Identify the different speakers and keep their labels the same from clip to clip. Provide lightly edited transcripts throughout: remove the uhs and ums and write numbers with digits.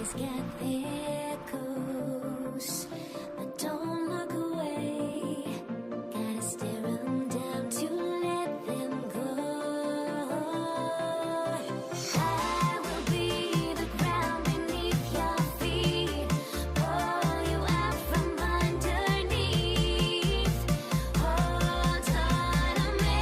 Speaker 1: Everybody's got their goals, but don't look away. Gotta stare them down to let them go. I will be the ground beneath your feet, pull you out from underneath. Hold on to me.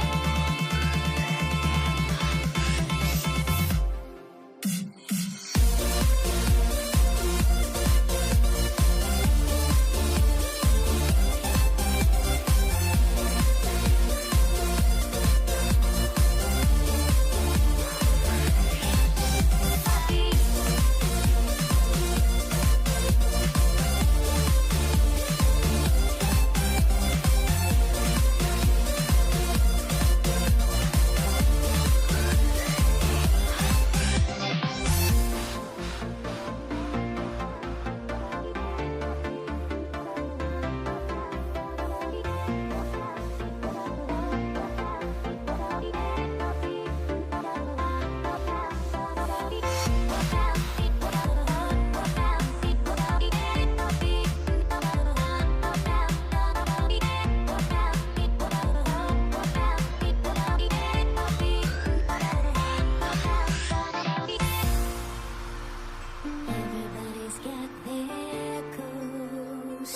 Speaker 1: Everybody's got their goals,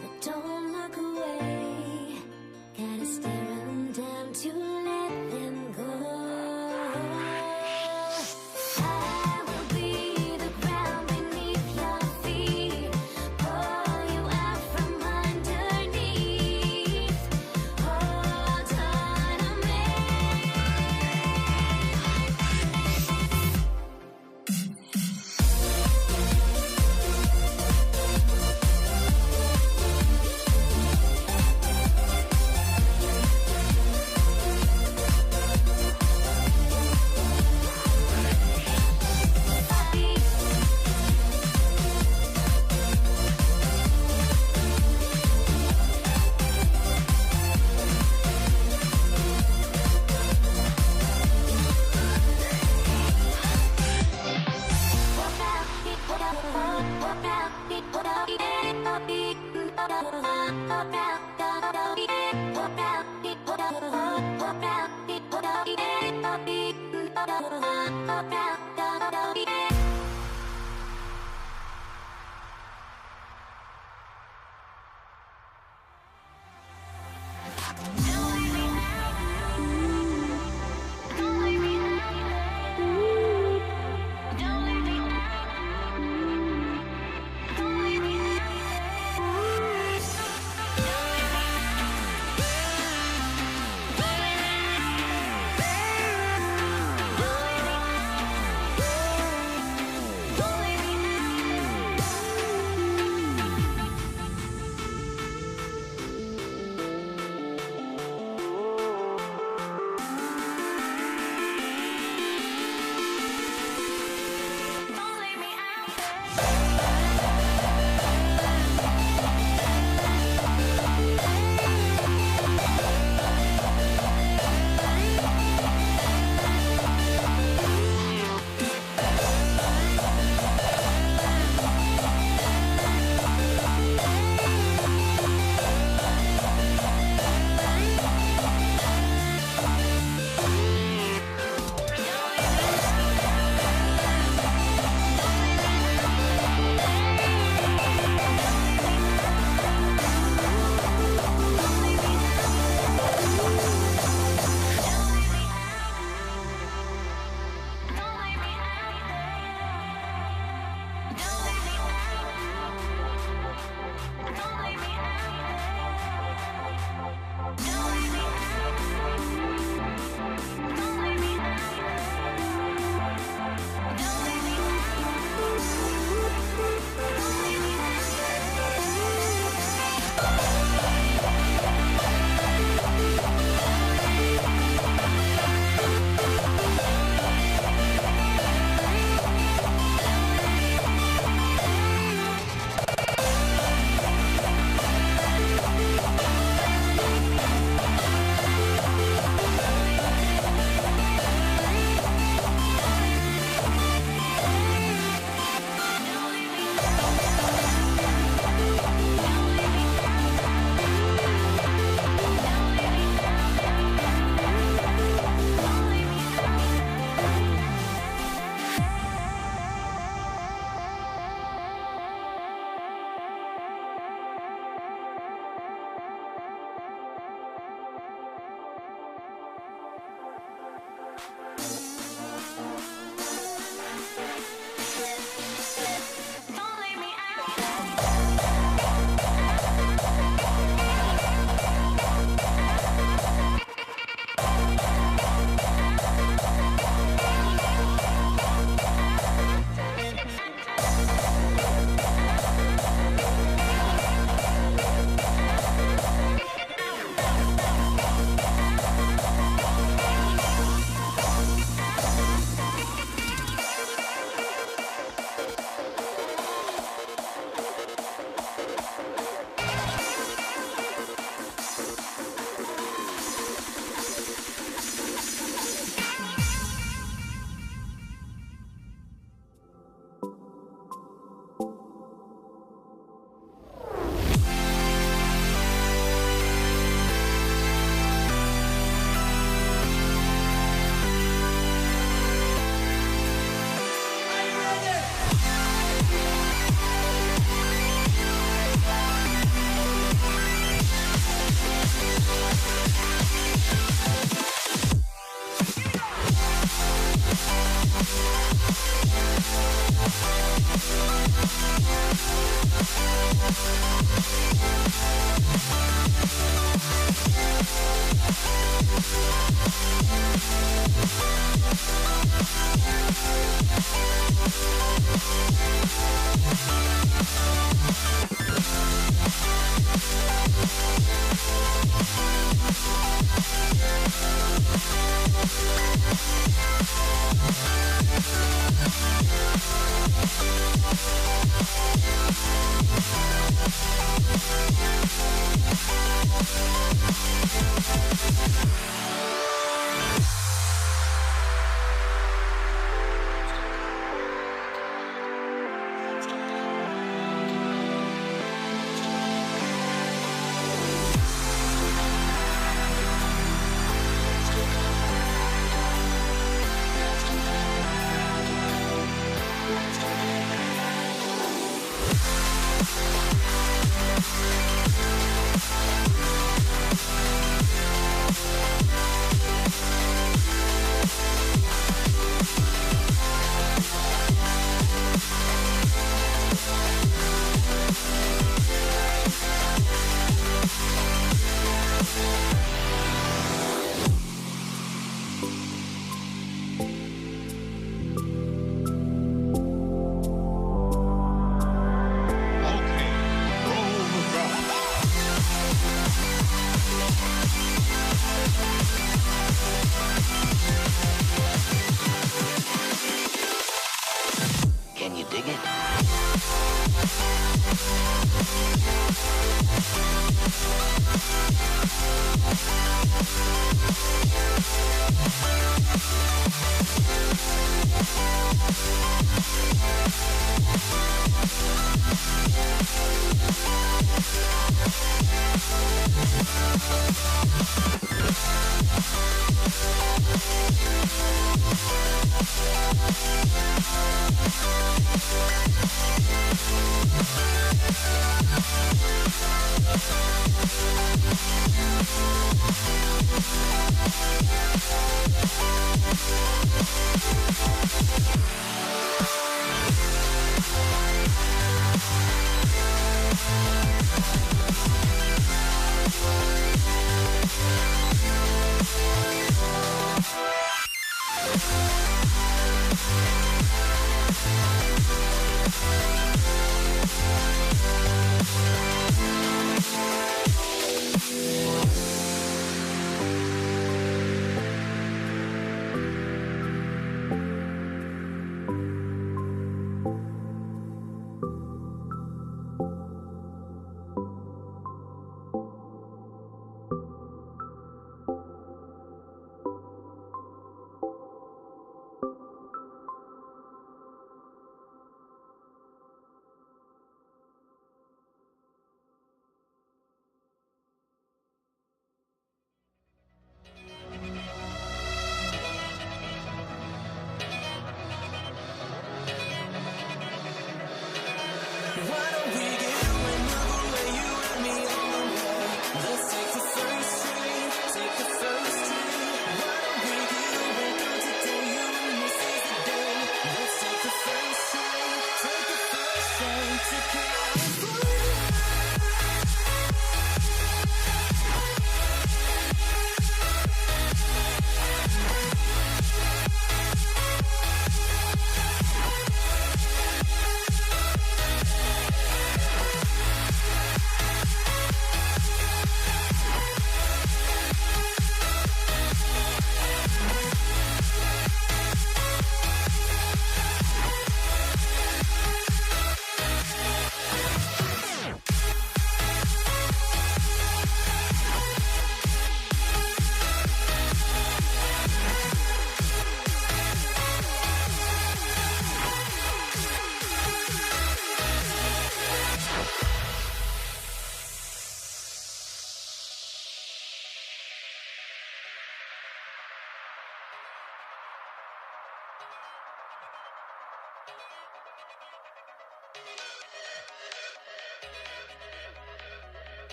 Speaker 1: but don't look away. Gotta stare them down to let them go. I will be the ground beneath your feet, pull you out from underneath. Hold on to me.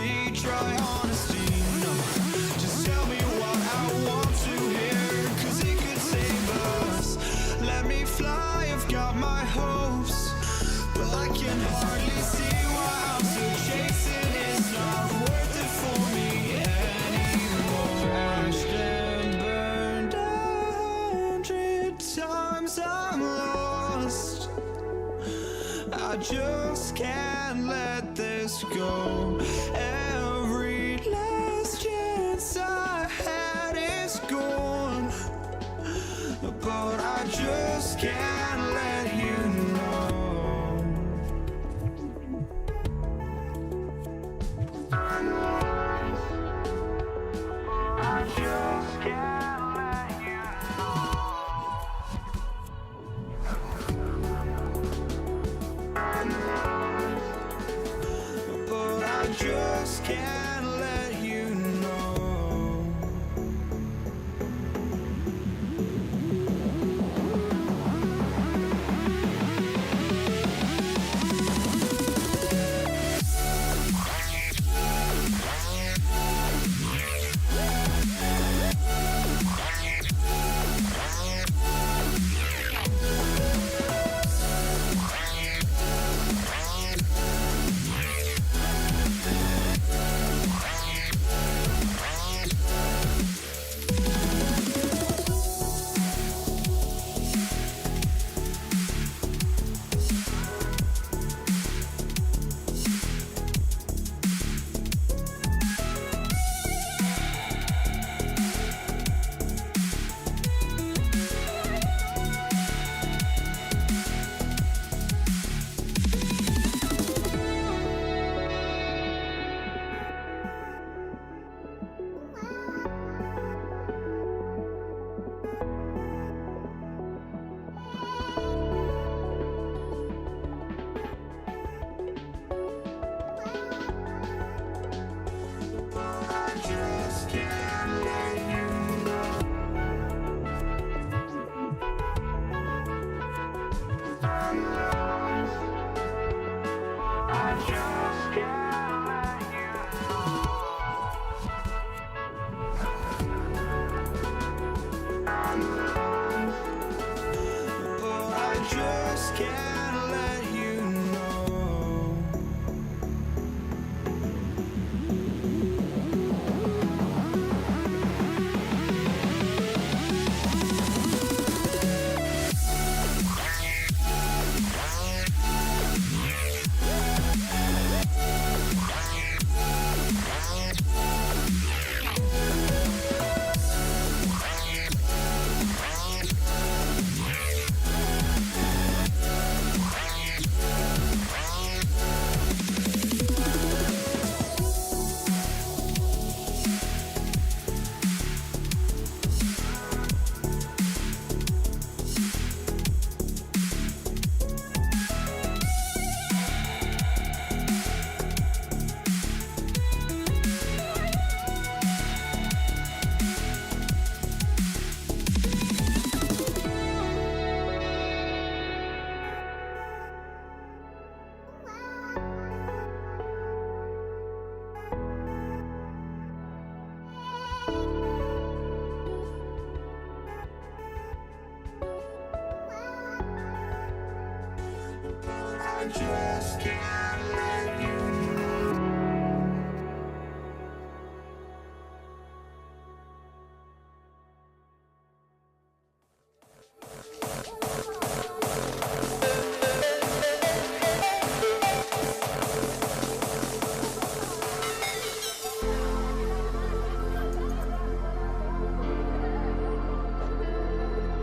Speaker 2: really try honesty. No, just tell me what I want to hear, 'cause it could save us. Let me fly, I've got my hopes, but I can hardly see why I'm still chasing. It's not worth it for me anymore. Crashed and burned 100 times, I'm lost. I just can't let this go. Every last chance I had is gone, but I just can't let you know. I just can't let you know. But I just can't let you know. I just can't let you know.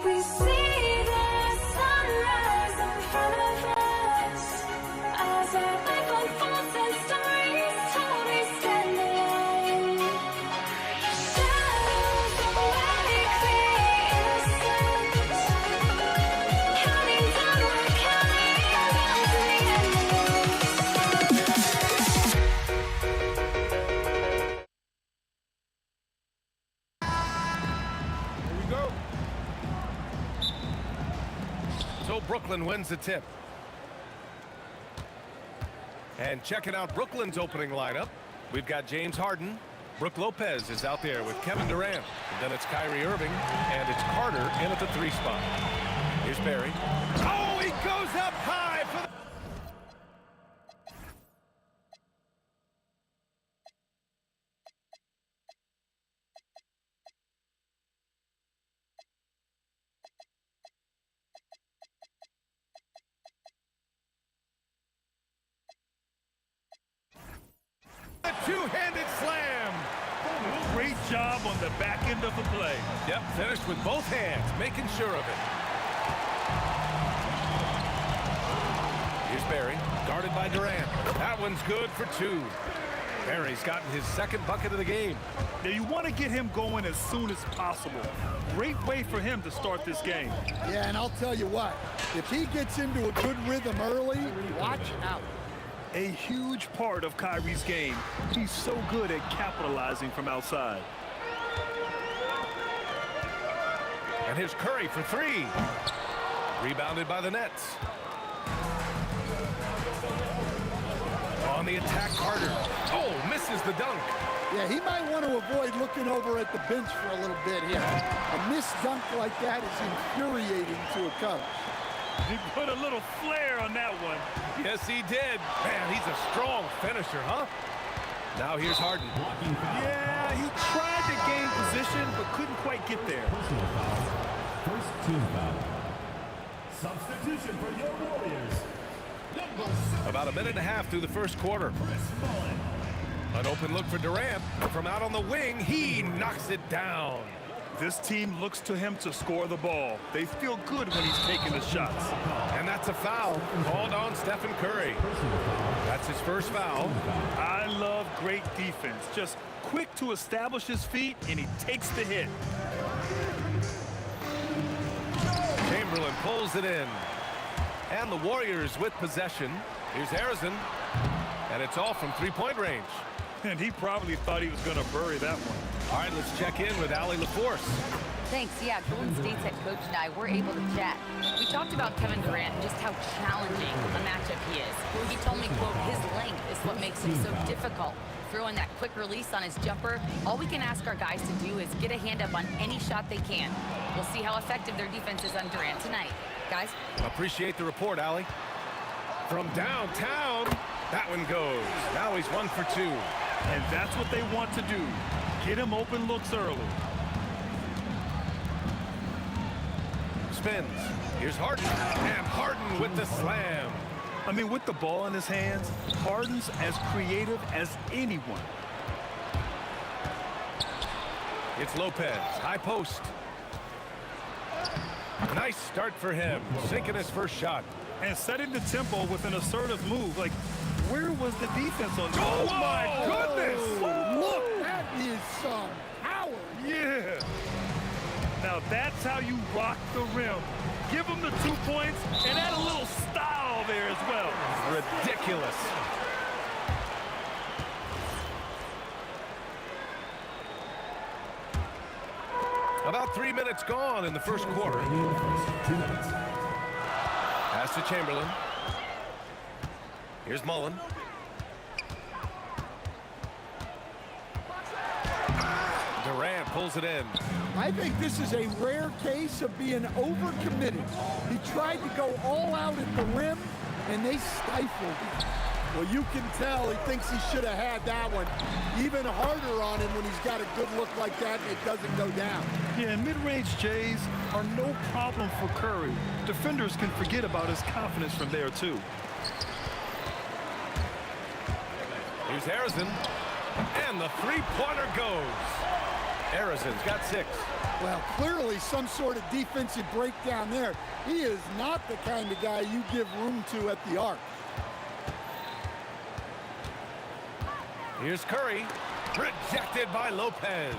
Speaker 1: We see the sunrise in front of us. As our life unfolds and stories told, we stand alone. Shadows away, clear innocence. Counting down, we're counting down to the end of
Speaker 3: Here we go. So Brooklyn wins the tip. And checking out Brooklyn's opening lineup, we've got James Harden. Brook Lopez is out there with Kevin Durant. And then it's Kyrie Irving, and it's Carter in at the 3 spot. Here's Barry. Oh, he goes up high for the... A two-handed slam.
Speaker 4: Great job on the back end of the play.
Speaker 3: Yep, finished with both hands, making sure of it. Here's Barry, guarded by Durant. That one's good for 2. Barry's gotten his 2nd bucket of the game.
Speaker 4: Now you want to get him going as soon as possible. Great way for him to start this game.
Speaker 5: Yeah, and I'll tell you what, if he gets into a good rhythm early, watch out.
Speaker 4: A huge part of Kyrie's game. He's so good at capitalizing from outside.
Speaker 3: And here's Curry for 3. Rebounded by the Nets. On the attack, Carter. Oh, misses the dunk.
Speaker 5: Yeah, he might want to avoid looking over at the bench for a little bit here. A missed dunk like that is infuriating to a coach.
Speaker 4: He put a little flair on that one.
Speaker 3: Yes, he did. Man, he's a strong finisher, huh? Now here's Harden.
Speaker 4: Yeah, he tried to gain position, but couldn't quite get there.
Speaker 6: First team foul. Substitution for your Warriors.
Speaker 3: About a minute and a half through the first quarter. An open look for Durant. From out on the wing, he knocks it down.
Speaker 4: This team looks to him to score the ball. They feel good when he's taking the shots.
Speaker 3: And that's a foul called on Stephen Curry. That's his first foul.
Speaker 4: I love great defense. Just quick to establish his feet, and he takes the hit.
Speaker 3: Chamberlain pulls it in. And the Warriors with possession. Here's Harrison. And it's off from 3-point range.
Speaker 4: And he probably thought he was going to bury that one.
Speaker 3: All right, let's check in with Allie LaForce.
Speaker 7: Thanks. Yeah, Golden State's head coach and I were able to chat. We talked about Kevin Durant and just how challenging a matchup he is. He told me, quote, his length is what makes him so difficult. Throwing that quick release on his jumper, all we can ask our guys to do is get a hand up on any shot they can. We'll see how effective their defense is on Durant tonight. Guys?
Speaker 3: Appreciate the report, Allie. From downtown, that one goes. Now he's 1 for 2.
Speaker 4: And that's what they want to do. Get him open looks early.
Speaker 3: Spins. Here's Harden. And Harden with the slam.
Speaker 4: I mean, with the ball in his hands, Harden's as creative as anyone.
Speaker 3: It's Lopez. High post. Nice start for him. Sinking his first shot.
Speaker 4: And setting the tempo with an assertive move. Like, where was the defense on that?
Speaker 3: Oh, my goodness!
Speaker 5: Look, that is some power.
Speaker 4: Yeah. Now that's how you rock the rim. Give him the 2 points and add a little style there as well.
Speaker 3: Ridiculous. About 3 minutes gone in the first quarter. Pass to Chamberlain. Here's Mullen. Durant pulls it in.
Speaker 5: I think this is a rare case of being overcommitted. He tried to go all out at the rim, and they stifled him. Well, you can tell he thinks he should have had that one. Even harder on him when he's got a good look like that and it doesn't go down.
Speaker 4: Yeah, mid-range Jays are no problem for Curry. Defenders can forget about his confidence from there, too.
Speaker 3: Here's Harrison. And the three-pointer goes. Harrison's got 6.
Speaker 5: Well, clearly some sort of defensive breakdown there. He is not the kind of guy you give room to at the arc.
Speaker 3: Here's Curry. Rejected by Lopez.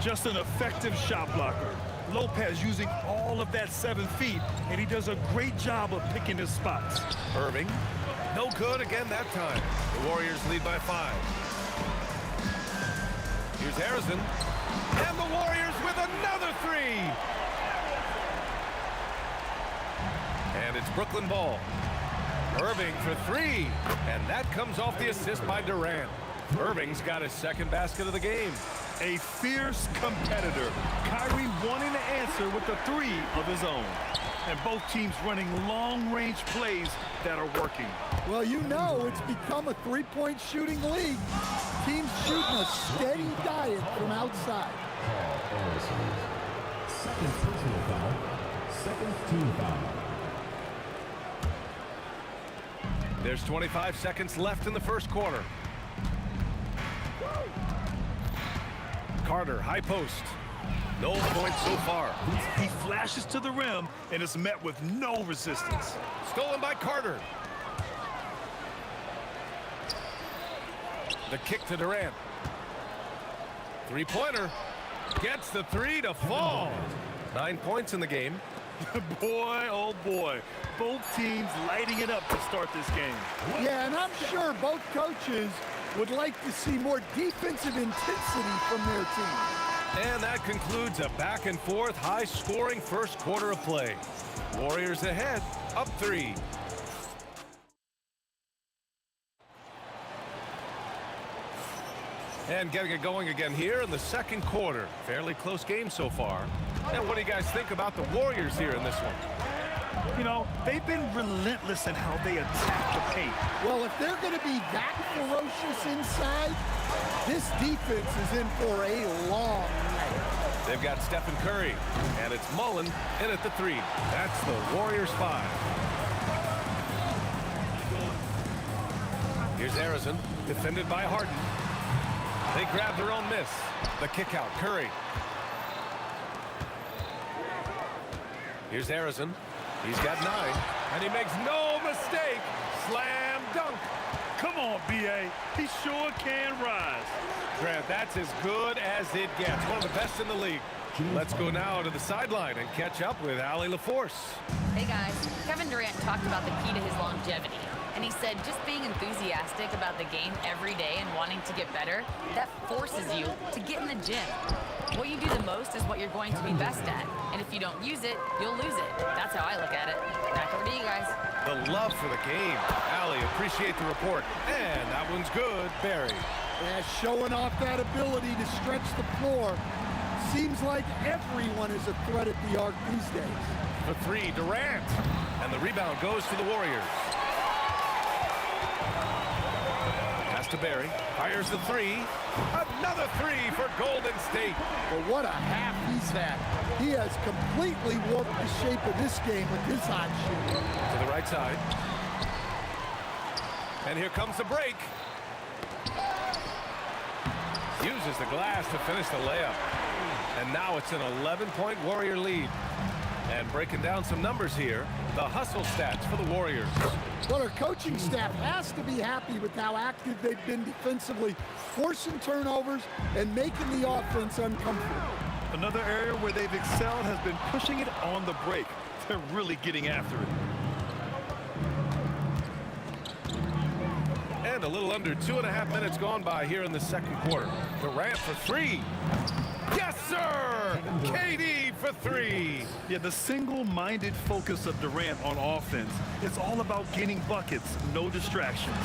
Speaker 4: Just an effective shot blocker. Lopez using all of that 7 feet, and he does a great job of picking his spots.
Speaker 3: Irving. No good again that time. The Warriors lead by 5. Here's Harrison. And the Warriors with another 3. And it's Brooklyn ball. Irving for 3. And that comes off the assist by Durant. Irving's got his second basket of the game.
Speaker 4: A fierce competitor. Kyrie wanting to answer with a 3 of his own. And both teams running long-range plays that are working.
Speaker 5: Well, you know it's become a three-point shooting league. Teams shooting a steady diet from outside.
Speaker 6: Second personal foul. Second team foul.
Speaker 3: There's 25 seconds left in the first quarter. Carter, high post. No points so far.
Speaker 4: He flashes to the rim and is met with no resistance.
Speaker 3: Stolen by Carter. The kick to Durant. Three-pointer. Gets the 3 to fall. 9 points in the game.
Speaker 4: Boy, oh boy. Both teams lighting it up to start this game.
Speaker 5: Yeah, and I'm sure both coaches would like to see more defensive intensity from their team.
Speaker 3: And that concludes a back-and-forth, high-scoring first quarter of play. Warriors ahead, up 3. And getting it going again here in the second quarter. Fairly close game so far. And what do you guys think about the Warriors here in this one?
Speaker 4: You know, they've been relentless in how they attack the paint.
Speaker 5: Well, if they're going to be that ferocious inside, this defense is in for a long night.
Speaker 3: They've got Stephen Curry, and it's Mullen in at the 3. That's the Warriors 5. Here's Harrison, defended by Harden. They grab their own miss. The kick out, Curry. Here's Harrison. He's got 9, and he makes no mistake. Slam dunk.
Speaker 4: Come on, B.A. He sure can rise.
Speaker 3: Grant, that's as good as it gets. One of the best in the league. Let's go now to the sideline and catch up with Allie LaForce.
Speaker 7: Hey guys, Kevin Durant talked about the key to his longevity. And he said just being enthusiastic about the game every day and wanting to get better, that forces you to get in the gym. What you do the most is what you're going to be best at. And if you don't use it, you'll lose it. That's how I look at it. Back over to you guys.
Speaker 3: The love for the game. Allie, appreciate the report. And that one's good. Barry.
Speaker 5: Yeah, showing off that ability to stretch the floor. Seems like everyone is a threat at the arc these days.
Speaker 3: The 3, Durant. And the rebound goes to the Warriors. Pass to Barry. Fires the 3. Another 3 for Golden State.
Speaker 5: Well, what a half he's had. He has completely warped the shape of this game with his hot shooting.
Speaker 3: To the right side. And here comes the break. Uses the glass to finish the layup. And now it's an 11-point Warrior lead. And breaking down some numbers here, the hustle stats for the Warriors.
Speaker 5: Well, our coaching staff has to be happy with how active they've been defensively, forcing turnovers and making the offense uncomfortable.
Speaker 4: Another area where they've excelled has been pushing it on the break. They're really getting after it.
Speaker 3: And a little under 2.5 minutes gone by here in the second quarter. Durant for 3. Yes, sir! KD for 3.
Speaker 4: Yeah, the single-minded focus of Durant on offense. It's all about getting buckets, no distractions.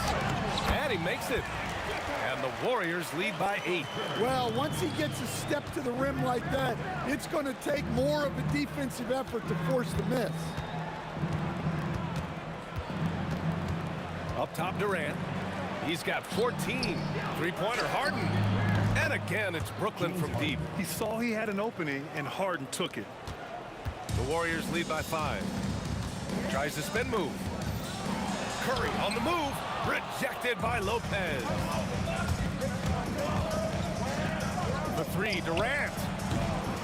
Speaker 3: And he makes it. And the Warriors lead by 8.
Speaker 5: Well, once he gets a step to the rim like that, it's going to take more of a defensive effort to force the miss.
Speaker 3: Up top, Durant. He's got 14. Three-pointer, Harden. And again, it's Brooklyn from deep.
Speaker 4: He saw he had an opening, and Harden took it.
Speaker 3: The Warriors lead by 5. Tries the spin move. Curry on the move. Rejected by Lopez. The 3, Durant.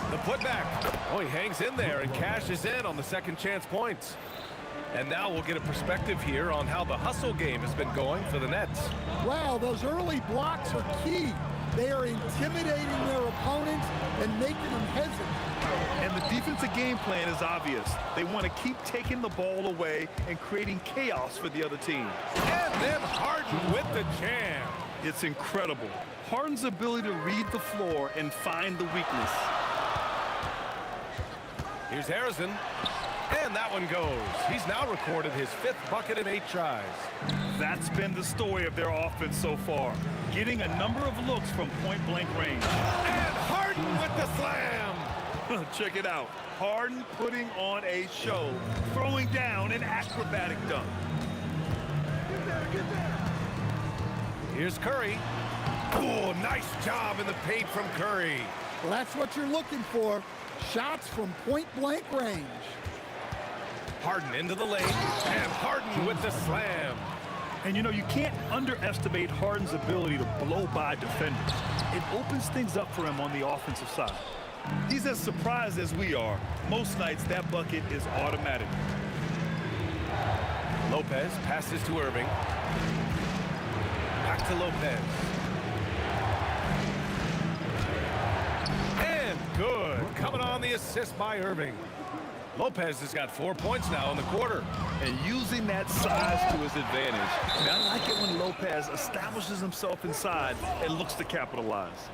Speaker 3: The the putback. Oh, he hangs in there and cashes in on the second chance points. And now we'll get a perspective here on how the hustle game has been going for the Nets.
Speaker 5: Wow, those early blocks are key. They are intimidating their opponents and making them hesitate.
Speaker 4: And the defensive game plan is obvious. They want to keep taking the ball away and creating chaos for the other team.
Speaker 3: And then Harden with the jam.
Speaker 4: It's incredible. Harden's ability to read the floor and find the weakness.
Speaker 3: Here's Harrison. And that one goes. He's now recorded his 5th bucket in 8 tries.
Speaker 4: That's been the story of their offense so far. Getting a number of looks from point-blank range.
Speaker 3: And Harden with the slam.
Speaker 4: Check it out. Harden putting on a show, throwing down an acrobatic dunk.
Speaker 3: Here's Curry. Oh, nice job in the paint from Curry.
Speaker 5: Well, that's what you're looking for. Shots from point-blank range.
Speaker 3: Harden into the lane, and Harden with the slam.
Speaker 4: And you know, you can't underestimate Harden's ability to blow by defenders. It opens things up for him on the offensive side. He's as surprised as we are. Most nights, that bucket is automatic.
Speaker 3: Lopez passes to Irving. Back to Lopez. And good. Coming on the assist by Irving. Lopez has got 4 points now in the quarter.
Speaker 4: And using that size to his advantage. And I like it when Lopez establishes himself inside and looks to capitalize.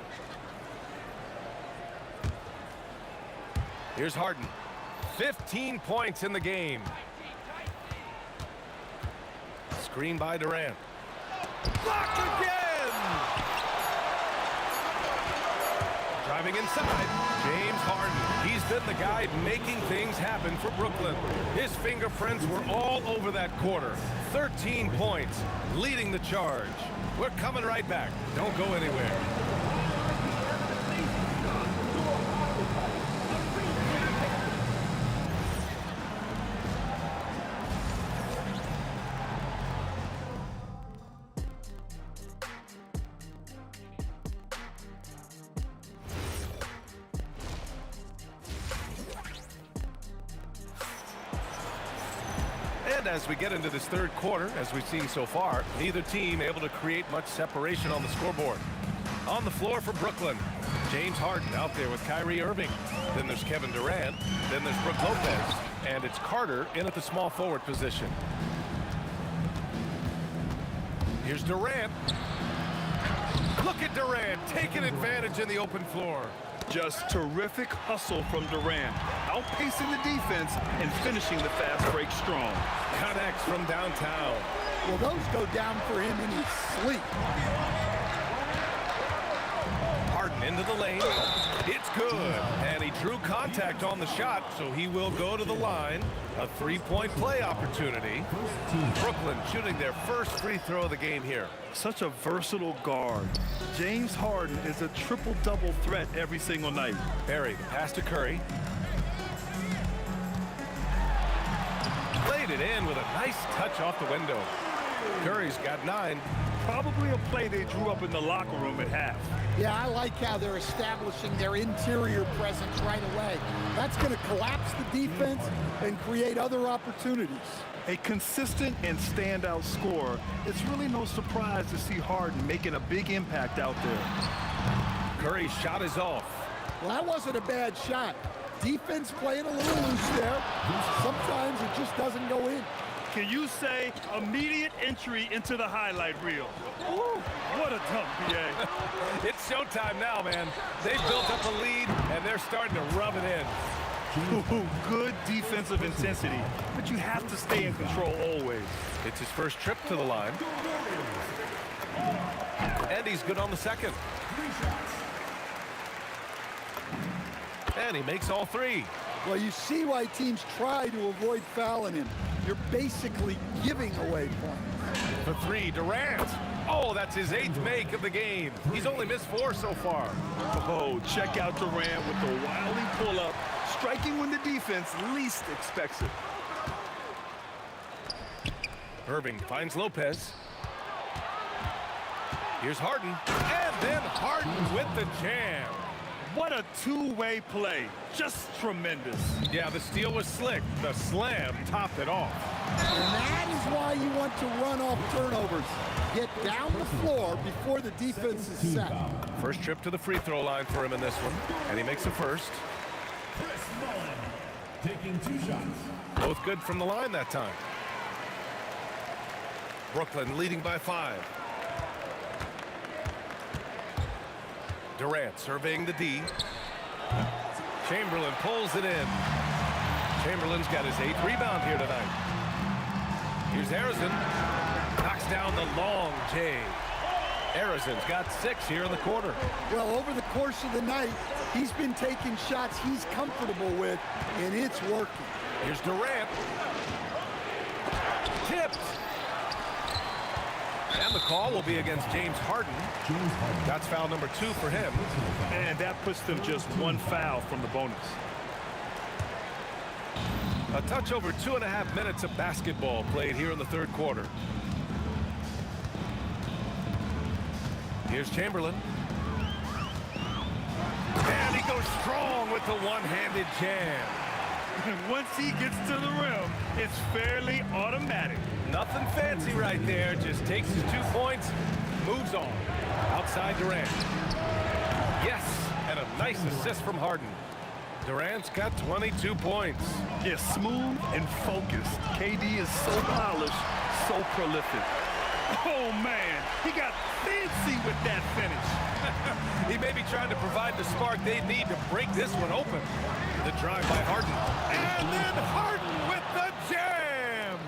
Speaker 3: Here's Harden. 15 points in the game. Screen by Durant. Blocked again! Driving inside, James Harden. He's been the guy making things happen for Brooklyn. His fingerprints were all over that quarter. 13 points, leading the charge. We're coming right back. Don't go anywhere. And as we get into this third quarter, as we've seen so far, neither team able to create much separation on the scoreboard. On the floor for Brooklyn, James Harden out there with Kyrie Irving. Then there's Kevin Durant. Then there's Brook Lopez. And it's Carter in at the small forward position. Here's Durant. Look at Durant taking advantage in the open floor.
Speaker 4: Just terrific hustle from Durant, outpacing the defense and finishing the fast break strong.
Speaker 3: Connects from downtown.
Speaker 5: Well, those go down for him in his sleep.
Speaker 3: Harden into the lane. It's good. And he drew contact on the shot, so he will go to the line. A three-point play opportunity. Brooklyn shooting their first free throw of the game here.
Speaker 4: Such a versatile guard. James Harden is a triple-double threat every single night.
Speaker 3: Barry, the pass to Curry. Played it in with a nice touch off the window. Curry's got 9.
Speaker 4: Probably a play they drew up in the locker room at half.
Speaker 5: Yeah, I like how they're establishing their interior presence right away. That's going to collapse the defense and create other opportunities.
Speaker 4: A consistent and standout scorer. It's really no surprise to see Harden making a big impact out there.
Speaker 3: Curry's shot is off.
Speaker 5: Well, that wasn't a bad shot. Defense playing a little loose there. Sometimes it just doesn't go in.
Speaker 4: Can you say immediate entry into the highlight reel? Woo, what a dunk, BA.
Speaker 3: It's showtime now, man. They've built up a lead, and they're starting to rub it in.
Speaker 4: Ooh, good defensive intensity, but you have to stay in control always.
Speaker 3: It's his first trip to the line. And he's good on the second. And he makes all 3.
Speaker 5: Well, you see why teams try to avoid fouling him. You're basically giving away points.
Speaker 3: For 3, Durant. Oh, that's his 8th make of the game. He's only missed 4 so far.
Speaker 4: Oh, check out Durant with the wily pull-up, striking when the defense least expects it.
Speaker 3: Irving finds Lopez. Here's Harden. And then Harden with the jam.
Speaker 4: What a two-way play. Just tremendous.
Speaker 3: Yeah, the steal was slick. The slam topped it off.
Speaker 5: And that is why you want to run off turnovers. Get down the floor before the defense is set.
Speaker 3: First trip to the free throw line for him in this one, and he makes the first.
Speaker 6: Chris Mullen taking 2 shots.
Speaker 3: Both good from the line that time. Brooklyn leading by 5. Durant surveying the D. Chamberlain pulls it in. Chamberlain's got his 8th rebound here tonight. Here's Harrison. Knocks down the long J. Harrison's got 6 here in the quarter.
Speaker 5: Well, over the course of the night, he's been taking shots he's comfortable with, and it's working.
Speaker 3: Here's Durant. Tipped. And the call will be against James Harden. That's foul number 2 for him.
Speaker 4: And that puts them just 1 foul from the bonus.
Speaker 3: A touch over 2.5 minutes of basketball played here in the 3rd quarter. Here's Chamberlain. And he goes strong with the one-handed jam.
Speaker 4: And once he gets to the rim, it's fairly automatic.
Speaker 3: Nothing fancy right there. Just takes his 2 points, moves on. Outside Durant. Yes, and a nice assist from Harden. Durant's got 22 points.
Speaker 4: Yeah, smooth and focused. KD is so polished, so prolific. Oh, man, he got fancy with that finish.
Speaker 3: He may be trying to provide the spark they need to break this one open. The drive by Harden. And then Harden with the jam!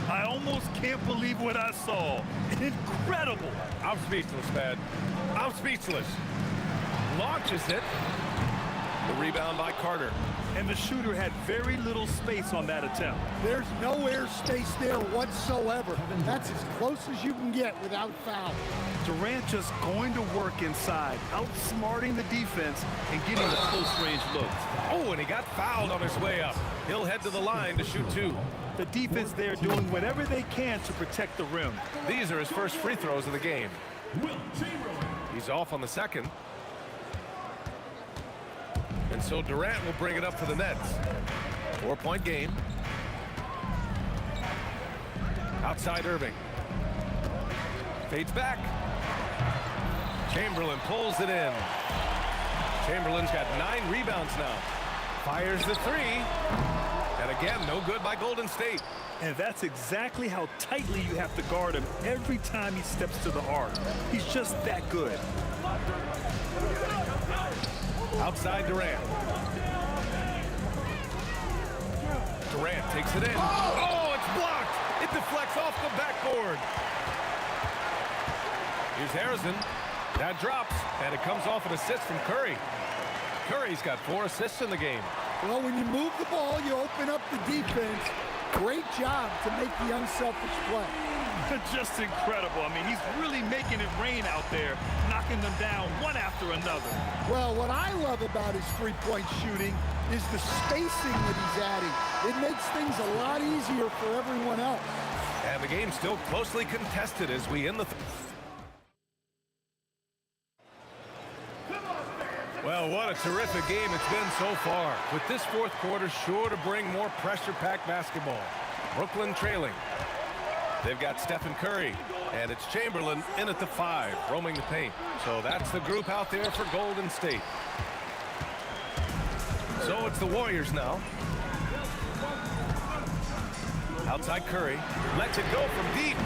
Speaker 4: I almost can't believe what I saw. Incredible.
Speaker 3: I'm speechless, man. I'm speechless. Launches it. The rebound by Carter.
Speaker 4: And the shooter had very little space on that attempt.
Speaker 5: There's no air space there whatsoever. That's as close as you can get without foul.
Speaker 4: Durant just going to work inside, outsmarting the defense and getting the close-range looks.
Speaker 3: Oh, and he got fouled on his way up. He'll head to the line to shoot 2.
Speaker 4: The defense there doing whatever they can to protect the rim.
Speaker 3: These are his first free throws of the game. He's off on the 2nd. And so Durant will bring it up for the Nets. 4-point game. Outside Irving. Fades back. Chamberlain pulls it in. Chamberlain's got 9 rebounds now. Fires the 3. And again, no good by Golden State.
Speaker 4: And that's exactly how tightly you have to guard him every time he steps to the arc. He's just that good.
Speaker 3: Outside Durant. Durant takes it in. Oh, it's blocked. It deflects off the backboard. Here's Harrison. That drops, and it comes off an assist from Curry. Curry's got 4 assists in the game.
Speaker 5: Well, when you move the ball, you open up the defense. Great job to make the unselfish play.
Speaker 4: Just incredible. I mean, he's really making it rain out there, knocking them down one after another.
Speaker 5: Well, what I love about his three-point shooting is the spacing that he's adding. It makes things a lot easier for everyone else.
Speaker 3: And the game's still closely contested as we end the... Well, what a terrific game it's been so far. With this 4th quarter sure to bring more pressure-packed basketball. Brooklyn trailing. They've got Stephen Curry, and it's Chamberlain in at the 5, roaming the paint. So that's the group out there for Golden State. So it's the Warriors now. Outside Curry, lets it go from deep.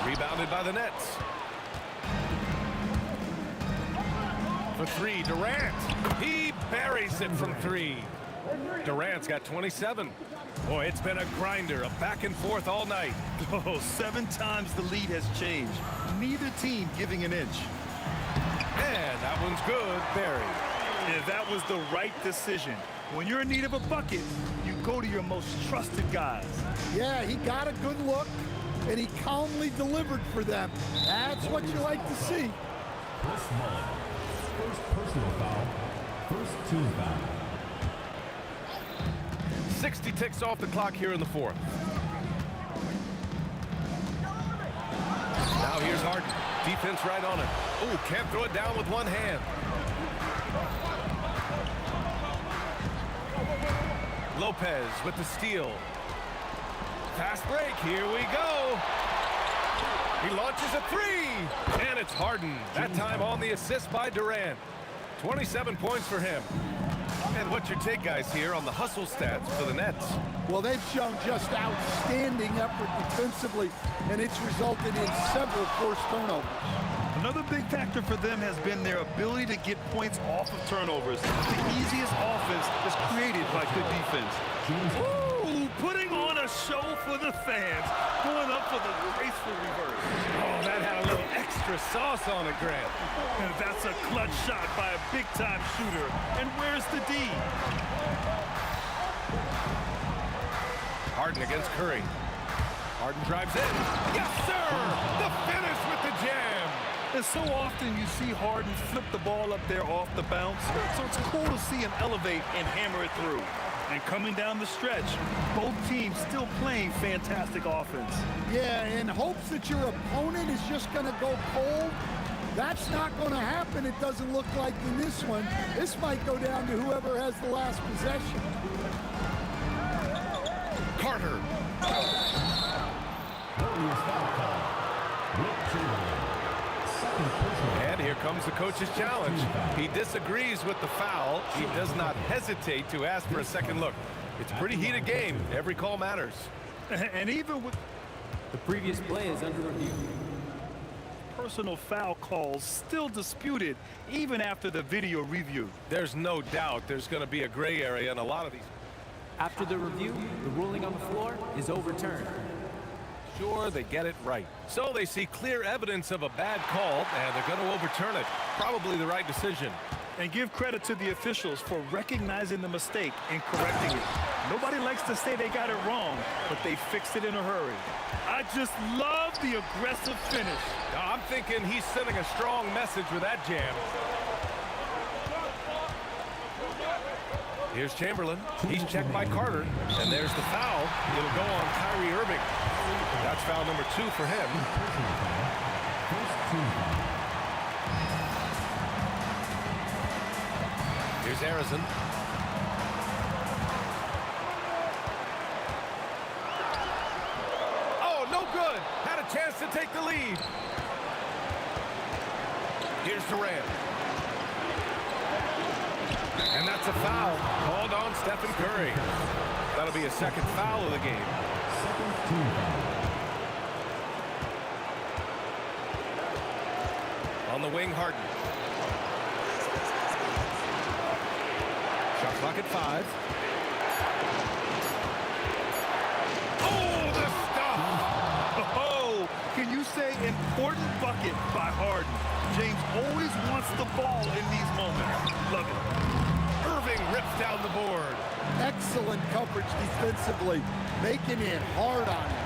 Speaker 3: Rebounded by the Nets. For 3, Durant. He buries it from 3. Durant's got 27. Boy, it's been a grinder, a back and forth all night.
Speaker 4: Oh, 7 times the lead has changed. Neither team giving an inch.
Speaker 3: And that one's good, buried.
Speaker 4: And that was the right decision. When you're in need of a bucket, you go to your most trusted guys.
Speaker 5: Yeah, he got a good look, and he calmly delivered for them. That's what you like to see.
Speaker 6: Chris Mullen. First personal foul. First team foul.
Speaker 3: 60 ticks off the clock here in the 4th. Now here's Harden. Defense right on it. Oh, can't throw it down with one hand. Lopez with the steal. Fast break, here we go. He launches a three, and it's Harden. That time on the assist by Durant. 27 points for him. And what's your take, guys, here on the hustle stats for the Nets?
Speaker 5: Well, they've shown just outstanding effort defensively, and it's resulted in several forced turnovers.
Speaker 4: Another big factor for them has been their ability to get points off of turnovers. The easiest offense is created by good defense. Ooh, putting on a show for the fans, going up for the graceful reverse.
Speaker 3: Oh, that had a little extra sauce on it, Grant.
Speaker 4: And that's a clutch shot by a big-time shooter. And where's the D?
Speaker 3: Harden against Curry. Harden drives in. Yes, sir! The finish with the jam.
Speaker 4: And so often you see Harden flip the ball up there off the bounce. So it's cool to see him elevate and hammer it through. And coming down the stretch, both teams still playing fantastic offense.
Speaker 5: Yeah, in hopes that your opponent is just going to go cold. That's not going to happen, it doesn't look like in this one. This might go down to whoever has the last possession.
Speaker 3: Carter. And here comes the coach's challenge. He disagrees with the foul. He does not hesitate to ask for a second look. It's a pretty heated game. Every call matters.
Speaker 4: And even with
Speaker 8: The previous play is under review.
Speaker 4: personal foul calls still disputed even after the video review.
Speaker 3: There's no doubt there's going to be a gray area in a lot of these.
Speaker 8: After the review, the ruling on the floor is overturned.
Speaker 3: Sure, they get it right. So they see clear evidence of a bad call, and they're going to overturn it. Probably the right decision.
Speaker 4: And give credit to the officials for recognizing the mistake and correcting it. Nobody likes to say they got it wrong, but they fixed it in a hurry. I just love the aggressive finish.
Speaker 3: Now, I'm thinking he's sending a strong message with that jam. Here's Chamberlain. He's checked by Carter, and there's the foul. It'll go on Kyrie Irving. That's foul number 2 for him. Here's Harrison. Oh, no good. Had a chance to take the lead. Here's Durant. And that's a foul called on Stephen Curry. That'll be a second foul of the game. On the wing, Harden. Shot clock at 5. Oh, the stop!
Speaker 4: Oh, can you say important bucket by Harden? James always wants the ball in these moments. Love it.
Speaker 3: Irving rips down the board.
Speaker 5: Excellent coverage defensively, making it hard on him.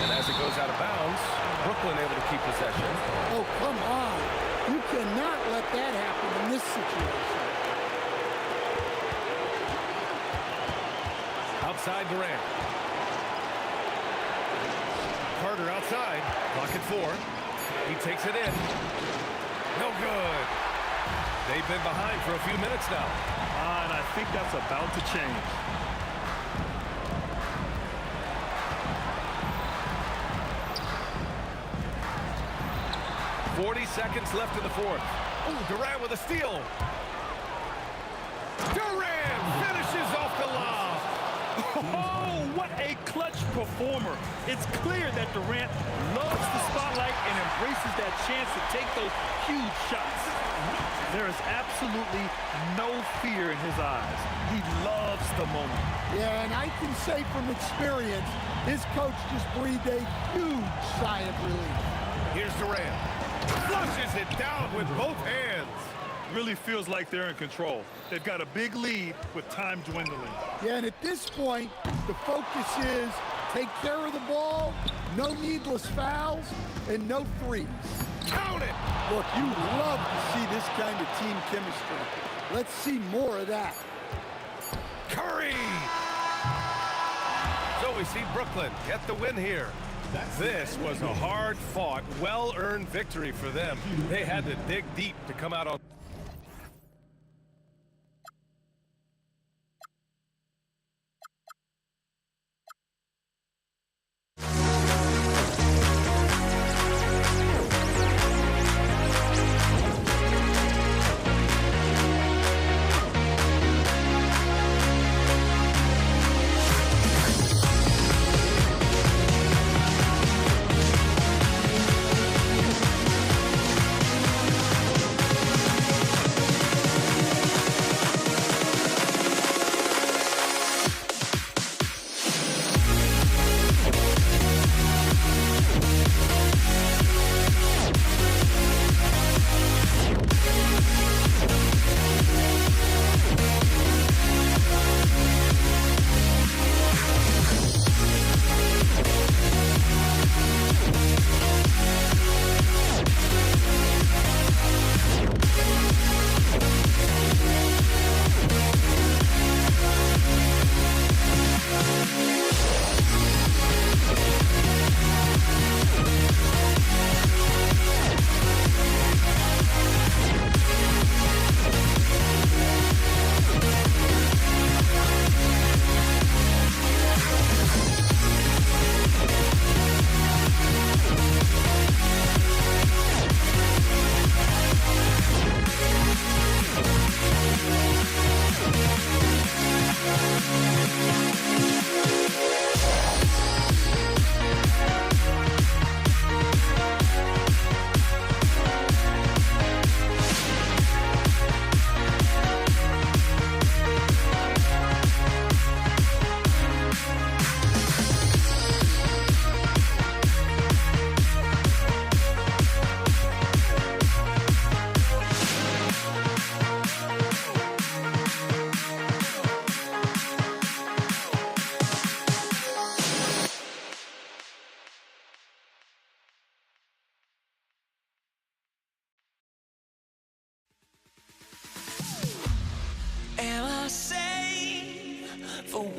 Speaker 3: And as it goes out of bounds, Brooklyn able to keep possession.
Speaker 5: Oh, come on. You cannot let that happen in this situation.
Speaker 3: Outside Durant. Carter outside. Clock at 4. He takes it in. No good. They've been behind for a few minutes now.
Speaker 4: And I think that's about to change.
Speaker 3: .40 seconds left in the 4th. Oh, Durant with a steal. Durant finishes off the lob.
Speaker 4: Oh, what a clutch performer. It's clear that Durant loves the spotlight and embraces that chance to take those huge shots. There is absolutely no fear in his eyes. He loves the moment.
Speaker 5: Yeah, and I can say from experience, his coach just breathed a huge sigh of relief.
Speaker 3: Here's Durant. Flushes it down with both hands.
Speaker 4: Really feels like they're in control. They've got a big lead with time dwindling.
Speaker 5: Yeah, and at this point, the focus is take care of the ball, no needless fouls, and no threes.
Speaker 3: Count it!
Speaker 5: Look, you love to see this kind of team chemistry. Let's see more of that.
Speaker 3: Curry! So we see Brooklyn get the win here. This was a hard-fought, well-earned victory for them. They had to dig deep to come out on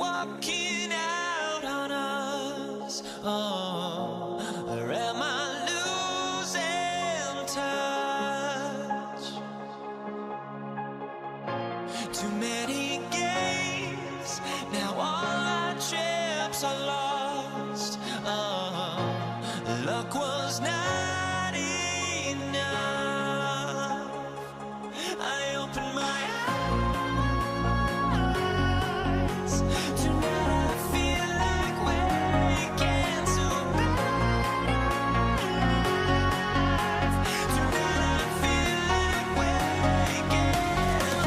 Speaker 2: walking out on us. Oh, or am I losing touch? Too many games, now all our chips are lost. Oh, luck was not enough. I opened my eyes. Tonight I feel like waking to life. Tonight I feel like waking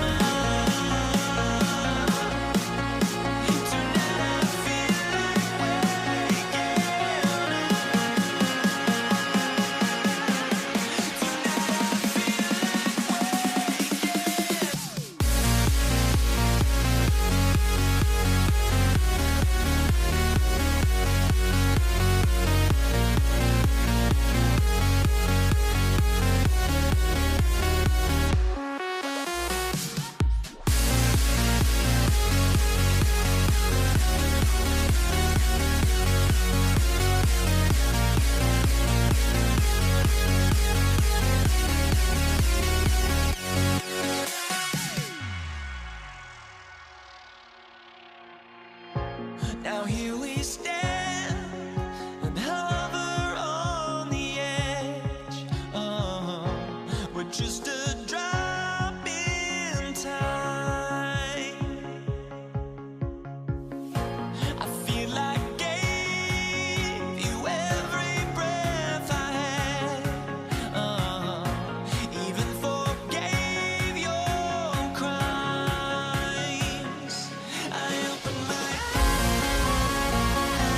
Speaker 2: up. Tonight I feel like waking up. Now here we stand and hover on the edge. Oh, we're just a drop in time. I feel like I gave you every breath I had. Even forgave your crimes. I opened my eyes.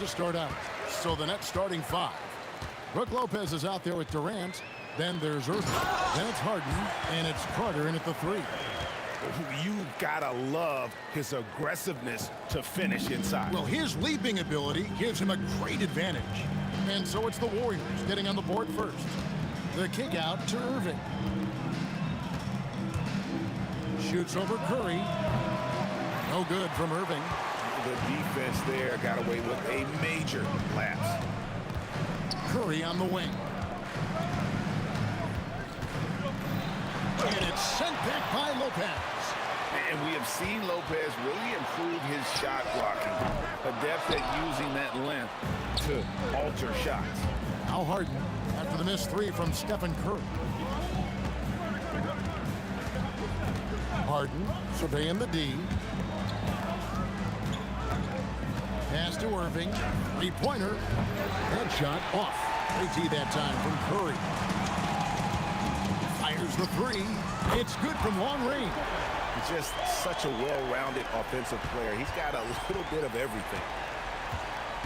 Speaker 9: to start out. So the Nets starting 5. Brook Lopez is out there with Durant. Then there's Irving. Then it's Harden. And it's Carter in at the 3.
Speaker 10: You gotta love his aggressiveness to finish inside.
Speaker 9: Well, his leaping ability gives him a great advantage. And so it's the Warriors getting on the board first. The kick out to Irving. Shoots over Curry. No good from Irving.
Speaker 10: The defense there got away with a major lapse.
Speaker 9: Curry on the wing. And it's sent back by Lopez.
Speaker 10: And we have seen Lopez really improve his shot blocking. Adept at using that length to alter shots.
Speaker 9: Now Harden after the missed 3 from Stephen Curry. Harden surveying the D. Pass to Irving. 3-pointer. Headshot off. 3T that time from Curry. Fires the 3. It's good from long range.
Speaker 10: Just such a well-rounded offensive player. He's got a little bit of everything.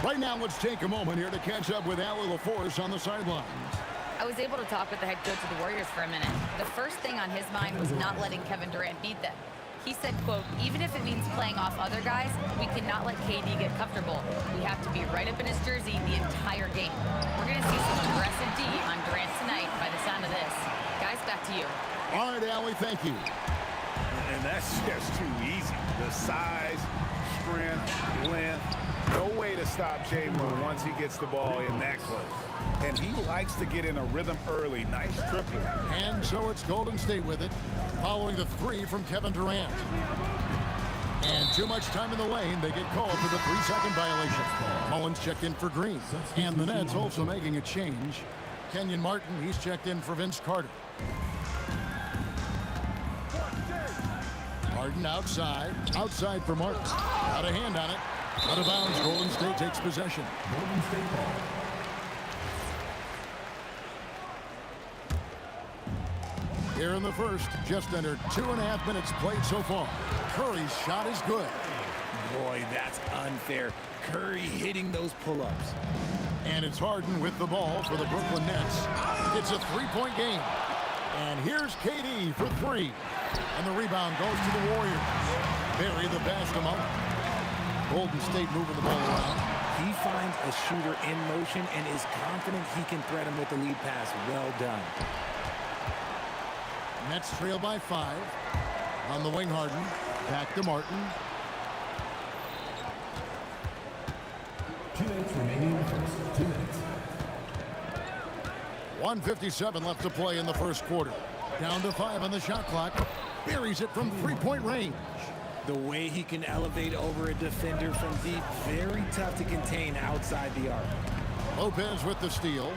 Speaker 9: Right now, let's take a moment here to catch up with Allie LaForce on the sidelines.
Speaker 7: I was able to talk with the head coach of the Warriors for a minute. The first thing on his mind was not letting Kevin Durant beat them. He said, quote, even if it means playing off other guys, we cannot let KD get comfortable. We have to be right up in his jersey the entire game. We're going to see some aggressive D on Durant tonight by the sound of this. Guys, back to you.
Speaker 9: All right, Allie, thank you.
Speaker 10: And that's just too easy. The size, strength, length. No way to stop Chamberlain once he gets the ball in that close. And he likes to get in a rhythm early. Nice triple.
Speaker 9: And so it's Golden State with it, following the 3 from Kevin Durant. And too much time in the lane. They get called for the 3-second violation. Mullins checked in for Green. And the Nets also making a change. Kenyon Martin, he's checked in for Vince Carter. Harden outside for Martin. Got a hand on it. Out of bounds, Golden State takes possession.
Speaker 6: Golden State ball.
Speaker 9: Here in the first, just under 2.5 minutes played so far. Curry's shot is good.
Speaker 8: Boy, that's unfair. Curry hitting those pull-ups.
Speaker 9: And it's Harden with the ball for the Brooklyn Nets. It's a 3-point game. And here's KD for 3. And the rebound goes to the Warriors. Barry the pass to Mullen. Golden State moving the ball around.
Speaker 8: He finds a shooter in motion and is confident he can threat him with the lead pass. Well done.
Speaker 9: Nets trail by 5. On the wing, Harden. Back to Martin.
Speaker 6: 2 minutes remaining in the first. 2 minutes.
Speaker 9: 1:57 left to play in the first quarter. Down to 5 on the shot clock. Buries it from 3-point range.
Speaker 8: The way he can elevate over a defender from deep, very tough to contain outside the arc.
Speaker 9: Lopez with the steal.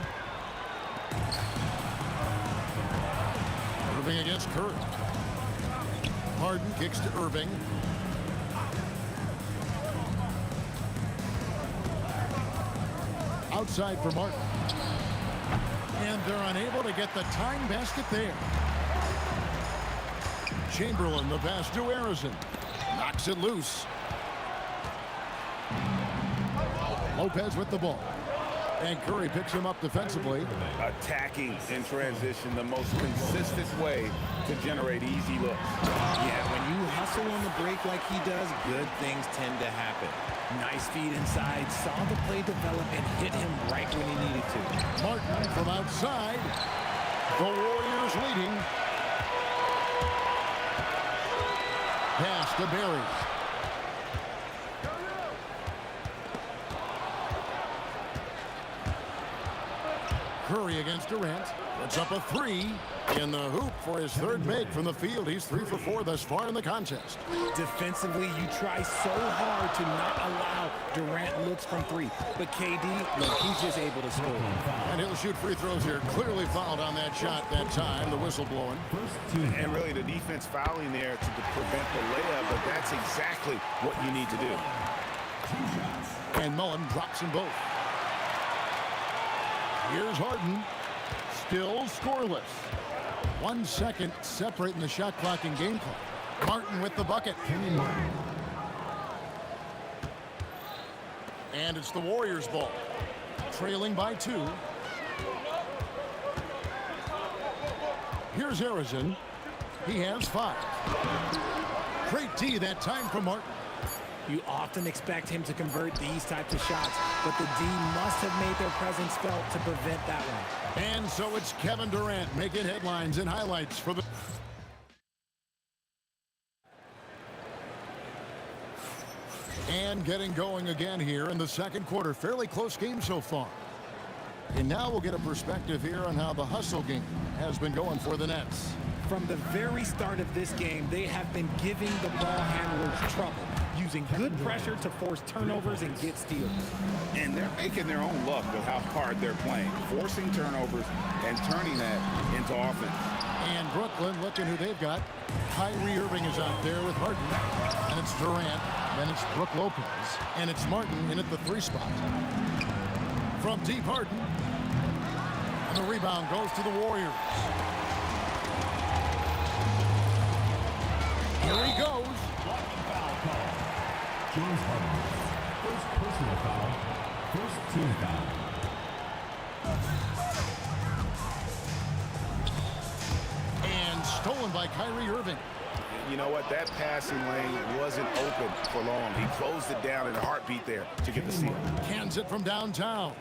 Speaker 9: Irving against Curry. Harden kicks to Irving. Outside for Martin. And they're unable to get the time basket there. Chamberlain, the pass to Harrison. Knocks it loose. Lopez with the ball. And Curry picks him up defensively.
Speaker 10: Attacking in transition, the most consistent way to generate easy looks.
Speaker 8: Yeah, when you hustle on the break like he does, good things tend to happen. Nice feed inside, saw the play develop and hit him right when he needed to.
Speaker 9: Martin from outside. The Warriors leading. Pass to Barry. Curry against Durant. Puts up a 3 in the hoop for his third make from the field. He's 3 for 4 thus far in the contest.
Speaker 8: Defensively, you try so hard to not allow Durant looks from 3. But KD, look, he's just able to score.
Speaker 9: And he'll shoot free throws here. Clearly fouled on that shot that time. The whistle blowing.
Speaker 10: And really the defense fouling there to prevent the layup, but that's exactly what you need to do.
Speaker 9: And Mullen drops them both. Here's Harden. Still scoreless. 1 second separating the shot clock and game clock. Martin with the bucket. And it's the Warriors' ball. Trailing by 2. Here's Harrison. He has 5. Great D that time from Martin.
Speaker 8: You often expect him to convert these types of shots, but the D must have made their presence felt to prevent that one.
Speaker 9: And so it's Kevin Durant making headlines and highlights for the... And getting going again here in the second quarter. Fairly close game so far. And now we'll get a perspective here on how the hustle game has been going for the Nets.
Speaker 8: From the very start of this game, they have been giving the ball handlers trouble, using good pressure to force turnovers and get steals.
Speaker 10: And they're making their own luck with how hard they're playing, forcing turnovers and turning that into offense.
Speaker 9: And Brooklyn, looking who they've got. Kyrie Irving is out there with Harden. And it's Durant. Then it's Brook Lopez. And it's Martin in at the 3 spot. From deep, Harden. And the rebound goes to the Warriors. Here he goes.
Speaker 6: Foul call. James Harden. First personal foul. First team foul.
Speaker 9: And stolen by Kyrie Irving.
Speaker 10: You know what? That passing lane wasn't open for long. He closed it down in a heartbeat there to get the steal.
Speaker 9: Cans it from downtown.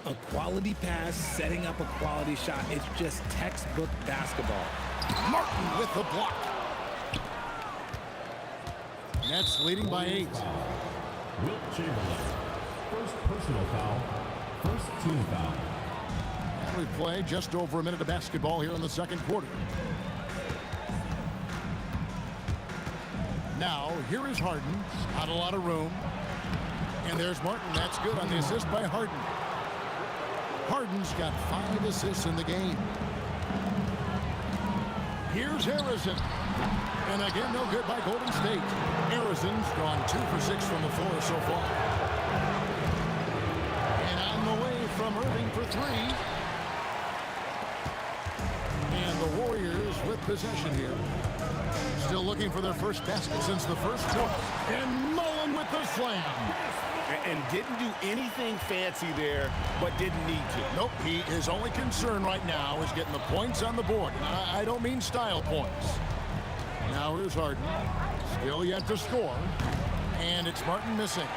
Speaker 8: A quality pass, setting up a quality shot. It's just textbook basketball.
Speaker 9: Martin with the block. Nets leading by 8.
Speaker 6: Wilt Chamberlain. First personal foul. First team foul.
Speaker 9: And we play just over a minute of basketball here in the second quarter. Now, here is Harden. Not a lot of room. And there's Martin. That's good on the assist by Harden. Harden's got 5 assists in the game. Here's Harrison. And again, no good by Golden State. Harrison's gone 2 for 6 from the floor so far. And on the way from Irving for 3. And the Warriors with possession here. Still looking for their first basket since the first quarter. And Mullen with the slam.
Speaker 10: And didn't do anything fancy there, but didn't need to.
Speaker 9: Nope, his only concern right now is getting the points on the board. I don't mean style points. Now here's Harden. Still yet to score. And it's Martin missing.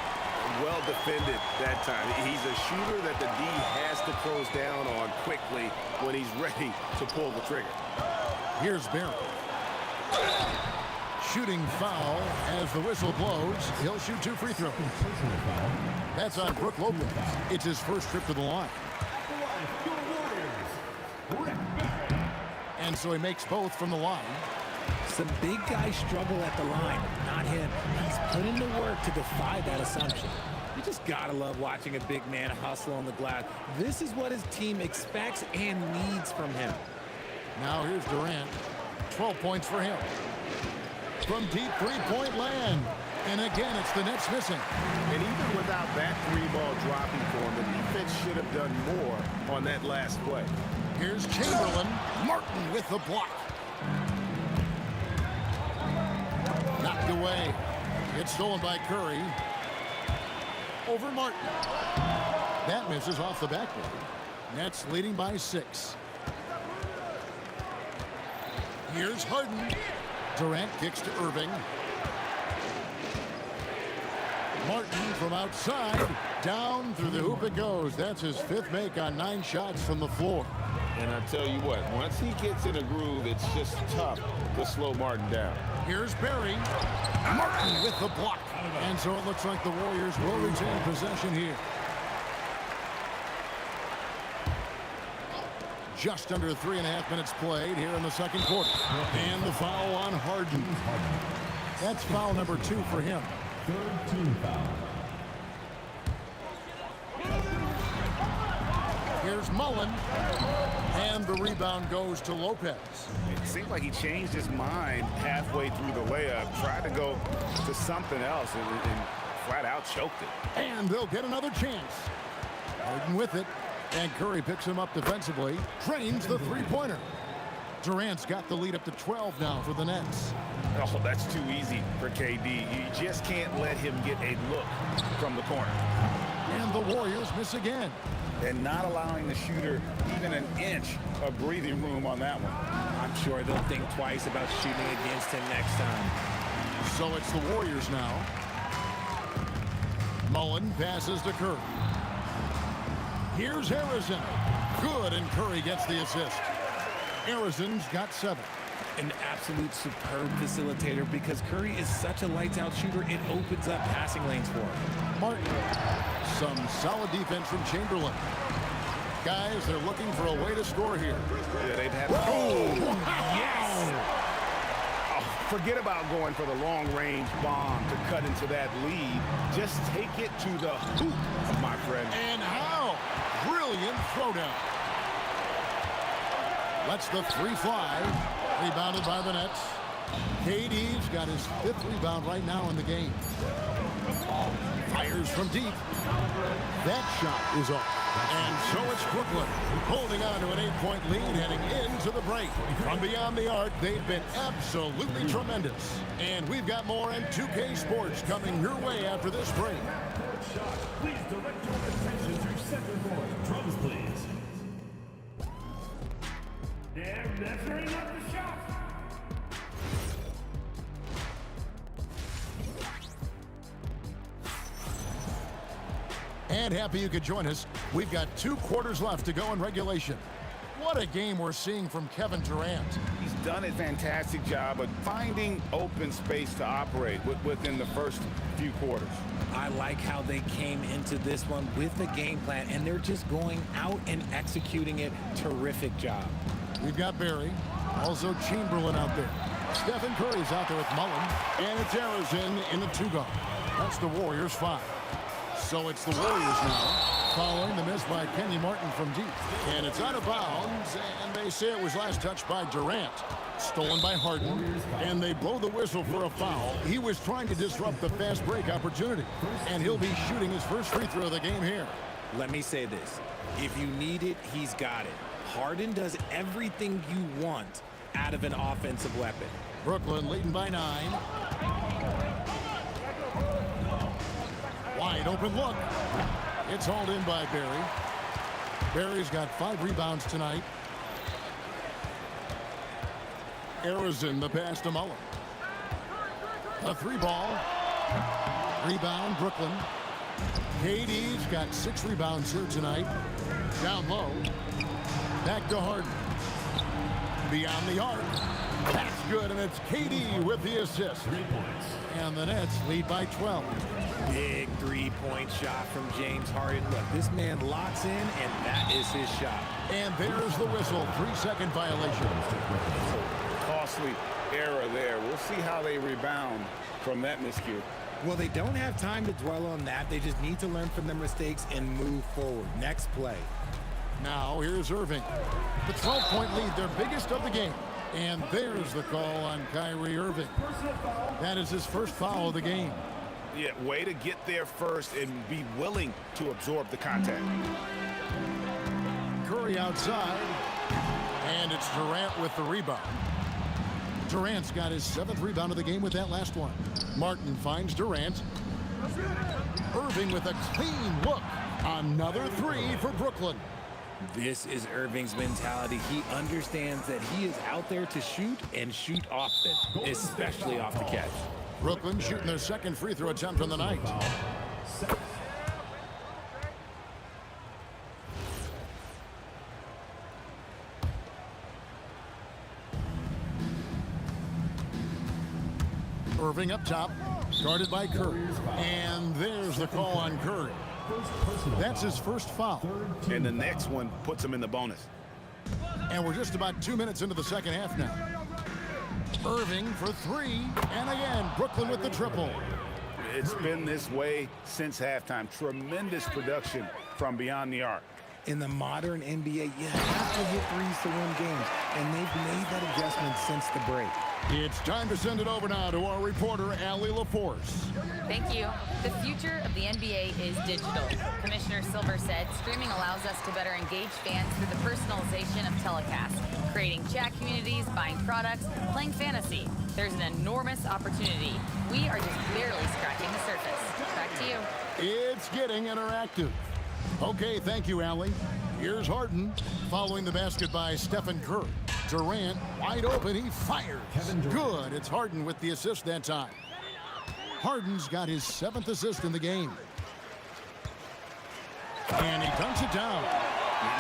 Speaker 10: Well defended that time. He's a shooter that the D has to close down on quickly when he's ready to pull the trigger.
Speaker 9: Here's Barry. Shooting foul as the whistle blows. He'll shoot 2 free throws. That's on Brook Lopez. It's his first trip to the line. And so he makes both from the line.
Speaker 8: Some big guys struggle at the line, not him. He's put in the work to defy that assumption. You just gotta love watching a big man hustle on the glass. This is what his team expects and needs from him.
Speaker 9: Now here's Durant. 12 points for him. From deep 3-point land. And again, it's the Nets missing.
Speaker 10: And even without that 3-ball dropping for him, the defense should have done more on that last play.
Speaker 9: Here's Chamberlain. Martin with the block. Knocked away. It's stolen by Curry. Over Martin. That misses off the backboard. Nets leading by 6. Here's Harden. Durant kicks to Irving. Martin from outside. Down through the hoop it goes. That's his 5th make on 9 shots from the floor.
Speaker 10: And I tell you what, once he gets in a groove, it's just tough to slow Martin down.
Speaker 9: Here's Barry. Martin with the block. And so it looks like the Warriors will retain possession here. Just under 3.5 minutes played here in the second quarter. And the foul on Harden. That's foul number 2 for him.
Speaker 6: 3rd team foul.
Speaker 9: Here's Mullen. And the rebound goes to Lopez.
Speaker 10: It seemed like he changed his mind halfway through the layup, tried to go to something else, and flat out choked it.
Speaker 9: And they'll get another chance. Harden with it. And Curry picks him up defensively. Drains the 3-pointer. Durant's got the lead up to 12 now for the Nets.
Speaker 10: Oh, that's too easy for KD. You just can't let him get a look from the corner.
Speaker 9: And the Warriors miss again.
Speaker 10: And not allowing the shooter even an inch of breathing room on that one.
Speaker 8: I'm sure they'll think twice about shooting against him next time.
Speaker 9: So it's the Warriors now. Mullen passes to Curry. Here's Harrison. Good, and Curry gets the assist. Harrison's got 7.
Speaker 8: An absolute superb facilitator because Curry is such a lights-out shooter. It opens up passing lanes for him.
Speaker 9: Martin. Some solid defense from Chamberlain. Guys, they're looking for a way to score here.
Speaker 10: Yeah, they've had...
Speaker 8: Yes!
Speaker 10: Oh, forget about going for the long-range bomb to cut into that lead. Just take it to the hoop, my friend.
Speaker 9: And how? Brilliant throwdown. Lets the 3 fly. Rebounded by the Nets. KD's got his 5th rebound right now in the game. Fires from deep. That shot is off. And so it's Brooklyn holding on to an 8-point lead heading into the break. From beyond the arc, they've been absolutely tremendous. And we've got more in 2K Sports coming your way after this break.
Speaker 6: Please direct your attention to center court. Drums, please. They're measuring up the shot.
Speaker 9: And happy you could join us. We've got 2 quarters left to go in regulation. What a game we're seeing from Kevin Durant.
Speaker 10: He's done a fantastic job of finding open space to operate within the first few quarters.
Speaker 8: I like how they came into this one with a game plan, and they're just going out and executing it. Terrific job.
Speaker 9: We've got Barry, also Chamberlain out there. Stephen Curry's out there with Mullen, and it's Harrison in the 2-guard. That's the Warriors 5. So it's the Warriors now, following the miss by Kenny Martin from deep. And it's out of bounds, and they say it was last touched by Durant. Stolen by Harden, and they blow the whistle for a foul. He was trying to disrupt the fast break opportunity, and he'll be shooting his first free throw of the game here.
Speaker 8: Let me say this. If you need it, he's got it. Harden does everything you want out of an offensive weapon.
Speaker 9: Brooklyn leading by 9. Wide open look. It's hauled in by Barry. Barry's got 5 rebounds tonight. Harrison, the pass to Mullen. A 3-ball. Rebound, Brooklyn. KD's got 6 rebounds here tonight. Down low. Back to Harden. Beyond the arc. That's good, and it's KD with the assist.
Speaker 6: 3 points.
Speaker 9: And the Nets lead by 12.
Speaker 8: Big 3-point shot from James Harden. Look, this man locks in, and that is his shot.
Speaker 9: And there's the whistle. 3-second violation.
Speaker 10: Costly error there. We'll see how they rebound from that miscue.
Speaker 8: Well, they don't have time to dwell on that. They just need to learn from their mistakes and move forward. Next play.
Speaker 9: Now here's Irving. The 12-point lead, their biggest of the game. And there's the call on Kyrie Irving. That is his first foul of the game.
Speaker 10: Yeah, way to get there first and be willing to absorb the contact.
Speaker 9: Curry outside. And it's Durant with the rebound. Durant's got his 7th rebound of the game with that last one. Martin finds Durant. Irving with a clean look. Another 3 for Brooklyn.
Speaker 8: This is Irving's mentality. He understands that he is out there to shoot and shoot often, especially off the catch.
Speaker 9: Brooklyn shooting their 2nd free throw attempt on the night. Irving up top, guarded by Curry. And there's the call on Curry. That's his first foul.
Speaker 10: And the next one puts him in the bonus.
Speaker 9: And we're just about 2 minutes into the second half now. Irving for 3. And again, Brooklyn with the triple.
Speaker 10: It's been this way since halftime. Tremendous production from beyond the arc.
Speaker 8: In the modern NBA, you have to hit threes to win games, and they've made that adjustment since the break.
Speaker 9: It's time to send it over now to our reporter, Allie LaForce.
Speaker 7: Thank you. The future of the NBA is digital. Commissioner Silver said streaming allows us to better engage fans through the personalization of telecasts, creating chat communities, buying products, playing fantasy. There's an enormous opportunity. We are just barely scratching the surface. Back to you.
Speaker 9: It's getting interactive. Okay, thank you, Allie. Here's Harden, following the basket by Stephen Curry. Durant, wide open, he fires. Good, it's Harden with the assist that time. Harden's got his 7th assist in the game. And he dunks it down.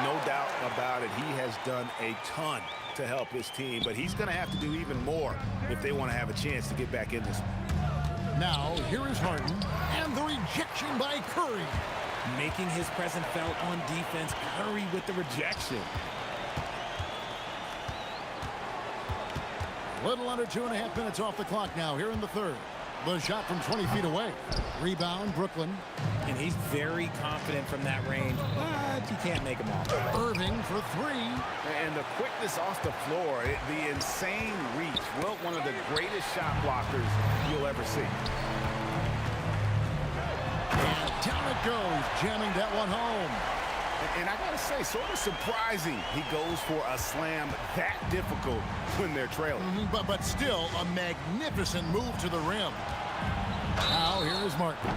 Speaker 10: No doubt about it, he has done a ton to help his team, but he's going to have to do even more if they want to have a chance to get back in this.
Speaker 9: Now, here is Harden, and the rejection by Curry.
Speaker 8: Making his presence felt on defense. Curry with the rejection.
Speaker 9: Little under 2.5 minutes off the clock now here in the third. The shot from 20 feet away. Rebound, Brooklyn.
Speaker 8: And he's very confident from that range, but he can't make them all.
Speaker 9: Irving for 3.
Speaker 10: And the quickness off the floor, the insane reach. Well, one of the greatest shot blockers you'll ever see.
Speaker 9: And down it goes, jamming that one home.
Speaker 10: And I got to say, sort of surprising he goes for a slam that difficult when they're trailing.
Speaker 9: But still, a magnificent move to the rim. Now, here is Martin.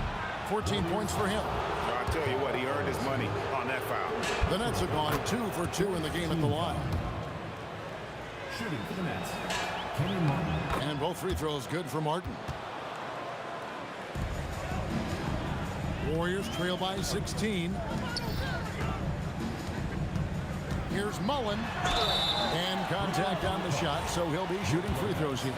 Speaker 9: 14 points for him.
Speaker 10: I'll tell you what, he earned his money on that foul.
Speaker 9: The Nets have gone 2 for 2 in the game at the line.
Speaker 6: Shooting for the Nets, Kenyon Martin.
Speaker 9: And both free throws good for Martin. Warriors trail by 16. Here's Mullen. And contact on the shot, so he'll be shooting free throws here.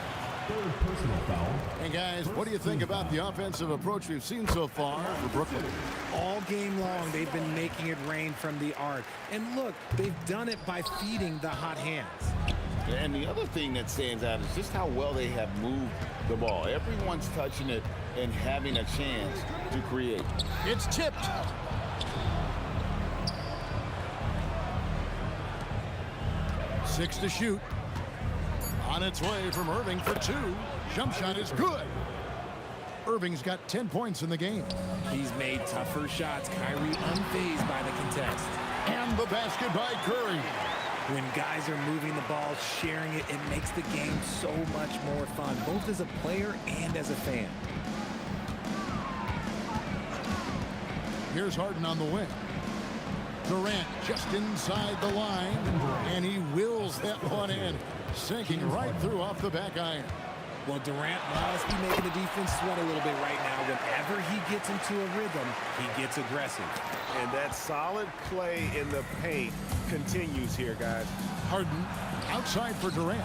Speaker 6: Third personal foul.
Speaker 9: And guys, what do you think about the offensive approach we've seen so far for Brooklyn?
Speaker 8: All game long, they've been making it rain from the arc. And look, they've done it by feeding the hot hands.
Speaker 11: And the other thing that stands out is just how well they have moved the ball. Everyone's touching it and having a chance to create.
Speaker 9: It's tipped. Six to shoot. On its way from Irving for 2. Jump shot is good. Irving's got 10 points in the game.
Speaker 8: He's made tougher shots. Kyrie unfazed by the contest.
Speaker 9: And the basket by Curry.
Speaker 8: When guys are moving the ball, sharing it, it makes the game so much more fun, both as a player and as a fan.
Speaker 9: Here's Harden on the wing. Durant just inside the line, and he wills that one in, sinking right through off the back iron.
Speaker 8: Well, Durant must be making the defense sweat a little bit right now. Whenever he gets into a rhythm, he gets aggressive.
Speaker 10: And that solid play in the paint continues here, guys.
Speaker 9: Harden outside for Durant.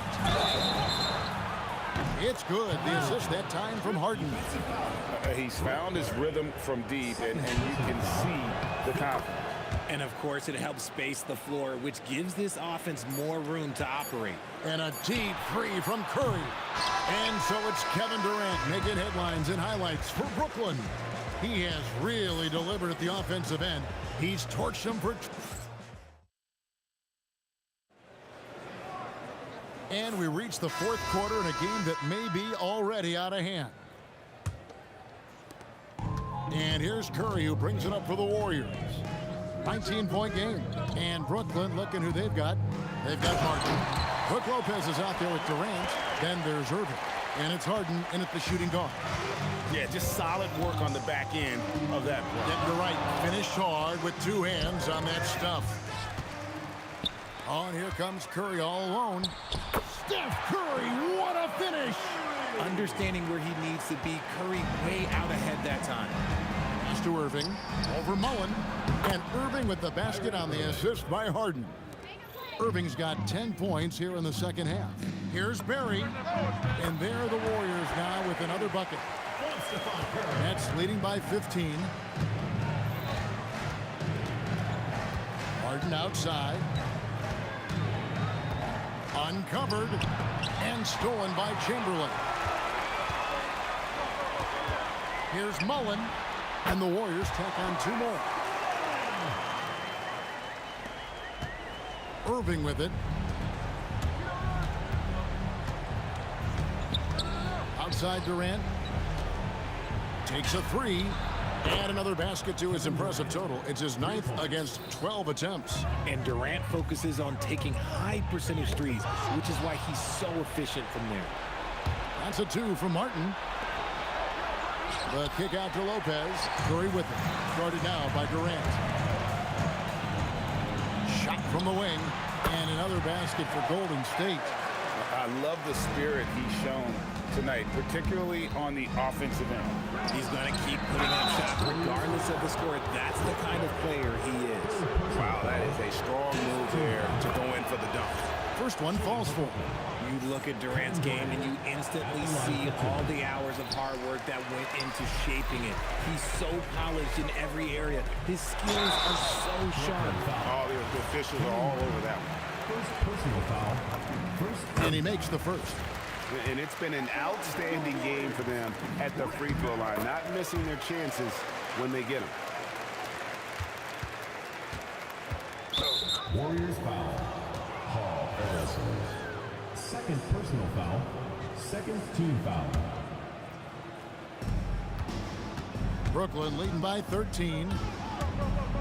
Speaker 9: It's good. The assist that time from Harden.
Speaker 10: He's found his rhythm from deep, and you can see the confidence.
Speaker 8: And, of course, it helps space the floor, which gives this offense more room to operate.
Speaker 9: And a deep three from Curry. And so it's Kevin Durant making headlines and highlights for Brooklyn. He has really delivered at the offensive end. He's torched them for... And we reach the fourth quarter in a game that may be already out of hand. And here's Curry, who brings it up for the Warriors. 19-point game. And Brooklyn, looking who they've got. They've got Martin. Brook Lopez is out there with Durant. Then there's Irving. And it's Harden in at the shooting guard.
Speaker 10: Yeah, just solid work on the back end of that play.
Speaker 9: Getting to right. Finished hard with 2 hands on that stuff. Oh, and here comes Curry all alone. Steph Curry, what a finish!
Speaker 8: Understanding where he needs to be, Curry way out ahead that time.
Speaker 9: Pass to Irving, over Mullen, and Irving with the basket on the assist by Harden. Irving's got 10 points here in the second half. Here's Barry, and there are the Warriors now with another bucket. Nets leading by 15. Harden outside. Uncovered and stolen by Chamberlain. Here's Mullen, and the Warriors tack on 2 more. Irving with it. Outside Durant. Takes a three. And another basket to his impressive total. It's his 9th against 12 attempts.
Speaker 8: And Durant focuses on taking high percentage threes, which is why he's so efficient from there.
Speaker 9: That's a 2 from Martin. The kick out to Lopez. Curry with it. Guarded now by Durant. Shot from the wing. And another basket for Golden State.
Speaker 10: I love the spirit he's shown tonight, particularly on the offensive end.
Speaker 8: He's going to keep putting up shots regardless of the score. That's the kind of player he is.
Speaker 10: Wow, that is a strong move there to go in for the dunk.
Speaker 9: First one falls for him.
Speaker 8: You look at Durant's game and you instantly see all the hours of hard work that went into shaping it. He's so polished in every area. His skills are so sharp.
Speaker 10: All the officials are all over that one.
Speaker 6: First personal foul.
Speaker 9: And he makes the first.
Speaker 10: And it's been an outstanding game for them at the free throw line, not missing their chances when they get them.
Speaker 6: Warriors foul. Hall. Second personal foul. Second team foul.
Speaker 9: Brooklyn leading by 13.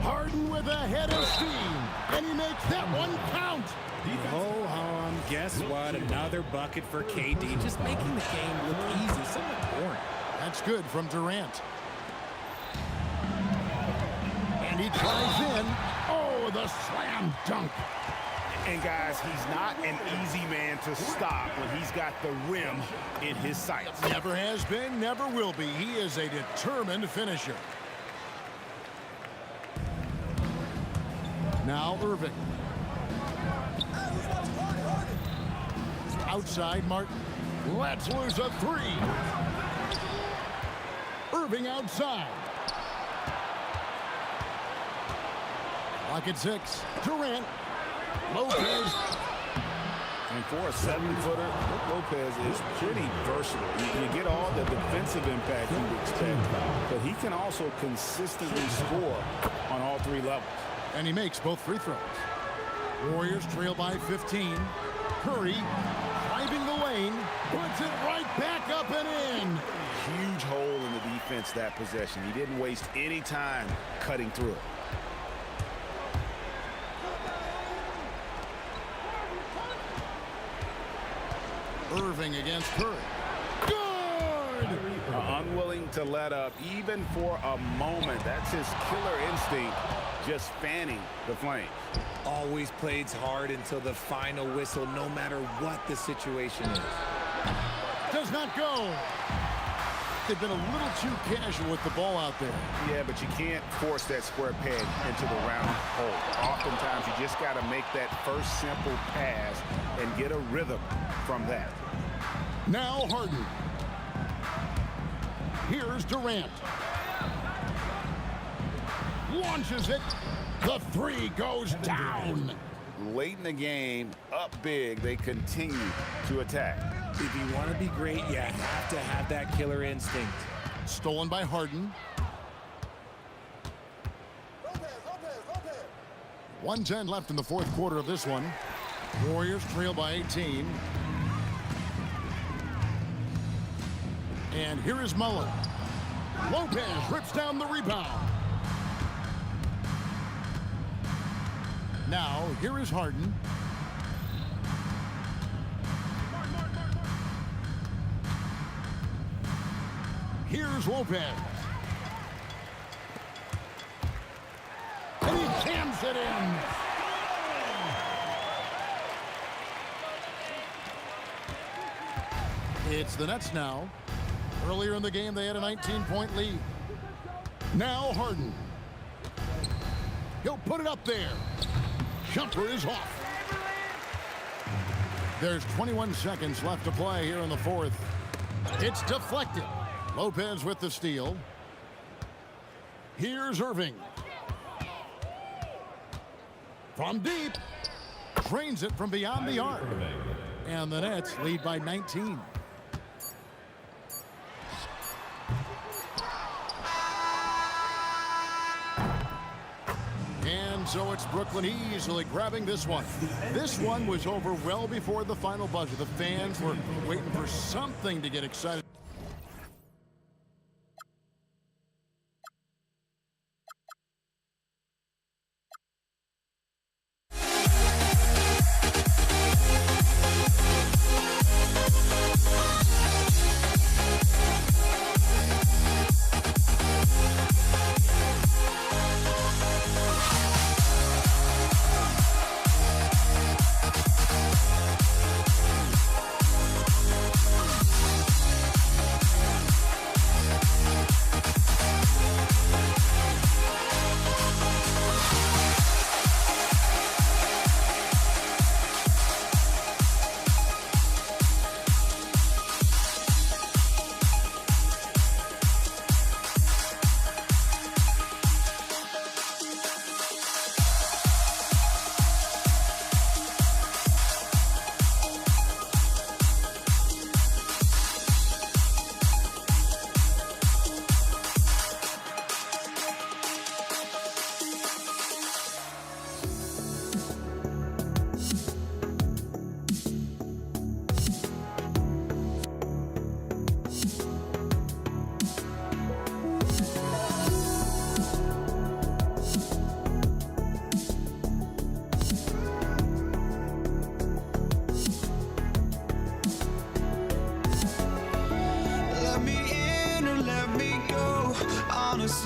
Speaker 9: Harden with a head of steam. And he makes that one count.
Speaker 8: Ho-hum, guess what? Another bucket for KD, just making the game look easy, somewhat boring.
Speaker 9: That's good from Durant. And he drives in. Oh, the slam dunk.
Speaker 10: And guys, he's not an easy man to stop when he's got the rim in his sights.
Speaker 9: Never has been, never will be. He is a determined finisher. Now Irving. Outside Martin. Let's lose a three. Irving outside. Lock at 6. Durant. Lopez.
Speaker 10: And for a 7-footer, Lopez is pretty versatile. You get all the defensive impact you would expect, but he can also consistently score on all 3 levels.
Speaker 9: And he makes both free throws. Warriors trail by 15. Curry driving the lane, puts it right back up and in.
Speaker 10: Huge hole in the defense that possession. He didn't waste any time cutting through it.
Speaker 9: Irving against Curry. Good!
Speaker 10: Unwilling to let up even for a moment. That's his killer instinct, just fanning the flames.
Speaker 8: Always plays hard until the final whistle, no matter what the situation is.
Speaker 9: Does not go. They've been a little too casual with the ball out there.
Speaker 10: Yeah, but you can't force that square peg into the round hole. Oftentimes, you just got to make that first simple pass and get a rhythm from that.
Speaker 9: Now Harden. Here's Durant. Launches it. The 3 goes down.
Speaker 10: Late in the game, up big, they continue to attack.
Speaker 8: If you want to be great, you have to have that killer instinct.
Speaker 9: Stolen by Harden. 1:10 left in the 4th quarter of this one. Warriors trail by 18. And here is Mullen. Lopez rips down the rebound. Now, here is Harden. Here's Lopez. And he jams it in. It's the Nets now. Earlier in the game, they had a 19-point lead. Now Harden. He'll put it up there. Jumper is off. There's 21 seconds left to play here in the 4th. It's deflected. Lopez with the steal. Here's Irving. From deep. Drains it from beyond the arc. And the Nets lead by 19. And so it's Brooklyn easily grabbing this one. This one was over well before the final buzzer. The fans were waiting for something to get excited.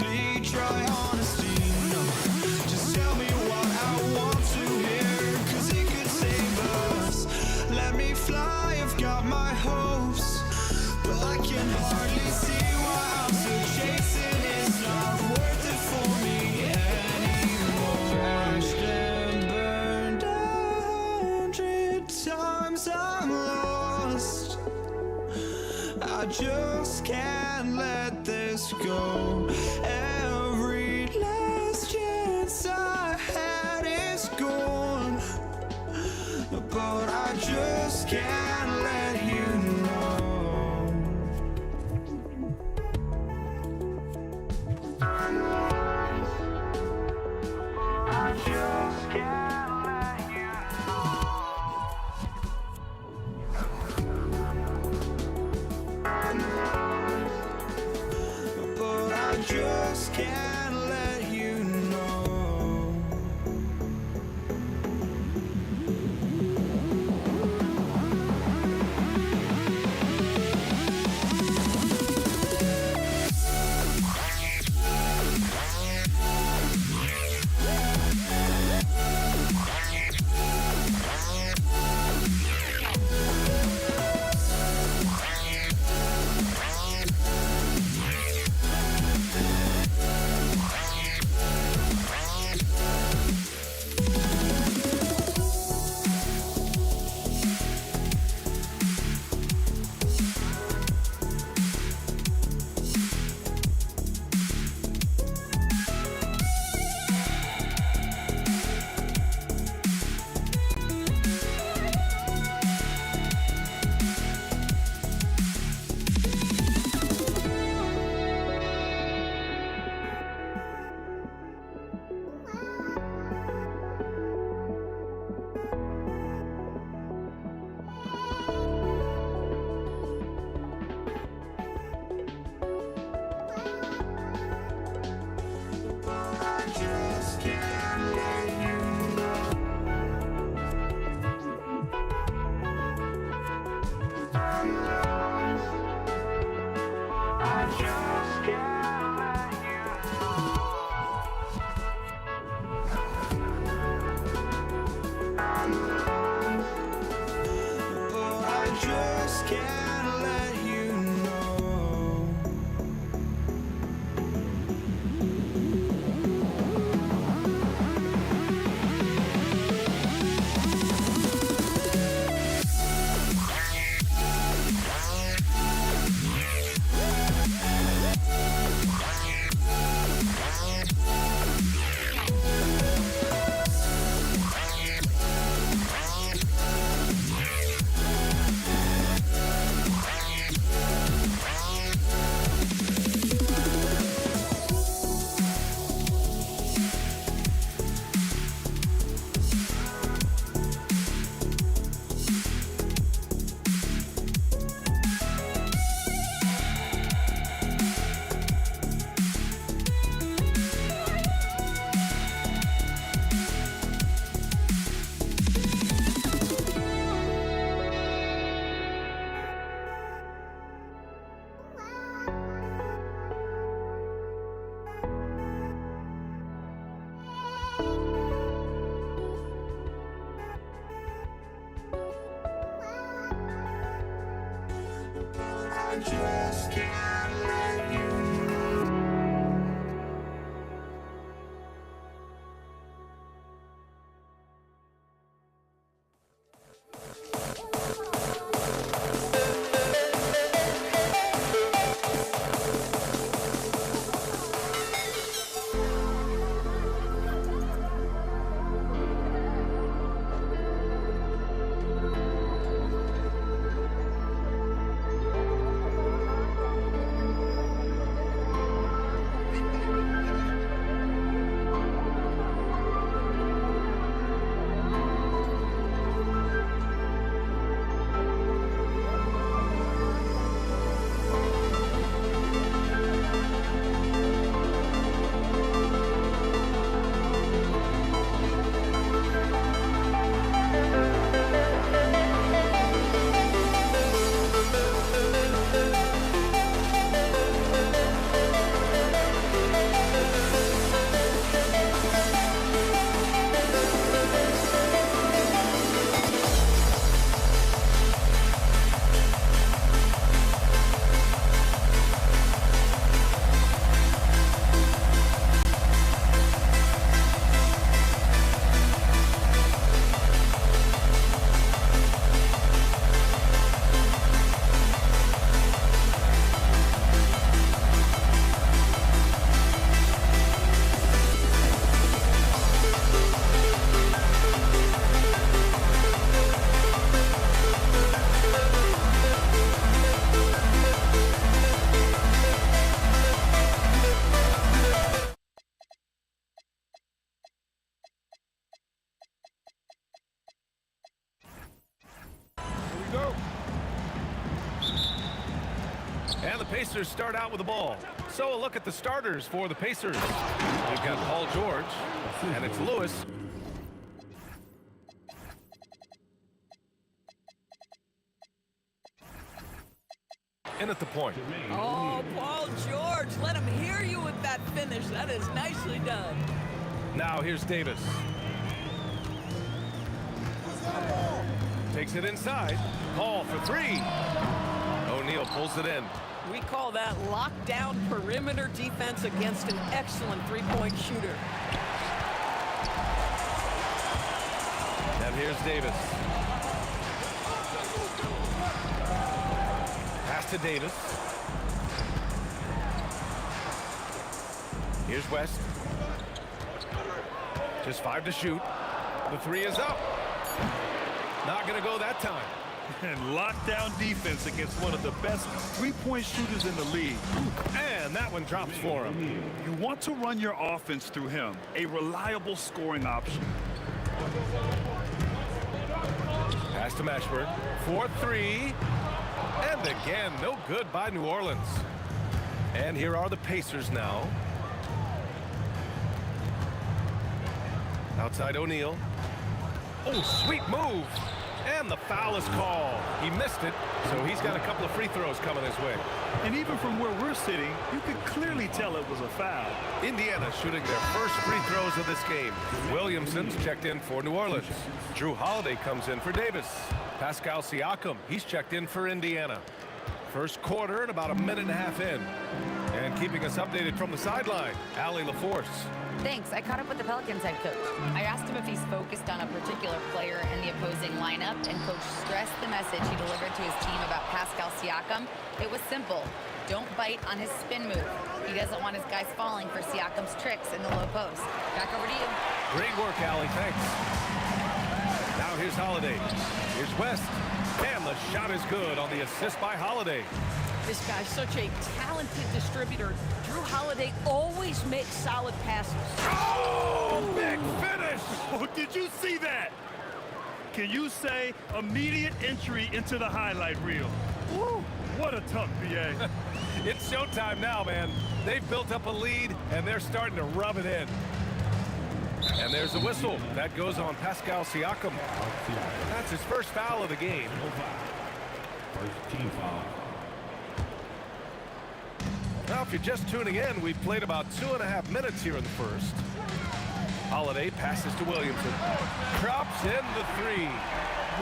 Speaker 2: honestly, try honesty. No, just tell me what I want to hear, 'cause it could save us. Let me fly, I've got my hopes, but I can hardly see why I'm still chasing. It's not worth it for me anymore. Crashed and burned 100 times, I'm lost. I just can't let this go. Every last chance I had is gone, but I just can't let you know. I just can't let you know. But I just can't let you know. just can't let you know.
Speaker 3: Pacers start out with the ball. So a look at the starters for the Pacers. We've got Paul George, and it's Lewis. In at the point.
Speaker 12: Oh, Paul George, let him hear you with that finish. That is nicely done.
Speaker 3: Now here's Davis. Takes it inside. Paul for three. O'Neal pulls it in.
Speaker 12: We call that lockdown perimeter defense against an excellent three-point shooter.
Speaker 3: And here's Davis. Pass to Davis. Here's West. Just 5 to shoot. The three is up. Not going to go that time.
Speaker 4: And lockdown defense against one of the best three-point shooters in the league.
Speaker 3: And that one drops for him.
Speaker 4: You want to run your offense through him, a reliable scoring option.
Speaker 3: Pass to Mashburn. 4-3. And again, no good by New Orleans. And here are the Pacers now. Outside O'Neal. Oh, sweet move. And the foul is called. He missed it, so he's got a couple of free throws coming his way.
Speaker 4: And even from where we're sitting, you could clearly tell it was a foul.
Speaker 3: Indiana shooting their first free throws of this game. Williamson's checked in for New Orleans. Drew Holiday comes in for Davis. Pascal Siakam, he's checked in for Indiana. First quarter and about a minute and a half in. And keeping us updated from the sideline, Allie LaForce.
Speaker 7: Thanks. I caught up with the Pelicans head coach. I asked him if he's focused on a particular player in the opposing lineup, and coach stressed the message he delivered to his team about Pascal Siakam. It was simple. Don't bite on his spin move. He doesn't want his guys falling for Siakam's tricks in the low post. Back over to you.
Speaker 3: Great work, Allie. Thanks. Now here's Holiday. Here's West. And the shot is good on the assist by Holiday.
Speaker 12: This guy's such a talented distributor. Drew Holiday always makes solid passes.
Speaker 3: Oh, big finish!
Speaker 4: Oh, did you see that? Can you say immediate entry into the highlight reel? Woo, what a tough BA.
Speaker 3: It's showtime now, man. They've built up a lead, and they're starting to rub it in. And there's a whistle. That goes on Pascal Siakam. That's his first foul of the game.
Speaker 6: First team foul.
Speaker 3: Now, if you're just tuning in, we've played about 2.5 minutes here in the first. Holiday passes to Williamson. Drops in the three.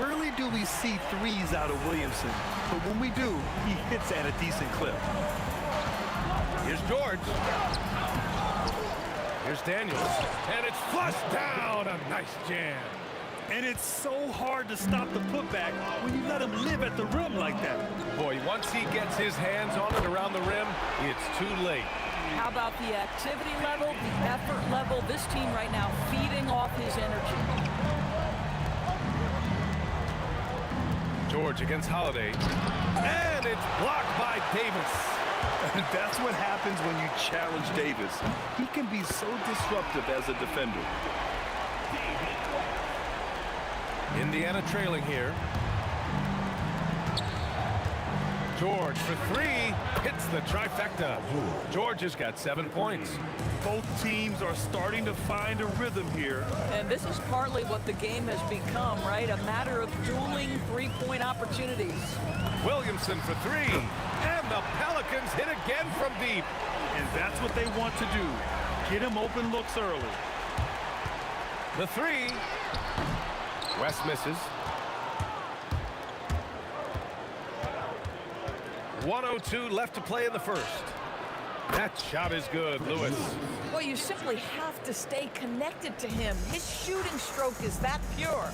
Speaker 4: Rarely do we see threes out of Williamson, but when we do, he hits at a decent clip.
Speaker 3: Here's George. Here's Daniels. And it's flushed down. A nice jam.
Speaker 4: And it's so hard to stop the putback when you let him live at the rim like that.
Speaker 3: Boy, once he gets his hands on it around the rim, it's too late.
Speaker 12: How about the activity level, the effort level? This team right now feeding off his energy.
Speaker 3: George against Holiday. And it's blocked by Davis.
Speaker 4: And that's what happens when you challenge Davis. He can be so disruptive as a defender.
Speaker 3: Indiana trailing here. George for three. Hits the trifecta. George has got 7 points.
Speaker 4: Both teams are starting to find a rhythm here.
Speaker 12: And this is partly what the game has become, right? A matter of dueling three-point opportunities.
Speaker 3: Williamson for three. And the Pelicans hit again from deep.
Speaker 4: And that's what they want to do. Get him open looks early.
Speaker 3: The three. West misses. 1:02 left to play in the first. That shot is good, Lewis.
Speaker 12: Well, you simply have to stay connected to him. His shooting stroke is that pure.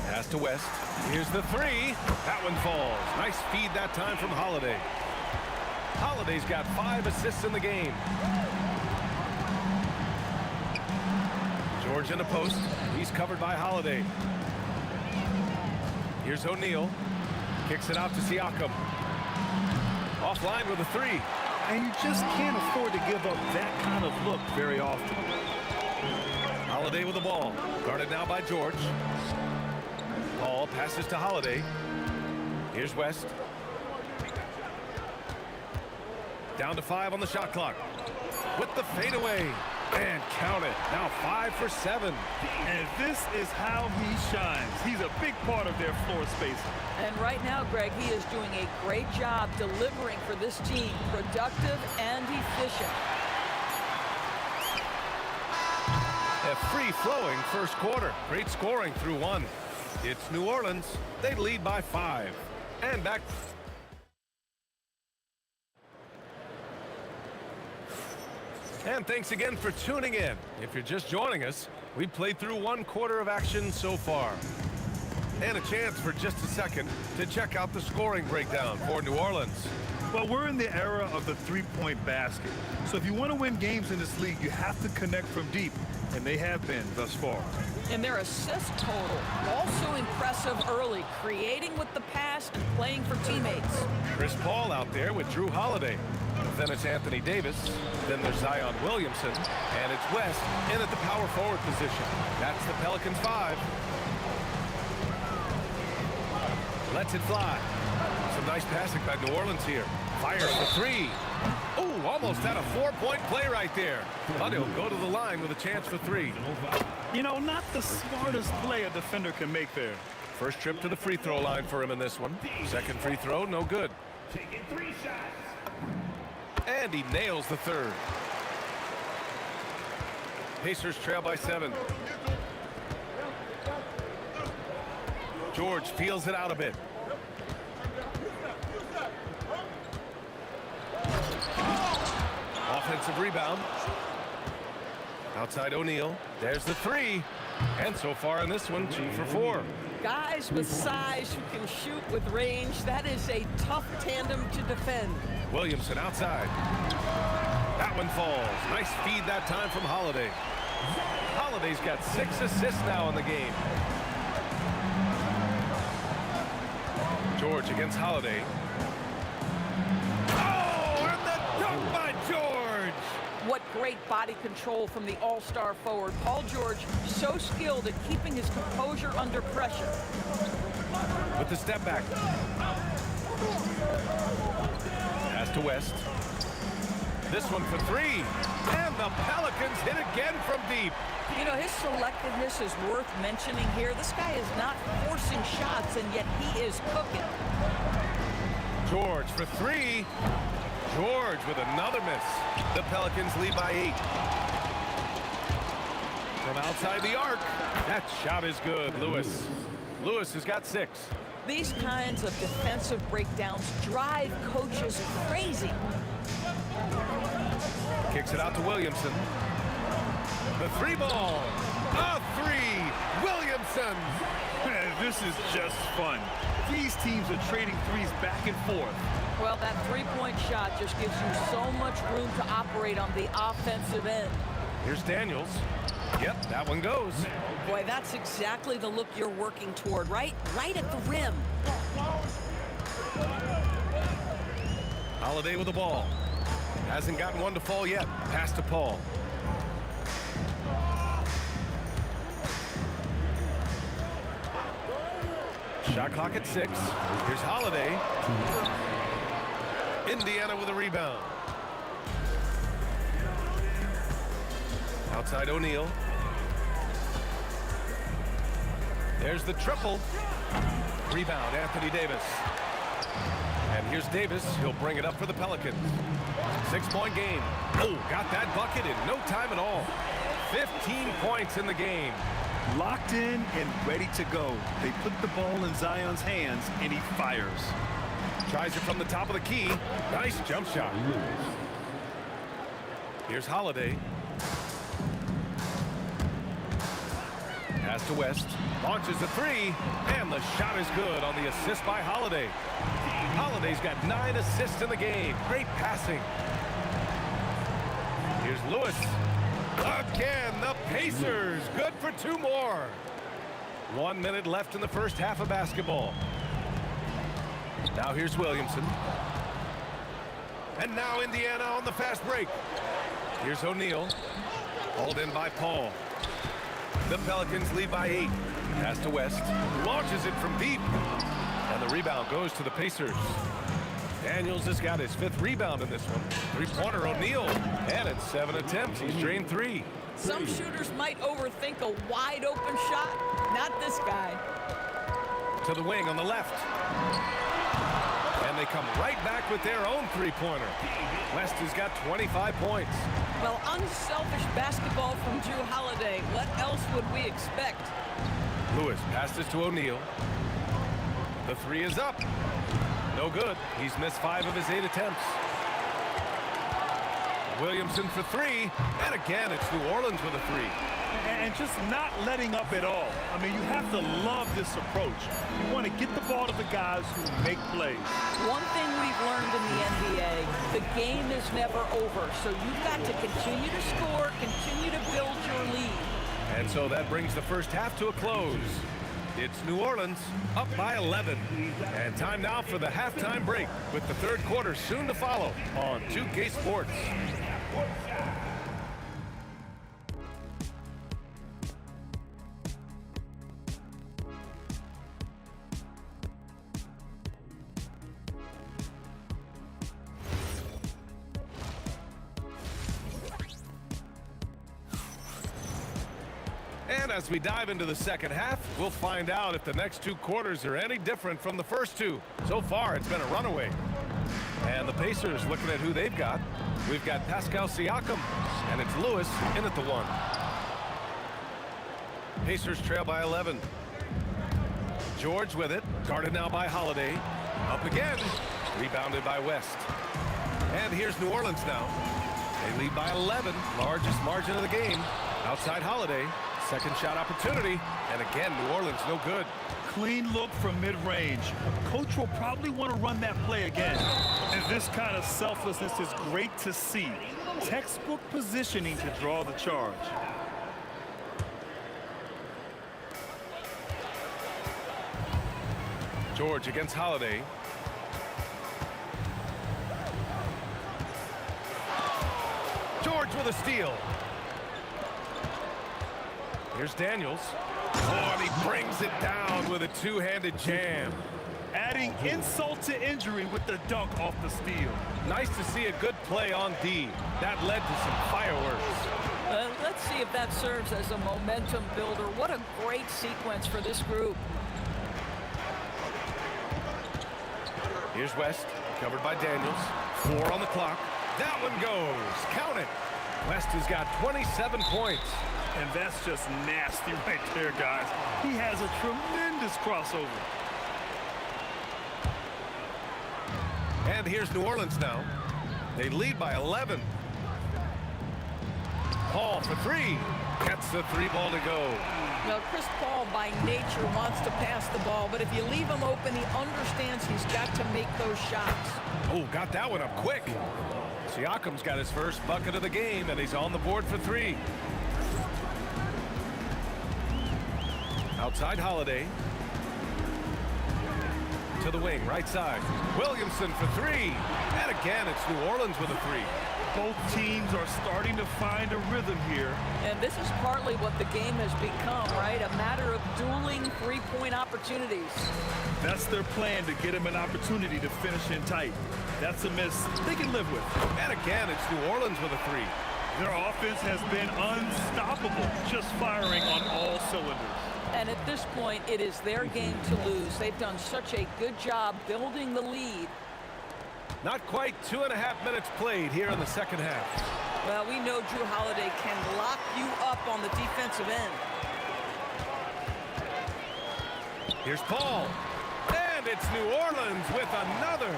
Speaker 3: Pass to West. Here's the three. That one falls. Nice feed that time from Holiday. Holiday's got 5 assists in the game. George in the post. He's covered by Holiday. Here's O'Neal. Kicks it out to Siakam. Offline with a three.
Speaker 4: And you just can't afford to give up that kind of look very often.
Speaker 3: Holiday with the ball. Guarded now by George. Paul passes to Holiday. Here's West. Down to 5 on the shot clock. With the fadeaway. And count it. Now 5 for 7.
Speaker 4: And this is how he shines. He's a big part of their floor spacing.
Speaker 12: And right now, Greg, he is doing a great job delivering for this team. Productive and efficient.
Speaker 3: A free-flowing first quarter. Great scoring through 1. It's New Orleans. They lead by 5. And back. And thanks again for tuning in. If you're just joining us, we've played through 1 quarter of action so far. And a chance for just a second to check out the scoring breakdown for New Orleans.
Speaker 4: Well, we're in the era of the three-point basket. So if you want to win games in this league, you have to connect from deep. And they have been thus far.
Speaker 12: And their assist total, also impressive early, creating with the pass and playing for teammates.
Speaker 3: Chris Paul out there with Drew Holiday. Then it's Anthony Davis. Then there's Zion Williamson. And it's West in at the power forward position. That's the Pelicans 5. Lets it fly. Some nice passing by New Orleans here. Fires the 3. Oh, almost had a 4-point play right there. But he'll go to the line with a chance for 3.
Speaker 4: You know, not the smartest play a defender can make there.
Speaker 3: First trip to the free throw line for him in this one. Second free throw, no good.
Speaker 6: Taking 3 shots.
Speaker 3: And he nails the 3rd. Pacers trail by 7. George feels it out a bit. Offensive rebound. Outside O'Neal. There's the 3. And so far in this one, 2 for 4.
Speaker 12: Guys with size who can shoot with range, that is a tough tandem to defend.
Speaker 3: Williamson outside. That one falls. Nice feed that time from Holiday. Holiday's got 6 assists now in the game. George against Holiday. Oh, and the dunk by George!
Speaker 12: What great body control from the all-star forward. Paul George, so skilled at keeping his composure under pressure.
Speaker 3: With the step back. Pass to West. This one for 3. And the Pelicans hit again from deep.
Speaker 12: You know, his selectiveness is worth mentioning here. This guy is not forcing shots, and yet he is cooking.
Speaker 3: George for 3. George with another miss. The Pelicans lead by 8. From outside the arc. That shot is good, Lewis. Lewis has got 6.
Speaker 12: These kinds of defensive breakdowns drive coaches crazy.
Speaker 3: Kicks it out to Williamson. The 3 ball. A 3. Williamson.
Speaker 4: This is just fun. These teams are trading threes back and forth.
Speaker 12: Well, that three-point shot just gives you so much room to operate on the offensive end.
Speaker 3: Here's Daniels. Yep, that one goes.
Speaker 12: Boy, that's exactly the look you're working toward, right? Right at the rim.
Speaker 3: Holiday with the ball. Hasn't gotten one to fall yet. Pass to Paul. Shot clock at 6. Here's Holiday. Indiana with a rebound. Outside O'Neal. There's the triple. Rebound, Anthony Davis. And here's Davis. He'll bring it up for the Pelicans. 6-point game. Oh, got that bucket in no time at all. 15 points in the game.
Speaker 4: Locked in and ready to go. They put the ball in Zion's hands, and he fires.
Speaker 3: Tries it from the top of the key. Nice jump shot. Here's Holiday. Pass to West. Launches a 3. And the shot is good on the assist by Holiday. Holiday's got 9 assists in the game. Great passing. Here's Lewis. Again, the Pacers. Good for 2 more. 1 minute left in the first half of basketball. Now here's Williamson. And now Indiana on the fast break. Here's O'Neal. Hauled in by Paul. The Pelicans lead by 8. Pass to West. Launches it from deep. And the rebound goes to the Pacers. Daniels has got his 5th rebound in this one. Three-pointer O'Neal, and it's 7 attempts. He's drained 3.
Speaker 12: Some shooters might overthink a wide-open shot. Not this guy.
Speaker 3: To the wing on the left. And they come right back with their own three-pointer. West has got 25 points.
Speaker 12: Well, unselfish basketball from Drew Holiday. What else would we expect?
Speaker 3: Lewis passes to O'Neal. The 3 is up. No good. He's missed 5 of his 8 attempts. Williamson for 3. And again, it's New Orleans with a 3.
Speaker 4: And just not letting up at all. I mean, you have to love this approach. You want to get the ball to the guys who make plays.
Speaker 12: One thing we've learned in the NBA, the game is never over. So you've got to continue to score, continue to build your lead.
Speaker 3: And so that brings the first half to a close. It's New Orleans up by 11. And time now for the halftime break with the third quarter soon to follow on 2K Sports. And as we dive into the second half, we'll find out if the next 2 quarters are any different from the first 2. So far, it's been a runaway. And the Pacers looking at who they've got. We've got Pascal Siakam, and it's Lewis in at the 1. Pacers trail by 11. George with it, guarded now by Holiday. Up again, rebounded by West. And here's New Orleans now. They lead by 11, largest margin of the game. Outside Holiday. Second shot opportunity, and again, New Orleans no good.
Speaker 4: Clean look from mid-range. Coach will probably want to run that play again. And this kind of selflessness is great to see. Textbook positioning to draw the charge.
Speaker 3: George against Holiday. George with a steal. Here's Daniels. Oh, and he brings it down with a two-handed jam.
Speaker 4: Adding insult to injury with the dunk off the steal.
Speaker 3: Nice to see a good play on D. That led to some fireworks.
Speaker 12: Let's see if that serves as a momentum builder. What a great sequence for this group.
Speaker 3: Here's West, covered by Daniels. 4 on the clock. That one goes. Count it. West has got 27 points.
Speaker 4: And that's just nasty right there, guys. He has a tremendous crossover.
Speaker 3: And here's New Orleans now. They lead by 11. Paul for 3. Gets the 3 ball to go.
Speaker 12: Well, Chris Paul by nature wants to pass the ball, but if you leave him open, he understands he's got to make those shots.
Speaker 3: Oh, got that one up quick. Siakam's got his first bucket of the game, and he's on the board for 3. Outside Holiday. To the wing, right side. Williamson for 3. And again, it's New Orleans with a 3.
Speaker 4: Both teams are starting to find a rhythm here.
Speaker 12: And this is partly what the game has become, right? A matter of dueling three-point opportunities.
Speaker 4: That's their plan, to get him an opportunity to finish in tight. That's a miss they can live with.
Speaker 3: And again, it's New Orleans with a 3.
Speaker 4: Their offense has been unstoppable, just firing on all cylinders.
Speaker 12: And at this point, it is their game to lose. They've done such a good job building the lead.
Speaker 3: Not quite 2.5 minutes played here in the second half.
Speaker 12: Well, we know Drew Holiday can lock you up on the defensive end.
Speaker 3: Here's Paul. And it's New Orleans with another.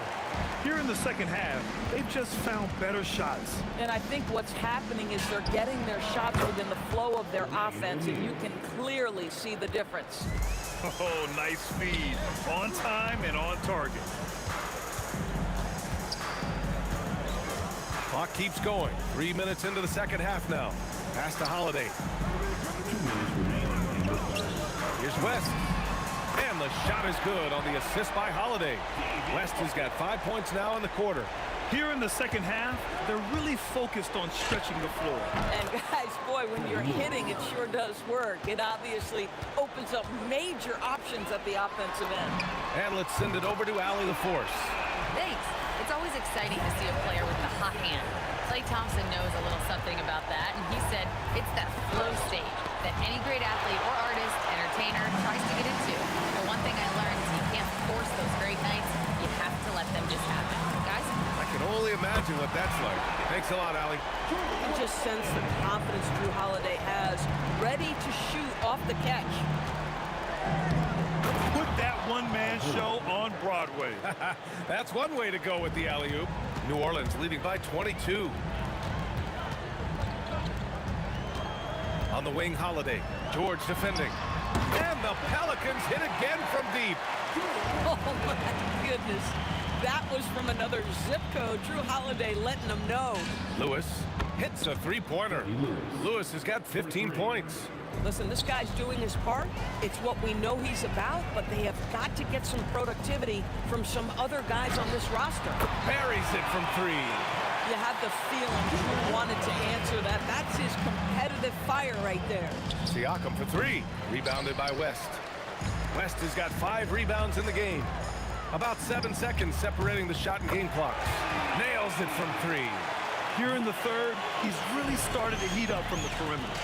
Speaker 4: Here in the second half, they've just found better shots.
Speaker 12: And I think what's happening is they're getting their shots within the flow of their offense, and you can clearly see the difference.
Speaker 4: Oh, nice feed. On time and on target.
Speaker 3: Clock keeps going. 3 minutes into the second half now. Pass to Holiday. Here's West. And the shot is good on the assist by Holiday. West has got 5 points now in the quarter.
Speaker 4: Here in the second half, they're really focused on stretching the floor.
Speaker 12: And guys, boy, when you're hitting, it sure does work. It obviously opens up major options at the offensive end.
Speaker 3: And let's send it over to Allie LaForce.
Speaker 7: Thanks. always exciting to see a player with a hot hand. Klay Thompson knows a little something about that, and he said it's that flow state that any great athlete or artist, entertainer, tries to get into. The one thing I learned is you can't force those great nights. You have to let them just happen. Guys?
Speaker 3: I can only imagine what that's like. Thanks a lot, Allie.
Speaker 12: You just sense the confidence Drew Holiday has, ready to shoot off the catch.
Speaker 4: Put that one-man show on Broadway.
Speaker 3: That's one way to go with the alley-oop. New Orleans leading by 22. On the wing, Holiday. George defending. And the Pelicans hit again from deep.
Speaker 12: Oh, my goodness. That was from another zip code. Drew Holiday letting them know.
Speaker 3: Lewis hits a three-pointer. Lewis has got 15 points.
Speaker 12: Listen, this guy's doing his part. It's what we know he's about, but they have got to get some productivity from some other guys on this roster.
Speaker 3: Buries it from three.
Speaker 12: You have the feeling Drew wanted to answer that. That's his competitive fire right there.
Speaker 3: Siakam for three. Rebounded by West. West has got 5 rebounds in the game. About 7 seconds separating the shot and game clocks. Nails it from three.
Speaker 4: Here in the third, he's really started to heat up from the perimeter.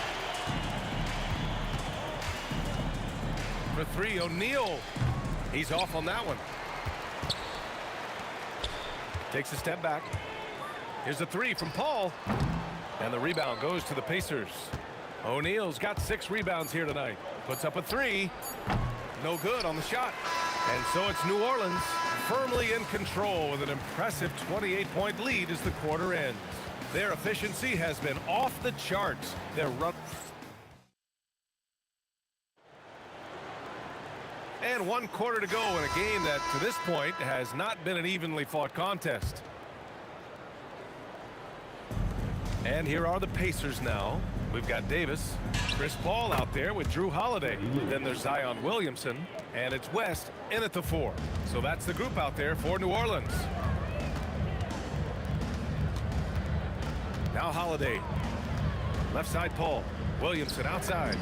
Speaker 3: For three, O'Neal. He's off on that one. Takes a step back. Here's a three from Paul. And the rebound goes to the Pacers. O'Neal's got 6 rebounds here tonight. Puts up a three. No good on the shot. And so it's New Orleans firmly in control with an impressive 28-point lead as the quarter ends. Their efficiency has been off the charts. Their run. And 1 quarter to go in a game that, to this point, has not been an evenly fought contest. And here are the Pacers now. We've got Davis, Chris Paul out there with Drew Holiday. Then there's Zion Williamson, and it's West in at the 4. So that's the group out there for New Orleans. Now Holiday. Left side Paul. Williamson outside.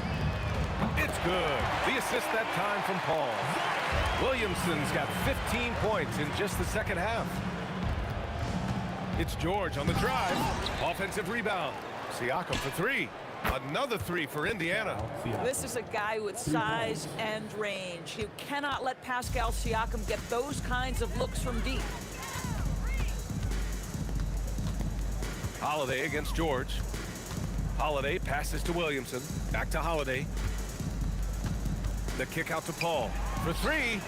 Speaker 3: It's good. The assist that time from Paul. Williamson's got 15 points in just the second half. It's George on the drive. Offensive rebound. Siakam for three. Another three for Indiana.
Speaker 12: This is a guy with size and range. You cannot let Pascal Siakam get those kinds of looks from deep.
Speaker 3: Holiday against George. Holiday passes to Williamson. Back to Holiday. The kick out to Paul. For three.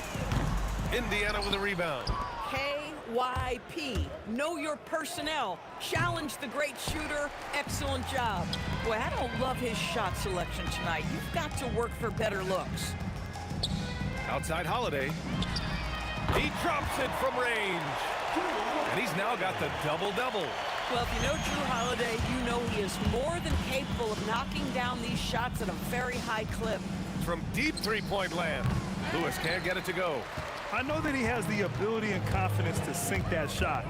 Speaker 3: Indiana with a rebound.
Speaker 12: KYP. Know your personnel. Challenge the great shooter. Excellent job. Boy, I don't love his shot selection tonight. You've got to work for better looks.
Speaker 3: Outside Holiday. He drops it from range. And he's now got the double-double.
Speaker 12: Well, if you know Drew Holiday, you know he is more than capable of knocking down these shots at a very high clip.
Speaker 3: From deep three-point land. Lewis can't get it to go.
Speaker 4: I know that he has the ability and confidence to sink that shot.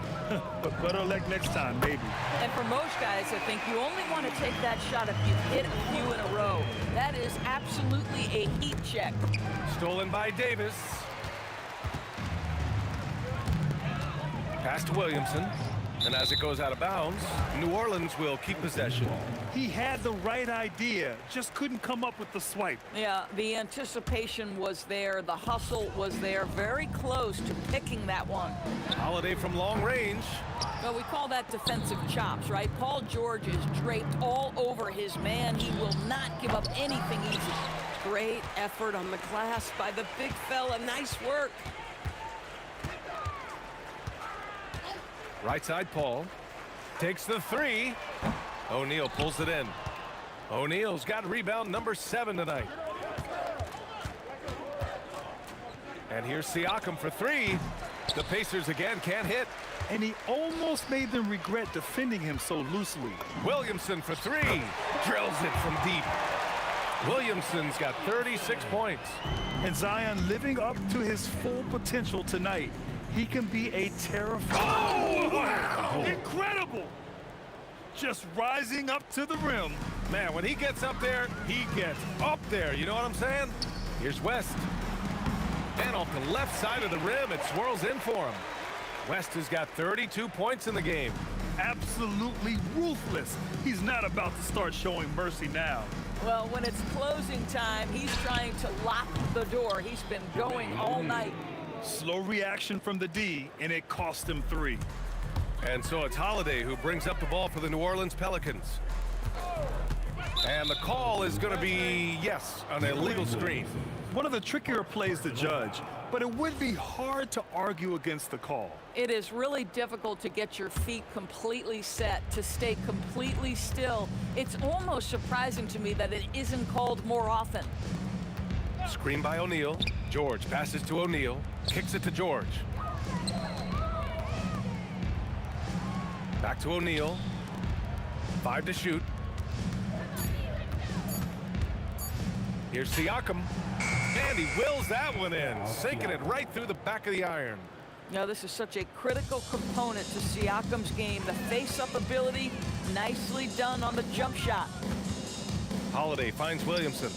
Speaker 4: But better luck next time, maybe.
Speaker 12: And for most guys, I think you only want to take that shot if you've hit a few in a row. That is absolutely a heat check.
Speaker 3: Stolen by Davis. Pass to Williamson. And as it goes out of bounds, New Orleans will keep possession.
Speaker 4: He had the right idea, just couldn't come up with the swipe.
Speaker 12: Yeah, the anticipation was there, the hustle was there, very close to picking that one.
Speaker 3: Holiday from long range.
Speaker 12: Well, we call that defensive chops, right? Paul George is draped all over his man. He will not give up anything easy. Great effort on the glass by the big fella. Nice work.
Speaker 3: Right side Paul. Takes the three. O'Neal pulls it in. O'Neal's got rebound number 7 tonight. And here's Siakam for three. The Pacers again can't hit.
Speaker 4: And he almost made them regret defending him so loosely.
Speaker 3: Williamson for three. Drills it from deep. Williamson's got 36 points.
Speaker 4: And Zion living up to his full potential tonight. He can be a terrifying.
Speaker 3: Oh, wow!
Speaker 4: Incredible! Just rising up to the rim.
Speaker 3: Man, when he gets up there, he gets up there. You know what I'm saying? Here's West. And off the left side of the rim, it swirls in for him. West has got 32 points in the game.
Speaker 4: Absolutely ruthless. He's not about to start showing mercy now.
Speaker 12: Well, when it's closing time, he's trying to lock the door. He's been going all night.
Speaker 4: Slow reaction from the D, and it cost him 3.
Speaker 3: And so it's Holiday who brings up the ball for the New Orleans Pelicans. And the call is going to be, yes, an illegal screen.
Speaker 4: One of the trickier plays to judge, but it would be hard to argue against the call.
Speaker 12: It is really difficult to get your feet completely set, to stay completely still. It's almost surprising to me that it isn't called more often.
Speaker 3: Screen by O'Neal. George passes to O'Neal, kicks it to George. Back to O'Neal. 5 to shoot. Here's Siakam. And he wills that one in, sinking it right through the back of the iron.
Speaker 12: You know, this is such a critical component to Siakam's game. The face-up ability, nicely done on the jump shot.
Speaker 3: Holiday finds Williamson.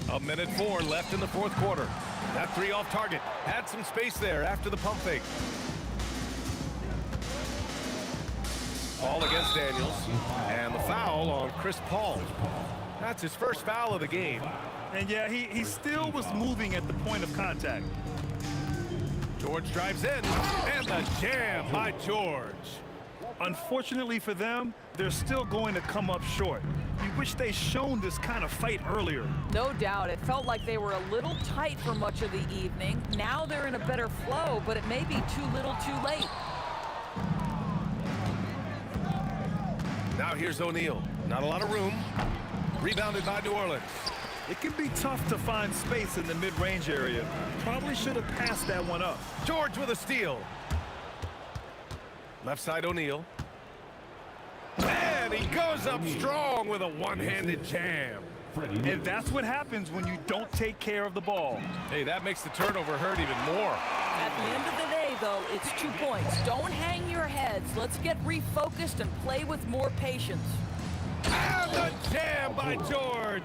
Speaker 3: 1:04 left in the fourth quarter. That 3 off target. Had some space there after the pump fake. Ball against Daniels. And the foul on Chris Paul. That's his first foul of the game.
Speaker 4: And yeah, he still was moving at the point of contact.
Speaker 3: George drives in. And the jam by George.
Speaker 4: Unfortunately for them, they're still going to come up short. You wish they'd shown this kind of fight earlier.
Speaker 12: No doubt. It felt like they were a little tight for much of the evening. Now they're in a better flow, but it may be too little too late.
Speaker 3: Now here's O'Neal. Not a lot of room. Rebounded by New Orleans.
Speaker 4: It can be tough to find space in the mid-range area. Probably should have passed that one up.
Speaker 3: George with a steal. Left side O'Neal. And he goes up strong with a one-handed jam.
Speaker 4: And that's what happens when you don't take care of the ball.
Speaker 3: Hey, that makes the turnover hurt even more.
Speaker 12: At the end of the day, though, it's 2 points. Don't hang your heads. Let's get refocused and play with more patience.
Speaker 3: And the jam by George.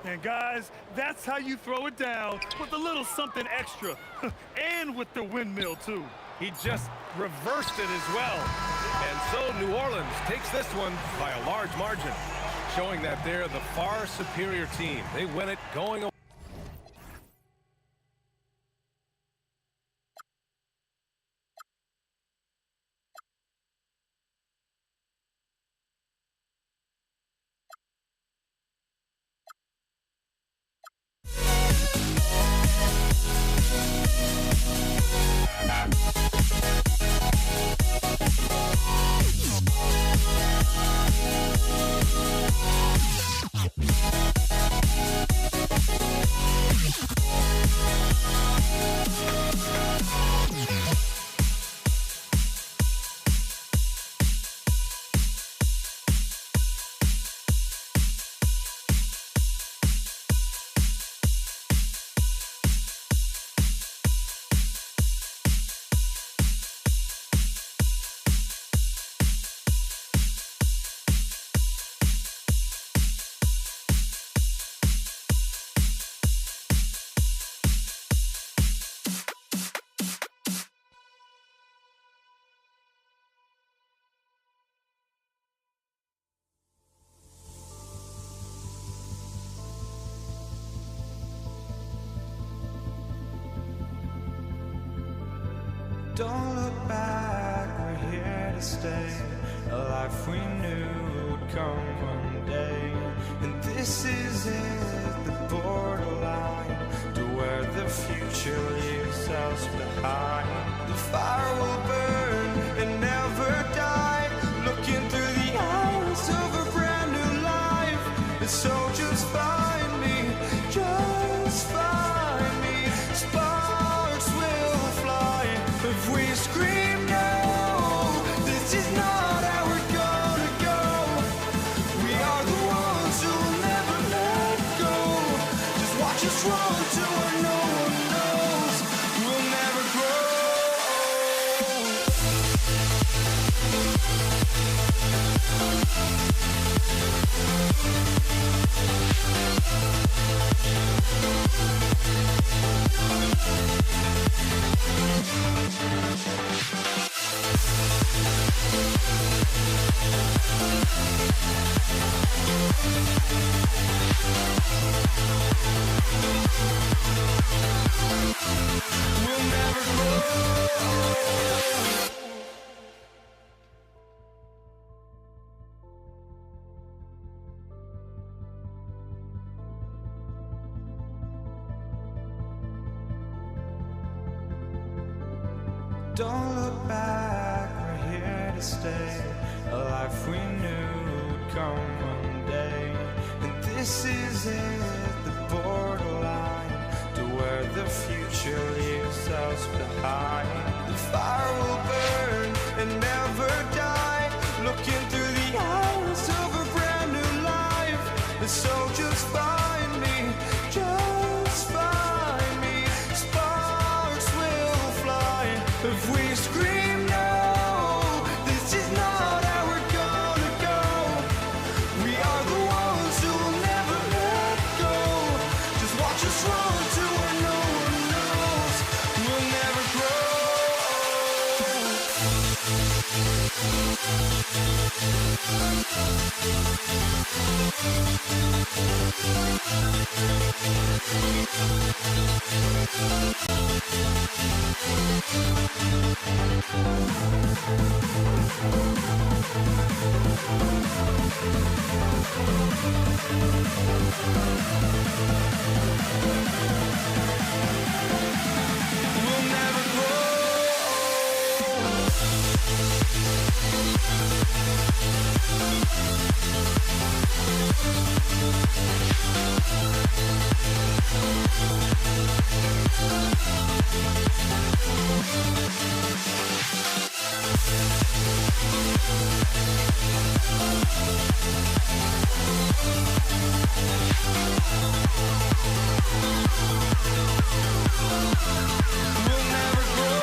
Speaker 4: And guys, that's how you throw it down, with a little something extra. And with the windmill, too.
Speaker 3: He just reversed it as well. And so New Orleans takes this one by a large margin, showing that they're the far superior team. They win it going away.
Speaker 2: Don't look back, we're here to stay. A life we knew would come one day. And this is it, the borderline to where the future leaves us behind. The fire will burn and never die, looking through the eyes of a brand new life. And so just find me, just find me. Sparks will fly if we scream no. This is not how we're gonna go. We are the ones who will never let go. Just watch us run to where no one knows. We'll never grow. Don't look back, we're here to stay. A life we knew would come one day. And this is it, the borderline to where the future leaves us behind. The fire will burn and never die, looking through the eyes of a brand new life. And so just find me, just find me. Sparks will fly if we scream no. This is not how we're gonna go. We are the ones who will never let go. Just watch us run to where no one knows. We'll never grow. We'll never grow. We'll never grow.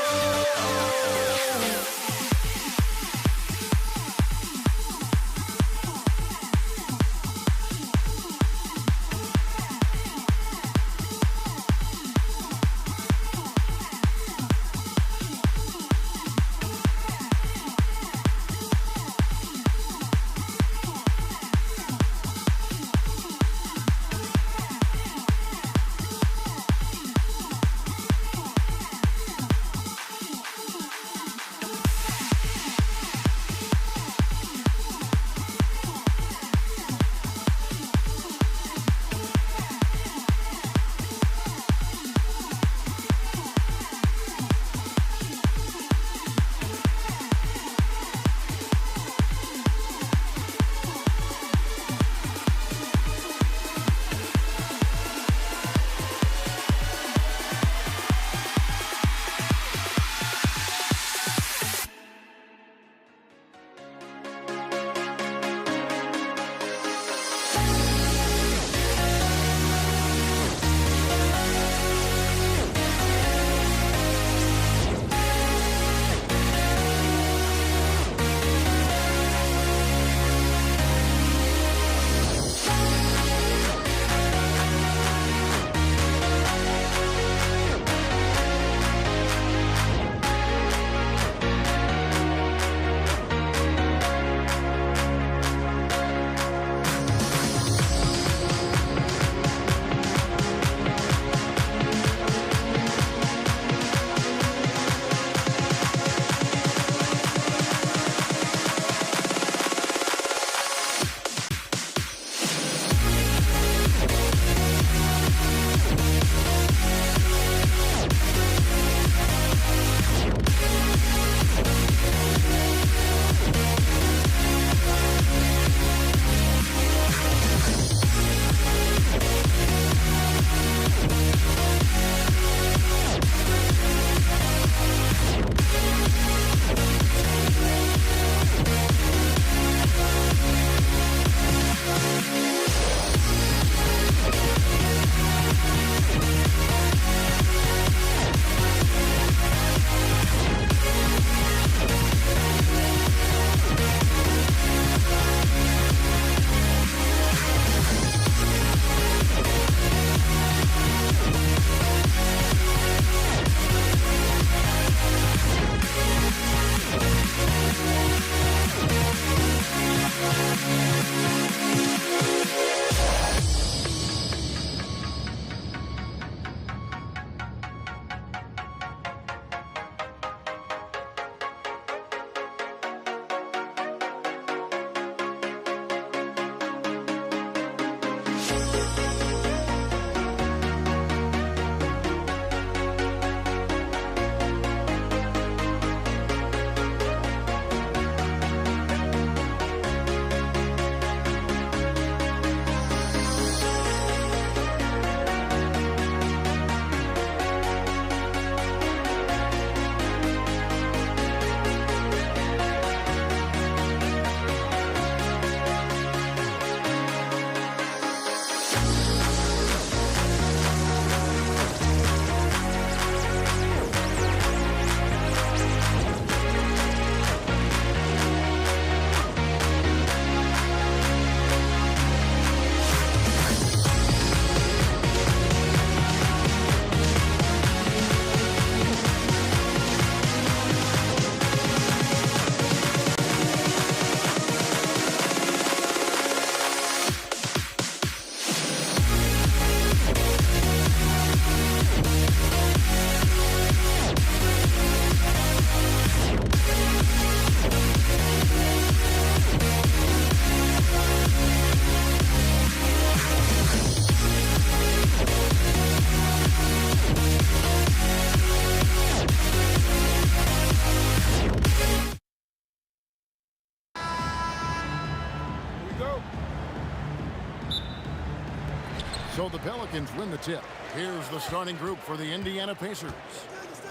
Speaker 9: So the Pelicans win the tip. Here's the starting group for the Indiana Pacers.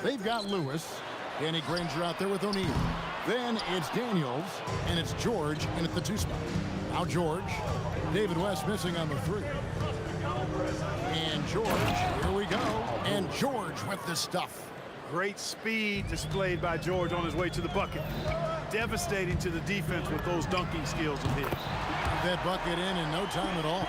Speaker 9: They've got Lewis, Danny Granger out there with O'Neal. Then it's Daniels, and it's George in at the 2 spot. Now George, David West missing on the 3. And George, here we go. And George with the stuff.
Speaker 4: Great speed displayed by George on his way to the bucket. Devastating to the defense with those dunking skills of his.
Speaker 9: That bucket in no time at all.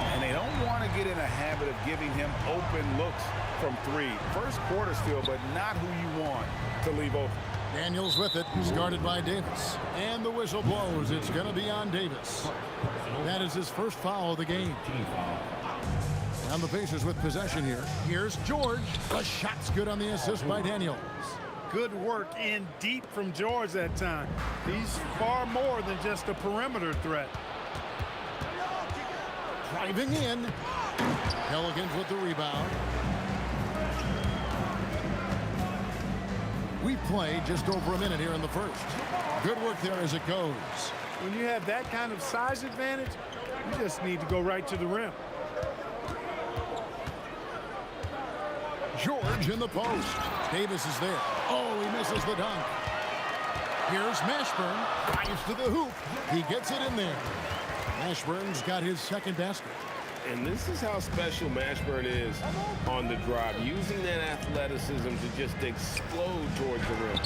Speaker 10: And they don't want to get in a habit of giving him open looks from 3. First quarter still, but not who you want to leave open.
Speaker 9: Daniels with it, he's guarded by Davis. And the whistle blows. It's going to be on Davis. That is his first foul of the game. And the Pacers with possession here. Here's George. The shot's good on the assist by Daniels.
Speaker 4: Good work in deep from George that time. He's far more than just a perimeter threat.
Speaker 9: Driving in. Pelicans with the rebound. We play just over a minute here in the first. Good work there as it goes.
Speaker 4: When you have that kind of size advantage, you just need to go right to the rim.
Speaker 9: George in the post. Davis is there. Oh, he misses the dunk. Here's Mashburn. Drives to the hoop. He gets it in there. Mashburn's got his second basket.
Speaker 13: And this is how special Mashburn is on the drive, using that athleticism to just explode towards the rim.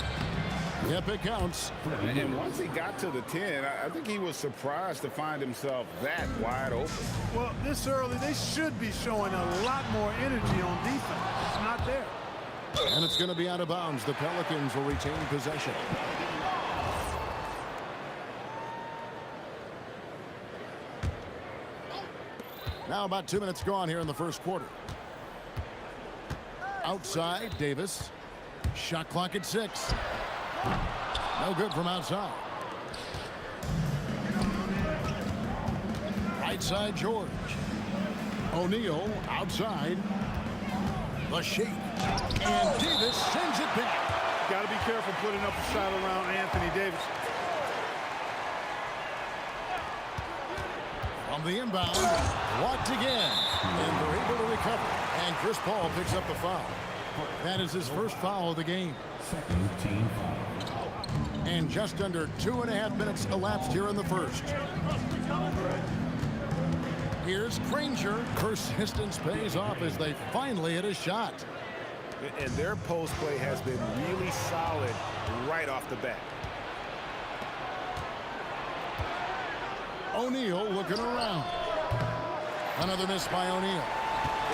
Speaker 9: Yep, it counts.
Speaker 10: And once he got to the 10, I think he was surprised to find himself that wide open.
Speaker 4: Well, this early, they should be showing a lot more energy on defense. It's not there.
Speaker 9: And it's going to be out of bounds. The Pelicans will retain possession. Now about 2 minutes gone here in the first quarter. Outside, Davis. Shot clock at 6. No good from outside. Right side, George. O'Neal outside. The shake. And Davis sends it back.
Speaker 4: Got to be careful putting up a shot around Anthony Davis.
Speaker 9: From the inbound, blocked again. And they're able to recover. And Chris Paul picks up the foul. That is his first foul of the game.
Speaker 6: Second team foul.
Speaker 9: And just under 2.5 minutes elapsed here in the first. Here's Granger. Persistence pays off as they finally hit a shot.
Speaker 10: And their post play has been really solid right off the bat.
Speaker 9: O'Neal looking around. Another miss by O'Neal.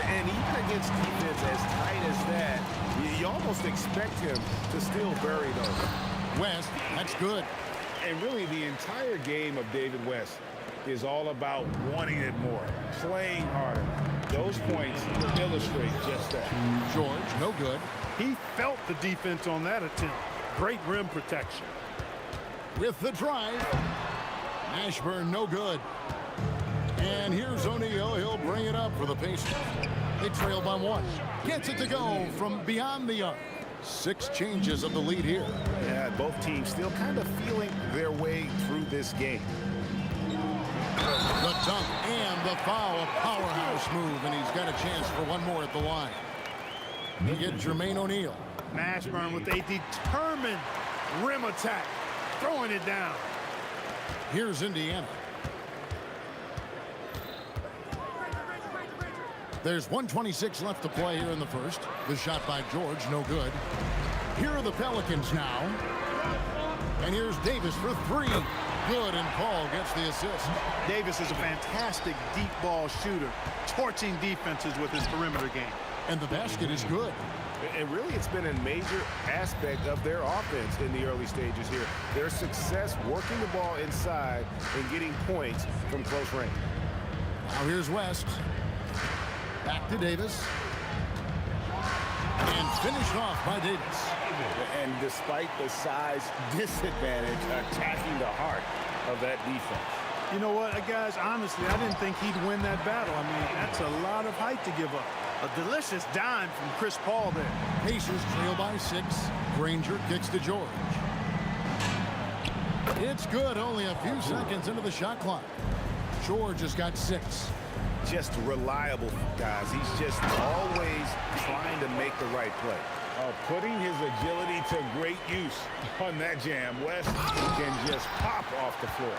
Speaker 10: And even against defense as tight as that, you almost expect him to still bury those.
Speaker 9: West, that's good.
Speaker 10: And really the entire game of David West is all about wanting it more, playing harder. Those points illustrate just that.
Speaker 9: George, no good.
Speaker 4: He felt the defense on that attempt. Great rim protection.
Speaker 9: With the drive. Mashburn, no good. And here's O'Neal. He'll bring it up for the Pacers. They trail by 1. Gets it to go from beyond the arc. 6 changes of the lead here.
Speaker 10: Yeah, both teams still kind of feeling their way through this game.
Speaker 9: The dunk and the foul. A powerhouse move, and he's got a chance for one more at the line. They get Jermaine O'Neal.
Speaker 4: Mashburn with a determined rim attack. Throwing it down.
Speaker 9: Here's Indiana. There's 1:26 left to play here in the first. The shot by George, no good. Here are the Pelicans now. And here's Davis for 3. Good, and Paul gets the assist.
Speaker 4: Davis is a fantastic deep ball shooter, torching defenses with his perimeter game.
Speaker 9: And the basket is good.
Speaker 10: And really, it's been a major aspect of their offense in the early stages here. Their success working the ball inside and getting points from close range.
Speaker 9: Now here's West. Back to Davis. And finished off by Davis.
Speaker 10: And despite the size disadvantage, attacking the heart of that defense.
Speaker 4: You know what, guys, honestly, I didn't think he'd win that battle. I mean, that's a lot of height to give up. A delicious dime from Chris Paul there.
Speaker 9: Pacers trail by 6. Granger kicks to George. It's good, only a few seconds into the shot clock. George has got 6.
Speaker 10: just reliable, guys. He's just always trying to make the right play.
Speaker 13: Putting his agility to great use on that jam. West can just pop off the floor.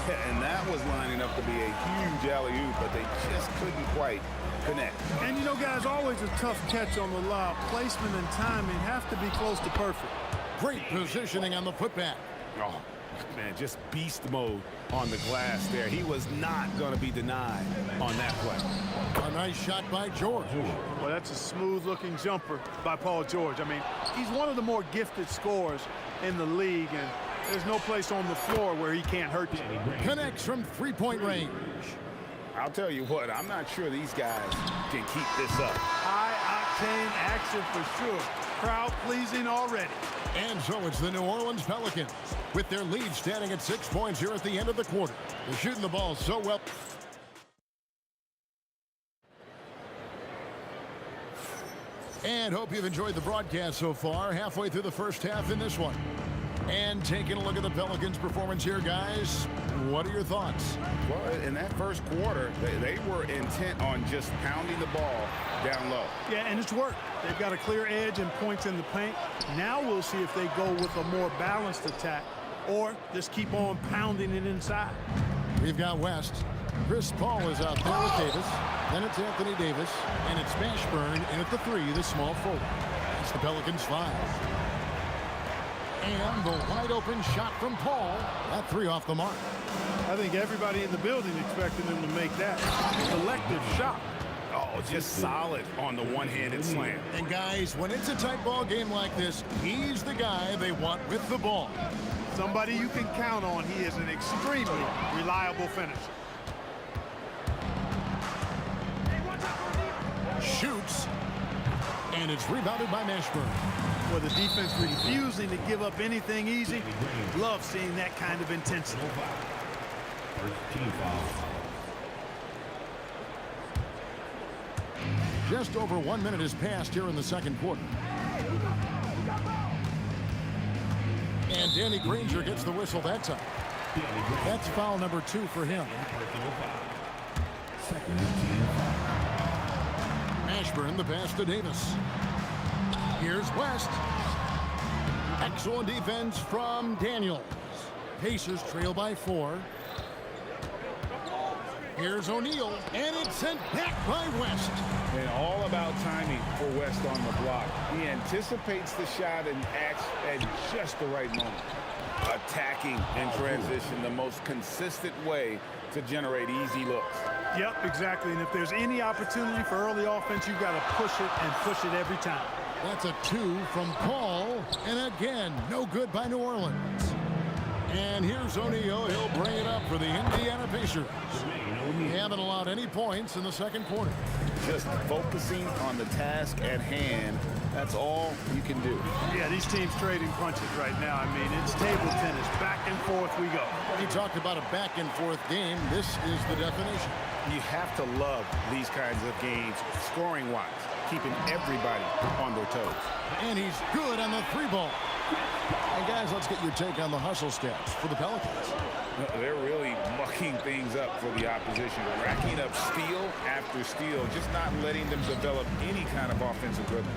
Speaker 10: Yeah, and that was lining up to be a huge alley-oop, but they just couldn't quite connect.
Speaker 5: And you know, guys, always a tough catch on the lob. Placement and timing have to be close to perfect.
Speaker 9: Great positioning on the putback.
Speaker 10: Oh, man, just beast mode on the glass there. He was not going to be denied on that play.
Speaker 9: A nice shot by George.
Speaker 5: Well, that's a smooth-looking jumper by Paul George. I mean, he's one of the more gifted scorers in the league, and there's no place on the floor where he can't hurt you.
Speaker 9: Connects from three-point range.
Speaker 10: I'll tell you what, I'm not sure these guys can keep this up.
Speaker 5: High-octane action for sure. Crowd-pleasing already.
Speaker 9: And so it's the New Orleans Pelicans with their lead standing at 6 points here at the end of the quarter. They're shooting the ball so well. And hope you've enjoyed the broadcast so far. Halfway through the first half in this one. And taking a look at the Pelicans' performance here, guys. What are your thoughts?
Speaker 10: Well, in that first quarter, they were intent on just pounding the ball down low.
Speaker 5: Yeah, and it's worked. They've got a clear edge and points in the paint. Now we'll see if they go with a more balanced attack or just keep on pounding it inside.
Speaker 9: We've got West. Chris Paul is out there with Davis. Then it's Anthony Davis. And it's Mashburn in at the 3, the small forward. It's the Pelicans 5. And the wide open shot from Paul. That 3 off the mark.
Speaker 5: I think everybody in the building expected him to make that collective shot.
Speaker 10: Oh, just solid on the one-handed slam.
Speaker 9: And guys, when it's a tight ball game like this, he's the guy they want with the ball.
Speaker 5: Somebody you can count on. He is an extremely reliable finisher.
Speaker 9: Shoots. And it's rebounded by Mashburn.
Speaker 5: For the defense refusing to give up anything easy. Love seeing that kind of intensity.
Speaker 9: Just over 1 minute has passed here in the second quarter. And Danny Granger gets the whistle that time. That's foul number 2 for him. Mashburn, the pass to Davis. Here's West. Excellent defense from Daniels. Pacers trail by 4. Here's O'Neal, and it's sent back by West.
Speaker 10: And all about timing for West on the block. He anticipates the shot and acts at just the right moment. Attacking in transition, the most consistent way to generate easy looks.
Speaker 5: Yep, exactly. And if there's any opportunity for early offense, you've got to push it and push it every time.
Speaker 9: That's a 2 from Paul. And again, no good by New Orleans. And here's O'Neal. He'll bring it up for the Indiana Pacers. They haven't allowed any points in the second quarter.
Speaker 10: Just focusing on the task at hand. That's all you can do.
Speaker 5: Yeah, these teams trading punches right now. I mean, it's table tennis. Back and forth we go.
Speaker 9: You talked about a back and forth game. This is the definition.
Speaker 10: You have to love these kinds of games, scoring-wise, keeping everybody on their toes.
Speaker 9: And he's good on the 3-ball. And guys, let's get your take on the hustle stats for the Pelicans.
Speaker 10: They're really mucking things up for the opposition, racking up steal after steal, just not letting them develop any kind of offensive rhythm.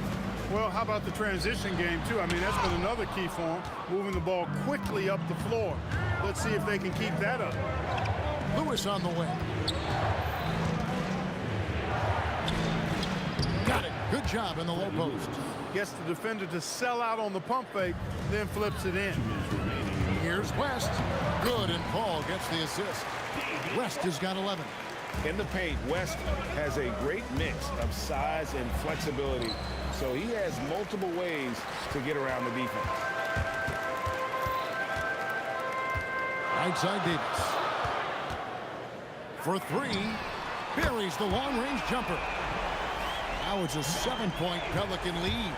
Speaker 5: Well, how about the transition game, too? I mean, that's been another key for them, moving the ball quickly up the floor. Let's see if they can keep that up.
Speaker 9: Lewis on the way. Got it. Good job in the low post.
Speaker 5: Gets the defender to sell out on the pump fake, then flips it in.
Speaker 9: Here's West. Good, and Paul gets the assist. West has got 11.
Speaker 10: In the paint, West has a great mix of size and flexibility, so he has multiple ways to get around the defense.
Speaker 9: Right side Davis. For 3, buries the long-range jumper. Now it's a 7-point Pelican lead.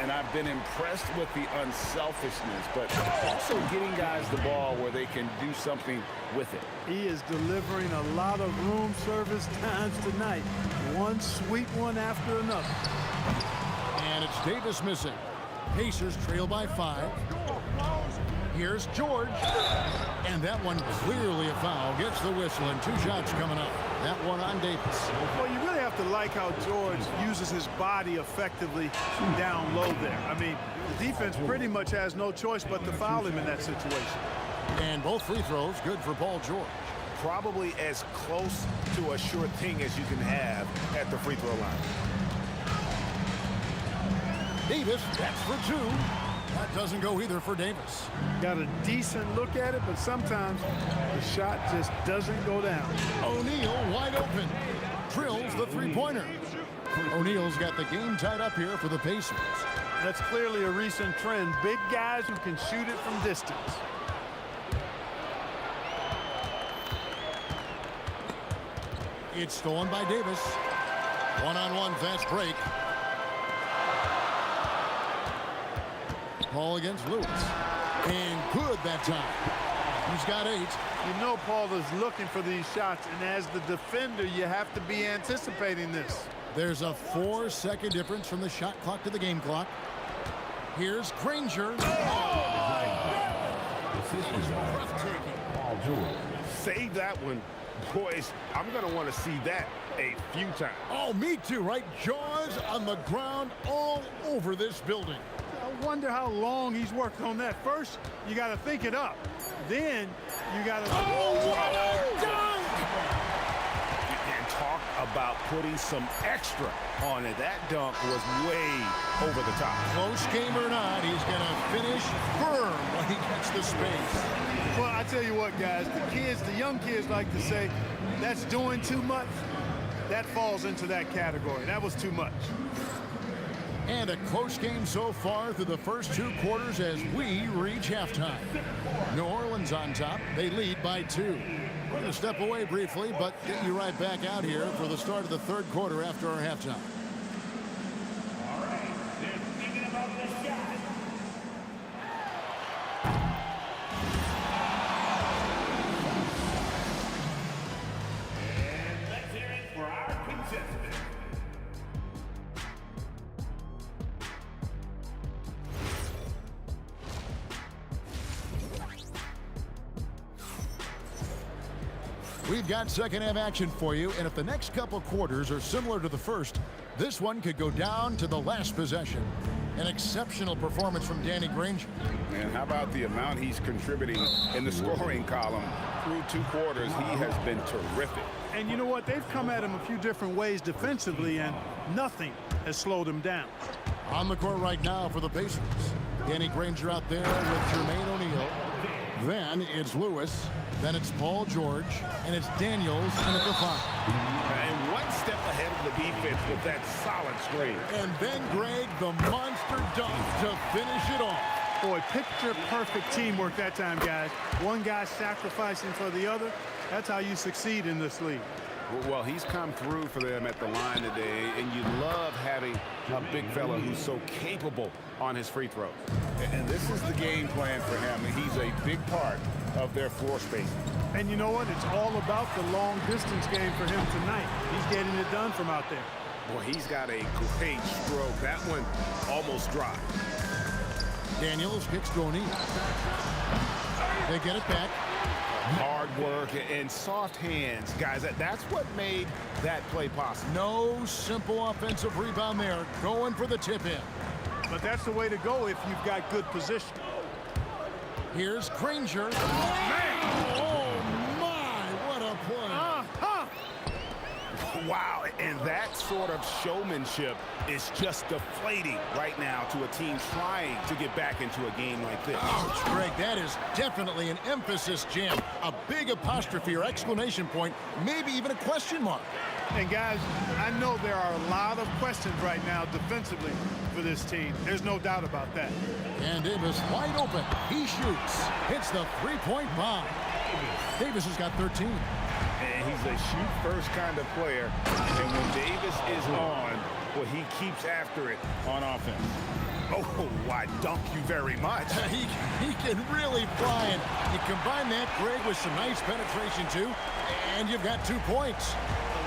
Speaker 10: And I've been impressed with the unselfishness, but also getting guys the ball where they can do something with it.
Speaker 5: He is delivering a lot of room service times tonight. One sweet one after another.
Speaker 9: And it's Davis missing. Pacers trail by 5. Here's George. And that one clearly a foul. Gets the whistle, and 2 shots coming up. That one on Davis.
Speaker 14: Well, you really have to like how George uses his body effectively down low there. I mean, the defense pretty much has no choice but to foul him in that situation.
Speaker 9: And both free throws good for Paul George.
Speaker 10: Probably as close to a sure thing as you can have at the free throw line.
Speaker 9: Davis, that's for two. That doesn't go either for Davis.
Speaker 14: Got a decent look at it, but sometimes the shot just doesn't go down.
Speaker 9: O'Neal wide open. Drills the three-pointer. O'Neal's got the game tied up here for the Pacers.
Speaker 14: That's clearly a recent trend. Big guys who can shoot it from distance.
Speaker 9: It's stolen by Davis. One-on-one fast break. Paul against Lewis. And good that time. He's got 8.
Speaker 14: You know Paul is looking for these shots, and as the defender, you have to be anticipating this.
Speaker 9: There's a 4-second difference from the shot clock to the game clock. Here's Granger.
Speaker 6: Paul George.
Speaker 13: Save that one. Boys, I'm going to want to see that a few times.
Speaker 9: Oh, me too, right? Jaws on the ground all over this building.
Speaker 14: I wonder how long he's worked on that. First, you got to think it up. Then, you got to...
Speaker 9: Oh, what a dunk!
Speaker 10: And talk about putting some extra on it. That dunk was way over the top.
Speaker 9: Close game or not, he's going to finish firm when he gets the space.
Speaker 14: Well, I tell you what, guys, the young kids like to say, that's doing too much. That falls into that category. That was too much.
Speaker 9: And a close game so far through the first 2 quarters as we reach halftime. New Orleans on top. They lead by 2. We're going to step away briefly, but get you right back out here for the start of the 3rd quarter after our halftime. We've got second half action for you, and if the next couple quarters are similar to the first, this one could go down to the last possession. An exceptional performance from Danny Granger.
Speaker 10: And how about the amount he's contributing in the scoring column? Through 2 quarters, he has been terrific.
Speaker 14: And you know what? They've come at him a few different ways defensively, and nothing has slowed him down.
Speaker 9: On the court right now for the Pacers. Danny Granger out there with Jermaine O'Neal. Then it's Lewis. Then it's Paul George. And it's Daniels in at the 5.
Speaker 10: And one step ahead of the defense with that solid screen.
Speaker 9: And then Greg, the monster dunk to finish it off.
Speaker 14: Boy, picture-perfect teamwork that time, guys. One guy sacrificing for the other. That's how you succeed in this league.
Speaker 10: Well, he's come through for them at the line today, and you love having a big fella who's so capable on his free throws. And this is the game plan for him. He's a big part of their floor space.
Speaker 14: And you know what? It's all about the long-distance game for him tonight. He's getting it done from out there.
Speaker 10: Boy, he's got a great stroke. That one almost dropped.
Speaker 9: Daniels kicks to O'Neal. They get it back.
Speaker 10: Hard work and soft hands, guys. That's what made that play possible.
Speaker 9: No simple offensive rebound there. Going for the tip-in.
Speaker 14: But that's the way to go if you've got good position.
Speaker 9: Here's Granger. Oh, my, what a play.
Speaker 10: Wow, and that sort of showmanship is just deflating right now to a team trying to get back into a game like this.
Speaker 9: Ouch, Greg, that is definitely an emphasis jam. A big apostrophe or exclamation point, maybe even a question mark.
Speaker 14: And guys, I know there are a lot of questions right now defensively for this team. There's no doubt about that.
Speaker 9: And Davis wide open. He shoots. Hits the three-point bomb. Davis has got 13.
Speaker 10: And he's a shoot-first kind of player. And when Davis is on, well, he keeps after it on offense. Oh, I dunk you very much.
Speaker 9: He can really fly. And you combine that, Greg, with some nice penetration, too, and you've got 2 points.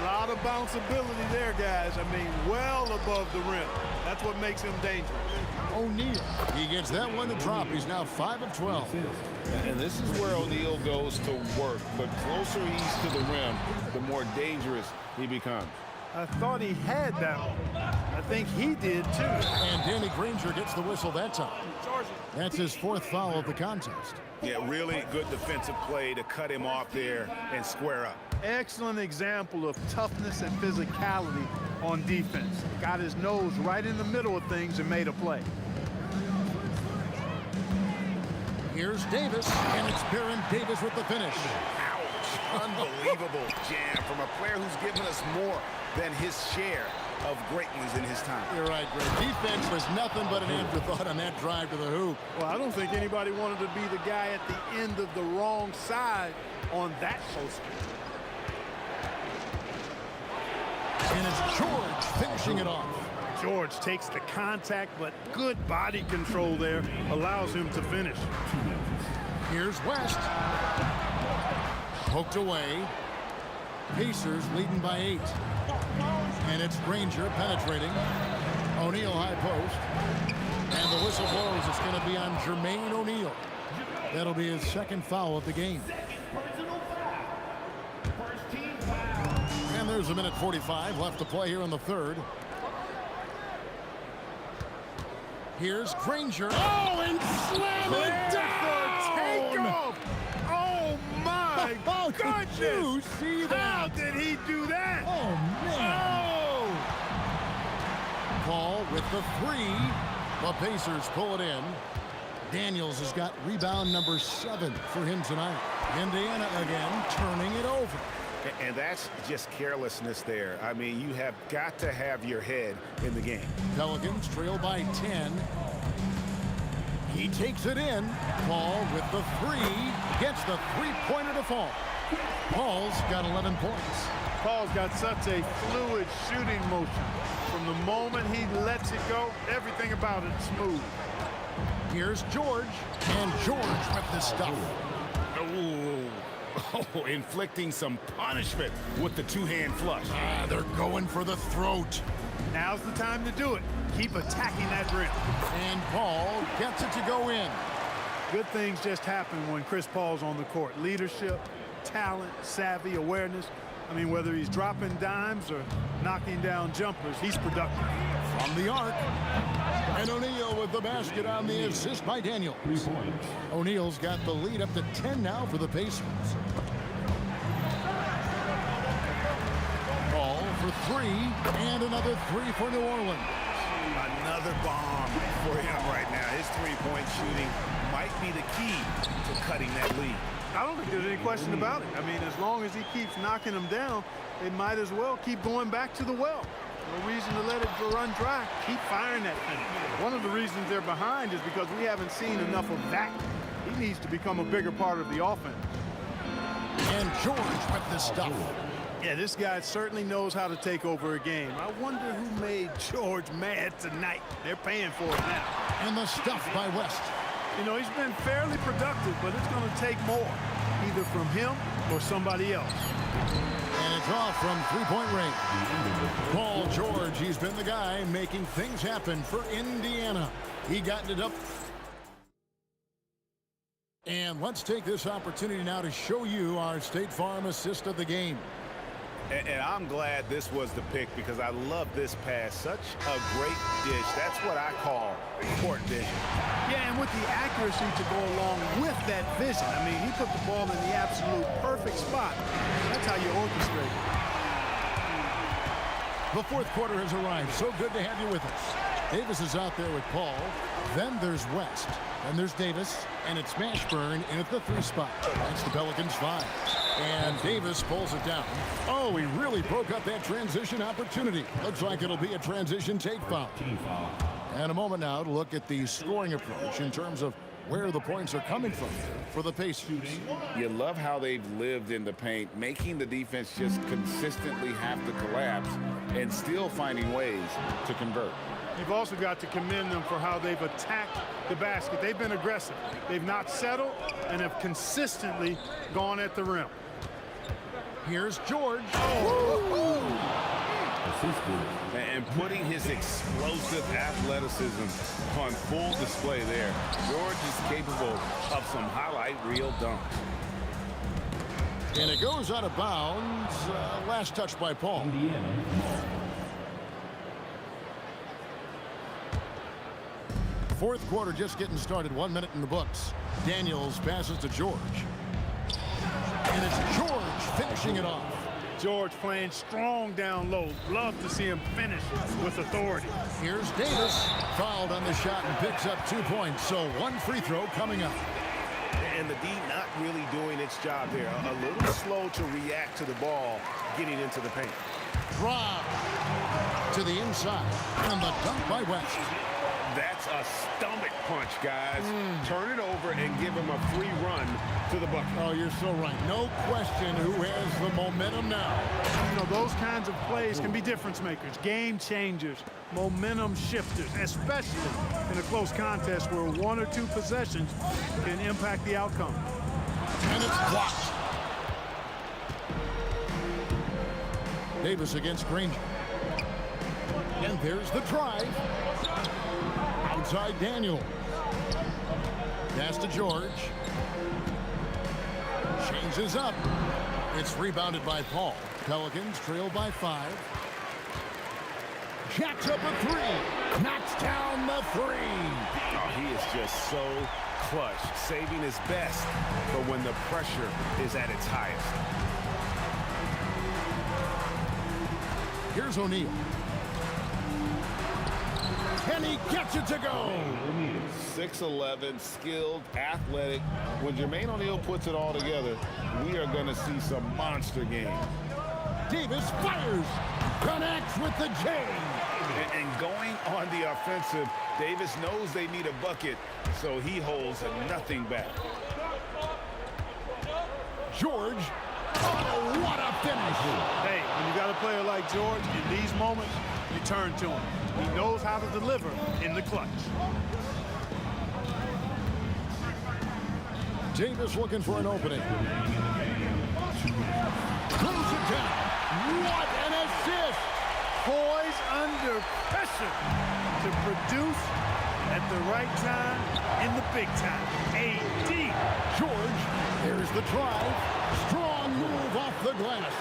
Speaker 14: A lot of bounceability there, guys. I mean, well above the rim. That's what makes him dangerous.
Speaker 9: O'Neal, he gets that one to drop. He's now 5 of 12.
Speaker 11: And this is where O'Neal goes to work. The closer he's to the rim, the more dangerous he becomes.
Speaker 14: I thought he had that one. I think he did too.
Speaker 9: And Danny Granger gets the whistle that time. That's his 4th foul of the contest.
Speaker 10: Yeah, really good defensive play to cut him off there and square up.
Speaker 14: Excellent example of toughness and physicality on defense. Got his nose right in the middle of things and made a play.
Speaker 9: Here's Davis, and it's Baron Davis with the finish.
Speaker 10: Ouch. Unbelievable jam from a player who's given us more than his share of great ones in his time.
Speaker 9: You're right, Greg. Defense was nothing but an afterthought on that drive to the hoop.
Speaker 14: Well, I don't think anybody wanted to be the guy at the end of the wrong side on that poster.
Speaker 9: And it's George finishing it off.
Speaker 14: George takes the contact, but good body control there allows him to finish.
Speaker 9: Here's West. Poked away. Pacers leading by 8. And it's Granger penetrating. O'Neal high post. And the whistle blows. It's going to be on Jermaine O'Neal. That'll be his 2nd foul of the game. And there's a minute 45 left to play here in the 3rd. Here's Granger. Oh, and slam it down!
Speaker 14: Takeoff! Oh, my goodness!
Speaker 5: Did you see that?
Speaker 14: How did he do that?
Speaker 5: Oh, man.
Speaker 14: Oh!
Speaker 9: Paul with the 3. The Pacers pull it in. Daniels has got rebound number 7 for him tonight. Indiana again turning it over.
Speaker 10: And that's just carelessness there. I mean, you have got to have your head in the game.
Speaker 9: Pelicans trail by 10. He takes it in. Paul with the 3. Gets the 3-pointer to fall. Paul's got 11 points.
Speaker 14: Paul's got such a fluid shooting motion. From the moment he lets it go, everything about it's smooth.
Speaker 9: Here's George. And George with the stuff.
Speaker 10: Oh, inflicting some punishment with the 2-hand flush.
Speaker 9: They're going for the throat.
Speaker 14: Now's the time to do it. Keep attacking that rim.
Speaker 9: And Paul gets it to go in.
Speaker 14: Good things just happen when Chris Paul's on the court. Leadership, talent, savvy, awareness. I mean, whether he's dropping dimes or knocking down jumpers, he's productive.
Speaker 9: From the arc. And O'Neal with the basket on the assist by Daniels. O'Neal's got the lead up to 10 now for the Pacers. Paul for 3, and another 3 for New Orleans.
Speaker 10: Another bomb for him right now. His 3-point shooting might be the key to cutting that lead.
Speaker 14: I don't think there's any question about it. I mean, as long as he keeps knocking them down, they might as well keep going back to the well. No reason to let it run dry. Keep firing that thing. One of the reasons they're behind is because we haven't seen enough of that. He needs to become a bigger part of the offense.
Speaker 9: And George with the stuff.
Speaker 14: Yeah, this guy certainly knows how to take over a game. I wonder who made George mad tonight. They're paying for it now.
Speaker 9: And the stuff by West.
Speaker 14: You know, he's been fairly productive, but it's going to take more, either from him or somebody else.
Speaker 9: And it's off from 3-point range. Paul George, he's been the guy making things happen for Indiana. He got it up. And let's take this opportunity now to show you our State Farm assist of the game.
Speaker 10: And I'm glad this was the pick because I love this pass. Such a great dish. That's what I call court vision.
Speaker 14: Yeah, and with the accuracy to go along with that vision. I mean, he put the ball in the absolute perfect spot. That's how you orchestrate it.
Speaker 9: The 4th quarter has arrived. So good to have you with us. Davis is out there with Paul. Then there's West. Then there's Davis. And it's Mashburn in at the 3 spot. That's the Pelicans 5. And Davis pulls it down. Oh, he really broke up that transition opportunity. Looks like it'll be a transition take foul. And a moment now to look at the scoring approach in terms of where the points are coming from for the Pacers.
Speaker 11: You love how they've lived in the paint, making the defense just consistently have to collapse and still finding ways to convert.
Speaker 14: You've also got to commend them for how they've attacked the basket. They've been aggressive. They've not settled and have consistently gone at the rim.
Speaker 9: Here's George.
Speaker 13: And putting his explosive athleticism on full display there. George is capable of some highlight reel dunks.
Speaker 9: And it goes out of bounds. Last touch by Paul. Fourth quarter just getting started. 1 minute in the books. Daniels passes to George. And it's George finishing it off.
Speaker 14: George playing strong down low. Love to see him finish with authority.
Speaker 9: Here's Davis. Fouled on the shot and picks up 2 points. So one free throw coming up.
Speaker 10: And the D not really doing its job there. A little slow to react to the ball getting into the paint.
Speaker 9: Drive to the inside. And the dunk by West.
Speaker 13: That's a stomach punch, guys. Turn it over and give him a free run to the bucket.
Speaker 9: Oh, you're so right. No question who has the momentum now.
Speaker 14: You know, those kinds of plays can be difference makers, game changers, momentum shifters, especially in a close contest where 1 or 2 possessions can impact the outcome.
Speaker 9: And it's blocked. Davis against Granger. And there's the drive. Outside Daniel. Pass to George. Changes up. It's rebounded by Paul. Pelicans trail by 5. Jacks up a 3. Knocks down the 3.
Speaker 10: Oh, he is just so clutch, saving his best for when the pressure is at its highest.
Speaker 9: Here's O'Neal. And he gets it to go.
Speaker 11: 6'11", skilled, athletic. When Jermaine O'Neal puts it all together, we are going to see some monster games.
Speaker 9: Davis fires. Connects with the J.
Speaker 10: And going on the offensive, Davis knows they need a bucket, so he holds nothing back.
Speaker 9: George. Oh, what a finish.
Speaker 14: Hey, when you got a player like George, in these moments, you turn to him. He knows how to deliver in the clutch.
Speaker 9: Davis looking for an opening. Close it down. What an assist.
Speaker 14: Poised under pressure to produce at the right time in the big time. AD.
Speaker 9: George, there's the drive. Strong move off the glass.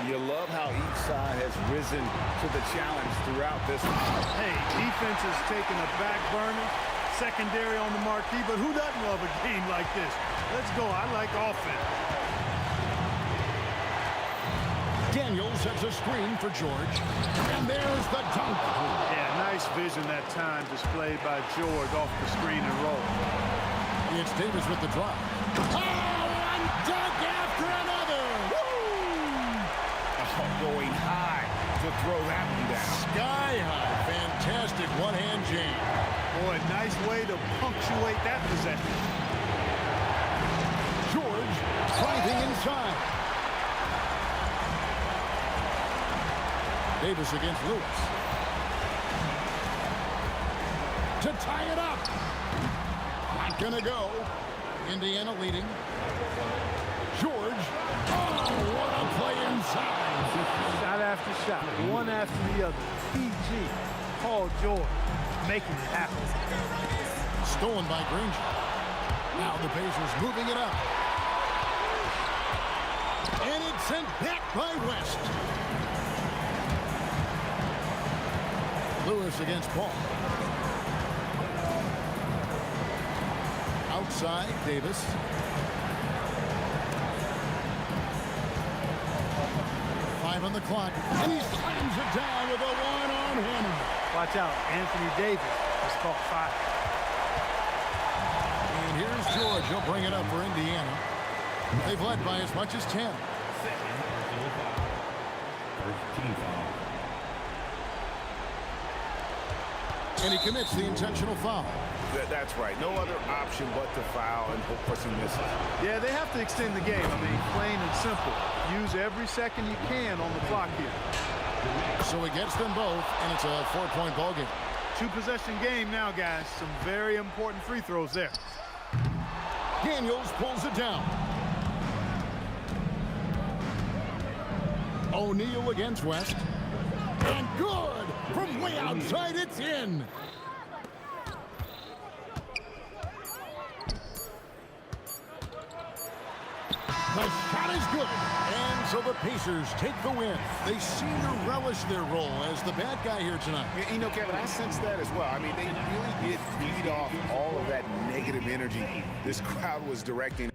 Speaker 10: You love how each side has risen to the challenge throughout this one.
Speaker 14: Hey, defense is taking a back burner, secondary on the marquee, but who doesn't love a game like this? Let's go. I like offense.
Speaker 9: Daniel sets a screen for George. And there's the dunk.
Speaker 14: Yeah, nice vision that time displayed by George off the screen and roll.
Speaker 9: It's Davis with the drive. Oh, one dunk after another.
Speaker 10: Going high to throw that one down.
Speaker 9: Sky high. Fantastic one-hand jam.
Speaker 14: Boy, nice way to punctuate that possession.
Speaker 9: George driving inside. Davis against Lewis. To tie it up. Not gonna go. Indiana leading. George. Oh, what a play inside.
Speaker 14: Shot after shot, one after the other. PG, Paul George, making it happen.
Speaker 9: Stolen by Granger. Now the Pacers moving it up. And it's sent back by West. Lewis against Paul. Outside, Davis. On the clock, and he slams it down with a one-arm hammer.
Speaker 14: Watch out, Anthony Davis has caught fire.
Speaker 9: And here's George. He'll bring it up for Indiana. They've led by as much as 10. And he commits the intentional foul.
Speaker 10: That's right. No other option but to foul and hope for some misses.
Speaker 14: Yeah, they have to extend the game. I mean, plain and simple. Use every second you can on the clock here.
Speaker 9: So he gets them both, and it's a 4-point ball game.
Speaker 14: 2-possession game now, guys. Some very important free throws there.
Speaker 9: Daniels pulls it down. O'Neal against West. And good! From way outside, it's in! The shot is good, and so the Pacers take the win. They seem to relish their role as the bad guy here tonight.
Speaker 10: You know, Kevin, I sense that as well. I mean, they really did feed off all of that negative energy this crowd was directing.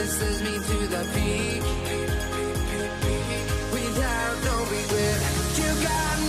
Speaker 2: Says me to the peak without no regret. You got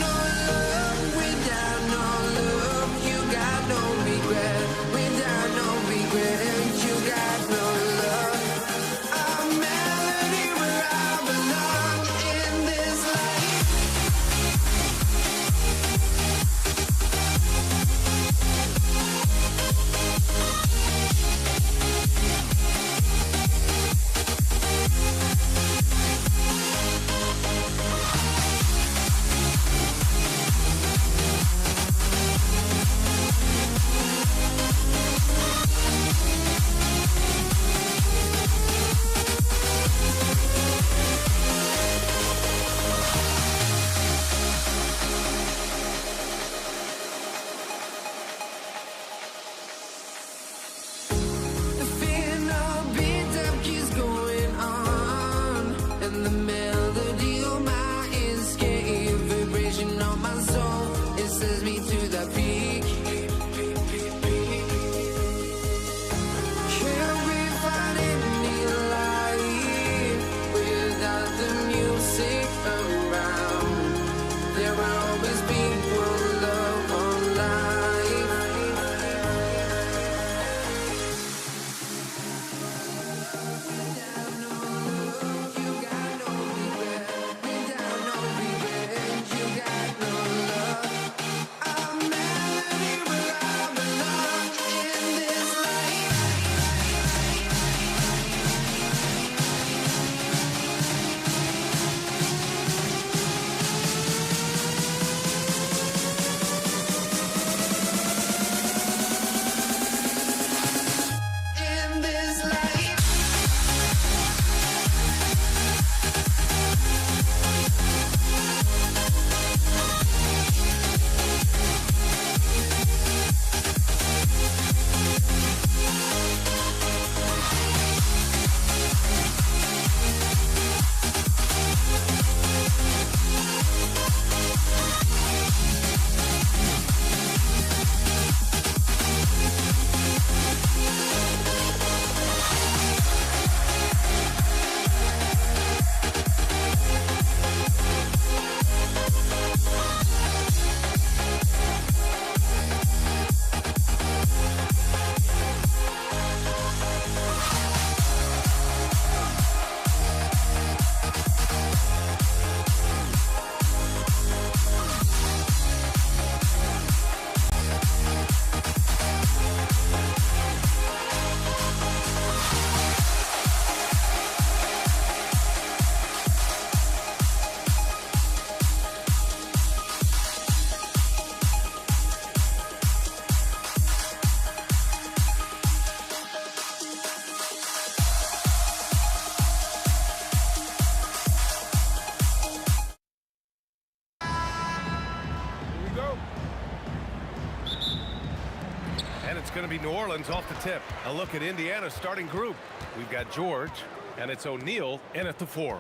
Speaker 3: going to be New Orleans off the tip. A look at Indiana's starting group. We've got George, and it's O'Neal in at the 4.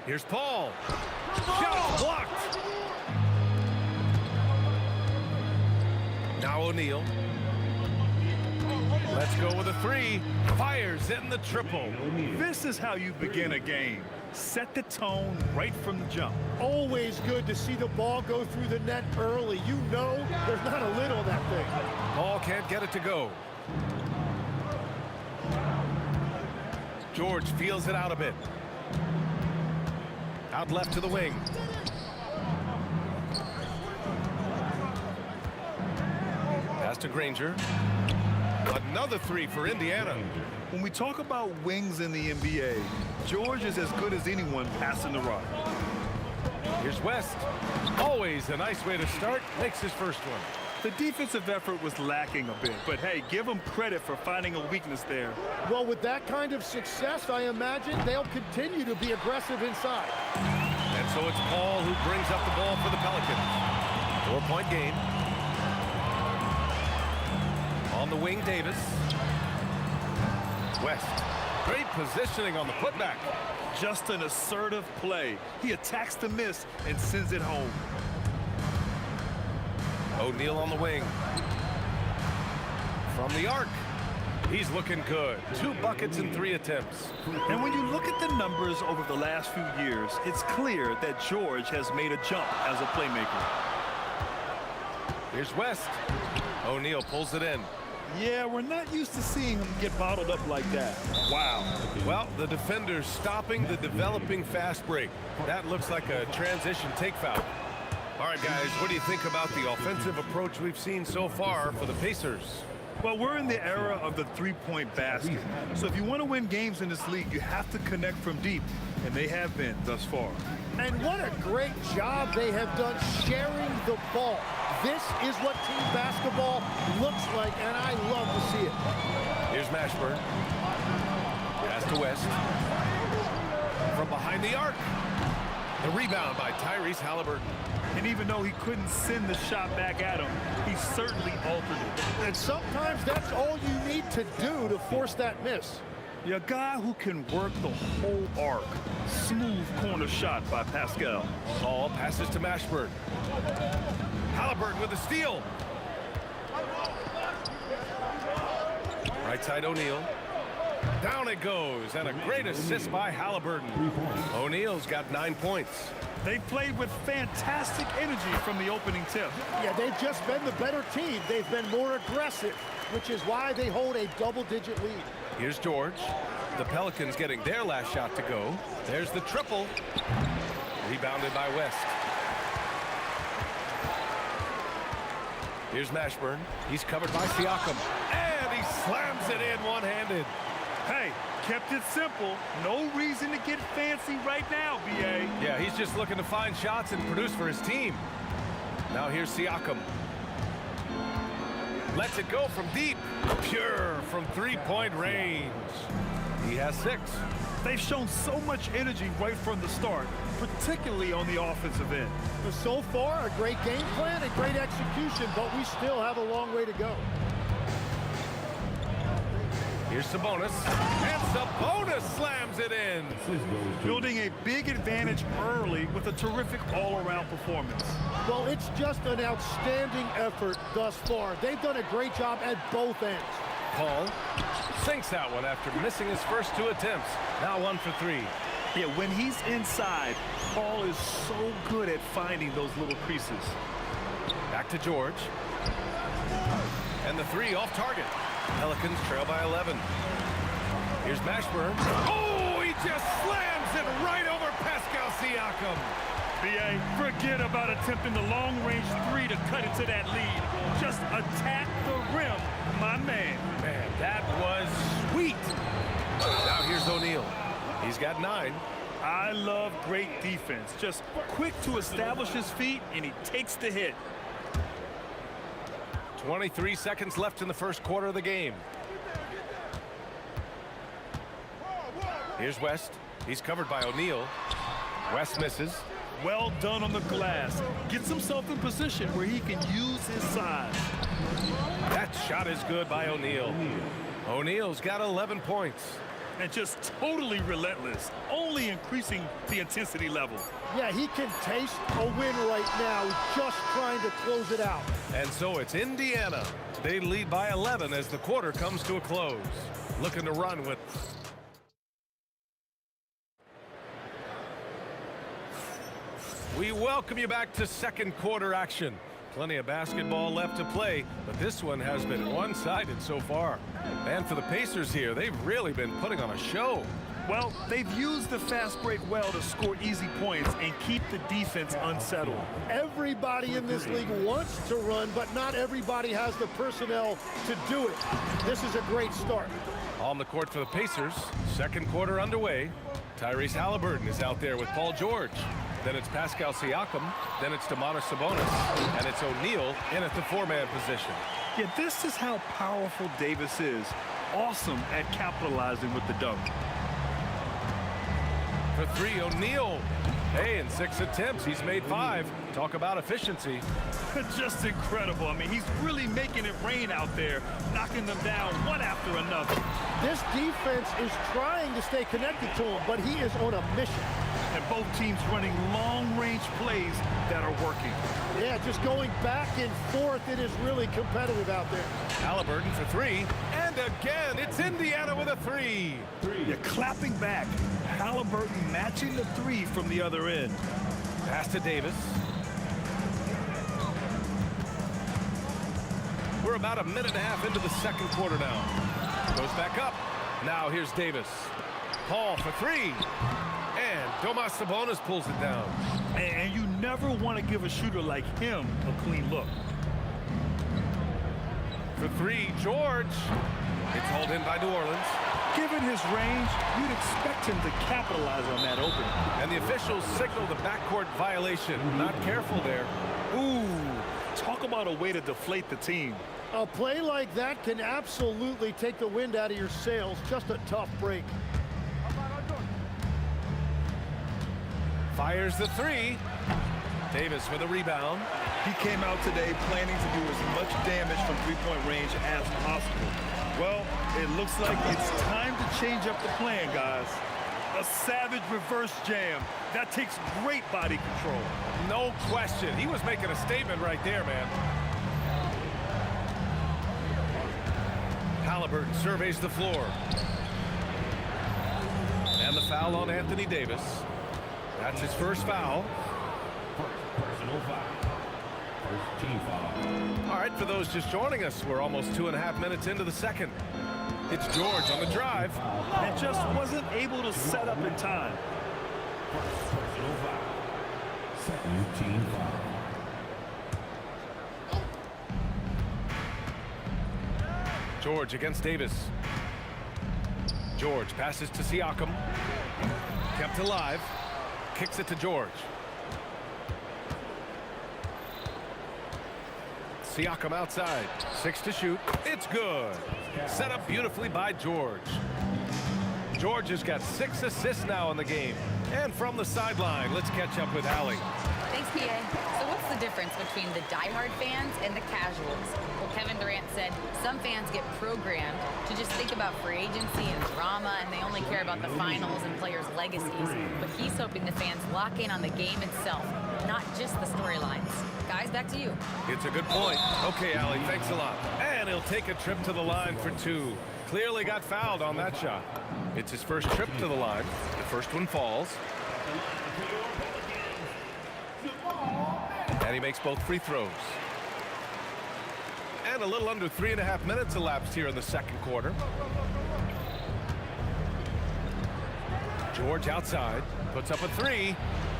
Speaker 3: Here's Paul. Shot blocked. Now O'Neal. Let's go with a 3. Fires in the triple.
Speaker 4: This is how you begin a game. Set the tone right from the jump.
Speaker 5: Always good to see the ball go through the net early. You know there's not a lid on that thing.
Speaker 3: Ball can't get it to go. George feels it out a bit. Out left to the wing. Pass to Granger. Another 3 for Indiana.
Speaker 4: When we talk about wings in the NBA, George is as good as anyone passing the rock.
Speaker 3: Here's West. Always a nice way to start. Makes his first one.
Speaker 4: The defensive effort was lacking a bit, but hey, give him credit for finding a weakness there.
Speaker 5: Well, with that kind of success, I imagine they'll continue to be aggressive inside.
Speaker 3: And so it's Paul who brings up the ball for the Pelicans. 4-point game. On the wing, Davis. West. Great positioning on the putback.
Speaker 4: Just an assertive play. He attacks the miss and sends it home.
Speaker 3: O'Neal on the wing. From the arc. He's looking good. 2 buckets in 3 attempts.
Speaker 4: And when you look at the numbers over the last few years, it's clear that George has made a jump as a playmaker.
Speaker 3: Here's West. O'Neal pulls it in.
Speaker 4: Yeah, we're not used to seeing him get bottled up like that. Wow.
Speaker 3: Well, the defender's stopping the developing fast break. That looks like a transition take foul. All right, guys, what do you think about the offensive approach we've seen so far for the Pacers?
Speaker 4: Well, we're in the era of the three-point basket. So if you want to win games in this league, you have to connect from deep, and they have been thus far.
Speaker 5: And what a great job they have done sharing the ball. This is what team basketball looks like, and I love to see it.
Speaker 3: Here's Mashburn. Pass to West. From behind the arc. The rebound by Tyrese Halliburton.
Speaker 4: And even though he couldn't send the shot back at him, he certainly altered it.
Speaker 5: And sometimes that's all you need to do to force that miss.
Speaker 4: A guy who can work the whole arc. Smooth corner shot by Pascal.
Speaker 3: Ball passes to Mashburn. Halliburton with the steal. Right side O'Neal. Down it goes, and a great assist by Halliburton. O'Neal's got 9 points.
Speaker 4: They played with fantastic energy from the opening tip.
Speaker 5: Yeah, they've just been the better team. They've been more aggressive, which is why they hold a double-digit lead.
Speaker 3: Here's George. The Pelicans getting their last shot to go. There's the triple. Rebounded by West. Here's Mashburn. He's covered by Siakam. And he slams it in one-handed.
Speaker 4: Hey, kept it simple. No reason to get fancy right now, B.A.
Speaker 3: Yeah, he's just looking to find shots and produce for his team. Now here's Siakam. Lets it go from deep. Pure from 3-point range. He has 6.
Speaker 4: They've shown so much energy right from the start, particularly on the offensive end.
Speaker 5: So far, a great game plan and great execution, but we still have a long way to go.
Speaker 3: Here's Sabonis, and Sabonis slams it in.
Speaker 4: Building a big advantage early with a terrific all-around performance.
Speaker 5: Well, it's just an outstanding effort thus far. They've done a great job at both ends.
Speaker 3: Paul sinks that one after missing his first 2 attempts. Now 1 for 3.
Speaker 4: Yeah, when he's inside, Paul is so good at finding those little creases.
Speaker 3: Back to George. And the 3 off target. Pelicans trail by 11. Here's Mashburn. Oh, he just slams it right over Pascal Siakam.
Speaker 4: B.A., forget about attempting the long-range 3 to cut into that lead. Just attack the rim, my man.
Speaker 3: Man, that was sweet. Now here's O'Neal. He's got 9.
Speaker 4: I love great defense. Just quick to establish his feet, and he takes the hit.
Speaker 3: 23 seconds left in the first quarter of the game. Here's West. He's covered by O'Neal. West misses.
Speaker 4: Well done on the glass. Gets himself in position where he can use his size.
Speaker 3: That shot is good by O'Neal. O'Neal's got 11 points.
Speaker 4: And just totally relentless, only increasing the intensity level.
Speaker 5: Yeah, he can taste a win right now, just trying to close it out.
Speaker 3: And so it's Indiana. They lead by 11 as the quarter comes to a close. Looking to run with... We welcome you back to second quarter action. Plenty of basketball left to play, but this one has been one-sided so far. And for the Pacers here, they've really been putting on a show.
Speaker 4: Well, they've used the fast break well to score easy points and keep the defense unsettled.
Speaker 5: Everybody in this league wants to run, but not everybody has the personnel to do it. This is a great start.
Speaker 3: On the court for the Pacers, second quarter underway. Tyrese Halliburton is out there with Paul George. Then it's Pascal Siakam, then it's Domantas Sabonis, and it's O'Neal in at the four-man position.
Speaker 4: Yeah, this is how powerful Davis is. Awesome at capitalizing with the dunk.
Speaker 3: For three, O'Neal. Hey, in 6 attempts, he's made 5. Talk about efficiency.
Speaker 4: Just incredible. I mean, he's really making it rain out there, knocking them down one after another.
Speaker 5: This defense is trying to stay connected to him, but he is on a mission.
Speaker 4: And both teams running long-range plays that are working.
Speaker 5: Yeah, just going back and forth. It is really competitive out there.
Speaker 3: Halliburton for 3. And again, it's Indiana with a 3.
Speaker 4: You're clapping back. Halliburton matching the 3 from the other end.
Speaker 3: Pass to Davis. We're about a minute and a half into the second quarter now. Goes back up. Now here's Davis. Paul for 3. And Domantas Sabonis pulls it down.
Speaker 4: And you never want to give a shooter like him a clean look.
Speaker 3: For 3, George. It's hauled in by New Orleans.
Speaker 4: Given his range, you'd expect him to capitalize on that opening.
Speaker 3: And the officials signal the backcourt violation. Not careful there.
Speaker 4: Ooh, talk about a way to deflate the team.
Speaker 5: A play like that can absolutely take the wind out of your sails. Just a tough break.
Speaker 3: Fires the 3. Davis with a rebound.
Speaker 4: He came out today planning to do as much damage from three-point range as possible. Well, it looks like it's time to change up the plan, guys. A savage reverse jam. That takes great body control.
Speaker 3: No question. He was making a statement right there, man. Halliburton surveys the floor. And the foul on Anthony Davis. That's his first foul.
Speaker 6: Personal foul. First team foul.
Speaker 3: All right, for those just joining us, we're almost 2.5 minutes into the second. It's George on the drive.
Speaker 4: And just wasn't able to set up in time.
Speaker 6: Personal foul. Second team foul.
Speaker 3: George against Davis. George passes to Siakam. Kept alive. Kicks it to George. Siakam outside. 6 to shoot. It's good. Set up beautifully by George. George has got 6 assists now in the game. And from the sideline, let's catch up with Allie.
Speaker 7: Thanks, PA. So what's the difference between the diehard fans and the casuals? Well, Kevin Durant said some fans get programmed to just think about free agency and drama, and they only care about the finals and players' legacies. But he's hoping the fans lock in on the game itself, not just the storylines. Guys, back to you.
Speaker 3: It's a good point. Okay, Allie, thanks a lot. And he'll take a trip to the line for 2. Clearly got fouled on that shot. It's his first trip to the line. The first one falls. And he makes both free throws. And a little under 3.5 minutes elapsed here in the second quarter. George outside, puts up a 3.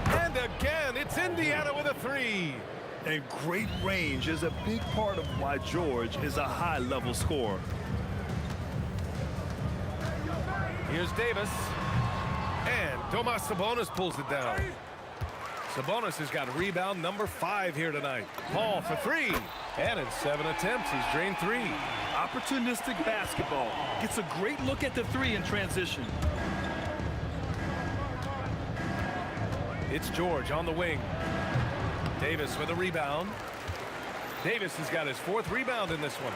Speaker 3: And again, it's Indiana with a 3.
Speaker 4: And great range is a big part of why George is a high-level scorer.
Speaker 3: Here's Davis. And Domantas Sabonis pulls it down. Sabonis has got rebound number 5 here tonight. Paul for 3. And in 7 attempts, he's drained 3.
Speaker 4: Opportunistic basketball. Gets a great look at the 3 in transition.
Speaker 3: It's George on the wing. Davis with a rebound. Davis has got his 4th rebound in this one.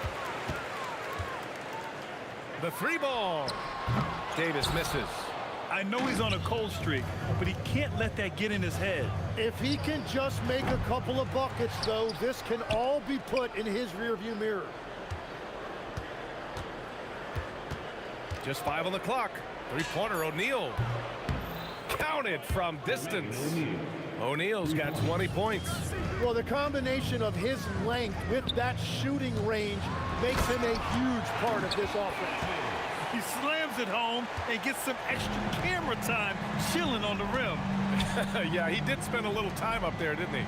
Speaker 3: The 3 ball. Davis misses.
Speaker 4: I know he's on a cold streak, but he can't let that get in his head.
Speaker 15: If he can just make a couple of buckets, though, this can all be put in his rearview mirror.
Speaker 3: Just 5 on the clock. 3-pointer, O'Neal. Counted from distance. O'Neal's got 20 points.
Speaker 15: Well, the combination of his length with that shooting range makes him a huge part of this offense.
Speaker 4: He slams it home and gets some extra camera time chilling on the rim.
Speaker 3: Yeah, he did spend a little time up there, didn't he?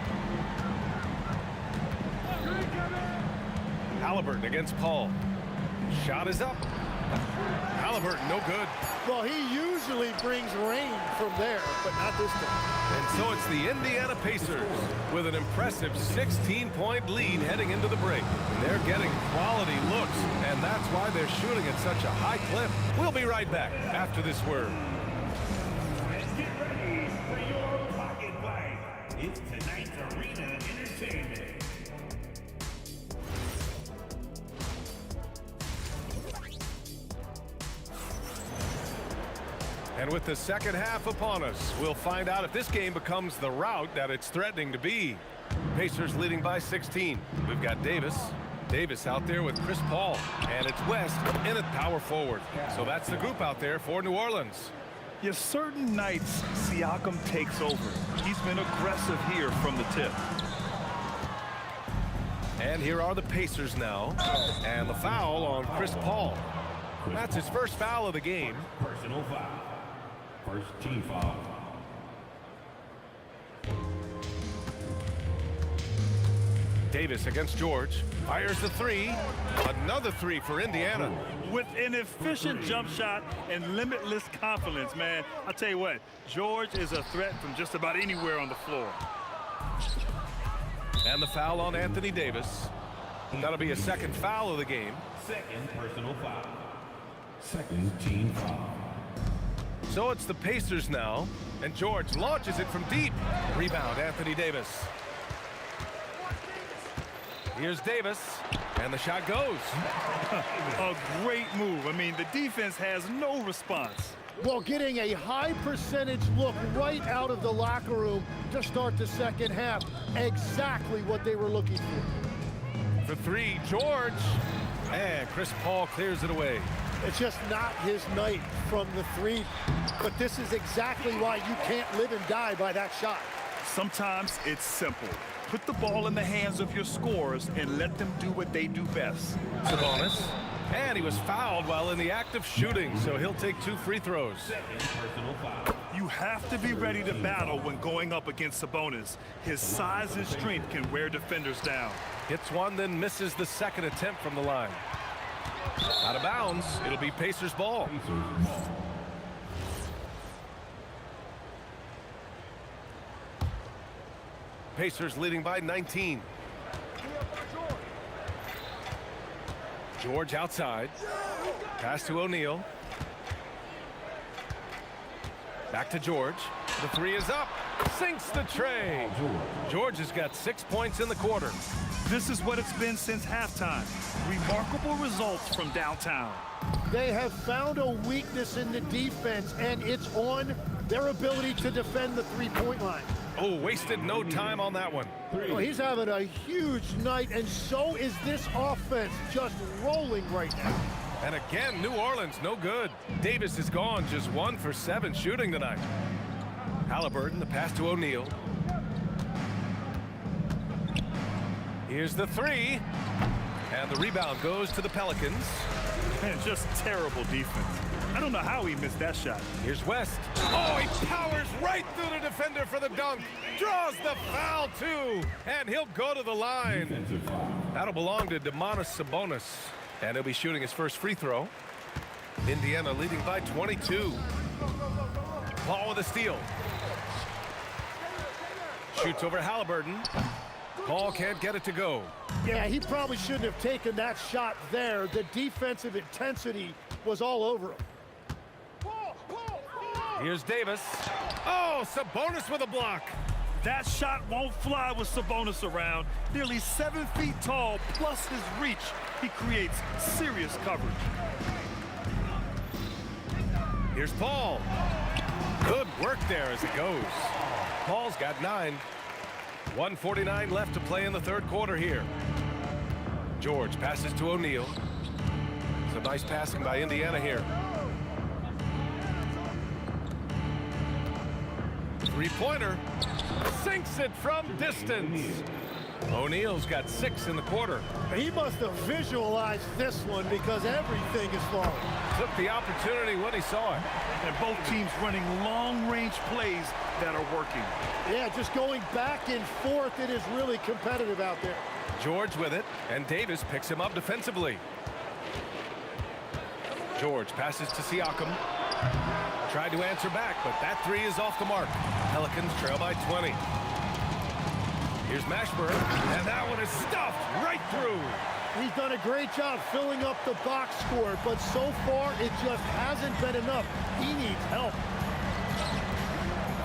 Speaker 3: Halliburton against Paul. Shot is up. Halliburton, no good.
Speaker 15: Well, he usually brings rain from there, but not this time.
Speaker 3: And so it's the Indiana Pacers with an impressive 16-point lead heading into the break. And they're getting quality looks, and that's why they're shooting at such a high clip. We'll be right back after this word.
Speaker 6: Get ready for your pocket fight. It's tonight's Arena Entertainment.
Speaker 3: And with the second half upon us, we'll find out if this game becomes the rout that it's threatening to be. Pacers leading by 16. We've got Davis. Davis out there with Chris Paul. And it's West in at power forward. So that's the group out there for New Orleans.
Speaker 4: Yeah, certain nights, Siakam takes over. He's been aggressive here from the tip.
Speaker 3: And here are the Pacers now. And the foul on Chris Paul. That's his first foul of the game.
Speaker 6: Personal foul. First team foul.
Speaker 3: Davis against George. Fires the 3. Another 3 for Indiana.
Speaker 4: With an efficient jump shot and limitless confidence, man. I'll tell you what, George is a threat from just about anywhere on the floor.
Speaker 3: And the foul on Anthony Davis. That'll be a second foul of the game.
Speaker 6: Second personal foul. Second team foul.
Speaker 3: So it's the Pacers now, and George launches it from deep. Rebound, Anthony Davis. Here's Davis, and the shot goes.
Speaker 4: A great move. I mean, the defense has no response.
Speaker 15: Well, getting a high percentage look right out of the locker room to start the second half. Exactly what they were looking for.
Speaker 3: For 3, George. And Chris Paul clears it away.
Speaker 15: It's just not his night from the 3. But this is exactly why you can't live and die by that shot.
Speaker 4: Sometimes it's simple. Put the ball in the hands of your scorers and let them do what they do best.
Speaker 3: Sabonis. And he was fouled while in the act of shooting, so he'll take 2 free throws.
Speaker 4: You have to be ready to battle when going up against Sabonis. His size and strength can wear defenders down.
Speaker 3: Hits one, then misses the second attempt from the line. Out of bounds. It'll be Pacers ball. Pacers leading by 19. George outside. Pass to O'Neal. Back to George. The 3 is up. Sinks the tray. George has got 6 points in the quarter.
Speaker 4: This is what it's been since halftime. Remarkable results from downtown.
Speaker 15: They have found a weakness in the defense, and it's on their ability to defend the three-point line.
Speaker 3: Oh, wasted no time on that one.
Speaker 15: Well, he's having a huge night, and so is this offense, just rolling right now.
Speaker 3: And again, New Orleans, no good. Davis is gone, just 1 for 7 shooting tonight. Halliburton, the pass to O'Neal. Here's the 3. And the rebound goes to the Pelicans.
Speaker 4: Man, just terrible defense. I don't know how he missed that shot.
Speaker 3: Here's West. Oh, he powers right through the defender for the dunk. Draws the foul, too. And he'll go to the line. That'll belong to Domantas Sabonis. And he'll be shooting his first free throw. Indiana leading by 22. Paul with a steal. Shoots over Halliburton. Paul can't get it to go.
Speaker 15: Yeah, he probably shouldn't have taken that shot there. The defensive intensity was all over him.
Speaker 3: Here's Davis. Oh, Sabonis with a block.
Speaker 4: That shot won't fly with Sabonis around. Nearly 7 feet tall, plus his reach. He creates serious coverage.
Speaker 3: Here's Paul. Good work there as it goes. Paul's got 9. 1:49 left to play in the third quarter here. George passes to O'Neal. Some nice passing by Indiana here. Three-pointer. Sinks it from distance. O'Neal's got 6 in the quarter.
Speaker 15: He must have visualized this one because everything is falling.
Speaker 3: Took the opportunity when he saw it.
Speaker 4: And both teams running long-range plays that are working.
Speaker 15: Yeah, just going back and forth, it is really competitive out there.
Speaker 3: George with it, and Davis picks him up defensively. George passes to Siakam. Tried to answer back, but that 3 is off the mark. Pelicans trail by 20. Here's Mashburn, and that one is stuffed right through.
Speaker 15: He's done a great job filling up the box score, but so far it just hasn't been enough. He needs help.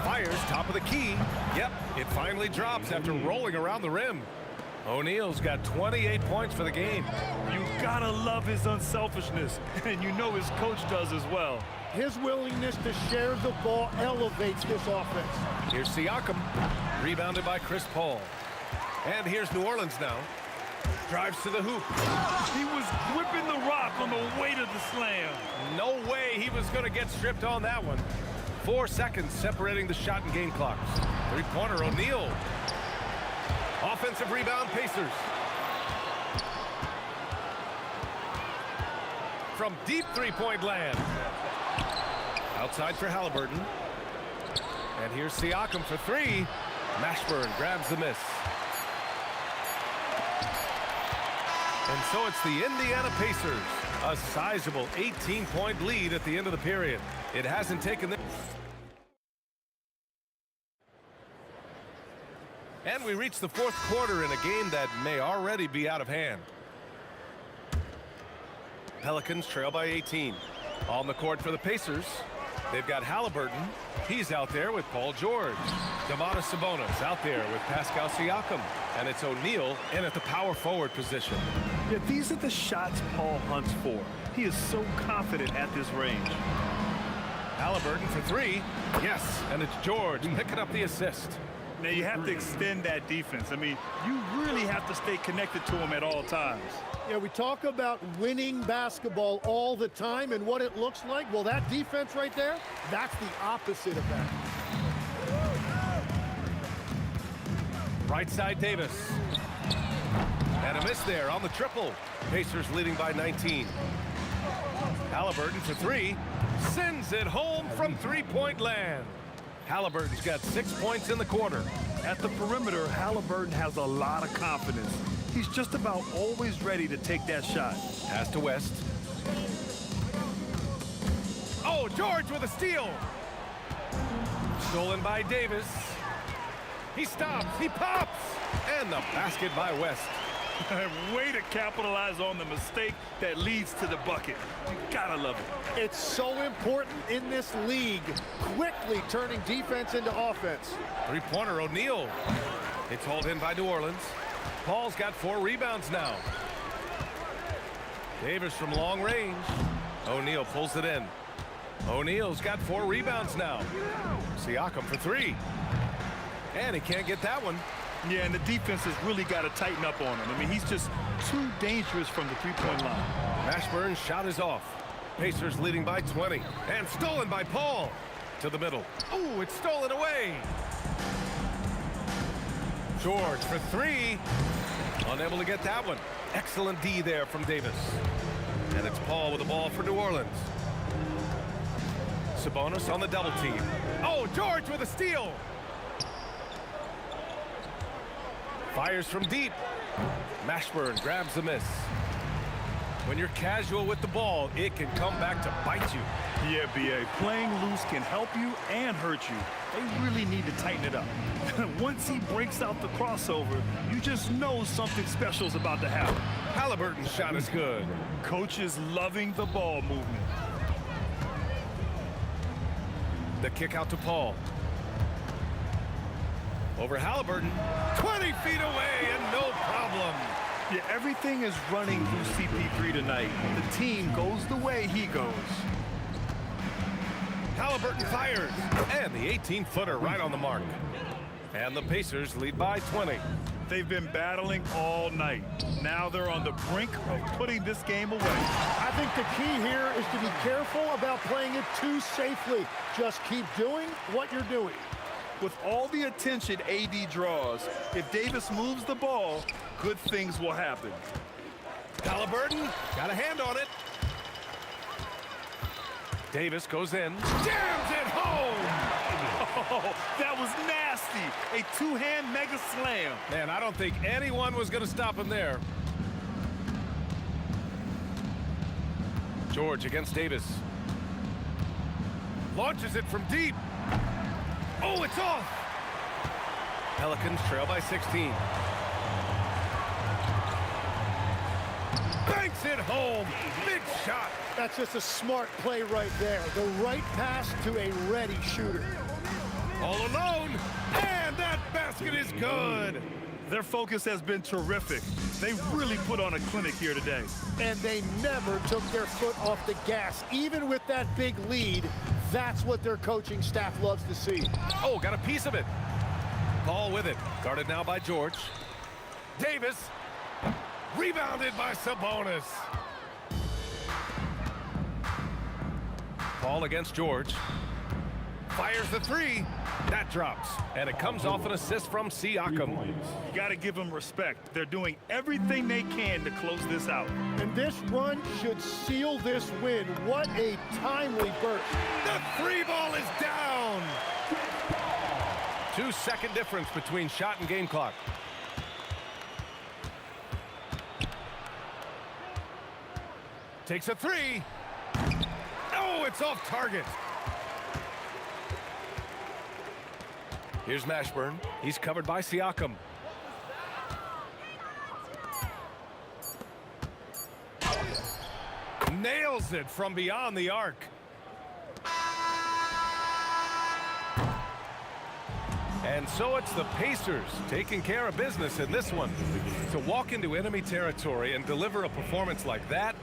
Speaker 3: Fires top of the key. Yep, it finally drops after rolling around the rim. O'Neal's got 28 points for the game.
Speaker 4: You gotta love his unselfishness, and you know his coach does as well.
Speaker 15: His willingness to share the ball elevates this offense.
Speaker 3: Here's Siakam, rebounded by Chris Paul. And here's New Orleans now. Drives to the hoop.
Speaker 4: He was gripping the rock on the weight of the slam.
Speaker 3: No way he was going to get stripped on that one. 4 seconds separating the shot and game clocks. Three-pointer, O'Neal. Offensive rebound, Pacers. From deep three-point land. Outside for Halliburton. And here's Siakam for 3. Mashburn grabs the miss. And so it's the Indiana Pacers. A sizable 18-point lead at the end of the period. It hasn't taken them. And we reach the fourth quarter in a game that may already be out of hand. Pelicans trail by 18. On the court for the Pacers. They've got Halliburton. He's out there with Paul George. Domantas Sabonis out there with Pascal Siakam. And it's O'Neal in at the power forward position.
Speaker 4: Yeah, these are the shots Paul hunts for. He is so confident at this range.
Speaker 3: Halliburton for 3. Yes, and it's George picking up the assist.
Speaker 4: Now you have to extend that defense. I mean, you really have to stay connected to him at all times.
Speaker 15: Yeah, we talk about winning basketball all the time and what it looks like. Well, that defense right there, that's the opposite of that.
Speaker 3: Right side Davis. And a miss there on the triple. Pacers leading by 19. Halliburton for 3. Sends it home from three-point land. Halliburton's got 6 points in the quarter.
Speaker 4: At the perimeter, Halliburton has a lot of confidence. He's just about always ready to take that shot.
Speaker 3: Pass to West. Oh, George with a steal. Stolen by Davis. He stops, he pops, and the basket by West.
Speaker 4: Way to capitalize on the mistake that leads to the bucket. You gotta love it.
Speaker 15: It's so important in this league, quickly turning defense into offense.
Speaker 3: Three-pointer, O'Neal. It's hauled in by New Orleans. Paul's got 4 rebounds now. Davis from long range. O'Neal pulls it in. O'Neal's got 4 rebounds now. Siakam for 3. And he can't get that one.
Speaker 4: Yeah, and the defense has really got to tighten up on him. I mean, he's just too dangerous from the three-point line.
Speaker 3: Mashburn's shot is off. Pacers leading by 20. And stolen by Paul. To the middle. Ooh, it's stolen away. George for 3. Unable to get that one. Excellent D there from Davis. And it's Paul with the ball for New Orleans. Sabonis on the double team. Oh, George with a steal. Fires from deep. Mashburn grabs the miss. When you're casual with the ball, it can come back to bite you.
Speaker 4: Yeah, B.A. Playing loose can help you and hurt you. They really need to tighten it up. Once he breaks out the crossover, you just know something special is about to happen.
Speaker 3: Halliburton's shot is good.
Speaker 4: Coach is loving the ball movement.
Speaker 3: The kick out to Paul. Over Halliburton. 20 feet away and no problem.
Speaker 4: Yeah, everything is running through CP3 tonight. The team goes the way he goes.
Speaker 3: Halliburton fires. And the 18-footer right on the mark. And the Pacers lead by 20.
Speaker 4: They've been battling all night. Now they're on the brink of putting this game away.
Speaker 15: I think the key here is to be careful about playing it too safely. Just keep doing what you're doing.
Speaker 4: With all the attention AD draws, if Davis moves the ball, good things will happen.
Speaker 3: Halliburton got a hand on it. Davis goes in. Jams it home!
Speaker 4: Oh, that was nasty. A two-hand mega slam.
Speaker 3: Man, I don't think anyone was going to stop him there. George against Davis. Launches it from deep. Oh, it's off! Pelicans trail by 16. Banks it home. Big shot.
Speaker 15: That's just a smart play right there. The right pass to a ready shooter.
Speaker 3: All alone, and that basket is good.
Speaker 4: Their focus has been terrific. They really put on a clinic here today.
Speaker 15: And they never took their foot off the gas. Even with that big lead, that's what their coaching staff loves to see.
Speaker 3: Oh, got a piece of it. Paul with it. Guarded now by George. Davis. Rebounded by Sabonis. Paul against George. Fires the three. That drops. And it comes off an assist from Siakam.
Speaker 4: You got to give them respect. They're doing everything they can to close this out.
Speaker 15: And this run should seal this win. What a timely burst.
Speaker 3: The three ball is down. 2-second difference between shot and game clock. Takes a three. Oh, it's off target. Here's Mashburn. He's covered by Siakam. Nails it from beyond the arc. And so it's the Pacers taking care of business in this one. To walk into enemy territory and deliver a performance like that,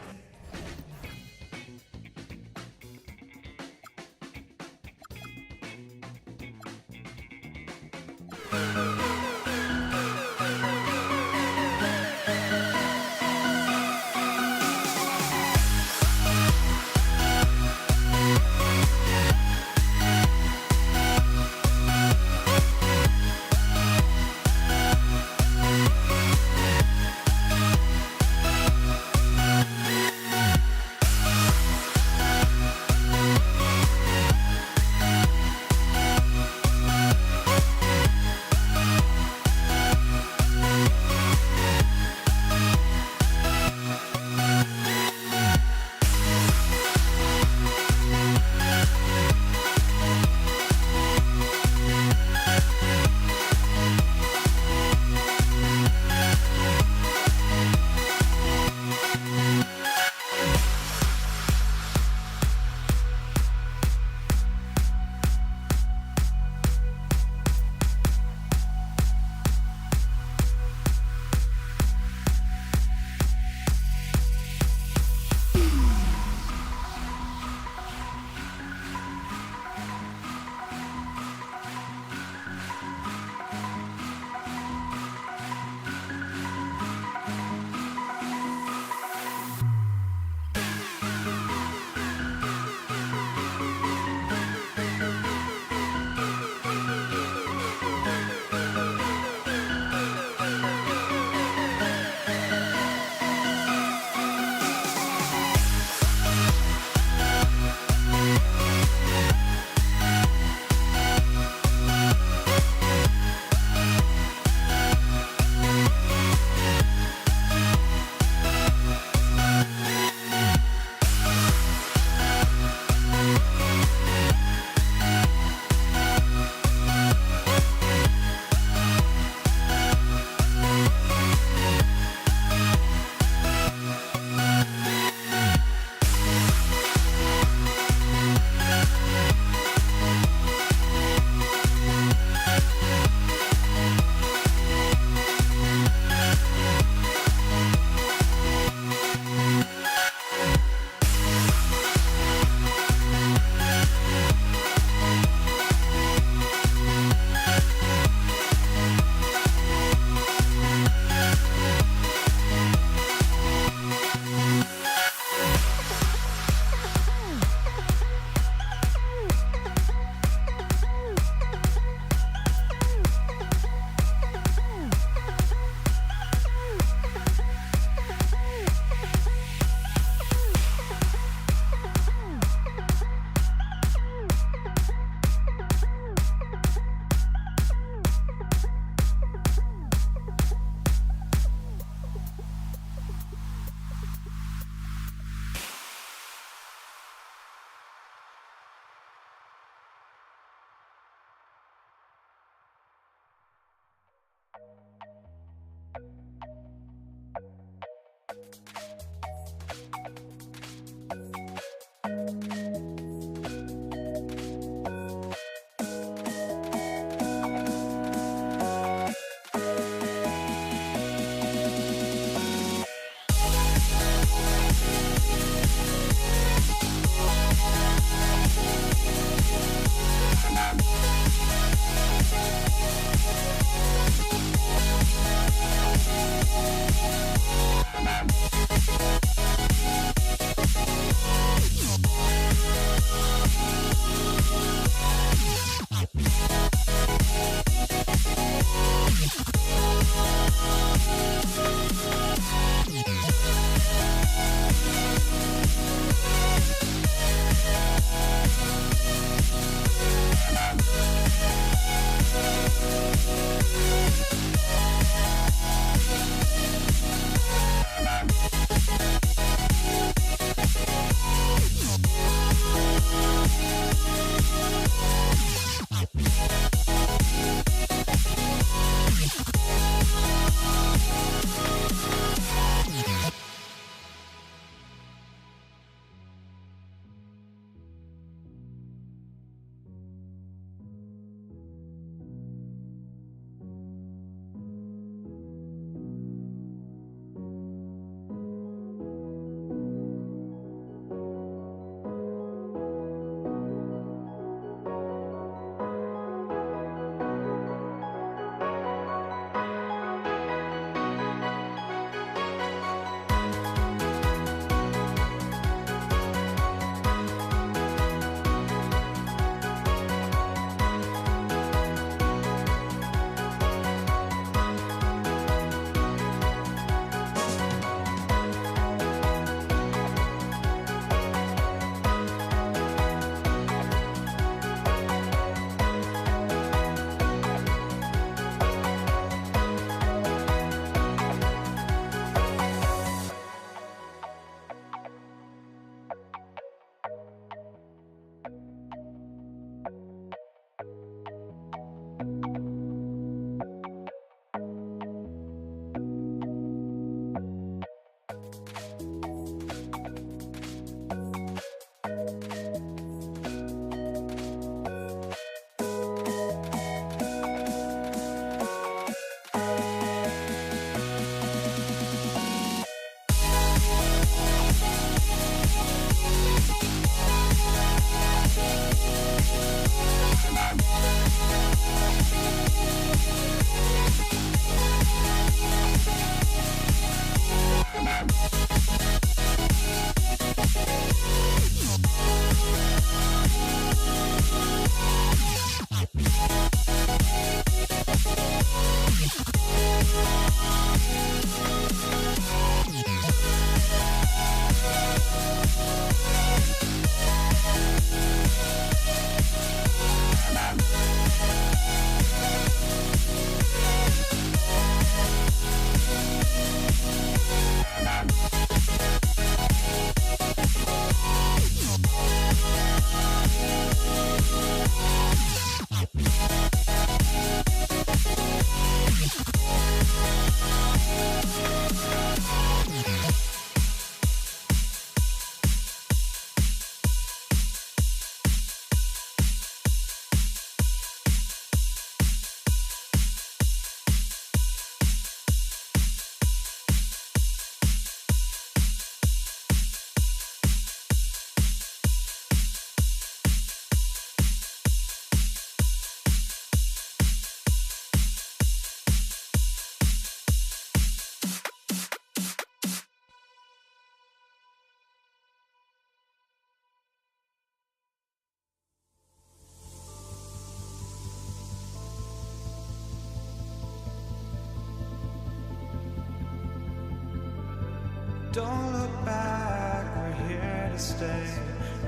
Speaker 2: Don't look back, we're here to stay.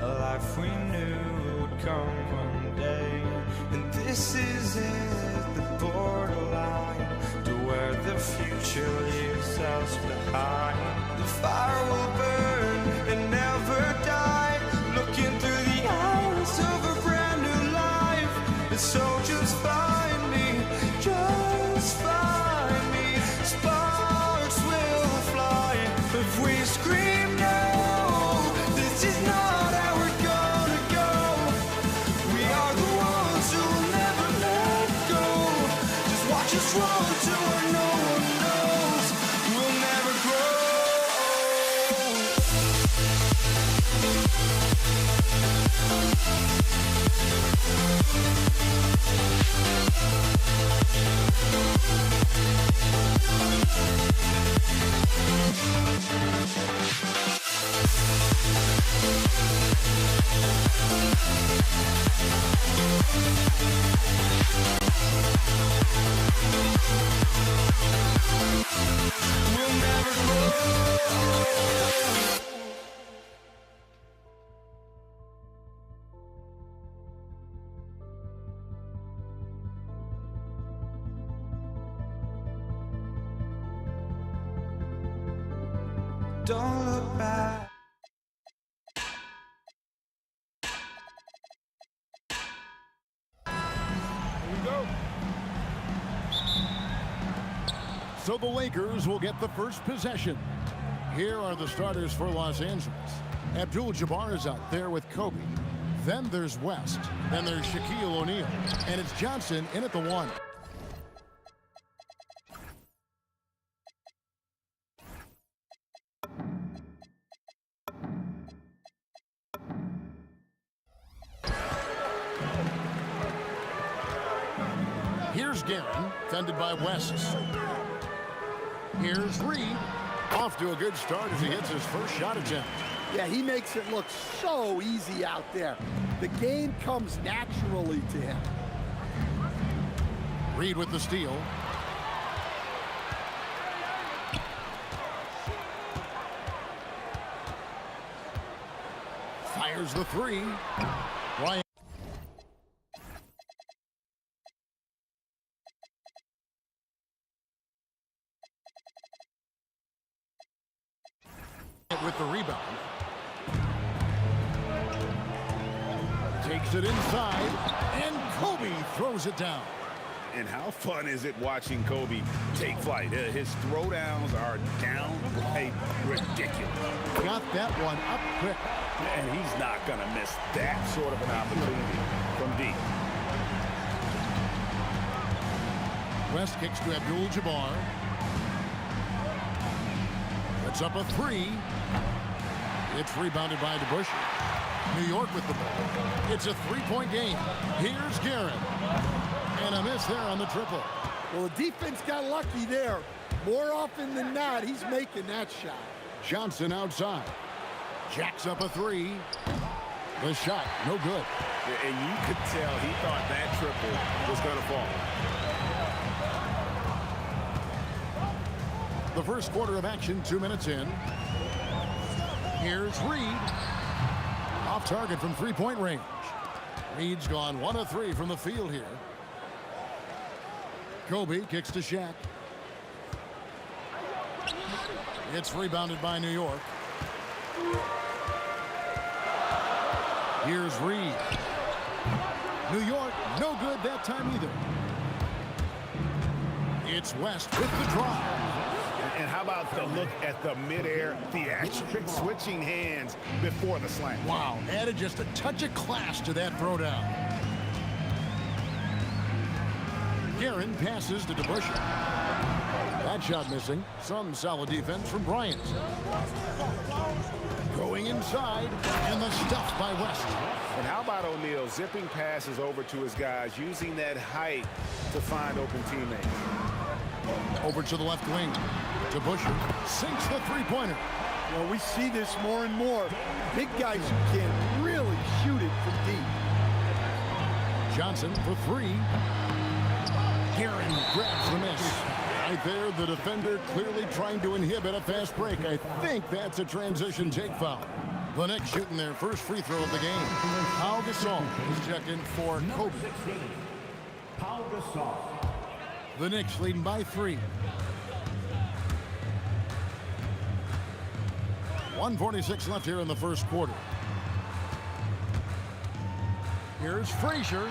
Speaker 2: A life we knew would come one day. And this is it, the borderline to where the future leaves us behind. The fire will burn and never die, looking through the eyes of a brand new life. And so just find me, just find me. Sparks will fly if we scream no. This is not how we're gonna go. We are the ones who will never let go. Just watch us run to where no one knows. We'll never grow. We'll never grow. Don't look back.
Speaker 9: Here we go. So the Lakers will get the first possession. Here are the starters for Los Angeles. Abdul-Jabbar is out there with Kobe. Then there's West. Then there's Shaquille O'Neal. And it's Johnson in at the 1. Here's Guerin, fended by West. Here's Reed, off to a good start as he gets his first shot attempt.
Speaker 5: Yeah, he makes it look so easy out there. The game comes naturally to him.
Speaker 9: Reed with the steal. Fires the 3. Ryan. With the rebound. Takes it inside, and Kobe throws it down.
Speaker 13: And how fun is it watching Kobe take flight? His throwdowns are downright ridiculous.
Speaker 9: Got that one up quick.
Speaker 13: And he's not going to miss that sort of an opportunity from deep.
Speaker 9: West kicks to Abdul-Jabbar. Puts up a 3. It's rebounded by DeBusschere. New York with the ball. It's a 3-point game. Here's Guerin. And a miss there on the triple.
Speaker 5: Well, the defense got lucky there. More often than not, he's making that shot.
Speaker 9: Johnson outside. Jacks up a 3. The shot, no good.
Speaker 13: And you could tell he thought that triple was going to fall.
Speaker 9: The first quarter of action, 2 minutes in. Here's Reed. Off target from 3-point range. Reed's gone 1 of 3 from the field here. Kobe kicks to Shaq. It's rebounded by New York. Here's Reed. New York, no good that time either. It's West with the drive.
Speaker 13: And how about the look at the midair theatric switching hands before the slam?
Speaker 9: Wow, added just a touch of class to that throwdown. Guerin passes to DeBusschere. That shot missing. Some solid defense from Bryant. Going inside, and the stuff by West.
Speaker 13: And how about O'Neal zipping passes over to his guys, using that height to find open teammates.
Speaker 9: Over to the left wing. DeBusschere sinks the 3-pointer.
Speaker 5: Well, we see this more and more. Big guys who can really shoot it from deep.
Speaker 9: Johnson for 3. Guerin grabs the miss. Right there, the defender clearly trying to inhibit a fast break. I think that's a transition take foul. The Knicks shooting their first free throw of the game. Pau Gasol is checked in for Kobe.
Speaker 6: Pau Gasol.
Speaker 9: The Knicks leading by 3. 1:46 left here in the first quarter. Here's Frazier.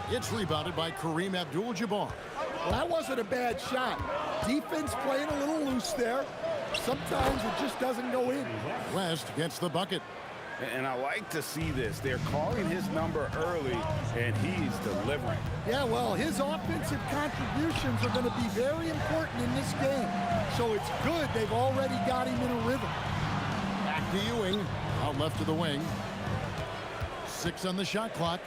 Speaker 9: It's rebounded by Kareem Abdul-Jabbar.
Speaker 5: Well, that wasn't a bad shot. Defense playing a little loose there. Sometimes it just doesn't go in.
Speaker 9: West gets the bucket.
Speaker 13: And I like to see this. They're calling his number early, and he's delivering.
Speaker 5: Yeah, well, his offensive contributions are going to be very important in this game. So it's good they've already got him in a rhythm.
Speaker 9: Back to Ewing. Out left to the wing. 6 on the shot clock.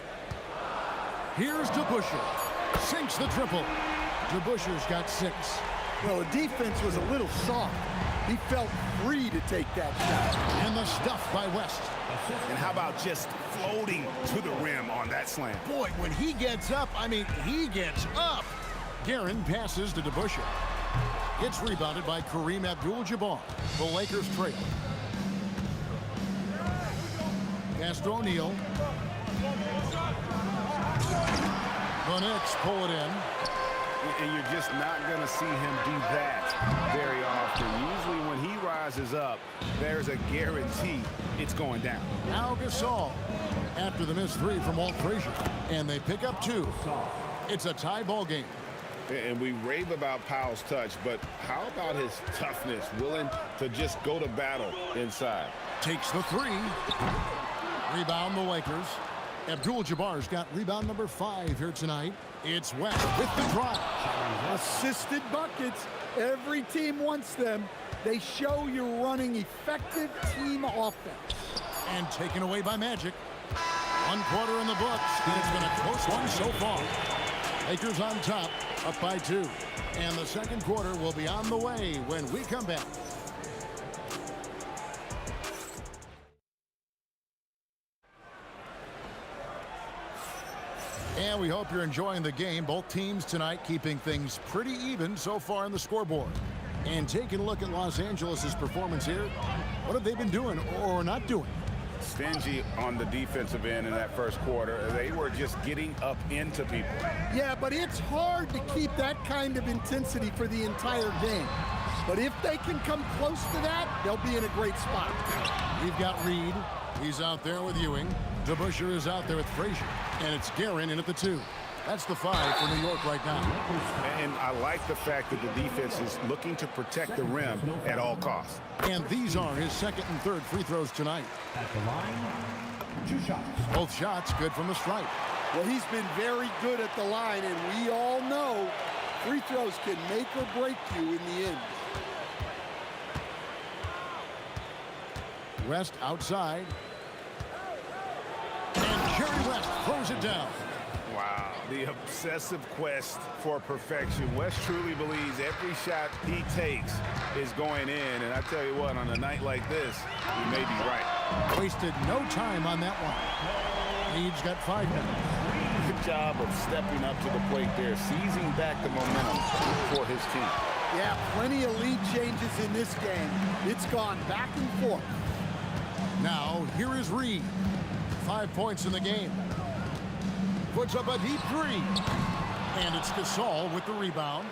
Speaker 9: Here's DeBusschere. Sinks the triple. DeBusschere's got 6.
Speaker 5: Well, the defense was a little soft. He felt free to take that shot.
Speaker 9: And the stuff by West.
Speaker 13: And how about just floating to the rim on that slam?
Speaker 9: Boy, when he gets up, I mean, he gets up. Guerin passes to DeBusschere. It's rebounded by Kareem Abdul-Jabbar. The Lakers trail. Pass to O'Neal. The Knicks pull it in.
Speaker 13: And you're just not going to see him do that very often. Usually when he rises up, there's a guarantee it's going down.
Speaker 9: Now Gasol after the missed 3 from Walt Frazier. And they pick up 2. It's a tie ball game.
Speaker 13: And we rave about Powell's touch, but how about his toughness, willing to just go to battle inside?
Speaker 9: Takes the 3. Rebound the Lakers. Abdul-Jabbar's got rebound number 5 here tonight. It's West with the drive.
Speaker 5: Assisted buckets. Every team wants them. They show you're running effective team offense.
Speaker 9: And taken away by Magic. 1 quarter in the books. And it's been a close one so far. Lakers on top, up by 2. And the second quarter will be on the way when we come back. And we hope you're enjoying the game. Both teams tonight keeping things pretty even so far on the scoreboard. And taking a look at Los Angeles' performance here. What have they been doing or not doing?
Speaker 13: Stingy on the defensive end in that first quarter. They were just getting up into people.
Speaker 5: Yeah, but it's hard to keep that kind of intensity for the entire game. But if they can come close to that, they'll be in a great spot.
Speaker 9: We've got Reed. He's out there with Ewing. DeBusschere is out there with Frazier. And it's Guerin in at the 2. That's the 5 for New York right now.
Speaker 13: And I like the fact that the defense is looking to protect the rim at all costs.
Speaker 9: And these are his second and third free throws tonight.
Speaker 6: At the line, 2 shots.
Speaker 9: Both shots good from the stripe.
Speaker 5: Well, he's been very good at the line, and we all know free throws can make or break you in the end.
Speaker 9: West outside. And Jerry West throws it down.
Speaker 13: Wow, the obsessive quest for perfection. West truly believes every shot he takes is going in. And I tell you what, on a night like this, he may be right.
Speaker 9: Wasted no time on that one. Reed's got 5 minutes.
Speaker 11: Good job of stepping up to the plate there, seizing back the momentum for his team.
Speaker 5: Yeah, plenty of lead changes in this game. It's gone back and forth.
Speaker 9: Now, here is Reed. 5 points in the game. Puts up a deep 3. And it's Gasol with the rebound.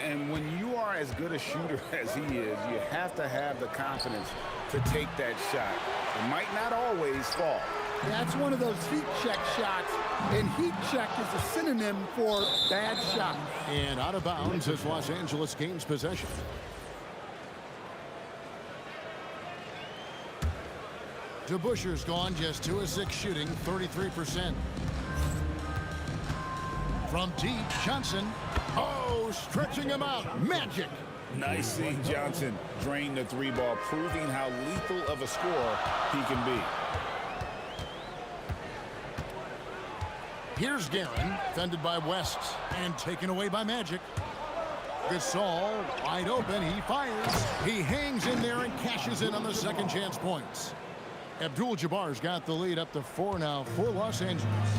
Speaker 13: And when you are as good a shooter as he is, you have to have the confidence to take that shot. It might not always fall.
Speaker 5: That's one of those heat check shots, and heat check is a synonym for bad shot.
Speaker 9: And out of bounds as Los Angeles gains possession. DeBusschere's gone just 2 of 6 shooting, 33%. From deep, Johnson. Oh, stretching him out. Magic.
Speaker 13: Nice seeing Johnson drain the 3 ball, proving how lethal of a scorer he can be.
Speaker 9: Here's Guerin, fended by West, and taken away by Magic. Gasol, wide open, he fires. He hangs in there and cashes in on the second chance points. Abdul-Jabbar's got the lead up to 4 now for Los Angeles.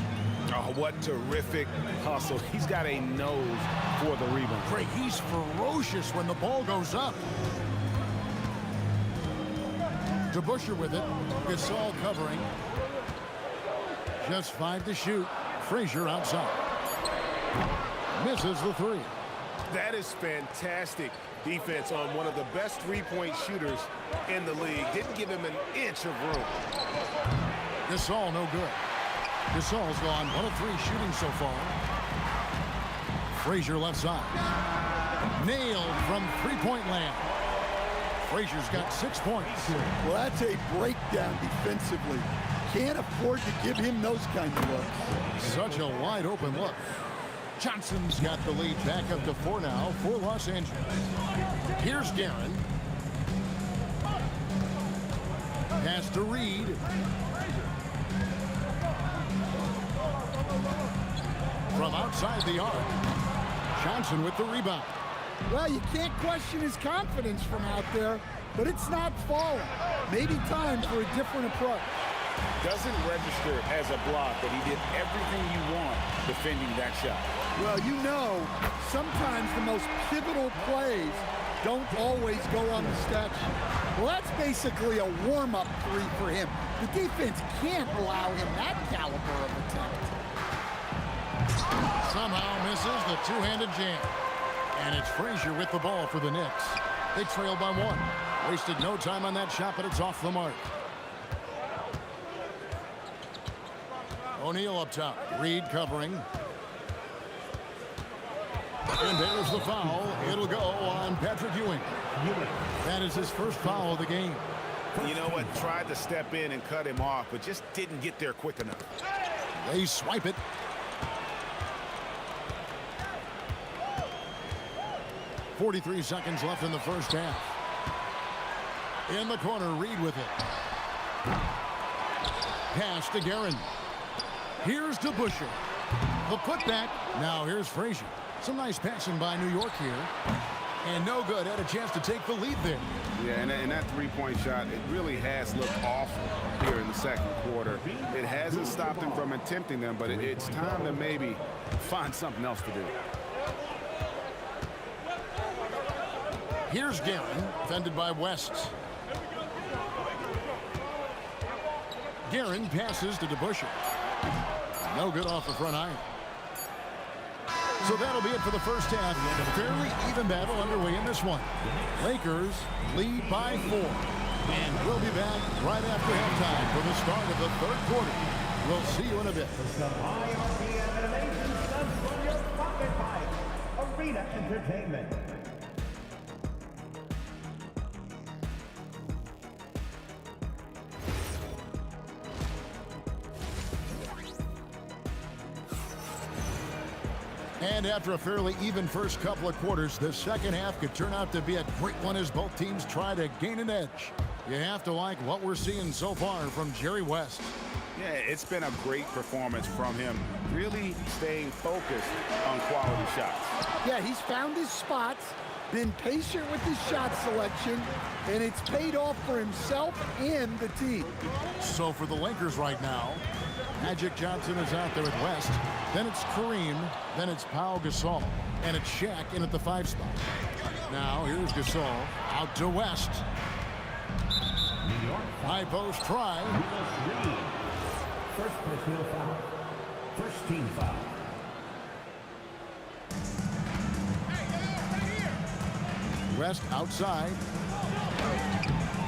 Speaker 10: Oh, what terrific hustle. He's got a nose for the rebound.
Speaker 9: Great, he's ferocious when the ball goes up. DeBusschere with it. Gasol covering. Just 5 to shoot. Frazier outside. Misses the 3.
Speaker 10: That is fantastic defense on one of the best three-point shooters in the league. Didn't give him an inch of room.
Speaker 9: Gasol no good. Gasol's gone 1 of 3 shooting so far. Frazier left side. Nailed from three-point land. Frazier's got 6 points.
Speaker 5: Well, that's a breakdown defensively. Can't afford to give him those kind of looks.
Speaker 9: Such a wide open look. Johnson's got the lead back up to 4 now for Los Angeles. Here's Guerin. Pass to Reed. From outside the arc. Johnson with the rebound.
Speaker 5: Well, you can't question his confidence from out there, but it's not falling. Maybe time for a different approach.
Speaker 11: Doesn't register as a block, but he did everything you want defending that shot.
Speaker 5: Well, you know, sometimes the most pivotal plays don't always go on the stat sheet. Well, that's basically a warm-up 3 for him. The defense can't allow him that caliber of attempt.
Speaker 9: Somehow misses the two-handed jam. And it's Frazier with the ball for the Knicks. They trail by 1. Wasted no time on that shot, but it's off the mark. O'Neal up top. Reed covering. And there's the foul. It'll go on Patrick Ewing. That is his first foul of the game.
Speaker 10: You know what? Tried to step in and cut him off, but just didn't get there quick enough.
Speaker 9: They swipe it. .43 seconds left in the first half. In the corner, Reed with it. Pass to Guerin. Here's DeBusschere. The putback. Now here's Frazier. Some nice passing by New York here. And no good. Had a chance to take the lead there.
Speaker 10: Yeah, and that three-point shot, it really has looked awful here in the second quarter. It hasn't stopped him from attempting them, but it's time to maybe find something else to do.
Speaker 9: Here's Guerin, defended by West. Guerin passes to DeBusschere. No good off the front iron. So that'll be it for the first half. A fairly even battle underway in this one. Lakers lead by 4. And we'll be back right after halftime for the start of the third quarter. We'll see you in a bit.
Speaker 6: Arena Entertainment.
Speaker 9: And after a fairly even first couple of quarters, the second half could turn out to be a great one as both teams try to gain an edge. You have to like what we're seeing so far from Jerry West.
Speaker 10: Yeah, it's been a great performance from him, really staying focused on quality shots.
Speaker 5: Yeah, he's found his spots, been patient with his shot selection, and it's paid off for himself and the team.
Speaker 9: So for the Lakers right now, Magic Johnson is out there with West. Then it's Kareem. Then it's Pau Gasol. And it's Shaq in at the 5 spot. Now here's Gasol out to West. High post try.
Speaker 6: First personal foul. First team foul.
Speaker 9: West outside.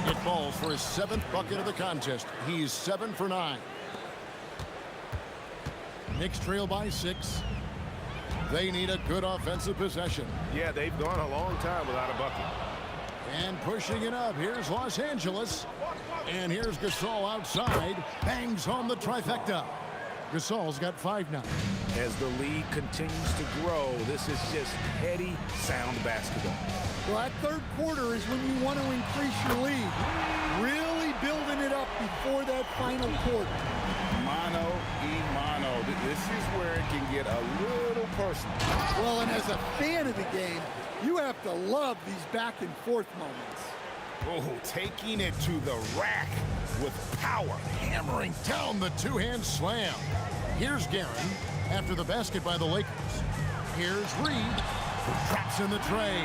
Speaker 9: It falls for his 7th bucket of the contest. He's 7 for 9. Knicks trail by 6. They need a good offensive possession.
Speaker 10: Yeah, they've gone a long time without a bucket.
Speaker 9: And pushing it up, here's Los Angeles. And here's Gasol outside. Bangs home the trifecta. Gasol's got 5 now.
Speaker 10: As the lead continues to grow, this is just heady, sound basketball.
Speaker 5: Well, that third quarter is when you want to increase your lead. Really building it up before that final quarter.
Speaker 10: Mano y mano. This is where it can get a little personal.
Speaker 5: Well, and as a fan of the game, you have to love these back and forth moments.
Speaker 10: Oh, taking it to the rack with power.
Speaker 9: Hammering down the two-hand slam. Here's Guerin after the basket by the Lakers. Here's Reed. Traps in the tray.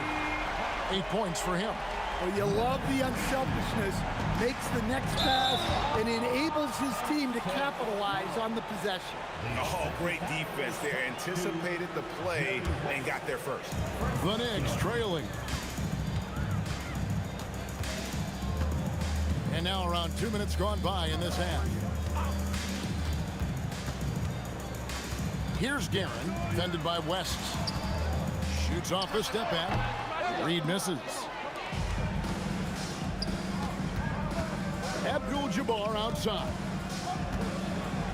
Speaker 9: 8 points for him.
Speaker 5: Well, you love the unselfishness. Makes the next pass and enables his team to capitalize on the possession.
Speaker 10: Oh, great defense there. Anticipated the play and got there first.
Speaker 9: The Knicks trailing. And now around 2 minutes gone by in this half. Here's Guerin, defended by West. Shoots off the step back. Reed misses. Abdul-Jabbar outside.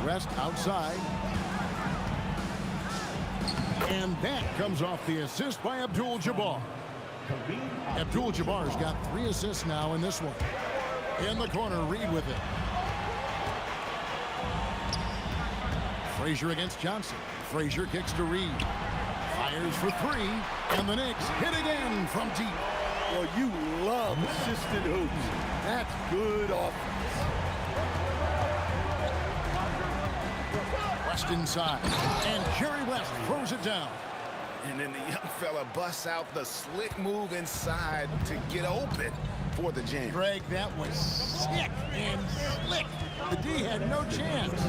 Speaker 9: West outside. And that comes off the assist by Abdul-Jabbar. Abdul-Jabbar's got 3 assists now in this one. In the corner, Reed with it. Frazier against Johnson. Frazier kicks to Reed. Fires for 3. And the Knicks hit again from deep.
Speaker 5: Well, you love assisted hoops. That's good offense.
Speaker 9: West inside. And Jerry West throws it down.
Speaker 10: And then the young fella busts out the slick move inside to get open for the jam.
Speaker 9: Greg, that was sick and slick. The D had no chance.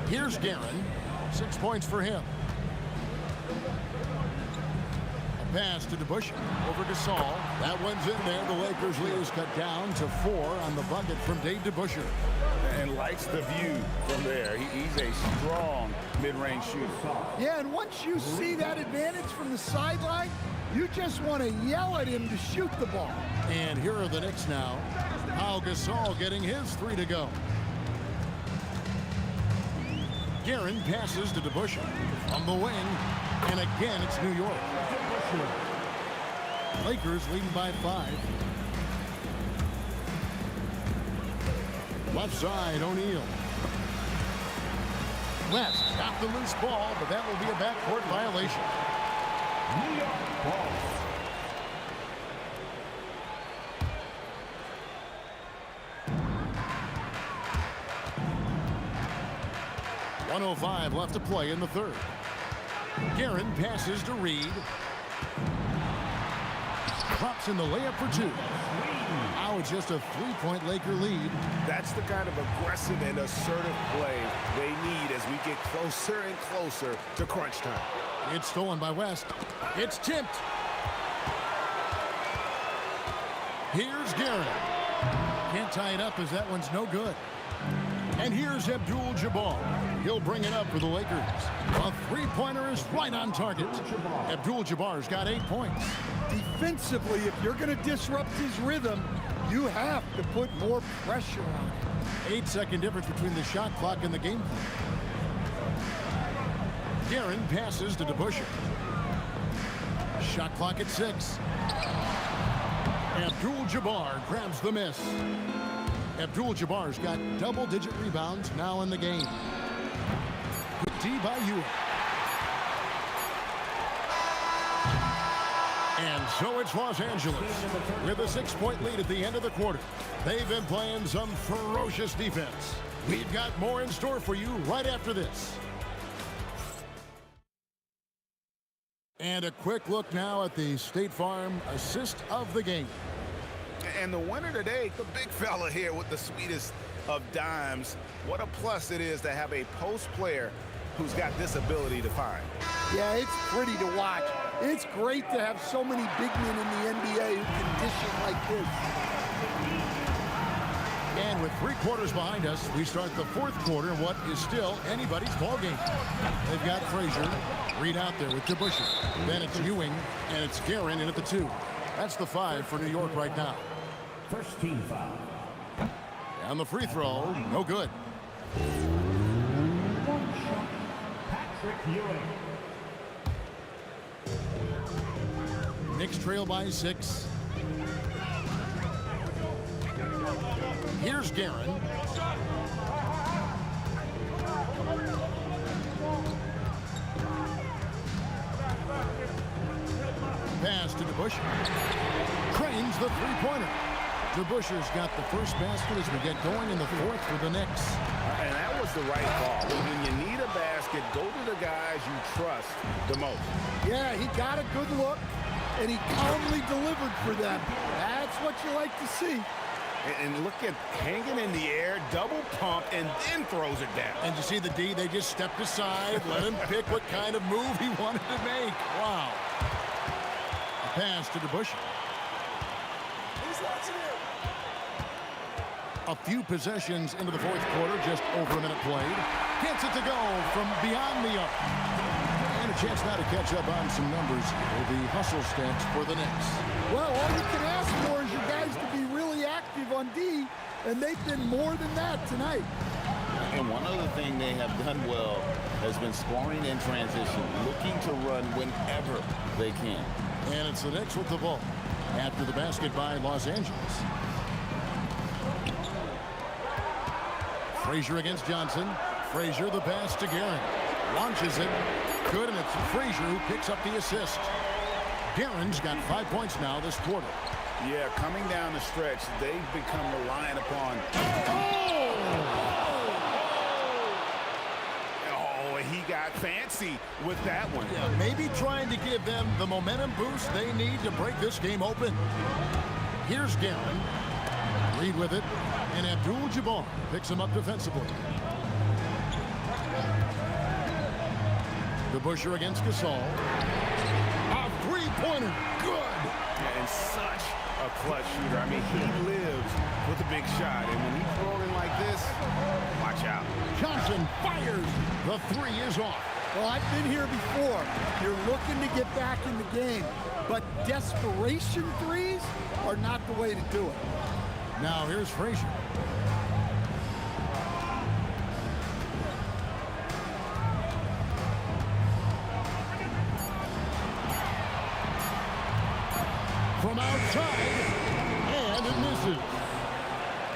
Speaker 9: Here's Guerin. 6 points for him. A pass to DeBusschere. Over to Gasol. That one's in there. The Lakers lead is cut down to 4 on the bucket from Dave DeBusschere.
Speaker 10: And likes the view from there. He's a strong mid-range shooter.
Speaker 5: Yeah, and once you see that advantage from the sideline, you just want to yell at him to shoot the ball.
Speaker 9: And here are the Knicks now. Pau Gasol getting his 3 to go. Guerin passes to DeBusschere on the wing, and again it's New York. Lakers leading by 5. Left side, O'Neal. West got the loose ball, but that will be a backcourt violation.
Speaker 6: New York ball.
Speaker 9: .105 left to play in the third. Guerin passes to Reed. Drops in the layup for 2. Now it's just a 3-point Laker lead.
Speaker 10: That's the kind of aggressive and assertive play they need as we get closer and closer to crunch time.
Speaker 9: It's stolen by West. It's tipped. Here's Guerin. Can't tie it up as that one's no good. And here's Abdul-Jabbar. He'll bring it up for the Lakers. A 3-pointer is right on target. Abdul-Jabbar's got 8 points.
Speaker 5: Defensively, if you're going to disrupt his rhythm, you have to put more pressure on him.
Speaker 9: 8-second difference between the shot clock and the game clock. Guerin passes to DeBusschere. Shot clock at 6. Abdul-Jabbar grabs the miss. Abdul-Jabbar's got double-digit rebounds now in the game. Good D by Ewing. And so it's Los Angeles with a 6-point lead at the end of the quarter. They've been playing some ferocious defense. We've got more in store for you right after this. And a quick look now at the State Farm assist of the game.
Speaker 10: And the winner today, the big fella here with the sweetest of dimes. What a plus it is to have a post player who's got this ability to find.
Speaker 5: Yeah, it's pretty to watch. It's great to have so many big men in the NBA who can dish it like this.
Speaker 9: And with 3 quarters behind us, we start the 4th quarter in what is still anybody's ball game. They've got Frazier, Reed out there with DeBusschere. Then it's Ewing, and it's Guerin in at the 2. That's the 5 for New York right now.
Speaker 6: First team foul.
Speaker 9: And the free throw, no good.
Speaker 6: Patrick Ewing.
Speaker 9: Knicks trail by 6. Here's Guerin. Pass to DeBusschere. Cranes the 3-pointer. DeBusschere's got the first basket as we get going in the 4th for the Knicks.
Speaker 10: And that was
Speaker 13: was the right call. When you need a basket, go to the guys you trust the most.
Speaker 5: Yeah, he got a good look, and he calmly delivered for them. That's what you like to see.
Speaker 13: And look at hanging in the air, double pump, and then throws it down.
Speaker 9: And you see the D, they just stepped aside, let him pick what kind of move he wanted to make. Wow. A pass to DeBusschere. A few possessions into the fourth quarter, just over a minute played. Gets it to go from beyond the arc. And a chance now to catch up on some numbers for the hustle stats for the Knicks.
Speaker 5: Well, all you can ask for is your guys to be really active on D, and they've been more than that tonight.
Speaker 11: And one other thing they have done well has been scoring in transition, looking to run whenever they can.
Speaker 9: And it's the Knicks with the ball after the basket by Los Angeles. Frazier against Johnson. Frazier the pass to Guerin. Launches it. Good, and it's Frazier who picks up the assist. Guerin's got 5 points now this quarter.
Speaker 13: Yeah, coming down the stretch, they've become reliant upon... Oh, he got fancy with that one.
Speaker 9: Yeah, maybe trying to give them the momentum boost they need to break this game open. Here's Guerin. Reed with it. And Abdul-Jabbar picks him up defensively. DeBusschere against Gasol. A three-pointer. Good.
Speaker 13: And such a clutch shooter. I mean, he lives with a big shot. And when he's rolling like this, watch out.
Speaker 9: Johnson fires. The three is off.
Speaker 5: Well, I've been here before. You're looking to get back in the game, but desperation threes are not the way to do it.
Speaker 9: Now here's Frazier. From outside, and it misses.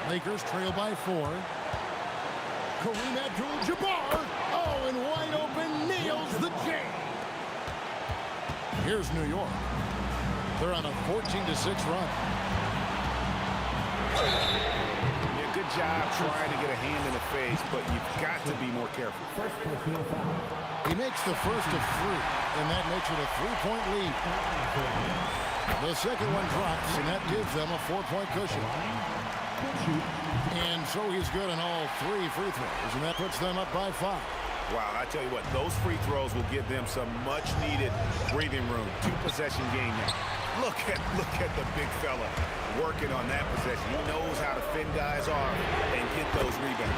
Speaker 9: Lakers trail by 4. Kareem Abdul-Jabbar, oh, and wide open, nails the J. Here's New York. They're on a 14-6 run.
Speaker 13: Yeah, good job trying to get a hand in the face, but you've got to be more careful.
Speaker 9: He makes the first of 3, and that makes it a 3-point lead. The second one drops, and that gives them a 4-point cushion. And so he's good on all 3 free throws, and that puts them up by 5.
Speaker 13: Wow, I tell you what, those free throws will give them some much-needed breathing room. 2-possession game now. Look at the big fella working on that possession. He knows how to fend guys off and get those rebounds.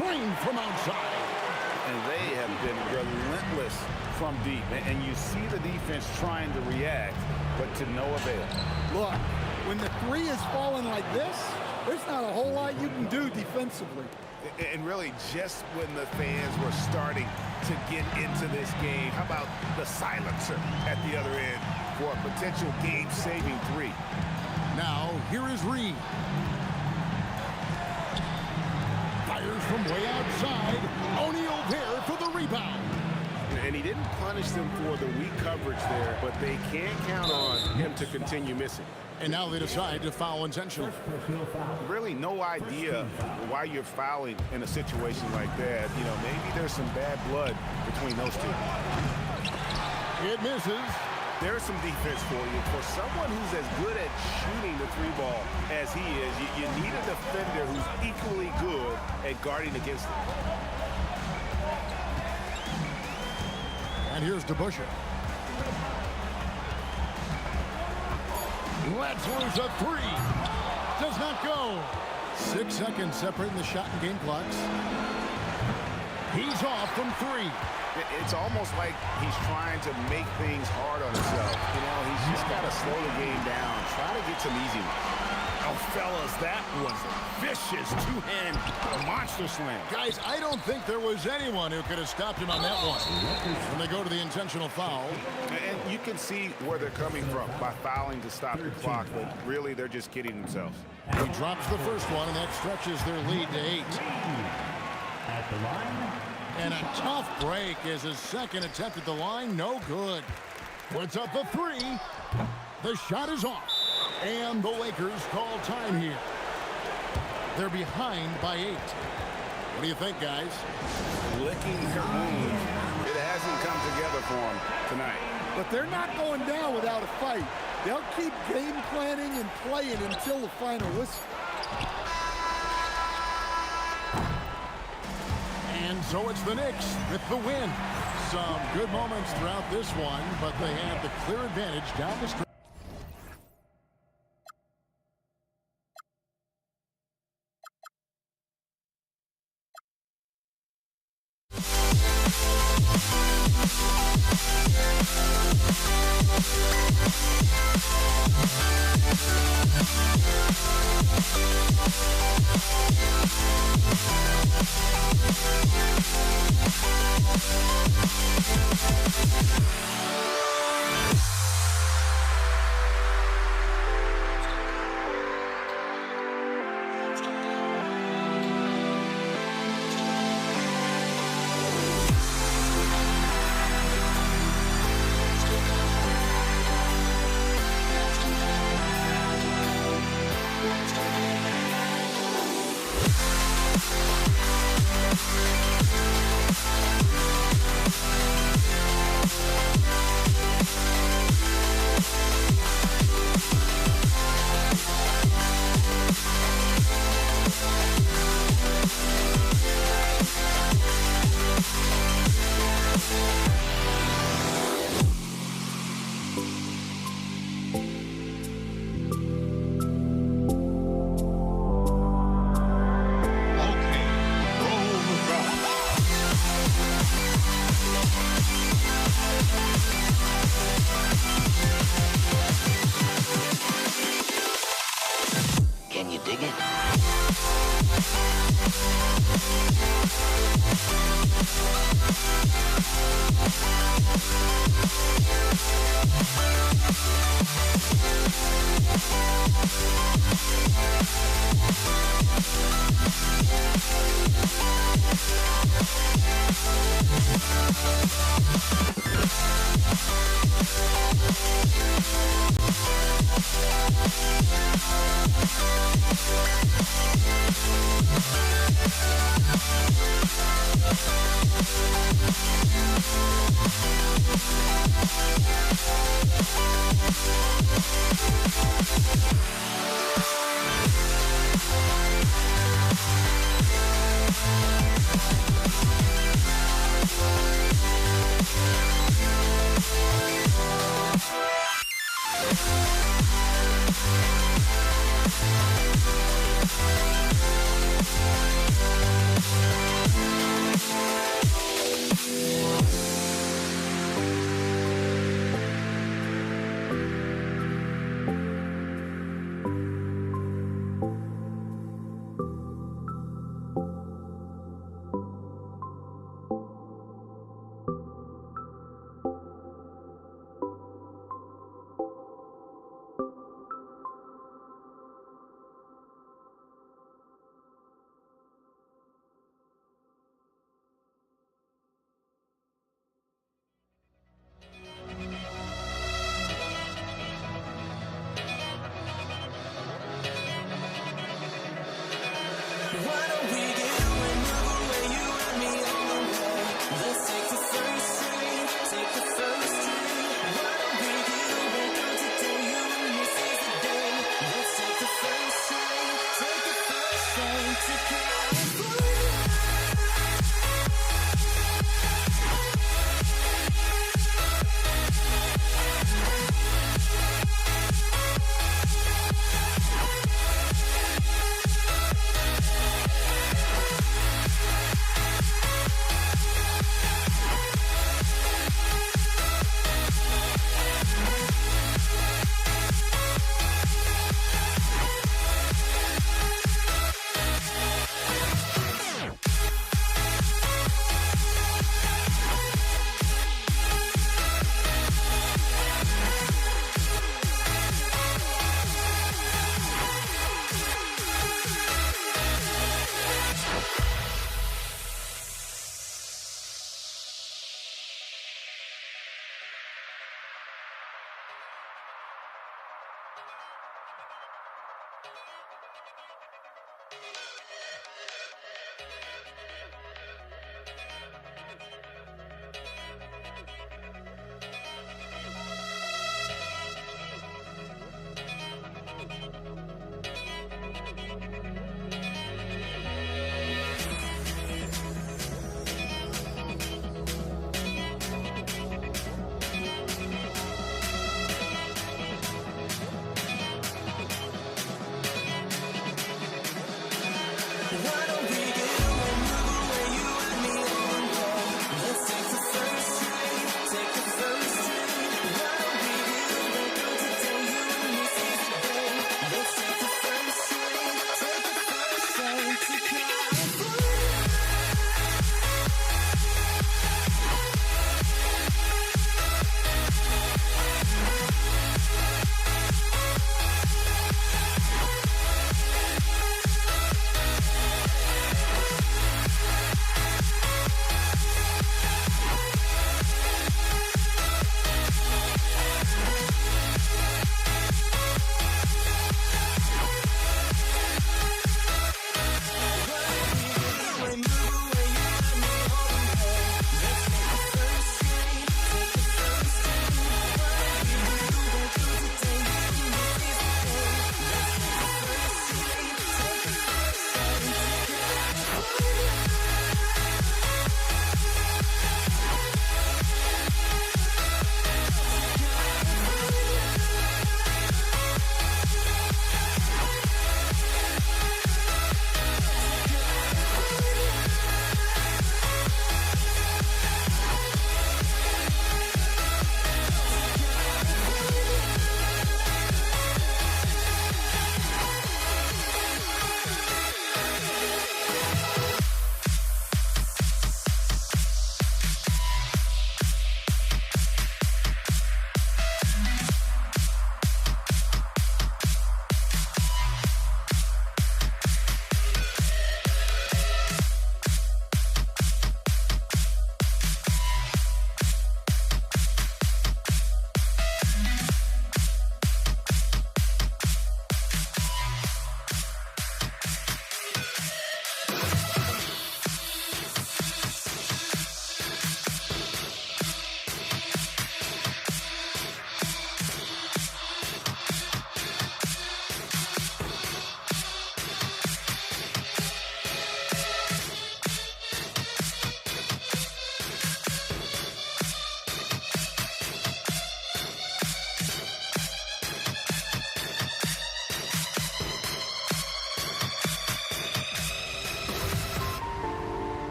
Speaker 9: Trained from outside.
Speaker 13: And they have been relentless from deep. And you see the defense trying to react, but to no avail.
Speaker 5: Look, when the 3 is falling like this, there's not a whole lot you can do defensively.
Speaker 13: And really, just when the fans were starting to get into this game, how about the silencer at the other end for a potential game-saving 3?
Speaker 9: Now, here is Reed. Fires from way outside. O'Neal there for the rebound.
Speaker 13: And he didn't punish them for the weak coverage there, but they can't count on him to continue missing.
Speaker 9: And now they decide to foul intentionally.
Speaker 13: Really no idea why you're fouling in a situation like that. You know, maybe there's some bad blood between those two.
Speaker 9: It misses.
Speaker 13: There's some defense for you. For someone who's as good at shooting the 3-ball as he is, you need a defender who's equally good at guarding against it.
Speaker 9: And here's DeBusschere. Let's lose a 3. Does not go. 6 seconds separating the shot and game clocks. He's off from 3.
Speaker 13: It's almost like he's trying to make things hard on himself. You know, he's just got to slow the game down, try to get some easy ones. Oh, fellas, that was vicious two-hand monster slam.
Speaker 9: Guys, I don't think there was anyone who could have stopped him on that one. When they go to the intentional foul.
Speaker 13: And you can see where they're coming from by fouling to stop the clock, but really they're just kidding themselves.
Speaker 9: He drops the first one, and that stretches their lead to 8.
Speaker 6: At the line.
Speaker 9: And a tough break as his second attempt at the line, no good. Puts up a 3. The shot is off. And the Lakers call time here. They're behind by 8. What do you think, guys?
Speaker 10: Licking their wounds. It hasn't come together for them tonight.
Speaker 5: But they're not going down without a fight. They'll keep game planning and playing until the final whistle.
Speaker 9: And so it's the Knicks with the win. Some good moments throughout this one, but they had the clear advantage down the stretch.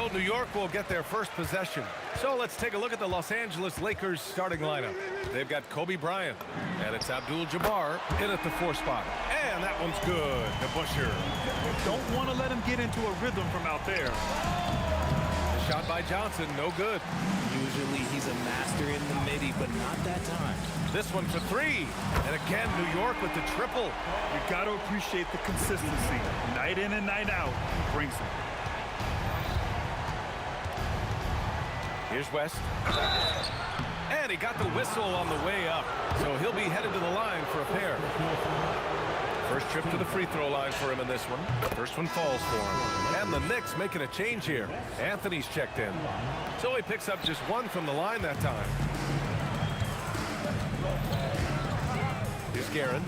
Speaker 3: So New York will get their first possession. So let's take a look at the Los Angeles Lakers starting lineup. They've got Kobe Bryant, and it's Abdul-Jabbar in at the 4 spot. And that one's good to Busher.
Speaker 4: Don't want to let him get into a rhythm from out there.
Speaker 3: The shot by Johnson, no good.
Speaker 8: Usually he's a master in the midi, but not that time.
Speaker 3: This one for 3. And again, New York with the triple.
Speaker 4: You got to appreciate the consistency. Night in and night out, he brings it.
Speaker 3: Here's West. And he got the whistle on the way up. So he'll be headed to the line for a pair. First trip to the free throw line for him in this one. First one falls for him. And the Knicks making a change here. Anthony's checked in. So he picks up just 1 from the line that time. Here's Guerin.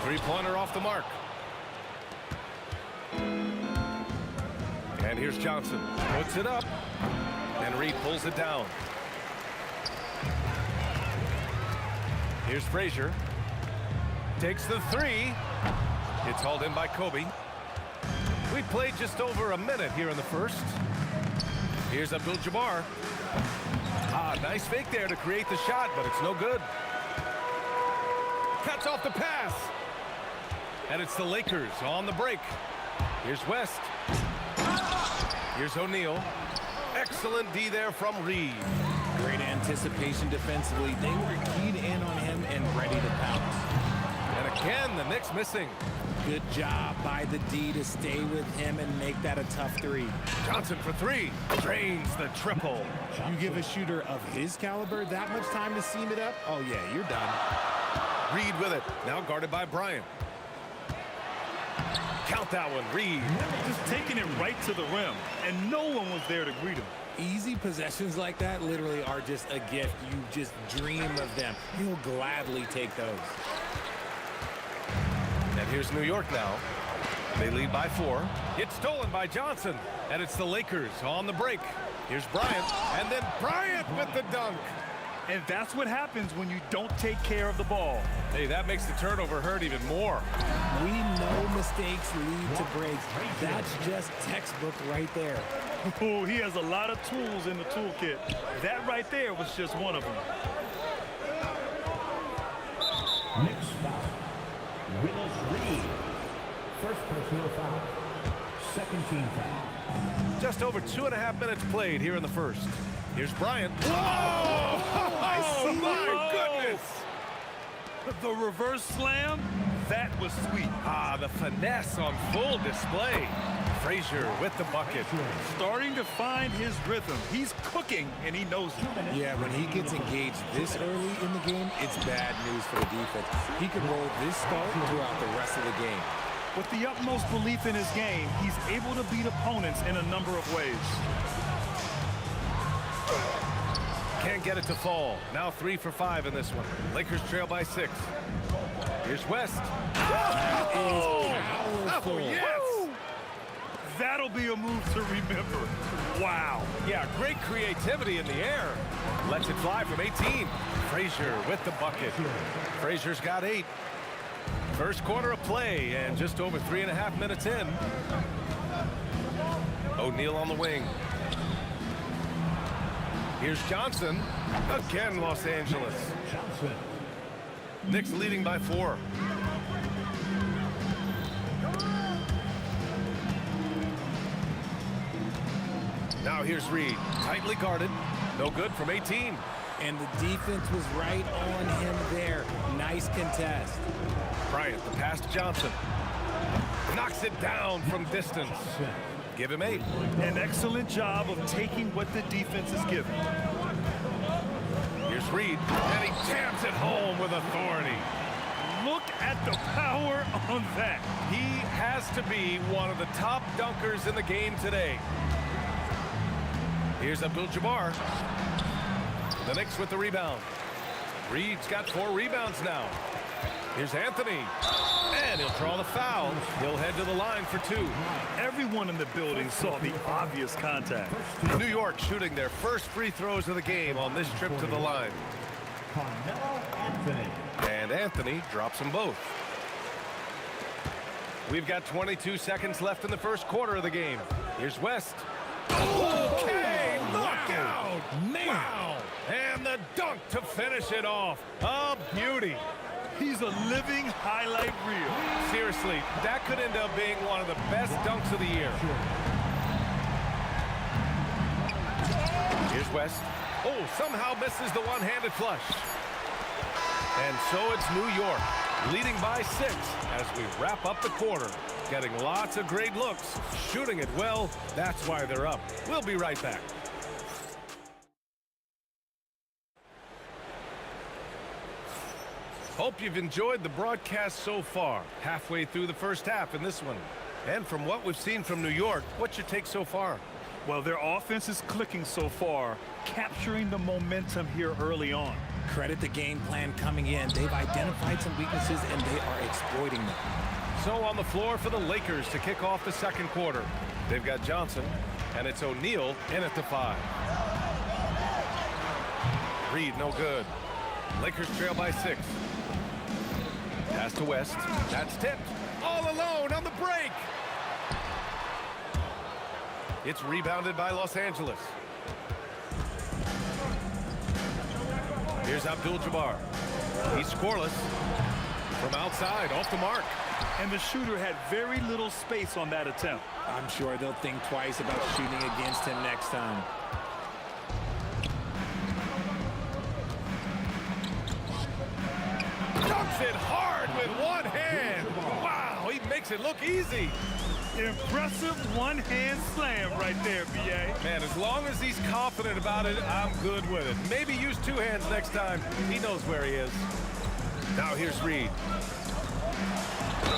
Speaker 3: 3-pointer off the mark. And here's Johnson. Puts it up. And Reed pulls it down. Here's Frazier. Takes the 3. It's hauled in by Kobe. We played just over a minute here in the first. Here's Abdul-Jabbar. Nice fake there to create the shot, but it's no good. Cuts off the pass. And it's the Lakers on the break. Here's West. Here's O'Neal. Excellent D there from Reed.
Speaker 8: Great anticipation defensively. They were keyed in on him and ready to pounce.
Speaker 3: And again, the Knicks missing.
Speaker 8: Good job by the D to stay with him and make that a tough 3.
Speaker 3: Johnson for 3. Drains the triple.
Speaker 8: You give a shooter of his caliber that much time to seam it up? Oh, yeah, you're done.
Speaker 3: Reed with it. Now guarded by Bryant. Count that one, Reed.
Speaker 4: Just taking it right to the rim, and no one was there to greet him.
Speaker 8: Easy possessions like that literally are just a gift. You just dream of them. You'll gladly take those.
Speaker 3: And here's New York now. They lead by 4. It's stolen by Johnson. And it's the Lakers on the break. Here's Bryant. And then Bryant with the dunk.
Speaker 4: And that's what happens when you don't take care of the ball.
Speaker 3: Hey, that makes the turnover hurt even more.
Speaker 8: We know mistakes lead to breaks. That's just textbook right there.
Speaker 4: Oh, he has a lot of tools in the toolkit. That right there was just one of them.
Speaker 6: Next foul. Willis Reed. First personal foul. Second team foul.
Speaker 3: Just over 2.5 minutes played here in the first. Here's Bryant. Whoa! Oh, my goodness!
Speaker 4: The reverse slam, that was sweet.
Speaker 3: The finesse on full display. Frazier with the bucket.
Speaker 4: Starting to find his rhythm. He's cooking, and he knows it.
Speaker 8: Yeah, when he gets engaged this early in the game, it's bad news for the defense. He could roll this start throughout the rest of the game.
Speaker 4: With the utmost belief in his game, he's able to beat opponents in a number of ways.
Speaker 3: Can't get it to fall. Now 3 for 5 in this one. Lakers trail by 6. Here's West.
Speaker 8: Oh,
Speaker 3: yes!
Speaker 4: That'll be a move to remember. Wow.
Speaker 3: Yeah, great creativity in the air. Lets it fly from 18. Frazier with the bucket. Frazier's got 8. First quarter of play and just over 3.5 minutes in. O'Neal on the wing. Here's Johnson. Again, Los Angeles.
Speaker 6: Johnson.
Speaker 3: Knicks leading by 4. Now here's Reed. Tightly guarded. No good from 18.
Speaker 8: And the defense was right on him there. Nice contest.
Speaker 3: Bryant, the pass to Johnson. Knocks it down from distance. Give him 8.
Speaker 4: An excellent job of taking what the defense is given.
Speaker 3: Here's Reed, and he jams it home with authority.
Speaker 4: Look at the power on that.
Speaker 3: He has to be one of the top dunkers in the game today. Here's Abdul-Jabbar. The Knicks with the rebound. Reed's got 4 rebounds now. Here's Anthony. And he'll draw the foul. He'll head to the line for 2.
Speaker 4: Everyone in the building saw the obvious contact.
Speaker 3: New York shooting their first free throws of the game on this trip to the line. And Anthony drops them both. We've got 22 seconds left in the first quarter of the game. Here's West. Okay, knockout! Wow! And the dunk to finish it off. A beauty.
Speaker 4: He's a living highlight reel.
Speaker 3: Seriously, that could end up being one of the best dunks of the year. Here's West. Oh, somehow misses the one-handed flush. And so it's New York, leading by 6 as we wrap up the quarter. Getting lots of great looks, shooting it well. That's why they're up. We'll be right back. Hope you've enjoyed the broadcast so far. Halfway through the first half in this one. And from what we've seen from New York, what's your take so far?
Speaker 4: Well, their offense is clicking so far, capturing the momentum here early on.
Speaker 8: Credit the game plan coming in. They've identified some weaknesses, and they are exploiting them.
Speaker 3: So on the floor for the Lakers to kick off the second quarter. They've got Johnson, and it's O'Neal in at the 5. Reed, no good. Lakers trail by 6. Pass to West. That's tipped. All alone on the break. It's rebounded by Los Angeles. Here's Abdul-Jabbar. He's scoreless. From outside, off the mark.
Speaker 4: And the shooter had very little space on that attempt.
Speaker 8: I'm sure they'll think twice about shooting against him next time.
Speaker 3: Dunks it hard with one hand. Wow, he makes it look easy.
Speaker 4: Impressive one-hand slam right there, B.A.
Speaker 3: Man, as long as he's confident about it, I'm good with it. Maybe use 2 hands next time. He knows where he is. Now here's Reed.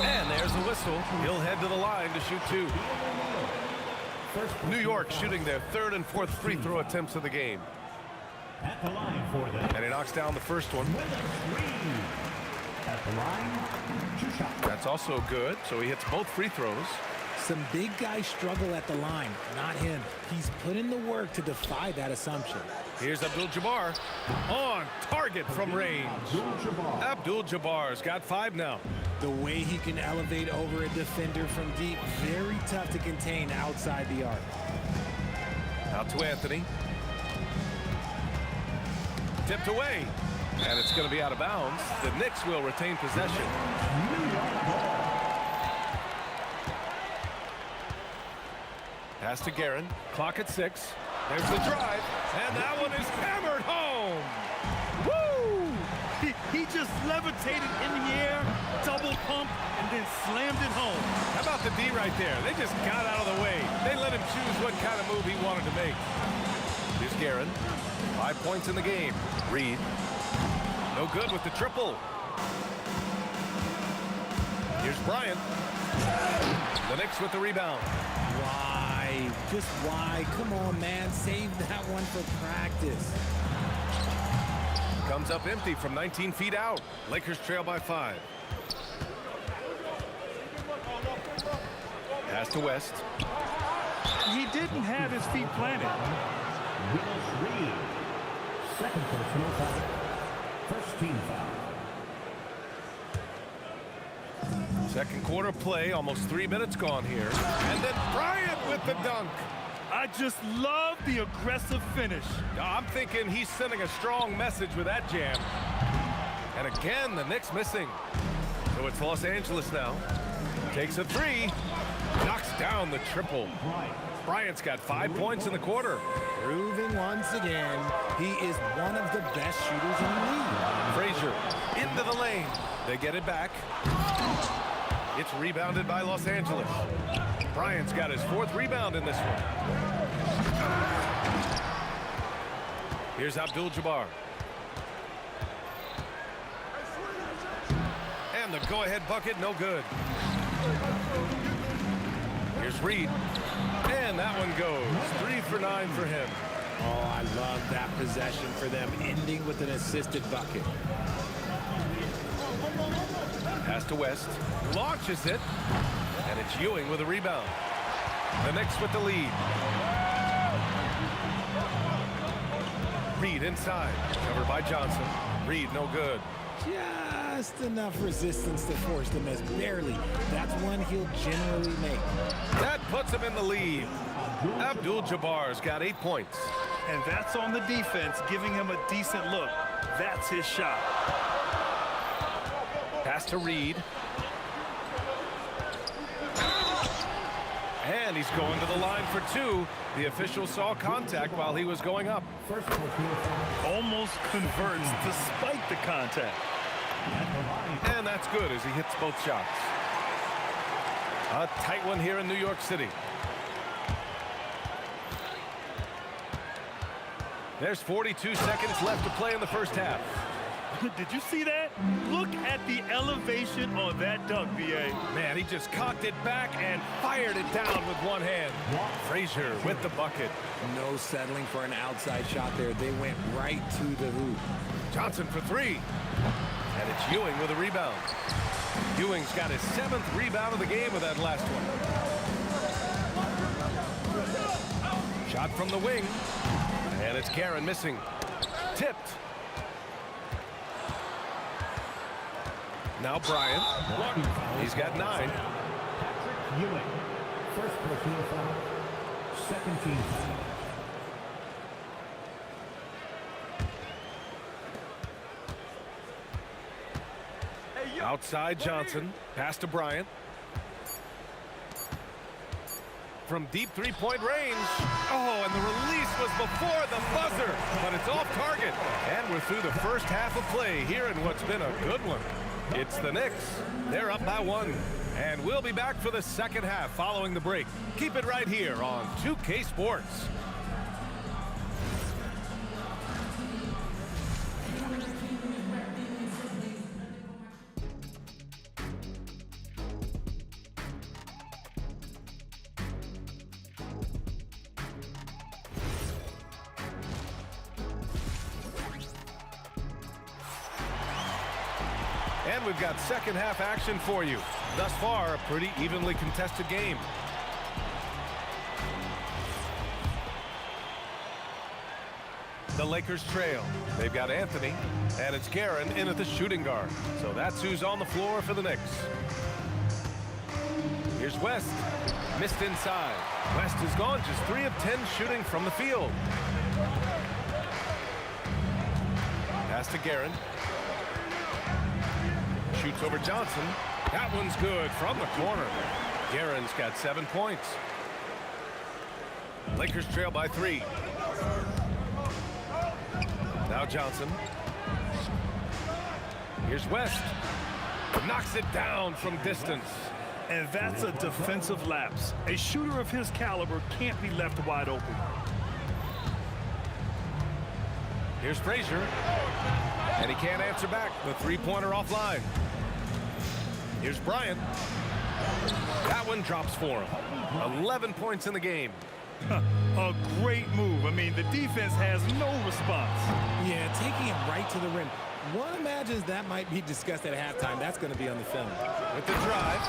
Speaker 3: And there's the whistle. He'll head to the line to shoot 2. New York shooting their 3rd and 4th free throw attempts of the game.
Speaker 6: At the line for the...
Speaker 3: And he knocks down the first one.
Speaker 6: At the line, 2 shots.
Speaker 3: That's also good, so he hits both free throws.
Speaker 8: Some big guys struggle at the line, not him. He's put in the work to defy that assumption.
Speaker 3: Here's Abdul-Jabbar on target from range. Abdul-Jabbar's got 5 now.
Speaker 8: The way he can elevate over a defender from deep, very tough to contain outside the arc.
Speaker 3: Out to Anthony. Tipped away, and it's going to be out of bounds. The Knicks will retain possession. Pass to Guerin. Clock at 6. There's the drive, and that one is hammered home.
Speaker 4: Woo! He just levitated in the air, double pump, and then slammed it home.
Speaker 3: How about the D right there? They just got out of the way. They let him choose what kind of move he wanted to make. Here's Guerin. 5 points in the game. Reed. No good with the triple. Here's Bryant. The Knicks with the rebound.
Speaker 8: Why? Just why? Come on, man. Save that one for practice.
Speaker 3: Comes up empty from 19 feet out. Lakers trail by 5. Pass to West.
Speaker 4: He didn't have his feet planted.
Speaker 6: Reed. Second personal foul. First team foul.
Speaker 3: Second quarter play, almost 3 minutes gone here. And then Bryant with the dunk.
Speaker 4: I just love the aggressive finish.
Speaker 3: I'm thinking he's sending a strong message with that jam. And again, the Knicks missing. So it's Los Angeles now. Takes a 3. Knocks down the triple. Bryant's got 5 points in the quarter.
Speaker 8: Proving once again, he is one of the best shooters in the league.
Speaker 3: Frazier into the lane. They get it back. It's rebounded by Los Angeles. Bryant's got his 4th rebound in this one. Here's Abdul-Jabbar. And the go-ahead bucket, no good. Here's Reed. And that one goes. 3 for 9 for him.
Speaker 8: Oh, I love that possession for them, ending with an assisted bucket.
Speaker 3: Pass to West. Launches it. And it's Ewing with a rebound. The Knicks with the lead. Reed inside. Covered by Johnson. Reed, no good.
Speaker 8: just enough resistance to force the miss. Barely. That's one he'll generally make.
Speaker 3: That puts him in the lead. Abdul-Jabbar's got 8 points.
Speaker 4: And that's on the defense, giving him a decent look. That's his shot.
Speaker 3: Pass to Reed. And he's going to the line for 2. The official saw contact while he was going up.
Speaker 4: Almost converts despite the contact.
Speaker 3: And that's good as he hits both shots. A tight one here in New York City. There's 42 seconds left to play in the first half.
Speaker 4: Did you see that? Look at the elevation on that dunk, B.A.
Speaker 3: Man, he just cocked it back and fired it down with one hand. Frazier with the bucket.
Speaker 8: No settling for an outside shot there. They went right to the hoop.
Speaker 3: Johnson for 3. And it's Ewing with a rebound. Ewing's got his 7th rebound of the game with that last one. Shot from the wing. And it's Guerin missing. Tipped. Now Bryant. He's got 9.
Speaker 6: Ewing. First personal foul. Second team foul.
Speaker 3: Outside Johnson. Pass to Bryant. From deep three-point range. Oh, and the release was before the buzzer, but it's off target. And we're through the first half of play here in what's been a good one. It's the Knicks. They're up by 1. And we'll be back for the second half following the break. Keep it right here on 2K Sports. And we've got second half action for you. Thus far, a pretty evenly contested game. The Lakers trail. They've got Anthony, and it's Guerin in at the shooting guard. So that's who's on the floor for the Knicks. Here's West. Missed inside. West has gone just 3 of 10 shooting from the field. Pass to Guerin. Shoots over Johnson. That one's good from the corner. Guerin's got 7 points. Lakers trail by 3. Now Johnson. Here's West. Knocks it down from distance.
Speaker 4: And that's a defensive lapse. A shooter of his caliber can't be left wide open.
Speaker 3: Here's Frazier. And he can't answer back. The three-pointer offline. Here's Bryant. That one drops for him. 11 points in the game.
Speaker 4: A great move. I mean, the defense has no response.
Speaker 8: Yeah, taking it right to the rim. One imagines that might be discussed at halftime. That's going to be on the film.
Speaker 3: With the drive,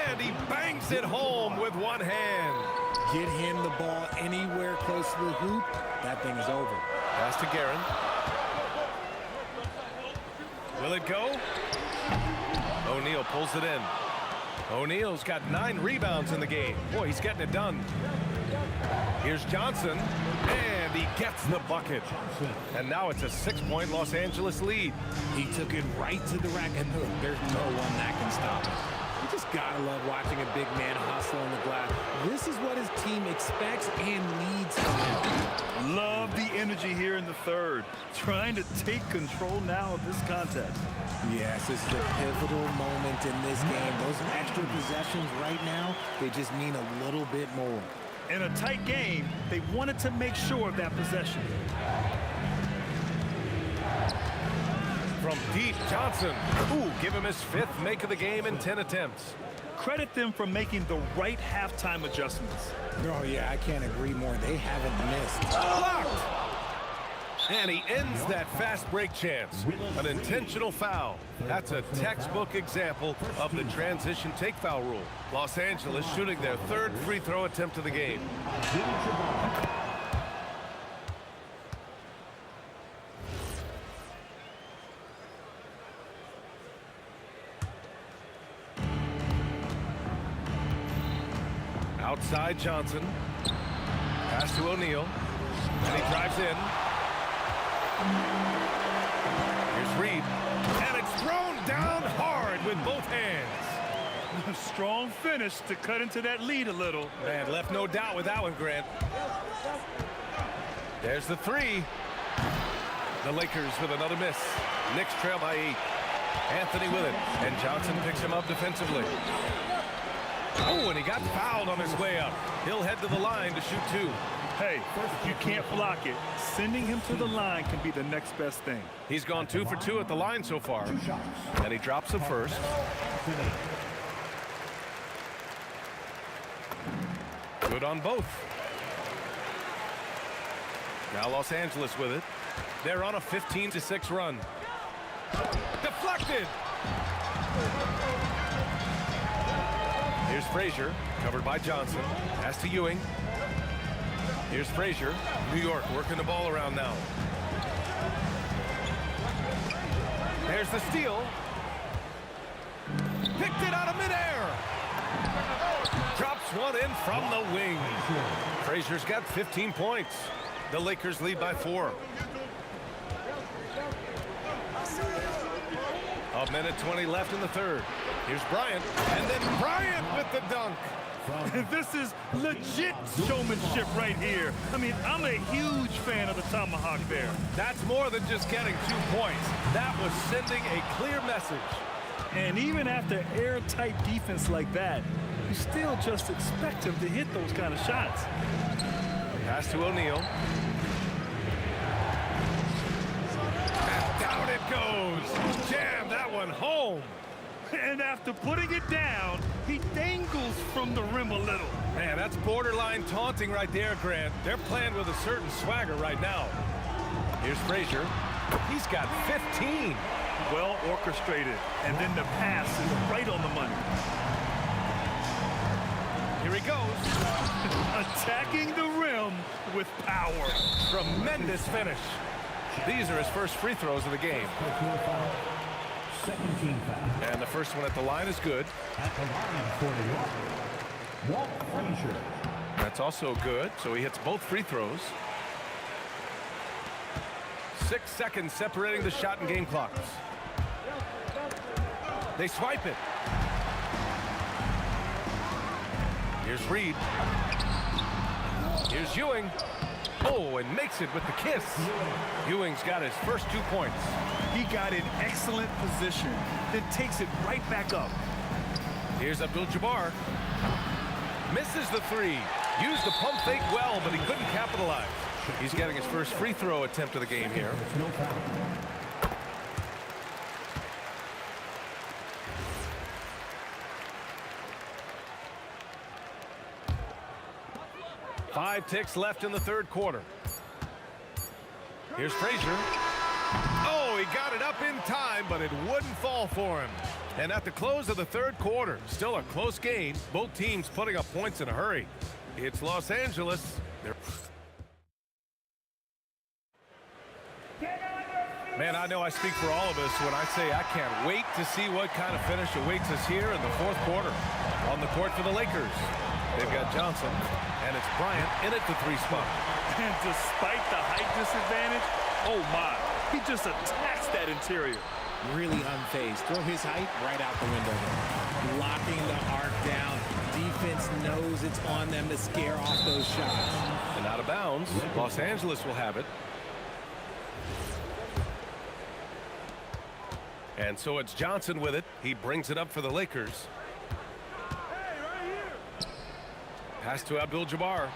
Speaker 3: and he bangs it home with one hand.
Speaker 8: Get him the ball anywhere close to the hoop, that thing is over.
Speaker 3: Pass to Guerin. Will it go? O'Neal pulls it in. O'Neal's got 9 rebounds in the game. Boy, he's getting it done. Here's Johnson, and he gets the bucket. And now it's a 6-point Los Angeles lead.
Speaker 8: He took it right to the rack, and look, there's no one that can stop him. You just gotta love watching a big man hustle on the glass. This is what his team expects and needs from him.
Speaker 4: Love the energy here in the third. Trying to take control now of this contest.
Speaker 8: Yes, this is a pivotal moment in this game. Those extra possessions right now, they just mean a little bit more.
Speaker 4: In a tight game, they wanted to make sure of that possession.
Speaker 3: From deep, Johnson. Ooh, give him his 5th make of the game in 10 attempts.
Speaker 4: Credit them for making the right halftime adjustments.
Speaker 8: Oh, yeah, I can't agree more. They haven't missed.
Speaker 3: Blocked! And he ends that fast break chance. An intentional foul. That's a textbook example of the transition take foul rule. Los Angeles shooting their 3rd free throw attempt of the game. Outside Johnson. Pass to O'Neal. And he drives in. Here's Reed. And it's thrown down hard with both hands.
Speaker 4: Strong finish to cut into that lead a little.
Speaker 3: Man, left no doubt with that one, Grant. There's the three. The Lakers with another miss. Knicks trail by 8. Anthony with it. And Johnson picks him up defensively. Oh, and he got fouled on his way up. He'll head to the line to shoot 2.
Speaker 4: Hey, if you can't block it, sending him to the line can be the next best thing.
Speaker 3: He's gone 2 for 2 at the line so far. And he drops the first. Good on both. Now Los Angeles with it. They're on a 15-6 run. Deflected. Here's Frazier, covered by Johnson. Pass to Ewing. Here's Frazier. New York working the ball around now. There's the steal. Picked it out of midair. Drops one in from the wing. Frazier's got 15 points. The Lakers lead by 4. A minute 20 left in the third. Here's Bryant. And then Bryant with the dunk.
Speaker 4: This is legit showmanship right here. I mean, I'm a huge fan of the tomahawk there.
Speaker 3: That's more than just getting 2 points. That was sending a clear message.
Speaker 4: And even after airtight defense like that, you still just expect him to hit those kind of shots.
Speaker 3: Pass to O'Neal. And down it goes. Jam that one home.
Speaker 4: And after putting it down, he dangles from the rim a little.
Speaker 3: Man, that's borderline taunting right there, Grant. They're playing with a certain swagger right now. Here's Frazier. He's got 15.
Speaker 4: Well orchestrated. And then the pass is right on the money.
Speaker 3: Here he goes.
Speaker 4: Attacking the rim with power.
Speaker 3: Tremendous finish. These are his first free throws of the game. And the first one at the line is good.
Speaker 6: At the line for New York, Walt Frazier.
Speaker 3: That's also good, so he hits both free throws. 6 seconds separating the shot and game clocks. They swipe it. Here's Reed. Here's Ewing. Oh, and makes it with the kiss. Ewing's got his first 2 points.
Speaker 4: He got in excellent position, then takes it right back up.
Speaker 3: Here's Abdul-Jabbar. Misses the 3. Used the pump fake well, but he couldn't capitalize. He's getting his first free throw attempt of the game here. 5 ticks left in the third quarter. Here's Frazier. Oh, he got it up in time, but it wouldn't fall for him. And at the close of the third quarter, still a close game. Both teams putting up points in a hurry. It's Los Angeles. Man, I know I speak for all of us when I say I can't wait to see what kind of finish awaits us here in the fourth quarter. On the court for the Lakers, they've got Johnson, and it's Bryant in at the 3 spot.
Speaker 4: And despite the height disadvantage, oh my, he just attacks that interior.
Speaker 8: Really unfazed. Throw his height right out the window there. Locking the arc down. Defense knows it's on them to scare off those shots.
Speaker 3: And out of bounds, Los Angeles will have it. And so it's Johnson with it. He brings it up for the Lakers. Pass to Abdul-Jabbar.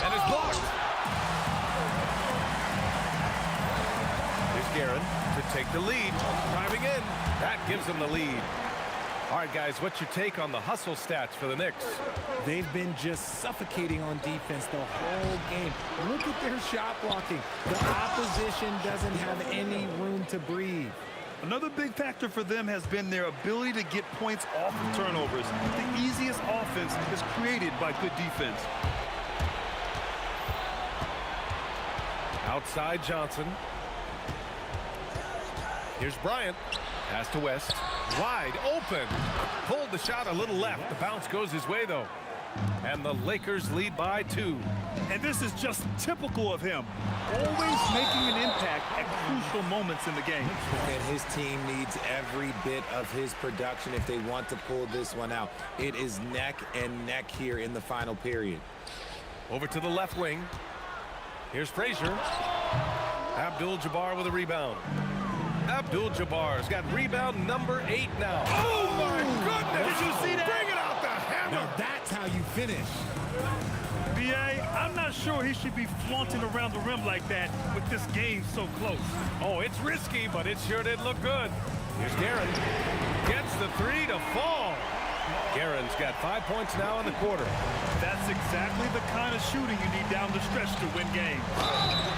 Speaker 3: And it's blocked. Here's Guerin to take the lead. Driving in. That gives them the lead. All right, guys, what's your take on the hustle stats for the Knicks?
Speaker 8: They've been just suffocating on defense the whole game. Look at their shot blocking. The opposition doesn't have any room to breathe.
Speaker 4: Another big factor for them has been their ability to get points off of turnovers. The easiest offense is created by good defense.
Speaker 3: Outside Johnson. Here's Bryant. Pass to West. Wide open. Pulled the shot a little left. The bounce goes his way, though. And the Lakers lead by 2.
Speaker 4: And this is just typical of him. Always making an impact at crucial moments in the game.
Speaker 8: And his team needs every bit of his production if they want to pull this one out. It is neck and neck here in the final period.
Speaker 3: Over to the left wing. Here's Frazier. Abdul-Jabbar with a rebound. Abdul-Jabbar's got rebound number 8 now. Oh, my goodness!
Speaker 4: Did you see that?
Speaker 3: Bring it out the hammer!
Speaker 8: Now that's how you finish.
Speaker 4: B.A., I'm not sure he should be flaunting around the rim like that with this game so close.
Speaker 3: Oh, it's risky, but it sure did look good. Here's Guerin. Gets the 3 to fall. Guerin's got 5 points now in the quarter.
Speaker 4: That's exactly the kind of shooting you need down the stretch to win games.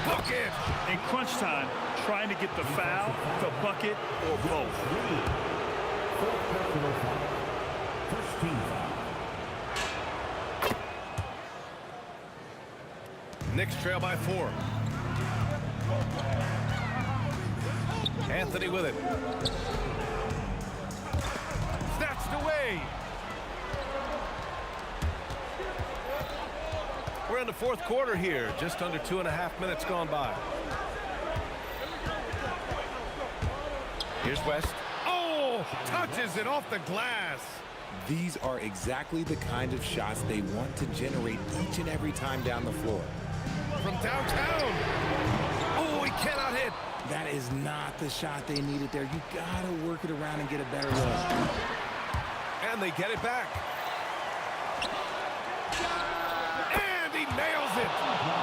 Speaker 3: Bucket!
Speaker 4: In crunch time, trying to get the foul, the bucket, or both.
Speaker 6: First team foul.
Speaker 3: Knicks trail by 4. Anthony with it. Snatched away. We're in the fourth quarter here. Just under 2.5 minutes gone by. Here's West. Oh, touches it off the glass.
Speaker 8: These are exactly the kind of shots they want to generate each and every time down the floor.
Speaker 3: From downtown. Oh, he cannot hit.
Speaker 8: That is not the shot they needed there. You gotta work it around and get a better look.
Speaker 3: And they get it back. And he nails it.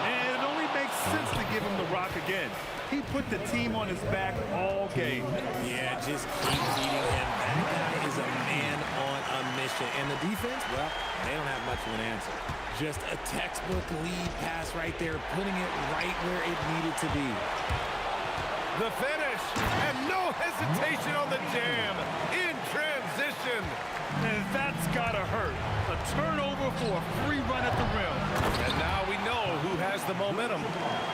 Speaker 4: And it only makes sense to give him the rock again. He put the team on his back all game.
Speaker 8: Yeah, just keep feeding him. That guy is a man on a mission. And the defense, well, they don't have much of an answer. Just a textbook lead pass right there, putting it right where it needed to be.
Speaker 3: The finish, and no hesitation on the jam. In transition.
Speaker 4: And that's gotta hurt. A turnover for a free run at the rim.
Speaker 3: And now we know who has the momentum.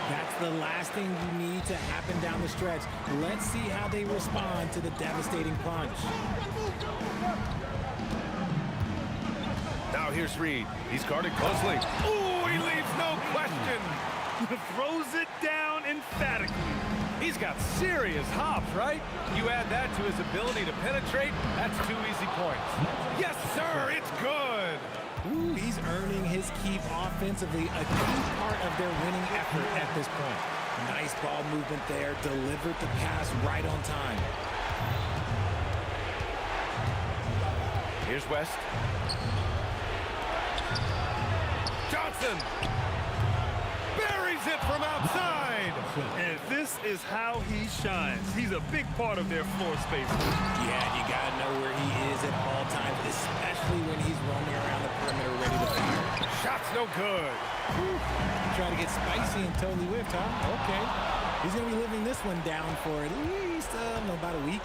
Speaker 8: That's the last thing you need to happen down the stretch. Let's see how they respond to the devastating punch.
Speaker 3: Now here's Reed. He's guarded closely. Ooh, he leaves no question.
Speaker 4: Throws it down emphatically.
Speaker 3: He's got serious hops, right? You add that to his ability to penetrate, that's 2 easy points. Yes, sir, it's good.
Speaker 8: Ooh, he's earning his keep offensively, a key part of their winning effort at this point. Nice ball movement there, delivered the pass right on time.
Speaker 3: Here's West. Johnson buries it from outside.
Speaker 4: And this is how he shines. He's a big part of their floor space.
Speaker 8: Yeah, you gotta know where he is at all times, especially when he's roaming around the perimeter ready to fire.
Speaker 3: Shot's no good.
Speaker 8: Try to get spicy and totally whiffed, huh? Okay. He's gonna be living this one down for at least, about a week.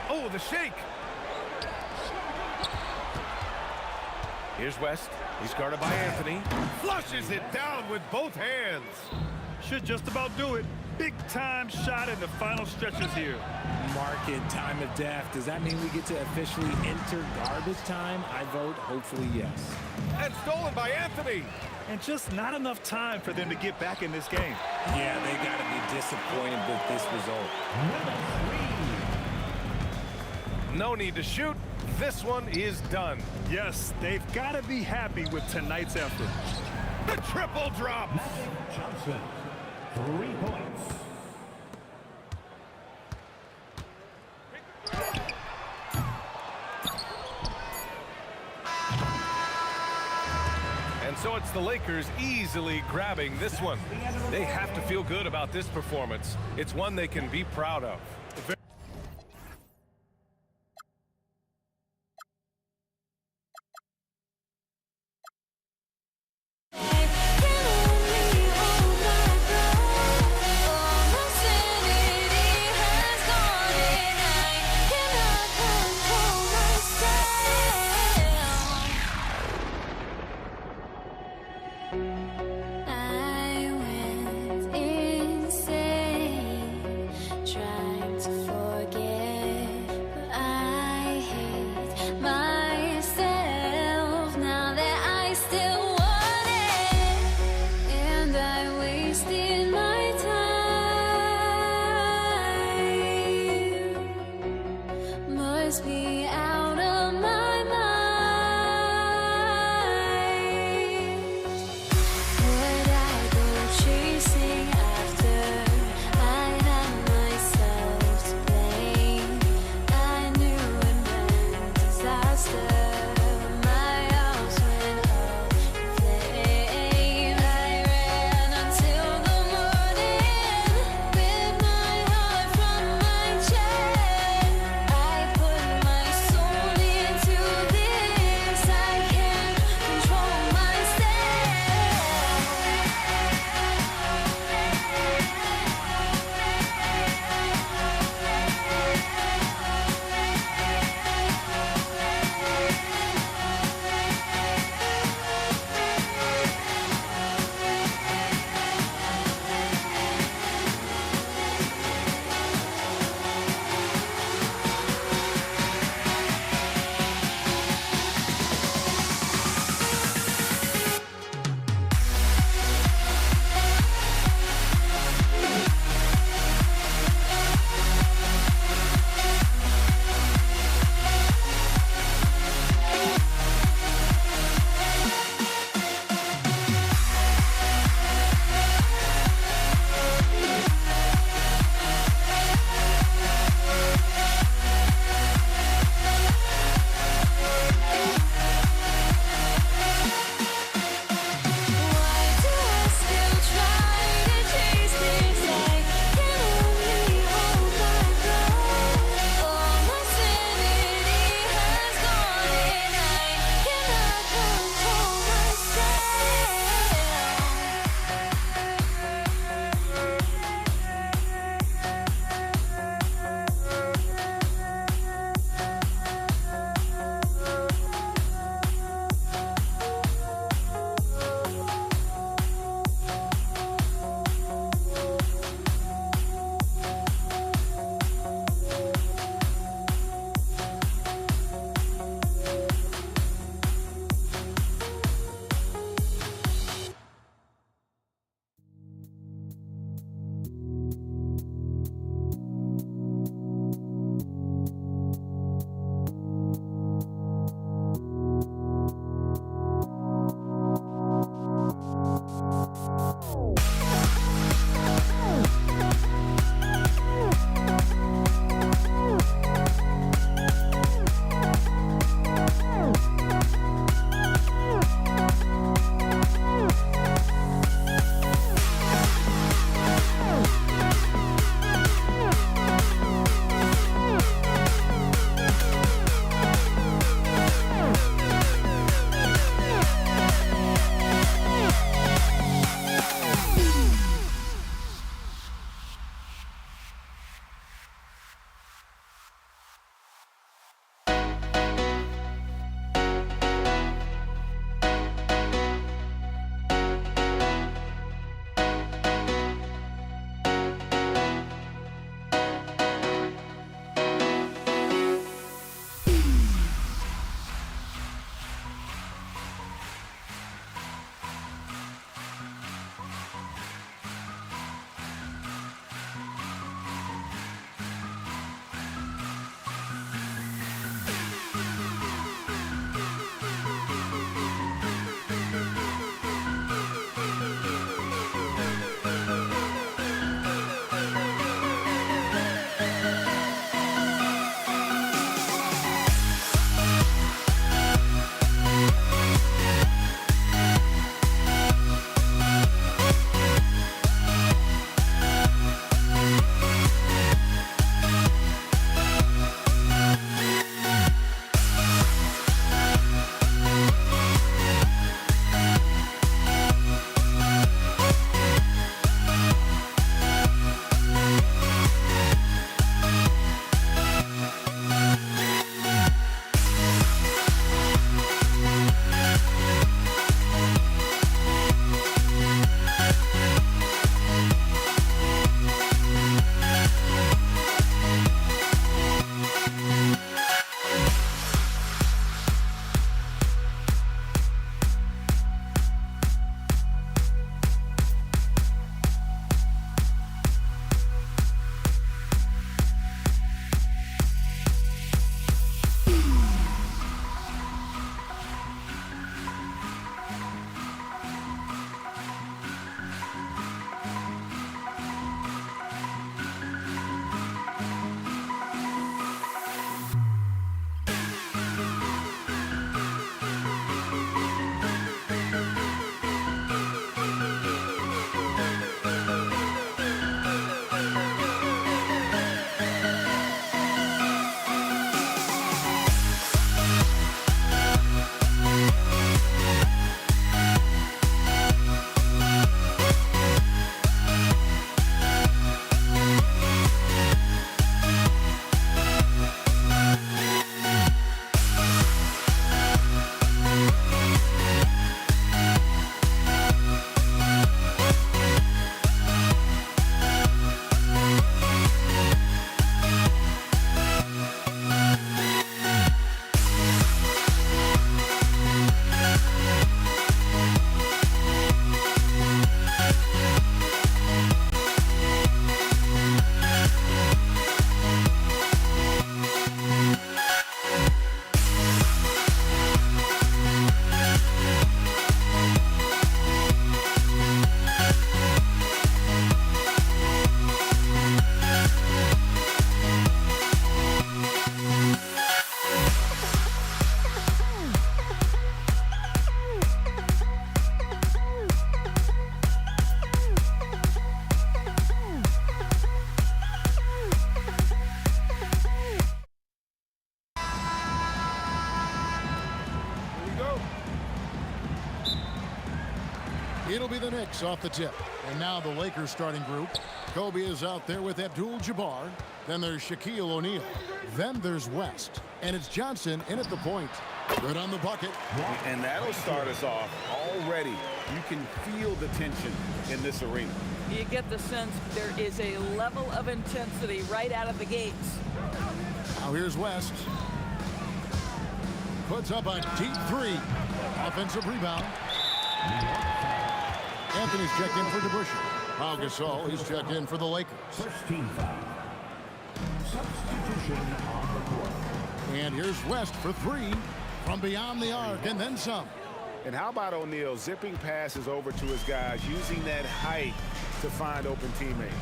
Speaker 3: Oh, the shake. Here's West. He's guarded by Anthony. Flushes it down with both hands.
Speaker 4: Should just about do it. Big time shot in the final stretches here.
Speaker 8: Market time of death. Does that mean we get to officially enter garbage time? I vote hopefully yes.
Speaker 3: And stolen by Anthony.
Speaker 4: And just not enough time for them to get back in this game.
Speaker 8: Yeah, they got to be disappointed with this result.
Speaker 3: No need to shoot. This one is done.
Speaker 4: Yes, they've got to be happy with tonight's effort.
Speaker 3: The triple drop.
Speaker 6: Johnson, 3 points.
Speaker 3: And so it's the Lakers easily grabbing this one. They have to feel good about this performance. It's one they can be proud of.
Speaker 1: I went insane trying
Speaker 9: It'll be the Knicks off the tip. And now the Lakers starting group. Kobe is out there with Abdul-Jabbar. Then there's Shaquille O'Neal. Then there's West. And it's Johnson in at the point. Good on the bucket.
Speaker 11: And that'll start us off already. You can feel the tension in this arena.
Speaker 12: You get the sense there is a level of intensity right out of the gates.
Speaker 9: Now here's West. Puts up a deep three. Offensive rebound. Anthony's checked in for DeBusschere. Pau Gasol, he's checked in for the Lakers.
Speaker 6: First team foul. Substitution on the court.
Speaker 9: And here's West for three from beyond the arc and then some.
Speaker 13: And how about O'Neal zipping passes over to his guys, using that height to find open teammates.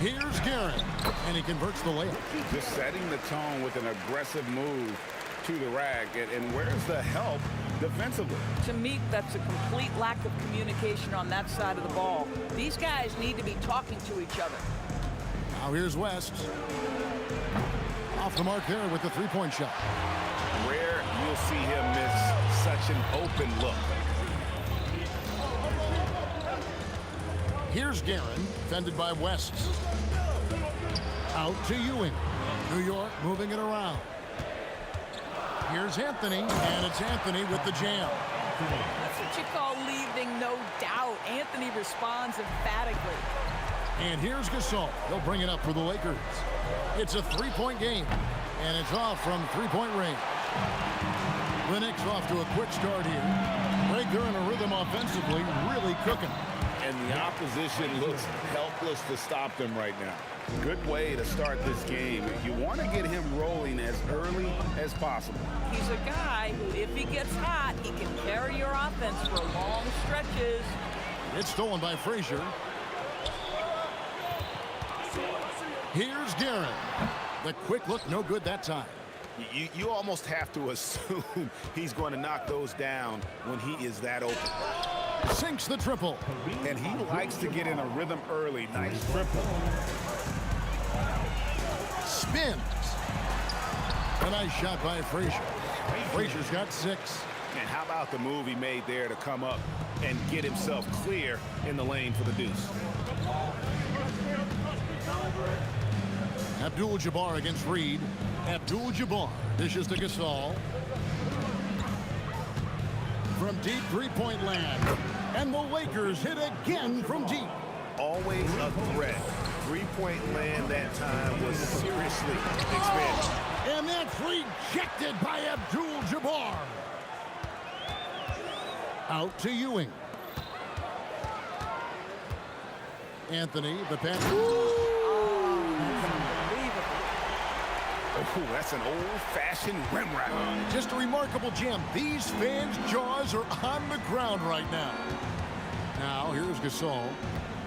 Speaker 9: Here's Garrett, and he converts the layup.
Speaker 13: Just setting the tone with an aggressive move to the rack. And where's the help defensively?
Speaker 12: To me, that's a complete lack of communication on that side of the ball. These guys need to be talking to each other.
Speaker 9: Now here's West. Off the mark there with the three-point shot.
Speaker 13: Rare you'll see him miss such an open look.
Speaker 9: Here's Guerin, defended by West. Out to Ewing. New York moving it around. Here's Anthony, and it's Anthony with the jam.
Speaker 12: That's what you call leaving no doubt. Anthony responds emphatically.
Speaker 9: And here's Gasol. He'll bring it up for the Lakers. It's a three-point game, and it's off from three-point range. The Knicks off to a quick start here. Right, they're in a rhythm offensively, really cooking.
Speaker 11: And the opposition looks helpless to stop them right now. Good way to start this game. You want to get him rolling as early as possible.
Speaker 12: He's a guy who, if he gets hot, he can carry your offense for long stretches.
Speaker 9: It's stolen by Frazier. Here's Guerin. The quick look, no good that time.
Speaker 13: You almost have to assume he's going to knock those down when he is that open.
Speaker 9: Sinks the triple.
Speaker 13: And he likes to get in a rhythm early. Nice triple.
Speaker 9: Spins. A nice shot by Frazier. Frazier's got 6.
Speaker 13: And how about the move he made there to come up and get himself clear in the lane for the deuce?
Speaker 9: Abdul-Jabbar against Reed. Abdul-Jabbar dishes to Gasol. From deep three-point land. And the Lakers hit again from deep.
Speaker 13: Always a threat. Three-point land that time was seriously expanded.
Speaker 9: And that's rejected by Abdul-Jabbar. Out to Ewing. Anthony, the pass.
Speaker 13: Oh, that's an old-fashioned rim wrap.
Speaker 9: Just a remarkable jam. These fans' jaws are on the ground right now. Now, here's Gasol.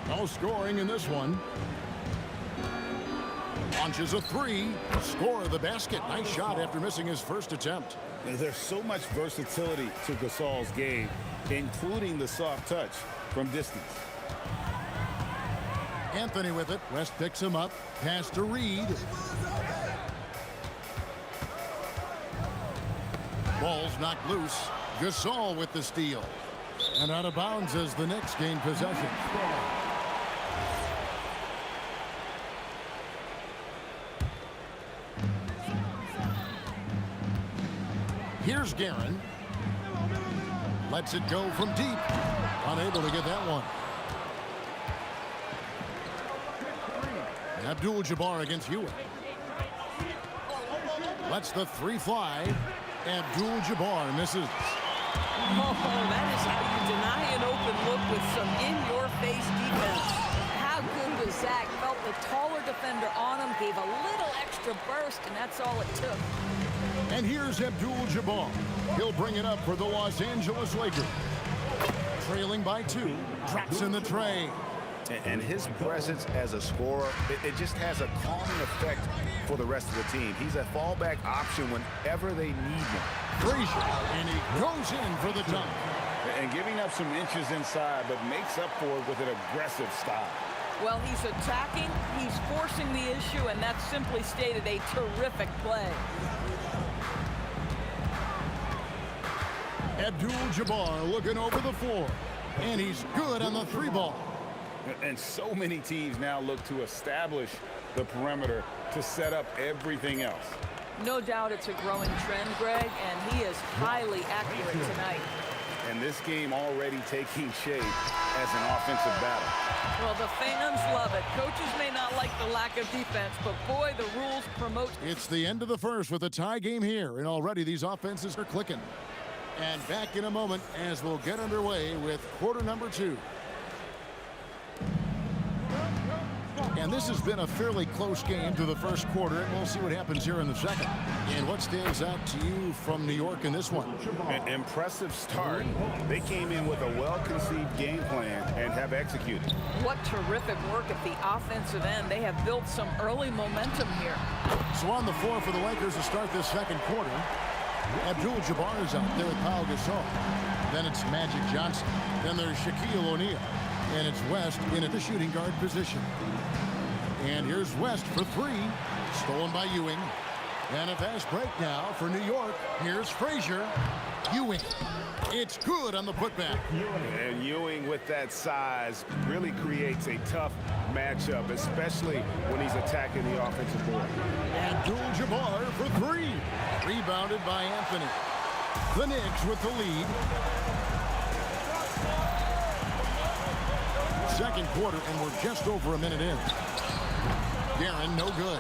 Speaker 9: No scoring in this one. Launches a three. Score of the basket. Nice shot after missing his first attempt.
Speaker 13: And there's so much versatility to Gasol's game, including the soft touch from distance.
Speaker 9: Anthony with it. West picks him up. Pass to Reed. Ball's knocked loose. Gasol with the steal. And out of bounds as the Knicks gain possession. Here's Guerin. Lets it go from deep. Unable to get that one. Abdul-Jabbar against Ewing. Lets the three fly. Abdul-Jabbar misses.
Speaker 12: Oh, that is how you deny an open look with some in-your-face defense. How good was Zach? Felt the taller defender on him, gave a little extra burst, and that's all it took.
Speaker 9: And here's Abdul-Jabbar. He'll bring it up for the Los Angeles Lakers. Trailing by 2. Drops in the tray.
Speaker 13: And his presence as a scorer, it just has a calming effect for the rest of the team. He's a fallback option whenever they need one.
Speaker 9: Frazier, and he goes in for the dunk.
Speaker 11: And giving up some inches inside, but makes up for it with an aggressive style.
Speaker 12: Well, he's attacking, he's forcing the issue, and that's simply stated a terrific play.
Speaker 9: Abdul-Jabbar looking over the floor. And he's good on the 3-ball.
Speaker 11: And so many teams now look to establish the perimeter to set up everything else.
Speaker 12: No doubt it's a growing trend, Greg, and he is highly accurate tonight.
Speaker 11: And this game already taking shape as an offensive battle.
Speaker 12: Well, the fans love it. Coaches may not like the lack of defense, but boy, the rules promote.
Speaker 9: It's the end of the first with a tie game here, and already these offenses are clicking. And back in a moment as we'll get underway with quarter number 2. And this has been a fairly close game through the first quarter, and we'll see what happens here in the second. And what stands out to you from New York in this one?
Speaker 11: An impressive start. They came in with a well-conceived game plan and have executed.
Speaker 12: What terrific work at the offensive end. They have built some early momentum here.
Speaker 9: So on the floor for the Lakers to start this second quarter, Abdul-Jabbar is out there with Pau Gasol. Then it's Magic Johnson. Then there's Shaquille O'Neal. And it's West in at the shooting guard position. And here's West for 3. Stolen by Ewing. And a fast break now for New York. Here's Frazier. Ewing. It's good on the putback.
Speaker 11: And Ewing with that size really creates a tough matchup, especially when he's attacking the offensive board.
Speaker 9: Abdul-Jabbar for 3. Rebounded by Anthony. The Knicks with the lead. Second quarter, and we're just over a minute in. Guerin, no good.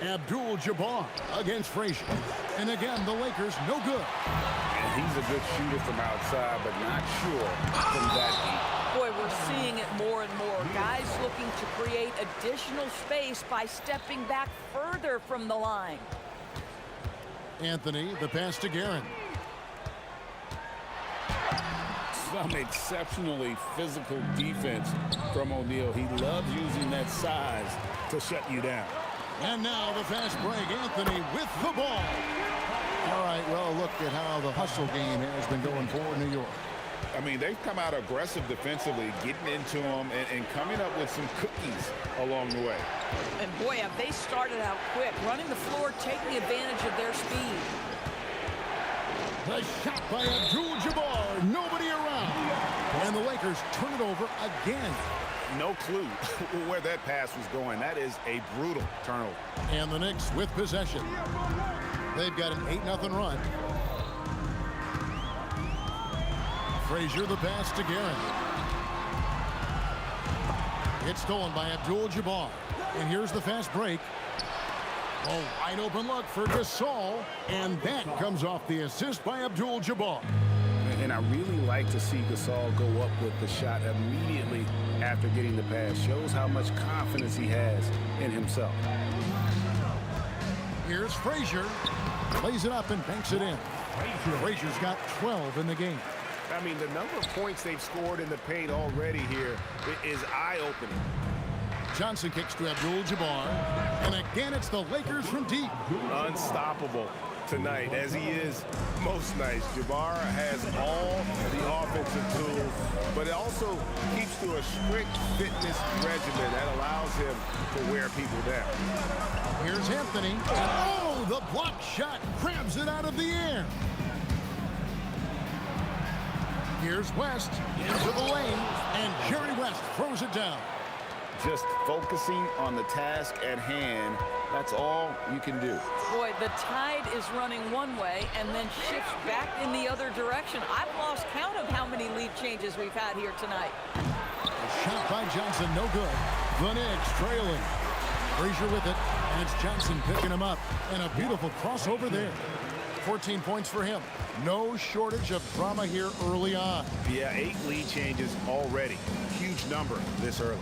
Speaker 9: Abdul-Jabbar against Frazier. And again, the Lakers, no good.
Speaker 11: And he's a good shooter from outside, but not sure from that deep.
Speaker 12: Boy, we're seeing it more and more. Guys looking to create additional space by stepping back further from the line.
Speaker 9: Anthony, the pass to Guerin.
Speaker 11: Some exceptionally physical defense from O'Neal. He loves using that size to shut you down.
Speaker 9: And now the fast break. Anthony with the ball. All right, well, look at how the hustle game has been going for New York.
Speaker 11: I mean, they've come out aggressive defensively, getting into them and coming up with some cookies along the way.
Speaker 12: And boy, have they started out quick, running the floor, taking advantage of their speed.
Speaker 9: The shot by Abdul-Jabbar. Nobody around. And the Lakers turn it over again.
Speaker 11: No clue where that pass was going. That is a brutal turnover.
Speaker 9: And the Knicks with possession. They've got an 8-0 run. Frazier the pass to Guerin. It's stolen by Abdul-Jabbar. And here's the fast break. Oh, wide open look for Gasol. And that comes off the assist by Abdul-Jabbar.
Speaker 11: And I really like to see Gasol go up with the shot immediately after getting the pass. Shows how much confidence he has in himself.
Speaker 9: Here's Frazier. Plays it up and banks it in. Frazier's got 12 in the game.
Speaker 11: I mean, the number of points they've scored in the paint already here is eye-opening.
Speaker 9: Johnson kicks to Abdul-Jabbar. And again, it's the Lakers from deep.
Speaker 11: Unstoppable tonight, as he is most nights. Jabbar has all the offensive tools, but it also keeps to a strict fitness regimen that allows him to wear people down.
Speaker 9: Here's Anthony. And oh, the block shot grabs it out of the air. Here's West into the lane, and Jerry West throws it down.
Speaker 11: Just focusing on the task at hand, that's all you can do.
Speaker 12: Boy, the tide is running one way and then shifts back in the other direction. I've lost count of how many lead changes we've had here tonight.
Speaker 9: A shot by Johnson, no good. The Knicks trailing. Frazier with it, and it's Johnson picking him up. And a beautiful crossover there. 14 points for him. No shortage of drama here early on.
Speaker 11: Yeah, 8 lead changes already. Huge number this early.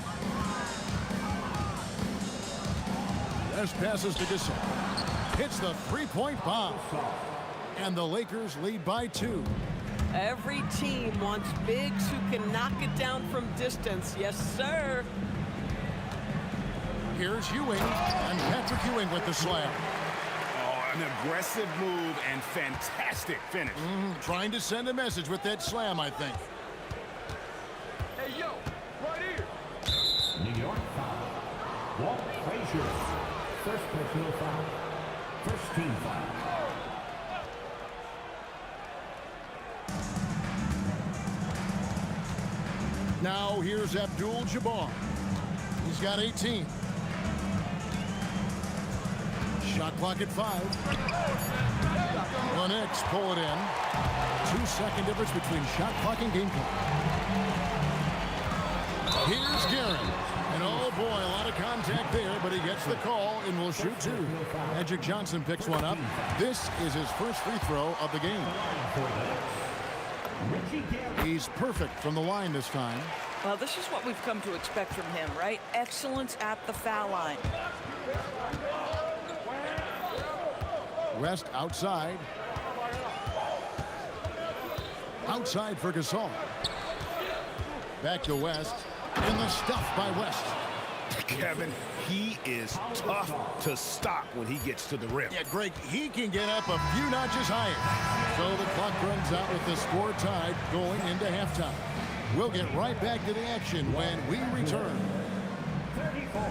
Speaker 9: West passes to Gasol. Hits the three-point bomb. And the Lakers lead by 2.
Speaker 12: Every team wants bigs who can knock it down from distance. Yes, sir.
Speaker 9: Here's Ewing, and Patrick Ewing with the slam.
Speaker 11: Oh, an aggressive move and fantastic finish.
Speaker 9: Trying to send a message with that slam, I think.
Speaker 14: Hey, yo, right here.
Speaker 6: New York foul. Walt Frazier. First personal foul. First team foul.
Speaker 9: Now here's Abdul-Jabbar. He's got 18. Shot clock at 5. The Knicks pull it in. 2-second difference between shot clock and game clock. Here's Guerin. And oh boy, a lot of contact there, but he gets the call and will shoot 2. Magic Johnson picks one up. This is his first free throw of the game. He's perfect from the line this time.
Speaker 12: Well, this is what we've come to expect from him, right? Excellence at the foul line.
Speaker 9: West outside. Outside for Gasol. Back to West. And the stuff by West.
Speaker 10: Kevin, he is tough to stop when he gets to the rim.
Speaker 9: Yeah, Greg, he can get up a few notches higher. So the clock runs out with the score tied going into halftime. We'll get right back to the action when we return.
Speaker 6: 34.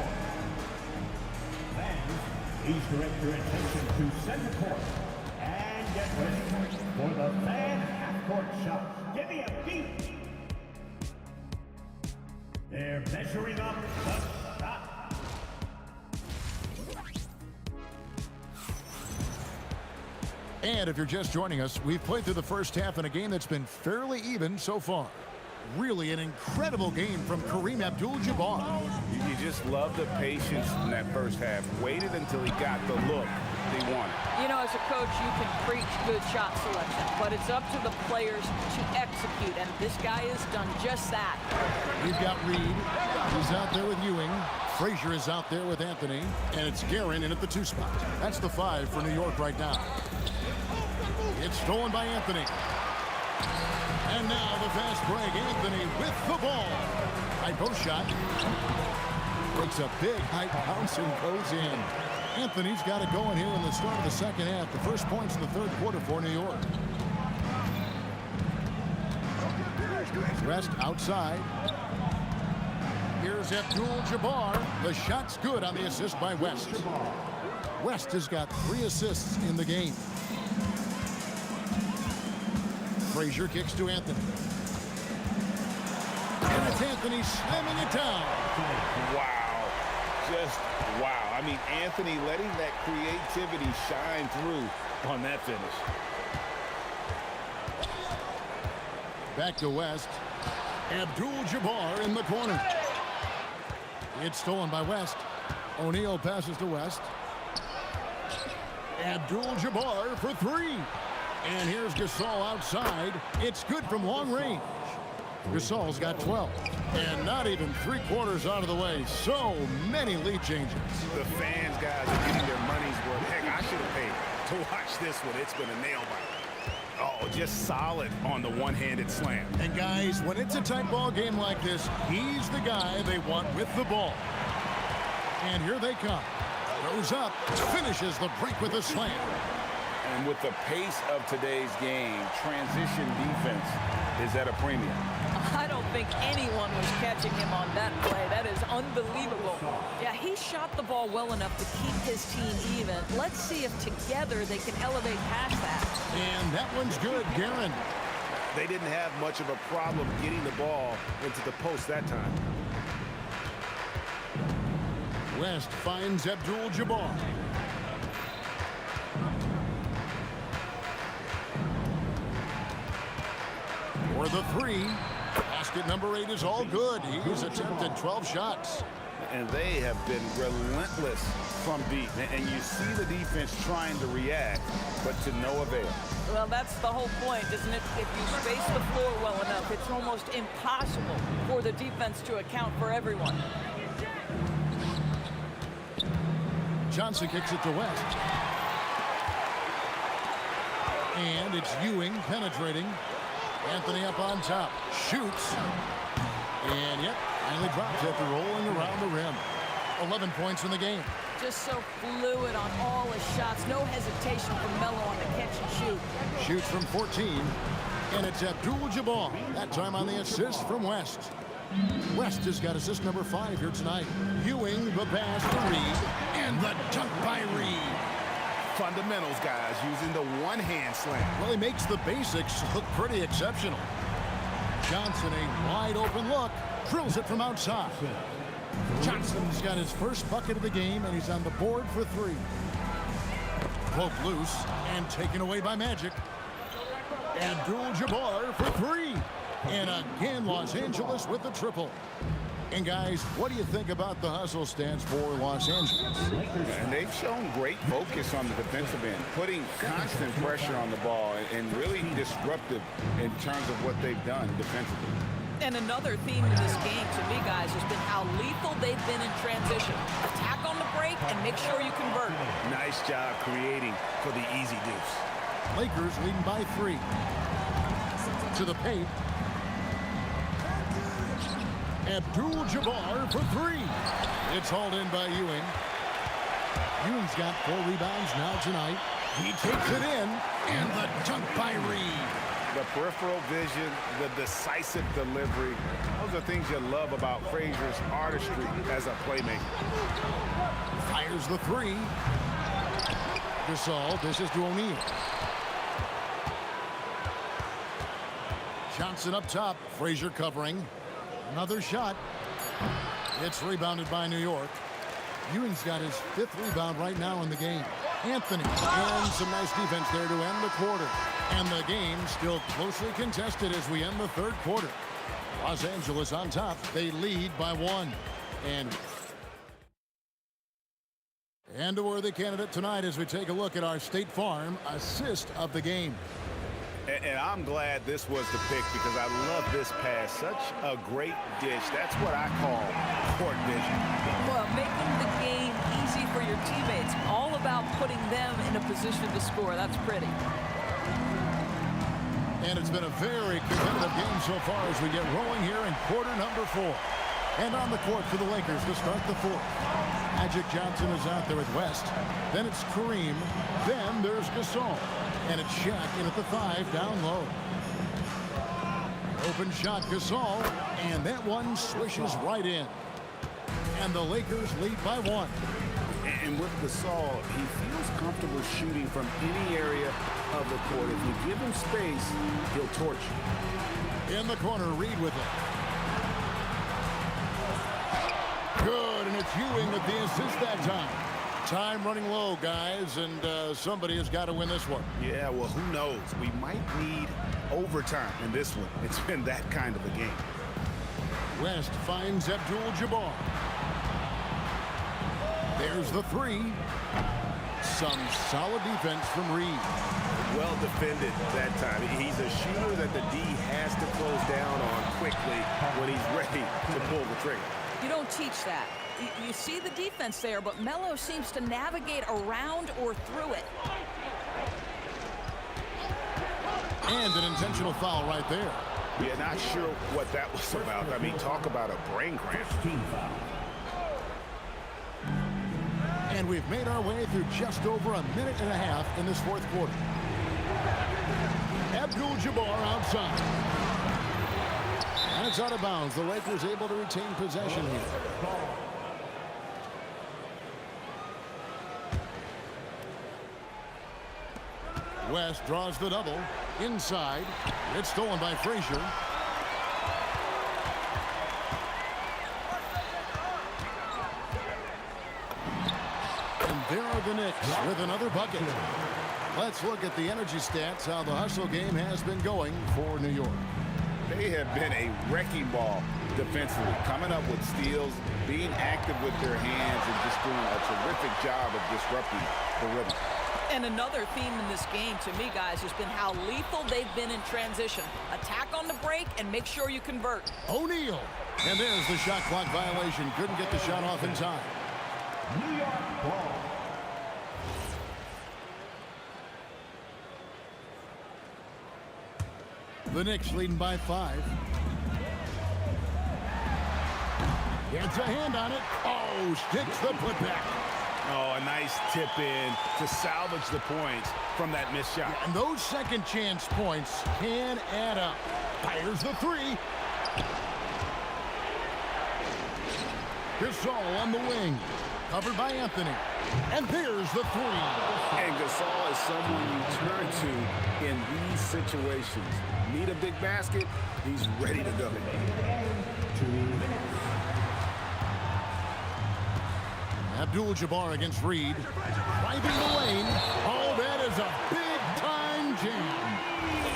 Speaker 6: Fans, please direct your attention to center court. And get ready for the fan half-court shot. Give me a beat. They're measuring up the shot.
Speaker 9: And if you're just joining us, we've played through the first half in a game that's been fairly even so far. Really an incredible game from Kareem Abdul-Jabbar.
Speaker 10: You just love the patience in that first half. Waited until he got the look they wanted.
Speaker 12: You know, as a coach, you can preach good shot selection, but it's up to the players to execute, and this guy has done just that.
Speaker 9: We've got Reed. He's out there with Ewing. Frazier is out there with Anthony, and it's Guerin in at the 2 spot. That's the 5 for New York right now. It's stolen by Anthony. And now the fast break. Anthony with the ball. High post shot. Takes a big high bounce and goes in. Anthony's got it going here in the start of the second half. The first points in the third quarter for New York. West outside. Here's Abdul-Jabbar. The shot's good on the assist by West. West has got 3 assists in the game. Frazier kicks to Anthony. And it's Anthony slamming it down.
Speaker 10: Wow. Just wow. I mean, Anthony letting that creativity shine through on that finish.
Speaker 9: Back to West. Abdul-Jabbar in the corner. It's stolen by West. O'Neal passes to West. Abdul-Jabbar for 3. And here's Gasol outside. It's good from long range. Gasol's got 12. And not even 3/4 out of the way. So many lead changes.
Speaker 10: The fans, guys, are getting their money's worth. Heck, I should have paid to watch this one. It's been a nail biter. Oh, just solid on the one-handed slam.
Speaker 9: And guys, when it's a tight ball game like this, he's the guy they want with the ball. And here they come. Goes up, finishes the break with a slam.
Speaker 10: And with the pace of today's game, transition defense is at a premium.
Speaker 12: I don't think anyone was catching him on that play. That is unbelievable. Yeah, he shot the ball well enough to keep his team even. Let's see if together they can elevate past that.
Speaker 9: And that one's good, Guerin.
Speaker 10: They didn't have much of a problem getting the ball into the post that time.
Speaker 9: West finds Abdul-Jabbar. For the 3. Basket number 8 is all good. He's attempted 12 shots.
Speaker 10: And they have been relentless from deep. And you see the defense trying to react, but to no avail.
Speaker 12: Well, that's the whole point, isn't it? If you space the floor well enough, it's almost impossible for the defense to account for everyone.
Speaker 9: Johnson kicks it to West. And it's Ewing penetrating. Anthony up on top. Shoots. And yep, finally drops after rolling around the rim. 11 points in the game.
Speaker 12: Just so fluid on all his shots. No hesitation from Melo on the catch and shoot.
Speaker 9: Shoots from 14. And it's Abdul-Jabbar. That time on the assist from West. West has got assist number 5 here tonight. Ewing the pass to Reed. And the dunk by Reed.
Speaker 10: Fundamentals, guys, using the one-hand slam.
Speaker 9: Well, he makes the basics look pretty exceptional. Johnson, a wide open look, drills it from outside. Johnson's got his first bucket of the game, and he's on the board for 3. Poke loose and taken away by Magic. Abdul-Jabbar for 3. And again, Los Angeles with the triple. And guys, what do you think about the hustle stance for Los Angeles?
Speaker 10: And they've shown great focus on the defensive end, putting constant pressure on the ball and really disruptive in terms of what they've done defensively.
Speaker 12: And another theme in this game, to me, guys, has been how lethal they've been in transition. Attack on the break and make sure you convert.
Speaker 10: Nice job creating for the easy deuce.
Speaker 9: Lakers leading by 3. To the paint. Abdul-Jabbar for 3. It's hauled in by Ewing. Ewing's got 4 rebounds now tonight. He takes it in, and the dunk by Reed.
Speaker 10: The peripheral vision, the decisive delivery, those are things you love about Frazier's artistry as a playmaker.
Speaker 9: Fires the 3. Gasol dishes to O'Neal. Johnson up top, Frazier covering. Another shot. It's rebounded by New York. Ewing's got his 5th rebound right now in the game. Anthony, and some nice defense there to end the quarter. And the game still closely contested as we end the 3rd quarter. Los Angeles on top. They lead by 1. And a worthy candidate tonight as we take a look at our State Farm assist of the game.
Speaker 10: And I'm glad this was the pick because I love this pass. Such a great dish. That's what I call court vision.
Speaker 12: Well, making the game easy for your teammates. All about putting them in a position to score. That's pretty.
Speaker 9: And it's been a very competitive game so far as we get rolling here in quarter number 4. And on the court for the Lakers to start the 4th. Magic Johnson is out there with West. Then it's Kareem. Then there's Gasol. And it's Shaq in at the 5 down low. Open shot, Gasol. And that one swishes right in. And the Lakers lead by 1.
Speaker 10: And with Gasol, he feels comfortable shooting from any area of the court. If you give him space, he'll torch you.
Speaker 9: In the corner, Reed with it. Good, and it's Ewing with the assist that time. Time running low, guys, and somebody has got to win this one.
Speaker 10: Yeah, well, who knows? We might need overtime in this one. It's been that kind of a game.
Speaker 9: West finds Abdul-Jabbar. There's the 3. Some solid defense from Reed.
Speaker 10: Well defended that time. He's a shooter that the D has to close down on quickly when he's ready to pull the trigger.
Speaker 12: You don't teach that. You see the defense there, but Melo seems to navigate around or through it.
Speaker 9: And an intentional foul right there.
Speaker 10: Yeah, not sure what that was about. I mean, talk about a brain cramp.
Speaker 9: And we've made our way through just over a minute and a half in this 4th quarter. Abdul-Jabbar outside. And it's out of bounds. The Lakers able to retain possession here. West draws the double. Inside. It's stolen by Frazier. And there are the Knicks with another bucket. Let's look at the energy stats, how the hustle game has been going for New York.
Speaker 10: They have been a wrecking ball defensively, coming up with steals, being active with their hands, and just doing a terrific job of disrupting the rhythm.
Speaker 12: And another theme in this game, to me, guys, has been how lethal they've been in transition. Attack on the break and make sure you convert.
Speaker 9: O'Neal. And there's the shot clock violation. Couldn't get the shot off in time.
Speaker 6: New York ball.
Speaker 9: The Knicks leading by 5. Gets a hand on it. Oh, sticks the putback.
Speaker 10: Oh, a nice tip in to salvage the points from that missed shot.
Speaker 9: And those second chance points can add up. Fires the 3. Gasol on the wing. Covered by Anthony. And there's the three.
Speaker 13: And Gasol is someone you turn to in these situations. Need a big basket, he's ready to go.
Speaker 9: Abdul-Jabbar against Reed. Driving the lane. Oh, that is a big-time jam.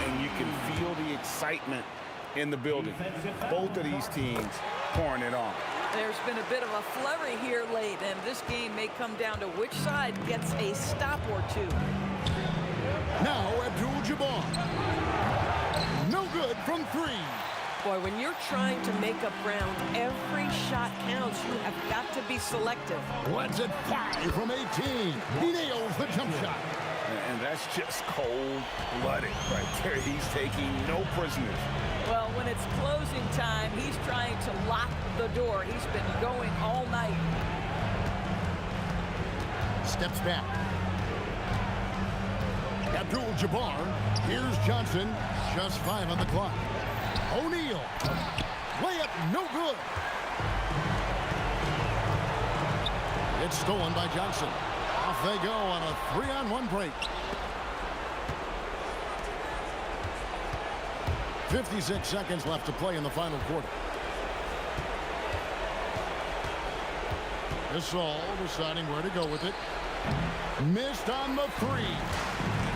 Speaker 13: And you can feel the excitement in the building. Both of these teams pouring it on.
Speaker 12: There's been a bit of a flurry here late, and this game may come down to which side gets a stop or two.
Speaker 9: Now Abdul-Jabbar. No good from three.
Speaker 12: Boy, when you're trying to make up ground, every shot counts. You have got to be selective.
Speaker 9: What's it 5 from 18? He nails the jump shot.
Speaker 13: And that's just cold-blooded right there. He's taking no prisoners.
Speaker 12: Well, when it's closing time, he's trying to lock the door. He's been going all night.
Speaker 9: Steps back. Abdul-Jabbar. Here's Johnson. Just 5 on the clock. O'Neal. Layup no good. It's stolen by Johnson. Off they go on a 3-on-1 break. 56 seconds left to play in the final quarter. Gasol deciding where to go with it. Missed on the three.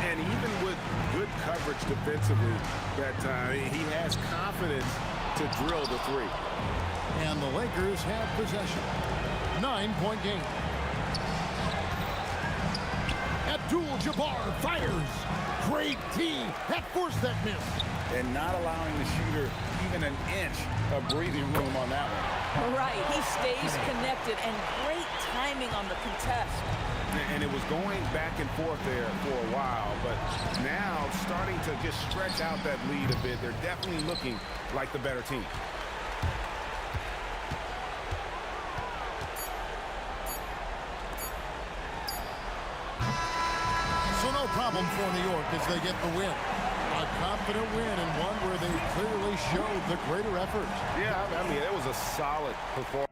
Speaker 13: And even with good coverage defensively that time, he has confidence to drill the three.
Speaker 9: And the Lakers have possession. 9-point game. Abdul-Jabbar fires. Great D. That forced that miss.
Speaker 13: And not allowing the shooter even an inch of breathing room on that one.
Speaker 12: Right, he stays connected, and great timing on the contest.
Speaker 13: And it was going back and forth there for a while, but now starting to just stretch out that lead a bit. They're definitely looking like the better team.
Speaker 9: So no problem for New York as they get the win. A confident win and one where they clearly showed the greater effort.
Speaker 13: Yeah, I mean, it was a solid performance.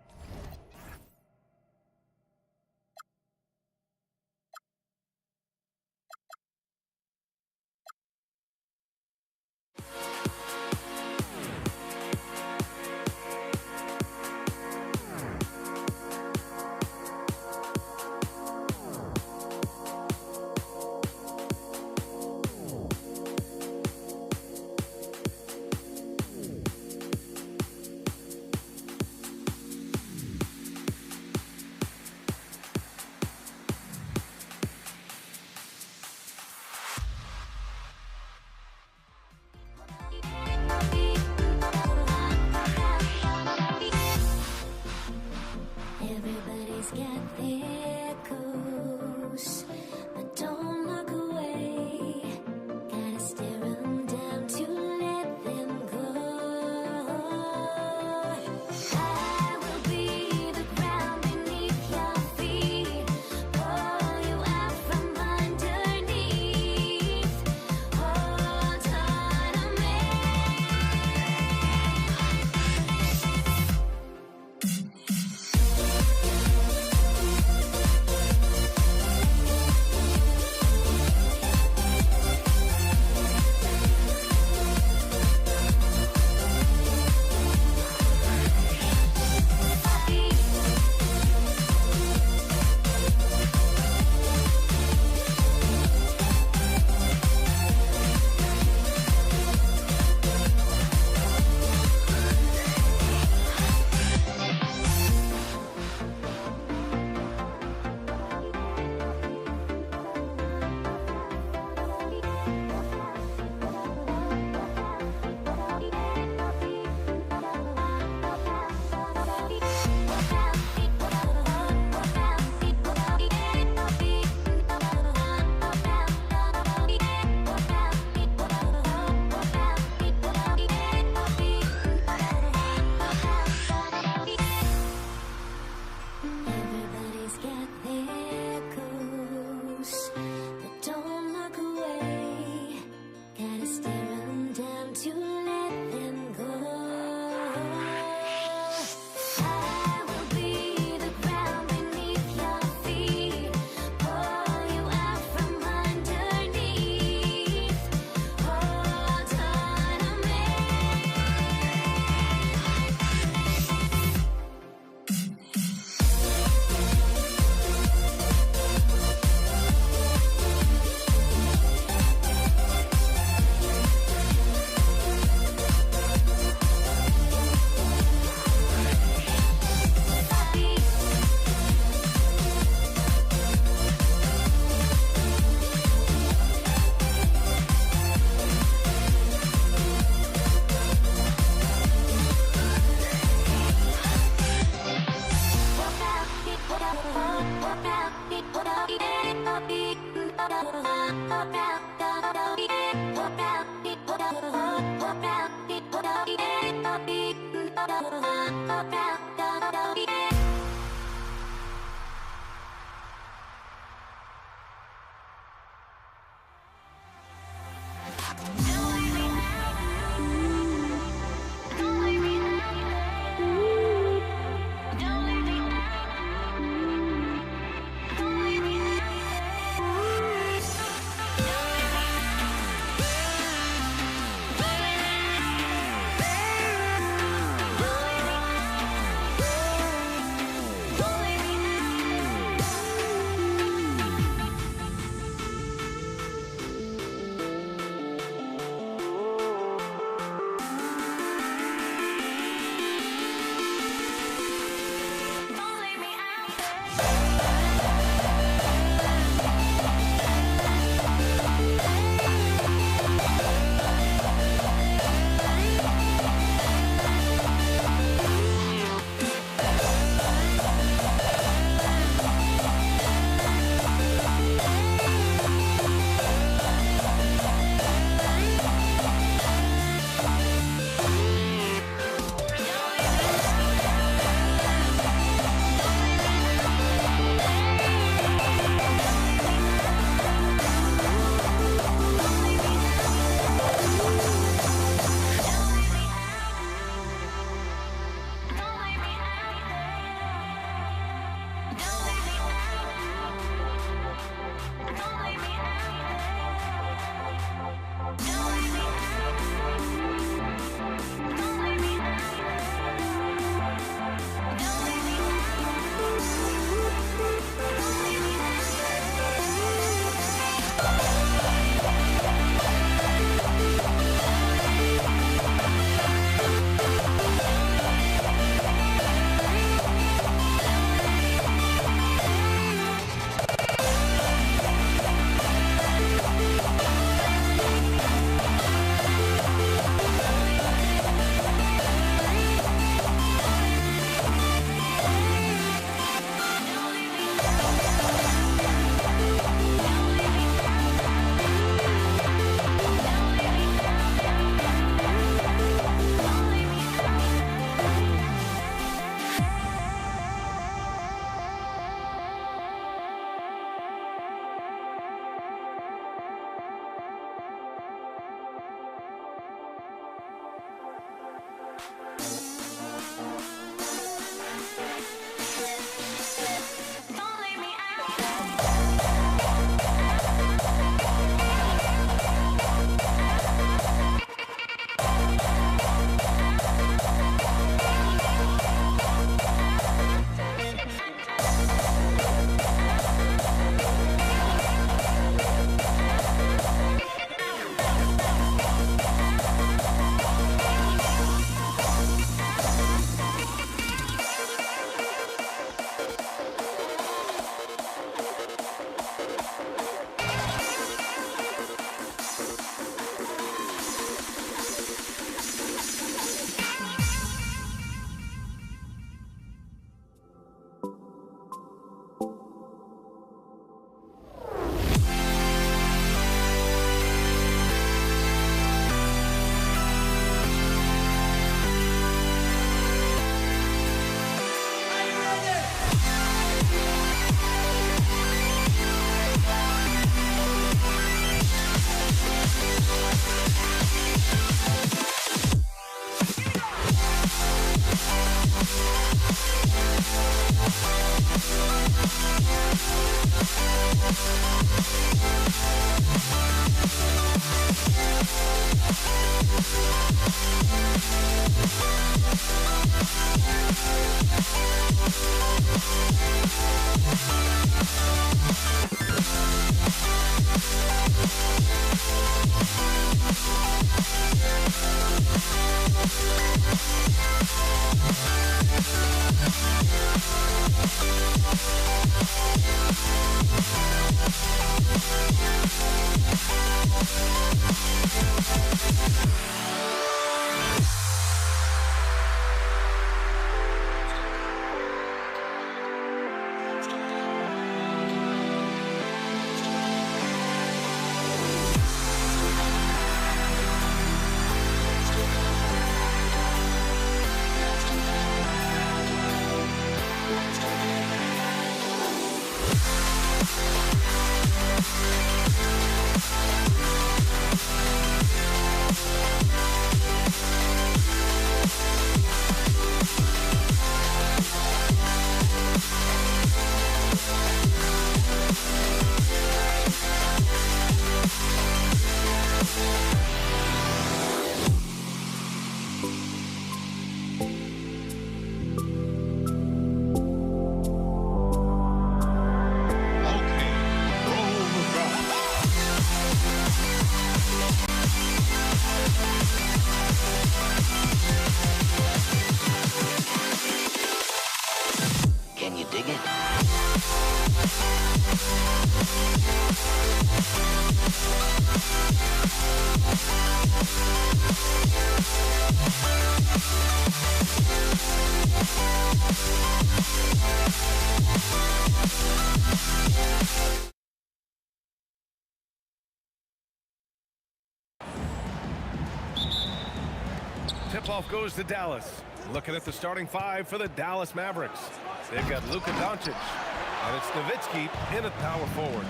Speaker 3: Tip-off goes to Dallas. Looking at the starting five for the Dallas Mavericks. They've got Luka Doncic, and it's Nowitzki in at power forward.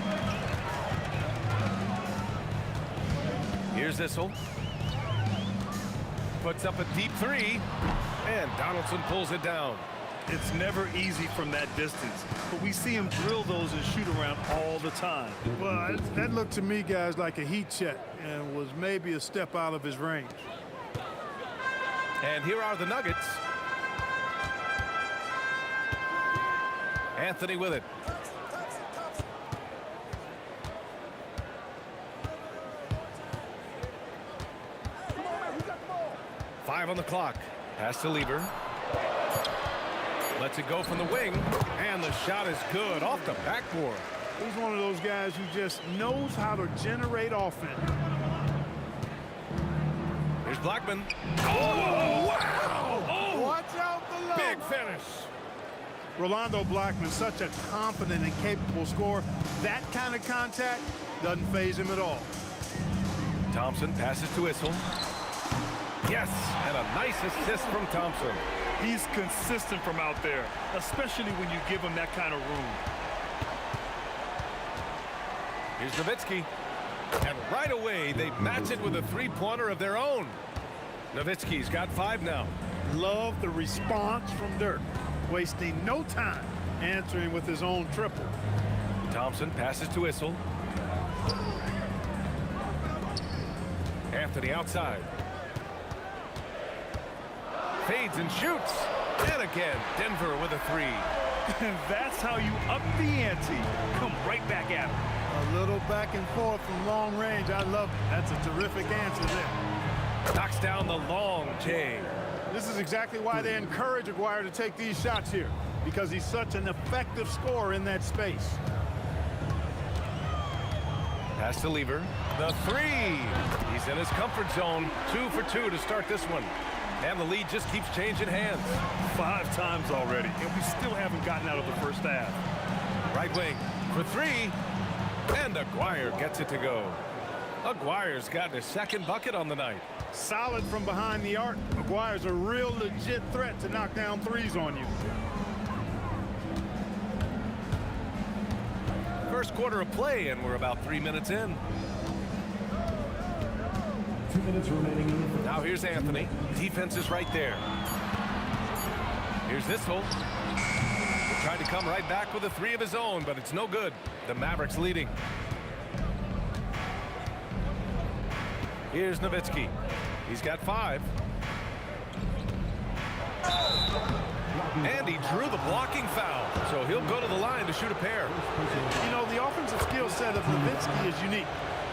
Speaker 3: Here's Issel. Puts up a deep three, and Donaldson pulls it down.
Speaker 4: It's never easy from that distance, but we see him drill those and shoot around all the time.
Speaker 14: Well, that looked to me, guys, like a heat check and was maybe a step out of his range.
Speaker 3: And here are the Nuggets. Anthony with it. Five on the clock. Pass to Lieber. Lets it go from the wing, and the shot is good off the backboard.
Speaker 14: He's one of those guys who just knows how to generate offense.
Speaker 3: Here's Blackman. Oh, wow! Oh,
Speaker 14: watch out below.
Speaker 3: Big finish.
Speaker 14: Rolando Blackman, such a confident and capable scorer. That kind of contact doesn't faze him at all.
Speaker 3: Thompson passes to Issel. Yes, and a nice assist from Thompson.
Speaker 4: He's consistent from out there, especially when you give him that kind of room.
Speaker 3: Here's Nowitzki. And right away, they match it with a three-pointer of their own. Nowitzki's got 5 now.
Speaker 14: Love the response from Dirk. Wasting no time answering with his own triple.
Speaker 3: Thompson passes to Issel. Anthony outside. Fades and shoots. And again, Denver with a 3.
Speaker 4: And that's how you up the ante. Come right back at him.
Speaker 14: A little back and forth from long range. I love it. That's a terrific answer there.
Speaker 3: Knocks down the long J.
Speaker 14: This is exactly why they encourage Aguirre to take these shots here, because he's such an effective scorer in that space.
Speaker 3: Pass to Lieber. The 3. He's in his comfort zone. 2 for 2 to start this one. And the lead just keeps changing hands.
Speaker 4: 5 times already, and we still haven't gotten out of the first half.
Speaker 3: Right wing for 3. And Aguirre gets it to go. Aguirre's got his second bucket on the night.
Speaker 14: Solid from behind the arc. Aguirre's a real legit threat to knock down threes on you.
Speaker 3: First quarter of play, and we're about 3 minutes in.
Speaker 6: 2 minutes remaining.
Speaker 3: Now here's Anthony. Defense is right there. Here's this hole. Tried to come right back with a 3 of his own, but it's no good. The Mavericks leading. Here's Nowitzki. He's got 5. And he drew the blocking foul, so he'll go to the line to shoot a pair.
Speaker 14: You know, the offensive skill set of Nowitzki is unique.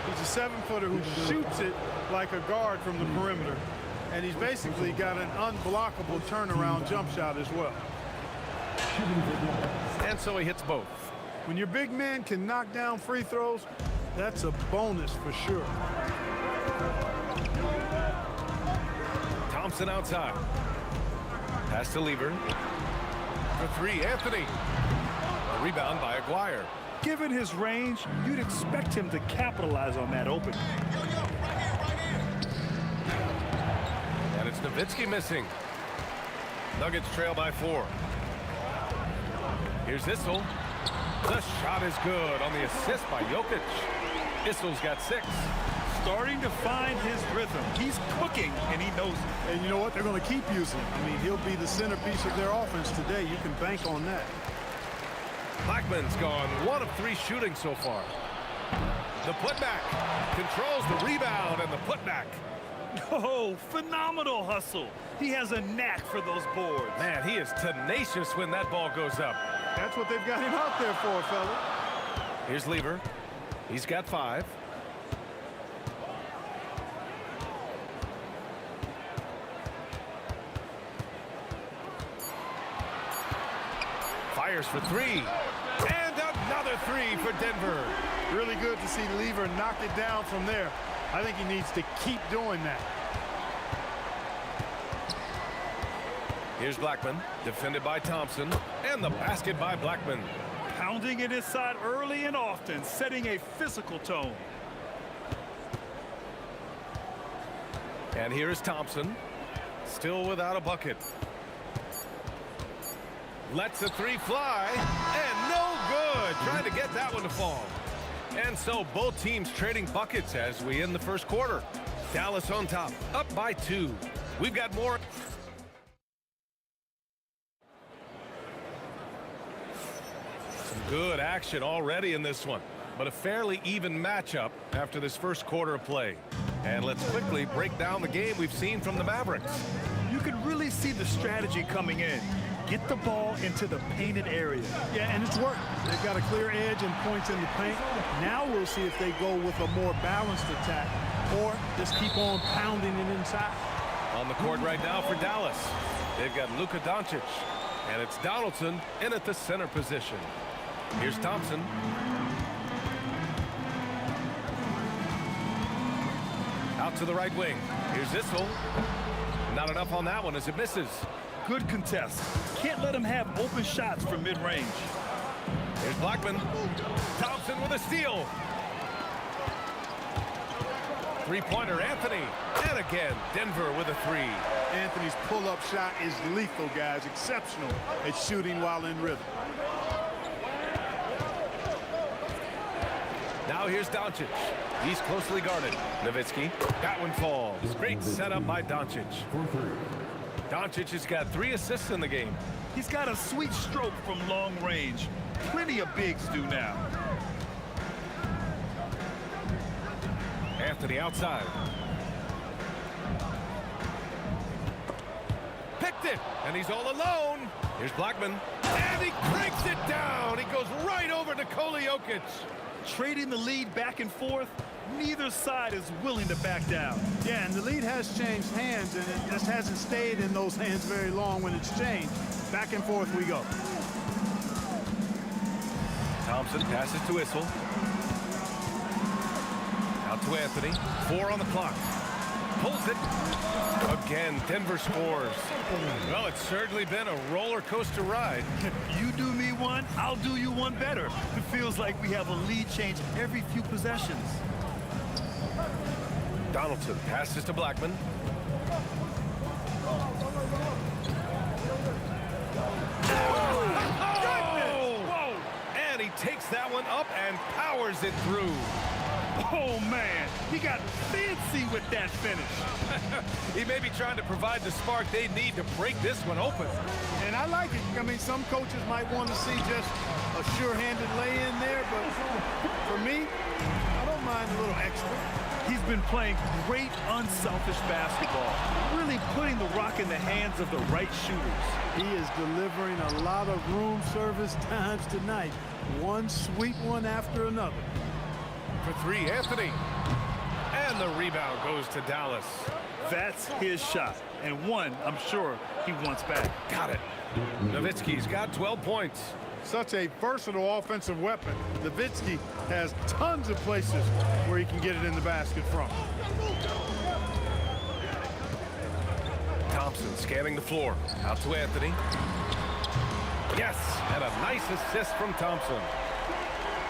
Speaker 14: He's a 7-footer who shoots it like a guard from the perimeter. And he's basically got an unblockable turnaround jump shot as well.
Speaker 3: And so he hits both.
Speaker 14: When your big man can knock down free throws, that's a bonus for sure.
Speaker 3: Thompson outside. Pass to Lieber. For 3, Anthony. The rebound by Aguirre.
Speaker 4: Given his range, you'd expect him to capitalize on that opening.
Speaker 3: And it's Nowitzki missing. Nuggets trail by 4. Here's Issel. The shot is good on the assist by Jokic. Issel's got 6.
Speaker 4: Starting to find his rhythm. He's cooking, and he knows it.
Speaker 14: And you know what? They're going to keep using him. I mean, he'll be the centerpiece of their offense today. You can bank on that.
Speaker 3: Blackman's gone 1 of 3 shooting so far. The putback controls the rebound and the putback.
Speaker 4: Oh, phenomenal hustle. He has a knack for those boards.
Speaker 3: Man, he is tenacious when that ball goes up.
Speaker 14: That's what they've got him out there for, fella.
Speaker 3: Here's Lieber. He's got 5. Fires for 3. And another 3 for Denver.
Speaker 14: Really good to see Lieber knock it down from there. I think he needs to keep doing that.
Speaker 3: Here's Blackman, defended by Thompson, and the basket by Blackman.
Speaker 4: Pounding it inside early and often, setting a physical tone.
Speaker 3: And here is Thompson. Still without a bucket. Lets the three fly, and no good. Trying to get that one to fall. And so both teams trading buckets as we end the first quarter. Dallas on top, up by 2. We've got more. Some good action already in this one, but a fairly even matchup after this first quarter of play. And let's quickly break down the game we've seen from the Mavericks.
Speaker 4: You can really see the strategy coming in. Get the ball into the painted area.
Speaker 14: Yeah, and it's worked. They've got a clear edge and points in the paint. Now we'll see if they go with a more balanced attack or just keep on pounding it inside.
Speaker 3: On the court right now for Dallas, they've got Luka Doncic, and it's Donaldson in at the center position. Here's Thompson. Out to the right wing. Here's Issel. Not enough on that one as it misses.
Speaker 4: Good contest. Can't let him have open shots from mid-range.
Speaker 3: Here's Blackman. Thompson with a steal. Three-pointer, Anthony. And again, Denver with a 3.
Speaker 14: Anthony's pull-up shot is lethal, guys. Exceptional at shooting while in rhythm.
Speaker 3: Now here's Doncic. He's closely guarded. Nowitzki. That one falls. Great setup by Doncic. Doncic has got 3 assists in the game.
Speaker 4: He's got a sweet stroke from long range. Plenty of bigs do now.
Speaker 3: Anthony outside. Picked it, and he's all alone. Here's Blackman, and he cranks it down. He goes right over to Nikola Jokic.
Speaker 4: Trading the lead back and forth, neither side is willing to back down.
Speaker 14: Yeah, and the lead has changed hands, and it just hasn't stayed in those hands very long when it's changed. Back and forth we go.
Speaker 3: Thompson passes to Issel. Out to Anthony. 4 on the clock. Pulls it. Again, Denver scores. Well, it's certainly been a roller coaster ride.
Speaker 4: You do me one, I'll do you one better. It feels like we have a lead change every few possessions.
Speaker 3: Donaldson passes to Blackman. Whoa! And he takes that one up and powers it through.
Speaker 4: Oh, man, he got fancy with that finish.
Speaker 3: He may be trying to provide the spark they need to break this one open.
Speaker 14: And I like it. I mean, some coaches might want to see just a sure-handed lay-in there, but for me, I don't mind a little extra.
Speaker 4: He's been playing great, unselfish basketball, really putting the rock in the hands of the right shooters.
Speaker 14: He is delivering a lot of room service times tonight. One sweet one after another.
Speaker 3: For 3, Anthony. And the rebound goes to Dallas.
Speaker 4: That's his shot, and one I'm sure he wants back.
Speaker 3: Got it. Nowitzki's got 12 points.
Speaker 14: Such a versatile offensive weapon. Nowitzki has tons of places where he can get it in the basket from.
Speaker 3: Thompson scanning the floor. Out to Anthony. Yes, and a nice assist from Thompson.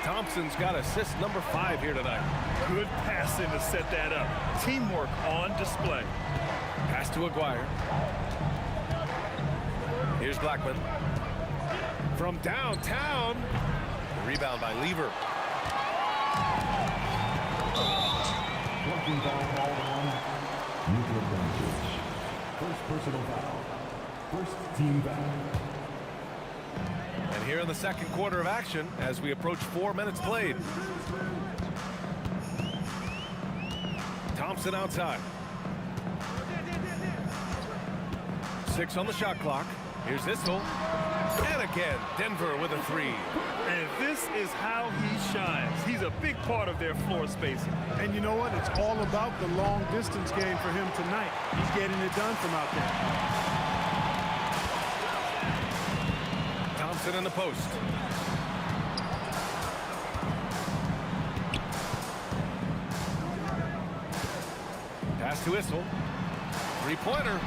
Speaker 3: Thompson's got assist number 5 here tonight.
Speaker 4: Good passing to set that up. Teamwork on display.
Speaker 3: Pass to Aguirre. Here's Blackman. From downtown. Rebound by Lever.
Speaker 6: Working foul called on Luka Doncic. First personal foul. First team foul.
Speaker 3: And here in the second quarter of action as we approach 4 minutes played. Thompson outside. 6 on the shot clock. Here's Issel. And again, Denver with a 3.
Speaker 4: And this is how he shines. He's a big part of their floor spacing.
Speaker 14: And you know what? It's all about the long distance game for him tonight. He's getting it done from out there.
Speaker 3: Thompson in the post. Pass to Issel. 3-pointer.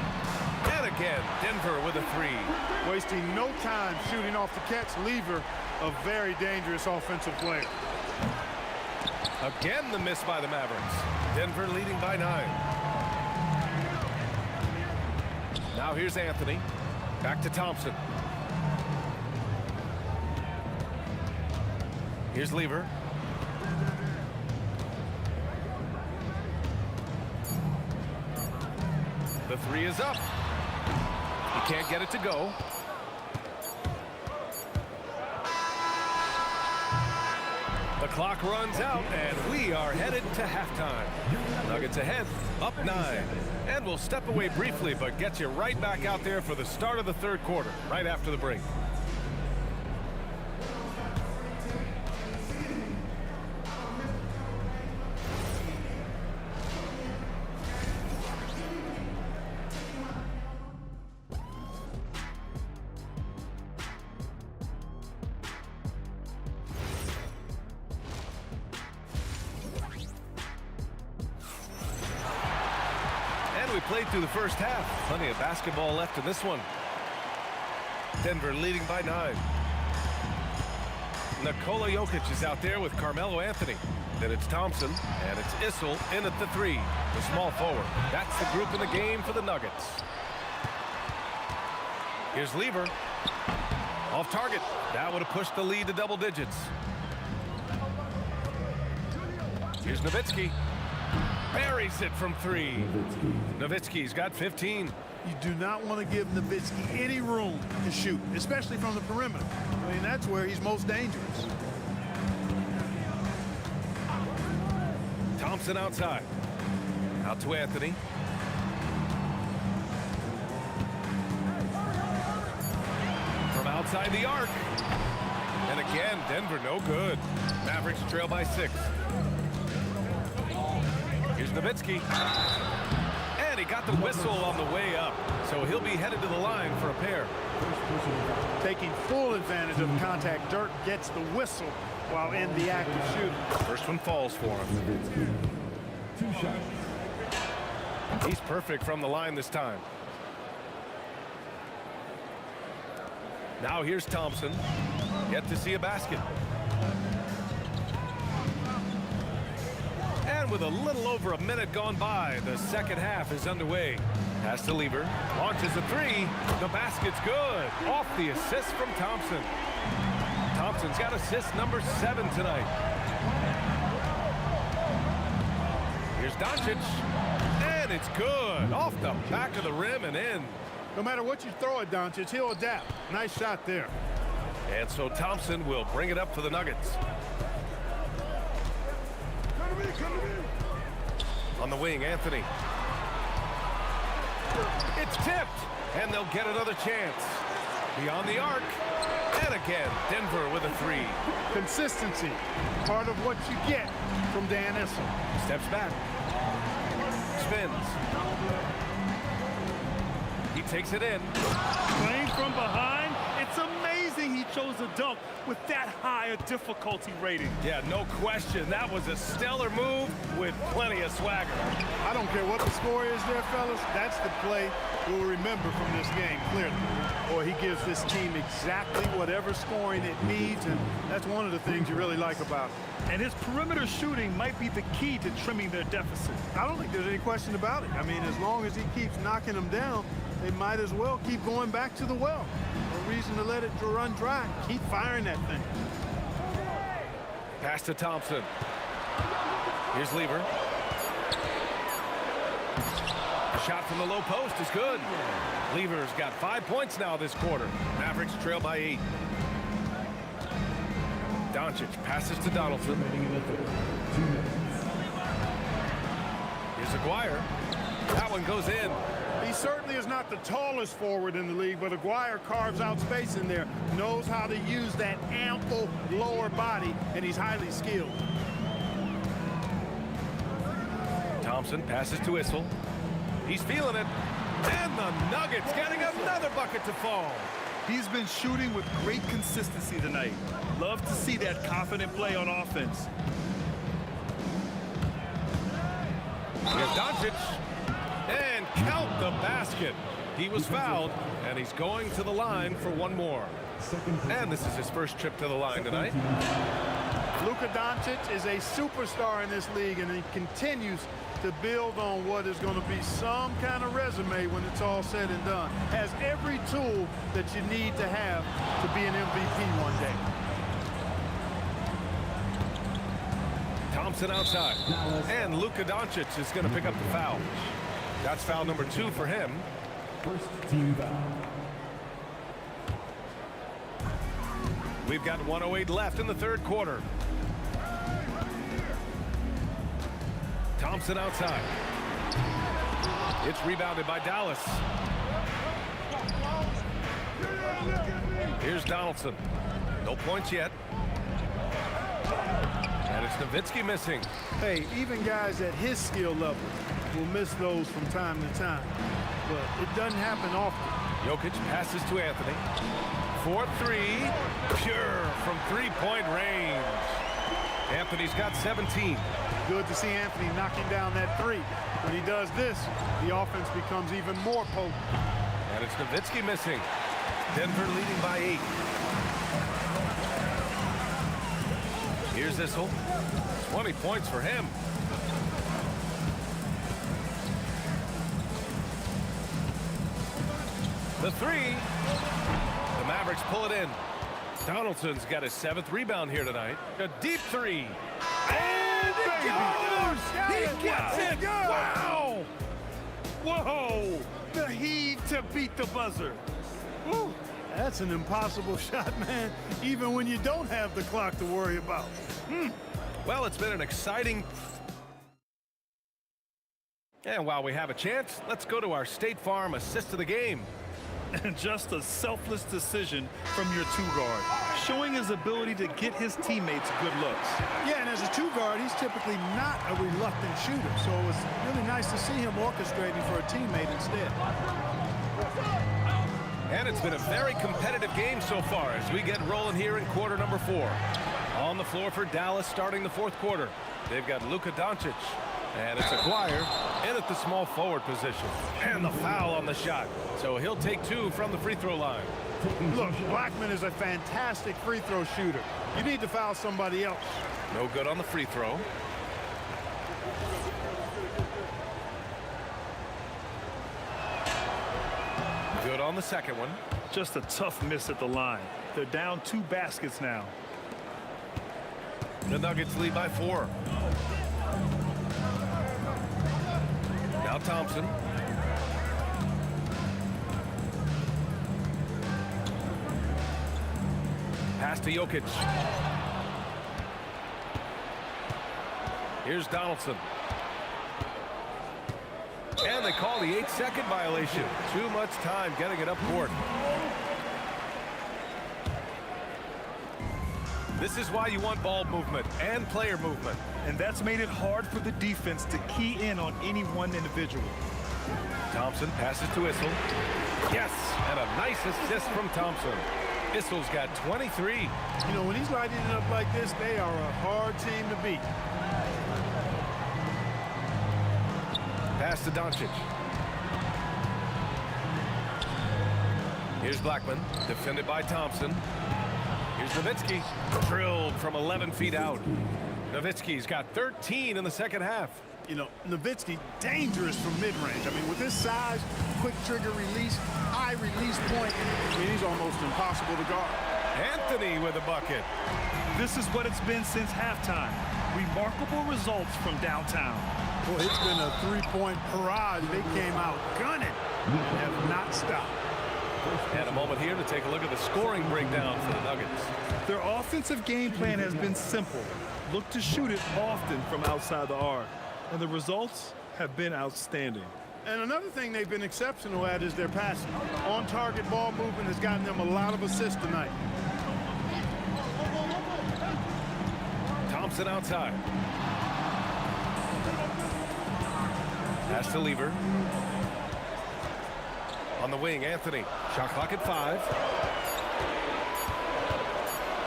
Speaker 3: And again, Denver with a 3.
Speaker 14: Wasting no time shooting off the catch. Lever, a very dangerous offensive player.
Speaker 3: Again, the miss by the Mavericks. Denver leading by 9. Now here's Anthony. Back to Thompson. Here's Lever. The three is up. He can't get it to go. The clock runs out, and we are headed to halftime. Nuggets ahead, up 9. And we'll step away briefly, but get you right back out there for the start of the third quarter, right after the break. We played through the first half. Plenty of basketball left in this one. Denver leading by 9. Nikola Jokic is out there with Carmelo Anthony. Then it's Thompson, and it's Issel in at the 3, the small forward. That's the group in the game for the Nuggets. Here's Lever. Off target. That would have pushed the lead to double digits. Here's Nowitzki. Buries it from 3. Nowitzki's got 15.
Speaker 14: You do not want to give Nowitzki any room to shoot, especially from the perimeter. I mean, that's where he's most dangerous.
Speaker 3: Thompson outside. Out to Anthony. From outside the arc. And again, Denver no good. Mavericks trail by 6. Here's Nowitzki. And he got the whistle on the way up. So he'll be headed to the line for a pair.
Speaker 14: Taking full advantage of the contact. Dirk gets the whistle while in the act of shooting.
Speaker 3: First one falls for him.
Speaker 6: 2 shots.
Speaker 3: He's perfect from the line this time. Now here's Thompson. Yet to see a basket. And with a little over a minute gone by, the second half is underway. Pass to Lever. Launches a 3. The basket's good. Off the assist from Thompson. Thompson's got assist number 7 tonight. Here's Doncic. And it's good. Off the back of the rim and in.
Speaker 14: No matter what you throw at Doncic, he'll adapt. Nice shot there.
Speaker 3: And so Thompson will bring it up for the Nuggets. On the wing, Anthony. It's tipped, and they'll get another chance. Beyond the arc, and again, Denver with a 3.
Speaker 14: Consistency, part of what you get from Dan Issel.
Speaker 3: Steps back. Spins. He takes it in.
Speaker 4: Playing from behind, it's amazing he chose a dunk with that high a difficulty rating.
Speaker 3: Yeah, no question. That was a stellar move with plenty of swagger.
Speaker 14: I don't care what the score is there, fellas. That's the play we'll remember from this game, clearly. Or he gives this team exactly whatever scoring it needs, and that's one of the things you really like about it.
Speaker 4: And his perimeter shooting might be the key to trimming their deficit.
Speaker 14: I don't think there's any question about it. I mean, as long as he keeps knocking them down, they might as well keep going back to the well. No reason to let it run dry. Keep firing that thing.
Speaker 3: Pass to Thompson. Here's Lever. A shot from the low post is good. Lever's got 5 points now this quarter. Mavericks trail by 8. Doncic passes to Donaldson. Here's Aguirre. That one goes in.
Speaker 14: He certainly is not the tallest forward in the league, but Aguirre carves out space in there, knows how to use that ample lower body, and he's highly skilled.
Speaker 3: Thompson passes to Issel. He's feeling it. And the Nuggets getting another bucket to fall.
Speaker 4: He's been shooting with great consistency tonight. Love to see that confident play on offense.
Speaker 3: Here's Doncic. And count the basket. He was fouled, and he's going to the line for one more. And this is his first trip to the line tonight.
Speaker 14: Luka Doncic is a superstar in this league, and he continues to build on what is going to be some kind of resume when it's all said and done. Has every tool that you need to have to be an MVP one day.
Speaker 3: Thompson outside. And Luka Doncic is going to pick up the foul. That's foul number 2 for him.
Speaker 6: First team foul.
Speaker 3: We've got 1:08 left in the third quarter. Thompson outside. It's rebounded by Dallas. Here's Donaldson. No points yet. And it's Nowitzki missing.
Speaker 14: Hey, even guys at his skill level will miss those from time to time. But it doesn't happen often.
Speaker 3: Jokic passes to Anthony. 4-3. Pure from three-point range. Anthony's got 17.
Speaker 14: Good to see Anthony knocking down that three. When he does this, the offense becomes even more potent.
Speaker 3: And it's Nowitzki missing. Denver leading by 8. Here's Issel. 20 points for him. The three. The Mavericks pull it in. Donaldson's got his 7th rebound here tonight. A deep three. And it goes! He gets it! Wow!
Speaker 14: Whoa! The heave to beat the buzzer. Woo. That's an impossible shot, man, even when you don't have the clock to worry about.
Speaker 3: Well, it's been an exciting... And while we have a chance, let's go to our State Farm assist of the game.
Speaker 4: And just a selfless decision from your two-guard, showing his ability to get his teammates good looks.
Speaker 14: Yeah, and as a two-guard, he's typically not a reluctant shooter, so it was really nice to see him orchestrating for a teammate instead.
Speaker 3: And it's been a very competitive game so far as we get rolling here in quarter number 4. On the floor for Dallas starting the fourth quarter. They've got Luka Doncic. And it's Aguirre in at the small forward position. And the foul on the shot. So he'll take 2 from the free throw line.
Speaker 14: Look, Blackman is a fantastic free throw shooter. You need to foul somebody else.
Speaker 3: No good on the free throw. Good on the second one.
Speaker 4: Just a tough miss at the line. They're down 2 baskets now.
Speaker 3: The Nuggets lead by 4. Now Thompson. Pass to Jokic. Here's Donaldson. And they call the 8-second violation. Too much time getting it up court. This is why you want ball movement and player movement.
Speaker 4: And that's made it hard for the defense to key in on any one individual.
Speaker 3: Thompson passes to Issel. Yes, and a nice assist from Thompson. Issel's got 23.
Speaker 14: You know, when he's lighting it up like this, they are a hard team to beat.
Speaker 3: Pass to Doncic. Here's Blackman, defended by Thompson. Here's Nowitzki, drilled from 11 feet out. Nowitzki's got 13 in the second half.
Speaker 14: You know, Nowitzki, dangerous from mid-range. I mean, with his size, quick trigger release, high release point, I mean, he's almost impossible to guard.
Speaker 3: Anthony with a bucket.
Speaker 4: This is what it's been since halftime. Remarkable results from downtown.
Speaker 14: Boy, it's been a three-point parade. They came out gunning and have not stopped.
Speaker 3: And a moment here to take a look at the scoring breakdown for the Nuggets.
Speaker 4: Their offensive game plan has been simple. Look to shoot it often from outside the arc. And the results have been outstanding.
Speaker 14: And another thing they've been exceptional at is their passing. On-target ball movement has gotten them a lot of assists tonight.
Speaker 3: Thompson outside. Pass to Lever. On the wing, Anthony. Shot clock at 5.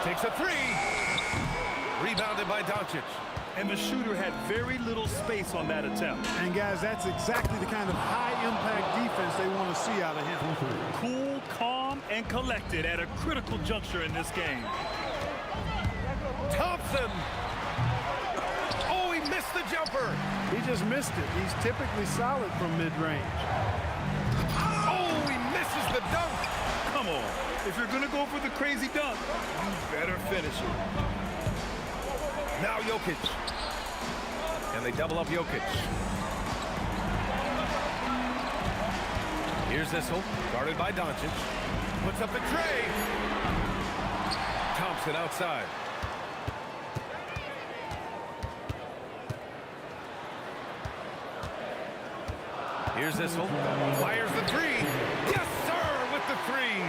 Speaker 3: Takes a 3. Rebounded by Doncic.
Speaker 4: And the shooter had very little space on that attempt.
Speaker 14: And guys, that's exactly the kind of high-impact defense they want to see out of him.
Speaker 4: Cool, calm, and collected at a critical juncture in this game.
Speaker 3: Thompson. Oh, he missed the jumper.
Speaker 14: He He just missed it. He's typically solid from mid-range.
Speaker 3: Oh, he misses the dunk.
Speaker 4: Come on. If you're going to go for the crazy dunk, you better finish it.
Speaker 3: Now Jokic. And they double up Jokic. Here's Issel, guarded by Doncic. Puts up the tray. Thompson outside. Here's Issel. Fires the three. Yes, sir, with the three.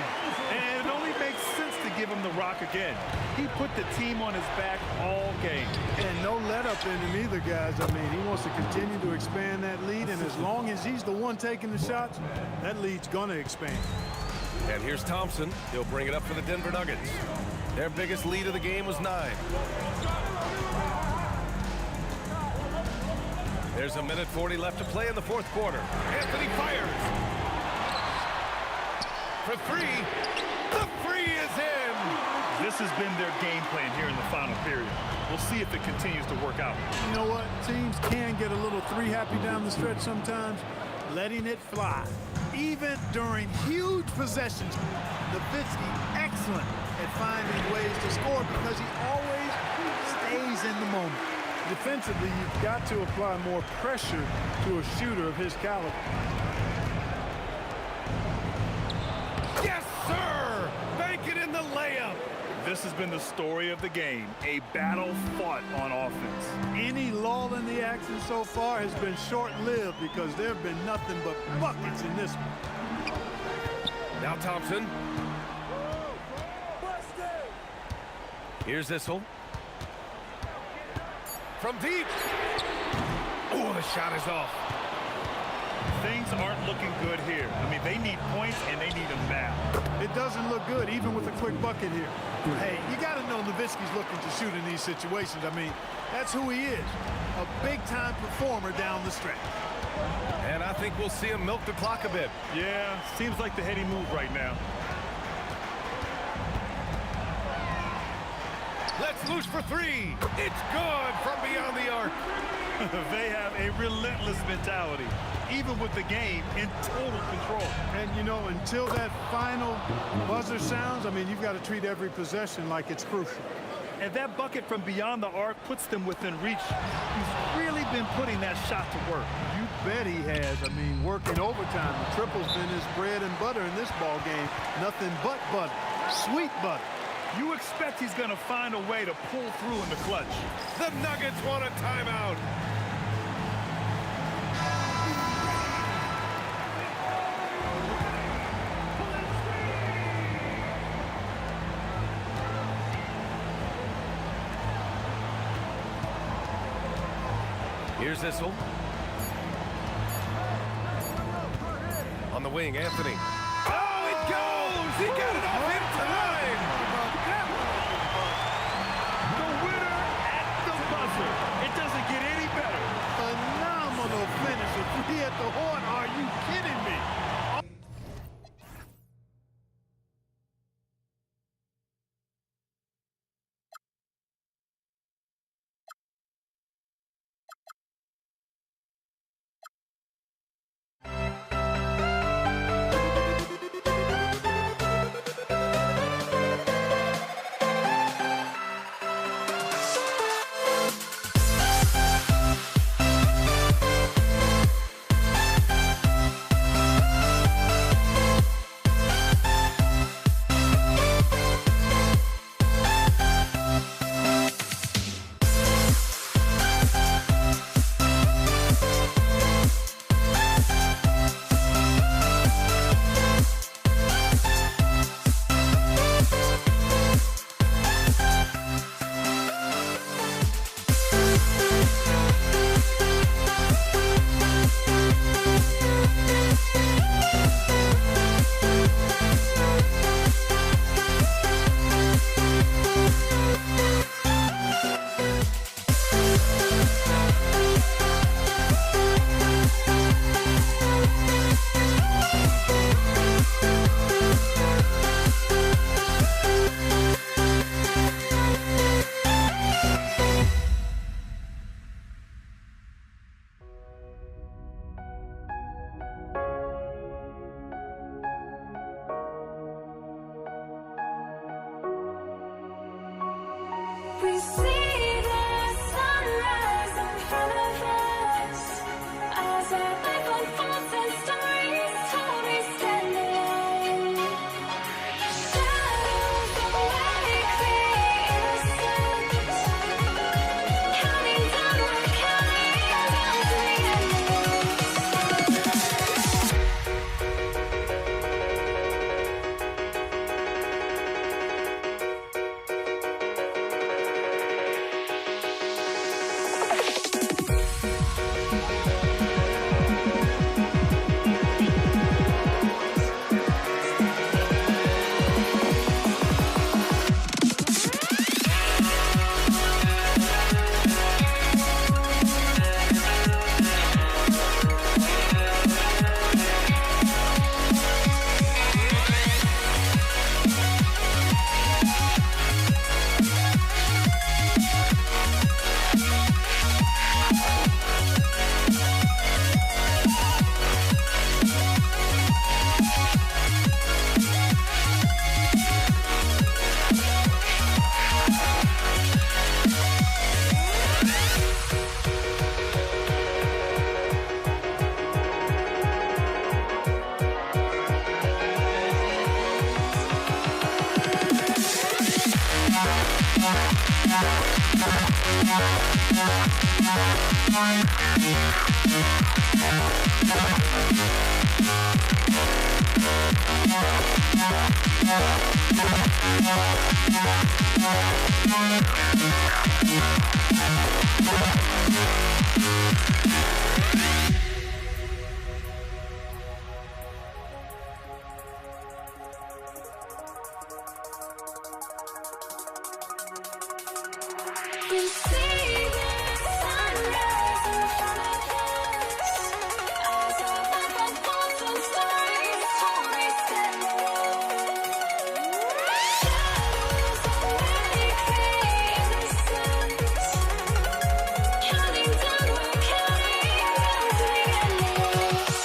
Speaker 4: And it only makes sense to give him the rock again. He put the team on his back all game.
Speaker 14: And no let-up in him either, guys. I mean, he wants to continue to expand that lead, and as long as he's the one taking the shots, that lead's going to expand.
Speaker 3: And here's Thompson. He'll bring it up for the Denver Nuggets. Their biggest lead of the game was 9. There's a minute 40 left to play in the fourth quarter. Anthony fires. For three. The three is in.
Speaker 4: This has been their game plan here in the final period. We'll see if it continues to work out.
Speaker 14: You know what? Teams can get a little three-happy down the stretch sometimes, letting it fly. Even during huge possessions, Nowitzki excellent at finding ways to score because he always stays in the moment. Defensively, you've got to apply more pressure to a shooter of his caliber.
Speaker 3: Yes, sir! Bank it in the layup.
Speaker 4: This has been the story of the game, a battle fought on offense.
Speaker 14: Any lull in the action so far has been short-lived because there have been nothing but buckets in this one.
Speaker 3: Now Thompson. Here's Issel. From deep. Oh, the shot is off.
Speaker 4: Things aren't looking good here. I mean, they need points, and they need them now.
Speaker 14: It doesn't look good, even with a quick bucket here. Hey, you got to know Nowitzki's looking to shoot in these situations. I mean, that's who he is, a big-time performer down the stretch.
Speaker 3: And I think we'll see him milk the clock a bit.
Speaker 4: Yeah, seems like the heady move right now.
Speaker 3: Let's loose for three. It's good from beyond the arc.
Speaker 4: They have a relentless mentality, even with the game in total control.
Speaker 14: And, you know, until that final buzzer sounds, I mean, you've got to treat every possession like it's crucial.
Speaker 4: And that bucket from beyond the arc puts them within reach. He's really been putting that shot to work.
Speaker 14: You bet he has. I mean, working overtime. The triple's been his bread and butter in this ball game. Nothing but butter. Sweet butter.
Speaker 4: You expect he's going to find a way to pull through in the clutch.
Speaker 3: The Nuggets want a timeout. Here's Issel. On the wing, Anthony. Oh, it goes! He got it off in time!
Speaker 4: The winner at the buzzer. It doesn't get any better.
Speaker 14: Phenomenal finish. A three at the horn. Are you kidding me?
Speaker 1: You see the sunrise in front of us. Eyes are like a thousand stars, always shadows already create the suns. Counting down, we're counting down to the endless.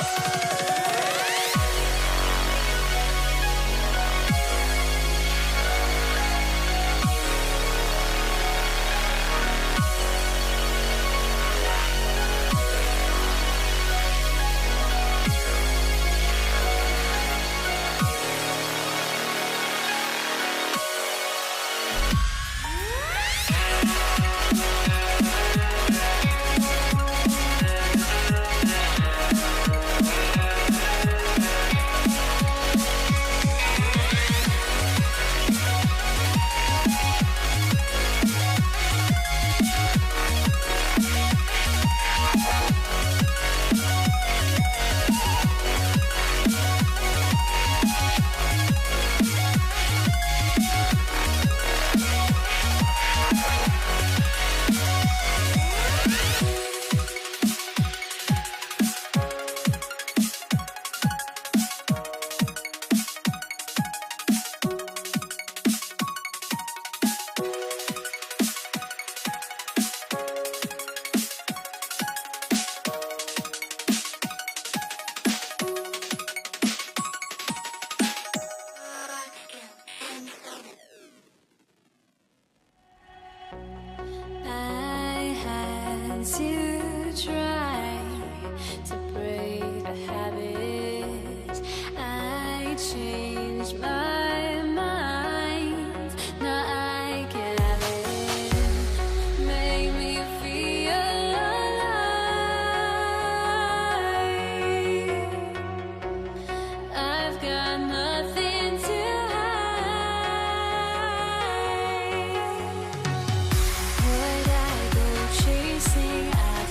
Speaker 1: I had to try to break the habit. I changed my mind. Now I can have it. Make me feel alive. I've got nothing to hide. Would I go chasing? I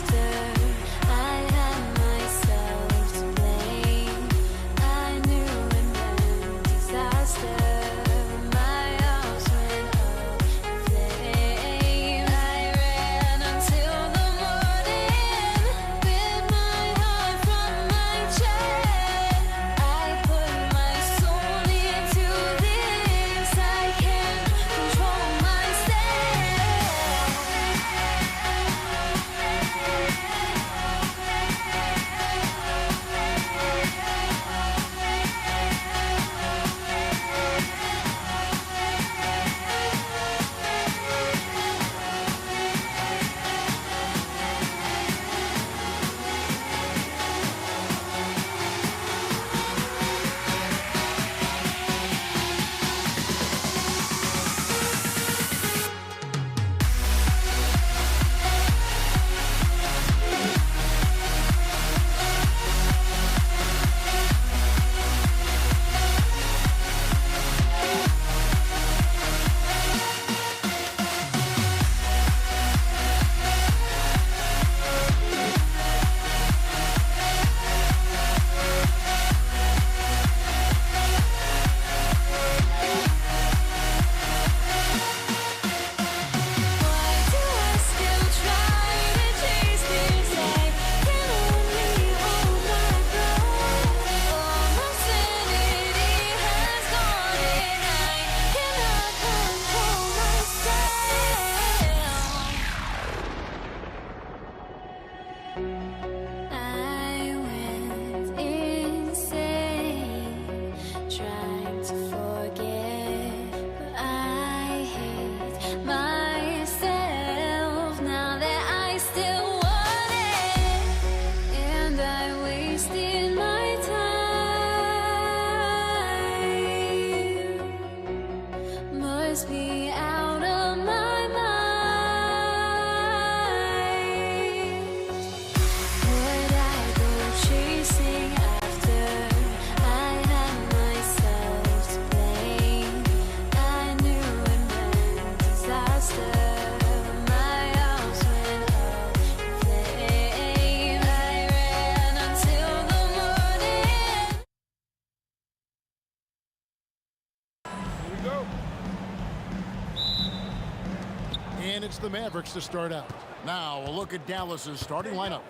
Speaker 9: the Mavericks to start out. Now a look at Dallas's starting lineup.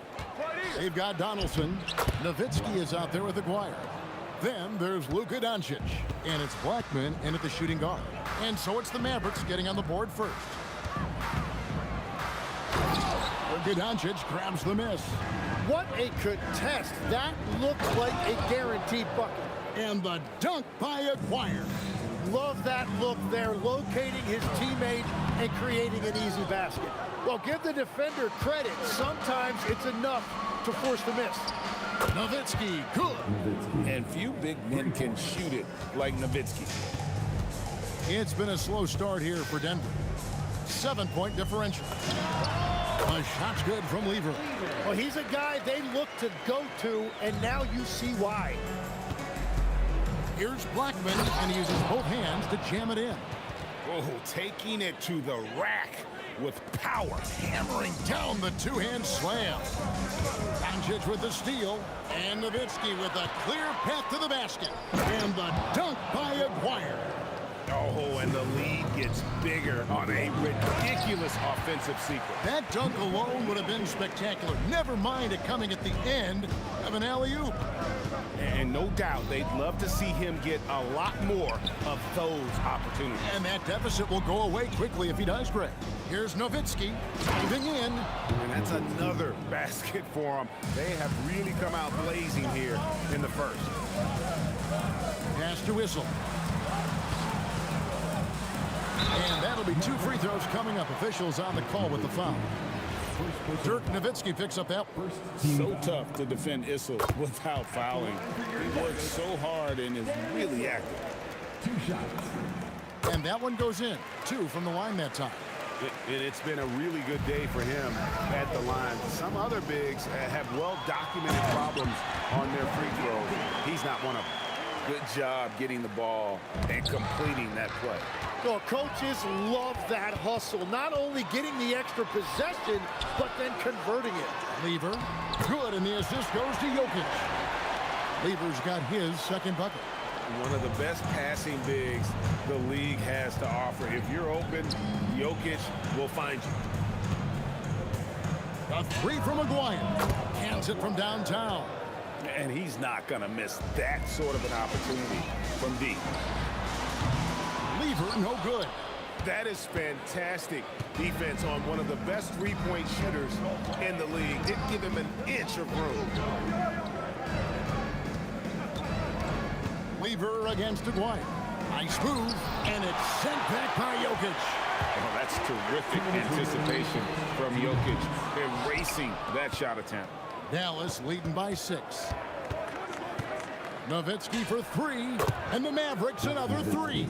Speaker 9: They've got Donaldson. Nowitzki is out there with Aguirre. Then there's Luka Doncic. And it's Blackman in at the shooting guard. And so it's the Mavericks getting on the board first. Luka Doncic grabs the miss.
Speaker 15: What a contest. That looked like a guaranteed bucket.
Speaker 9: And the dunk by Aguirre.
Speaker 15: Love that look there, locating his teammate and creating an easy basket. Well, give the defender credit. Sometimes it's enough to force the miss.
Speaker 9: Nowitzki, good.
Speaker 10: And few big men can shoot it like Nowitzki.
Speaker 9: It's been a slow start here for Denver. 7-point differential. The shot's good from Lever.
Speaker 15: Well, he's a guy they look to go to, and now you see why.
Speaker 9: Here's Blackman, and he uses both hands to jam it in.
Speaker 10: Oh, taking it to the rack with power.
Speaker 9: Hammering down the two-hand slam. Doncic with the steal, and Nowitzki with a clear path to the basket. And the dunk by Aguirre.
Speaker 10: Oh, and the lead gets bigger on a ridiculous offensive sequence.
Speaker 9: That dunk alone would have been spectacular. Never mind it coming at the end of an alley-oop.
Speaker 10: And no doubt they'd love to see him get a lot more of those opportunities.
Speaker 9: And that deficit will go away quickly if he does, Greg. Here's Nowitzki diving in.
Speaker 10: And that's another basket for him. They have really come out blazing here in the first.
Speaker 9: Pass to Whistle. And that'll be 2 free throws coming up. Officials on the call with the foul. Dirk Nowitzki picks up that.
Speaker 10: So tough to defend Issel without fouling. He works so hard and is really active.
Speaker 9: 2 shots. And that one goes in. 2 from the line that time.
Speaker 10: It's been a really good day for him at the line. Some other bigs have well-documented problems on their free throws. He's not one of them. Good job getting the ball and completing that play.
Speaker 15: Well, coaches love that hustle. Not only getting the extra possession, but then converting it.
Speaker 9: Lever, good, and the assist goes to Jokic. Lever's got his second bucket.
Speaker 10: One of the best passing bigs the league has to offer. If you're open, Jokic will find you.
Speaker 9: A 3 from Aguirre. Hands it from downtown.
Speaker 10: And he's not going to miss that sort of an opportunity from deep.
Speaker 9: Lever, no good.
Speaker 10: That is fantastic defense on one of the best three-point shooters in the league. Didn't give him an inch of room.
Speaker 9: Lever against Aguirre. Nice move, and it's sent back by Jokic.
Speaker 10: Oh, that's terrific anticipation from Jokic, erasing that shot attempt.
Speaker 9: Dallas leading by 6. Nowitzki for 3, and the Mavericks another 3.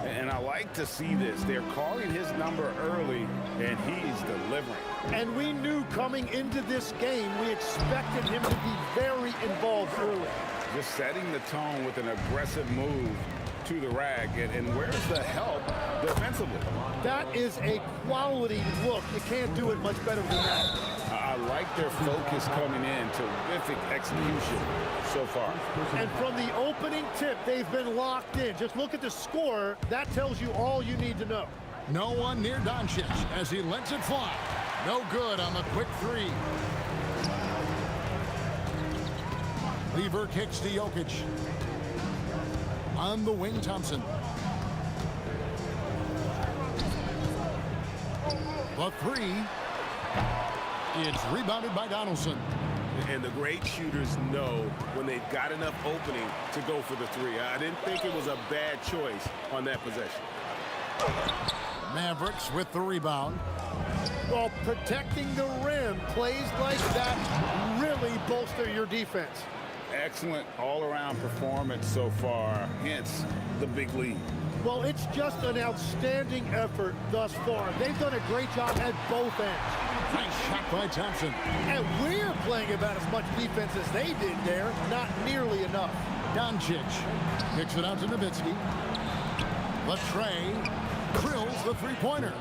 Speaker 10: And I like to see this. They're calling his number early, and he's delivering.
Speaker 15: And we knew coming into this game, we expected him to be very involved early.
Speaker 10: Just setting the tone with an aggressive move to the rack. And where's the help defensively?
Speaker 15: That is a quality look. You can't do it much better than that.
Speaker 10: I like their focus coming in. Terrific execution so far.
Speaker 15: And from the opening tip, they've been locked in. Just look at the score. That tells you all you need to know.
Speaker 9: No one near Doncic as he lets it fly. No good on the quick 3. Lever kicks to Jokic. On the wing, Thompson. The 3. It's rebounded by Donaldson.
Speaker 10: And the great shooters know when they've got enough opening to go for the 3. I didn't think it was a bad choice on that possession.
Speaker 9: Mavericks with the rebound.
Speaker 15: Well, protecting the rim, plays like that really bolster your defense.
Speaker 10: Excellent all-around performance so far, hence the big lead.
Speaker 15: Well, it's just an outstanding effort thus far. They've done a great job at both ends.
Speaker 9: Nice shot by Thompson.
Speaker 15: And we're playing about as much defense as they did there. Not nearly enough.
Speaker 9: Doncic kicks it out to Nowitzki. Latrey drills the three-pointer.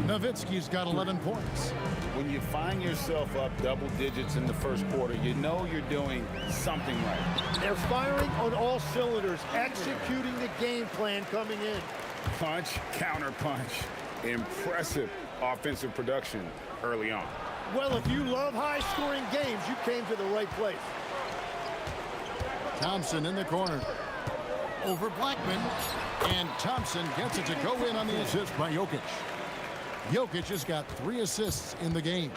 Speaker 9: Nowitzki's got 11 points.
Speaker 10: When you find yourself up double digits in the first quarter, you know you're doing something right.
Speaker 15: They're firing on all cylinders, executing the game plan coming in.
Speaker 10: Punch, counter punch. Impressive offensive production early on.
Speaker 15: Well, if you love high-scoring games, you came to the right place.
Speaker 9: Thompson in the corner. Over Blackman. And Thompson gets it to go in on the assist by Jokic. Jokic has got 3 assists in the game.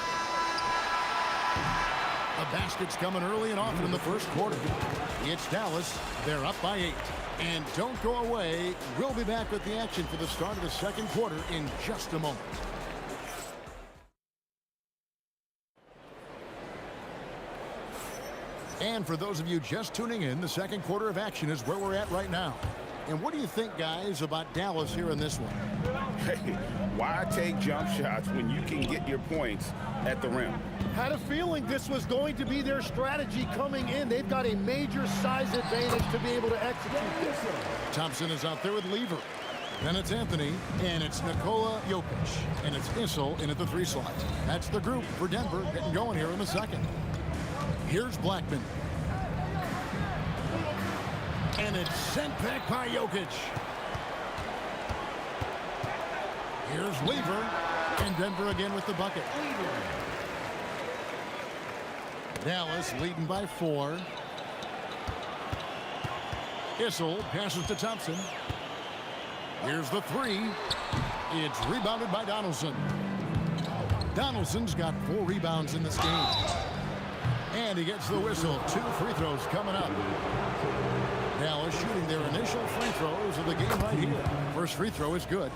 Speaker 9: The basket's coming early and often in the first quarter. It's Dallas. They're up by 8. And don't go away. We'll be back with the action for the start of the second quarter in just a moment. And for those of you just tuning in, the second quarter of action is where we're at right now. And what do you think, guys, about Dallas here in this one?
Speaker 10: Hey, why take jump shots when you can get your points at the rim?
Speaker 15: Had a feeling this was going to be their strategy coming in. They've got a major size advantage to be able to execute this.
Speaker 9: Thompson is out there with Lever. Then it's Anthony, and it's Nikola Jokic, and it's Issel in at the 3 slot. That's the group for Denver getting going here in the second. Here's Blackman. And it's sent back by Jokic. Here's Lever. And Denver again with the bucket. Dallas leading by 4. Issel passes to Thompson. Here's the 3. It's rebounded by Donaldson. Donaldson's got 4 rebounds in this game. And he gets the whistle. 2 free throws coming up. Dallas shooting their initial free throws of the game right here. First free throw is good.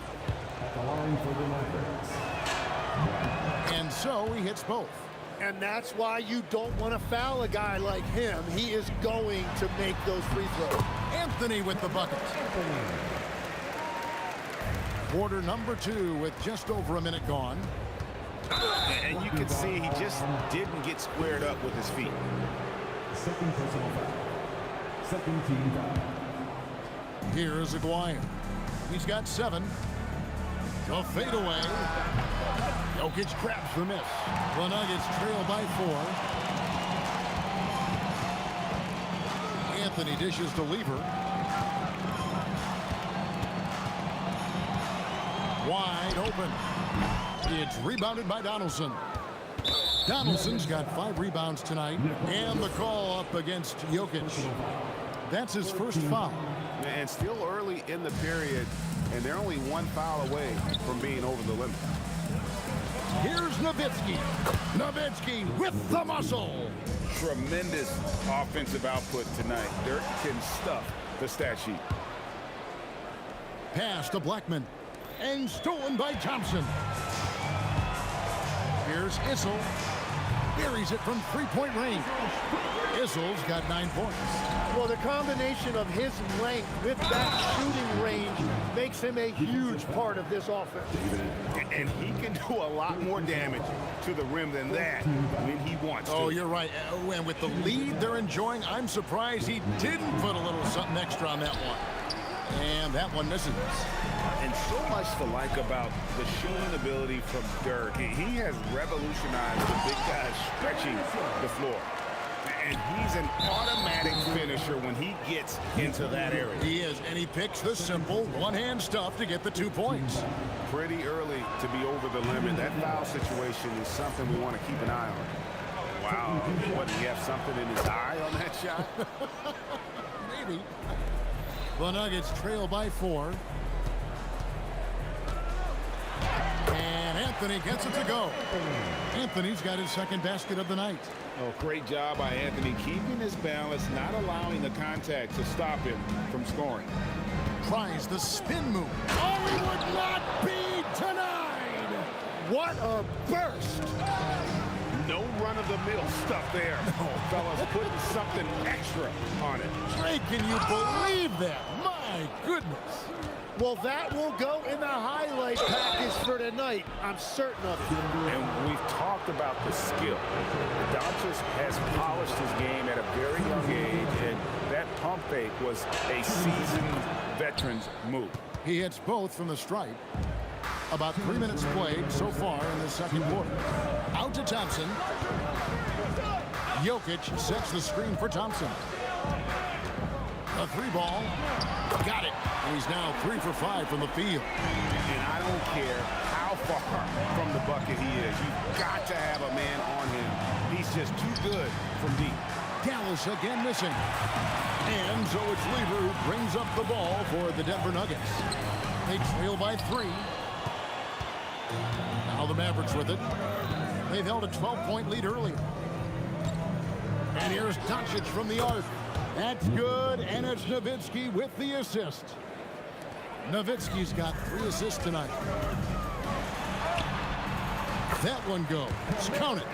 Speaker 9: And so he hits both.
Speaker 15: And that's why you don't want to foul a guy like him. He is going to make those free throws.
Speaker 9: Anthony with the bucket. Quarter number 2 with just over a minute gone.
Speaker 10: And you can see he just didn't get squared up with his feet.
Speaker 6: Second personal foul. Second team foul.
Speaker 9: Here's Aguirre. He's got 7. A fadeaway. Jokic grabs the miss. The Nuggets trail by 4. Anthony dishes to Lever. Wide open. It's rebounded by Donaldson. Donaldson's got 5 rebounds tonight. And the call up against Jokic. That's his first foul.
Speaker 10: And still early in the period, and they're only 1 foul away from being over the limit.
Speaker 9: Here's Nowitzki. Nowitzki with the muscle.
Speaker 10: Tremendous offensive output tonight. Dirk can stuff the stat sheet.
Speaker 9: Pass to Blackman. And stolen by Thompson. Here's Issel. Buries it from 3-point range. Issel's got 9 points.
Speaker 15: Well, the combination of his length with that shooting range makes him a huge part of this offense.
Speaker 10: And he can do a lot more damage to the rim than that when he wants to.
Speaker 9: Oh, you're right. And with the lead they're enjoying, I'm surprised he didn't put a little something extra on that one. And that one misses.
Speaker 10: And so much to like about the shooting ability from Dirk. He has revolutionized the big guys stretching the floor. And he's an automatic finisher when he gets into that area.
Speaker 9: He is, and he picks the simple one-hand stuff to get the 2 points.
Speaker 10: Pretty early to be over the limit. That foul situation is something we want to keep an eye on. Wow, what, did he have something in his eye on that shot?
Speaker 9: Maybe. The Nuggets trail by 4. And Anthony gets it to go. Anthony's got his second basket of the night.
Speaker 10: Oh, great job by Anthony, keeping his balance, not allowing the contact to stop him from scoring.
Speaker 9: Tries the spin move. Oh, he would not be denied.
Speaker 15: What a burst.
Speaker 10: No run-of-the-mill stuff there. No, fellas, putting something extra on it.
Speaker 9: Trey, can you believe that? My goodness.
Speaker 15: Well, that will go in the highlight package for tonight. I'm certain of it.
Speaker 10: And we've talked about the skill. Doncic has polished his game at a very young age, and that pump fake was a seasoned veteran's move.
Speaker 9: He hits both from the stripe. About 3 minutes played so far in the second quarter. Out to Thompson. Jokic sets the screen for Thompson. A 3-ball. Got it. And he's now 3 for 5 from the field.
Speaker 10: And I don't care how
Speaker 13: far from the bucket he is. You've got to have a man on him. He's just too good from deep.
Speaker 9: Dallas again missing. And so it's Lever who brings up the ball for the Denver Nuggets. They trail by 3. Now the Mavericks with it. They've held a 12-point lead earlier. And here's Doncic from the arc. That's good, and it's Nowitzki with the assist. Nowitzki's got 3 assists tonight. That one goes. Count it.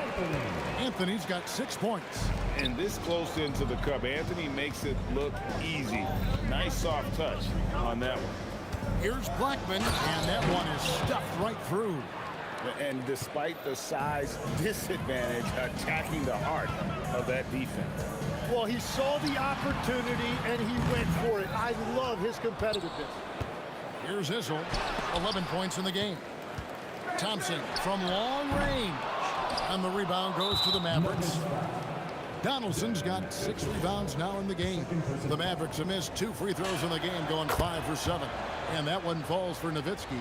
Speaker 9: Anthony's got 6 points.
Speaker 13: And this close into the cup, Anthony makes it look easy. Nice soft touch on that one.
Speaker 9: Here's Blackman, and that one is stuffed right through.
Speaker 13: And despite the size disadvantage, attacking the heart of that defense.
Speaker 15: Well, he saw the opportunity, and he went for it. I love his competitiveness.
Speaker 9: Here's Issel, 11 points in the game. Thompson from long range. And the rebound goes to the Mavericks. Donaldson's got 6 rebounds now in the game. The Mavericks have missed 2 free throws in the game, going 5 for 7. And that one falls for Nowitzki.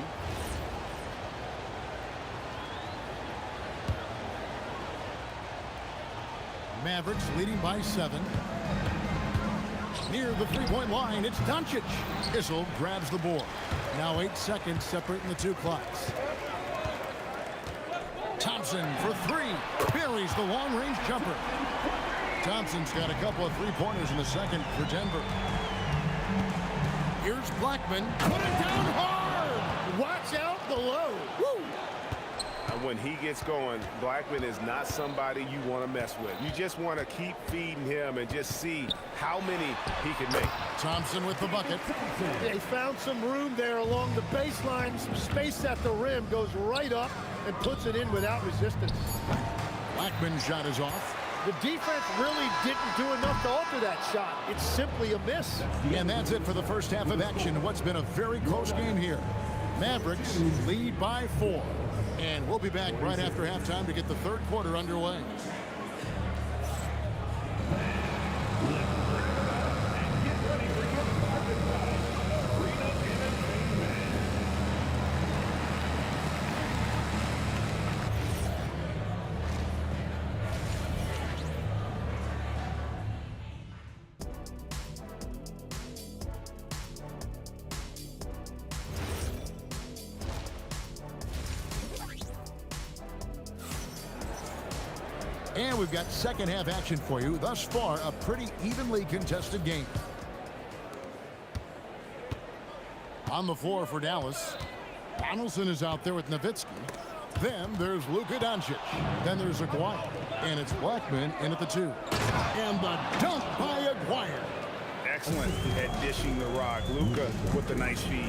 Speaker 9: Mavericks leading by 7. Near the three-point line, it's Doncic. Issel grabs the board. Now 8 seconds separating the 2 clocks. Thompson for 3. Buries the long-range jumper. Thompson's got a couple of three-pointers in the second for Denver. Here's Blackman. Put it down hard.
Speaker 15: Watch out below. Woo.
Speaker 13: When he gets going, Blackman is not somebody you want to mess with. You just want to keep feeding him and just see how many he can make.
Speaker 9: Thompson with the bucket.
Speaker 15: They found some room there along the baseline. Some space at the rim, goes right up and puts it in without resistance.
Speaker 9: Blackman's shot is off.
Speaker 15: The defense really didn't do enough to alter that shot. It's simply a miss.
Speaker 9: And that's it for the first half of action. What's been a very close game here. Mavericks lead by 4. And we'll be back right after halftime to get the third quarter underway. And we've got second half action for you. Thus far, a pretty evenly contested game. On the floor for Dallas, Donaldson is out there with Nowitzki. Then there's Luka Doncic. Then there's Aguirre. And it's Blackman in at the 2. And the dunk by Aguirre.
Speaker 13: Excellent at dishing the rock. Luka with the nice feed.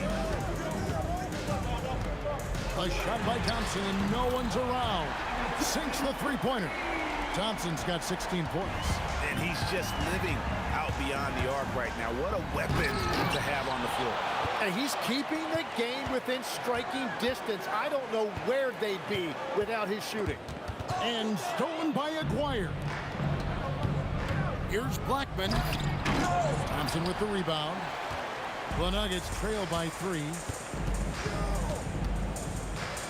Speaker 9: A shot by Thompson, and no one's around. Sinks the three-pointer. Thompson's got 16 points.
Speaker 13: And he's just living out beyond the arc right now. What a weapon to have on the floor.
Speaker 15: And he's keeping the game within striking distance. I don't know where they'd be without his shooting.
Speaker 9: And stolen by Aguirre. Here's Blackman. Thompson with the rebound. The Nuggets trail by 3.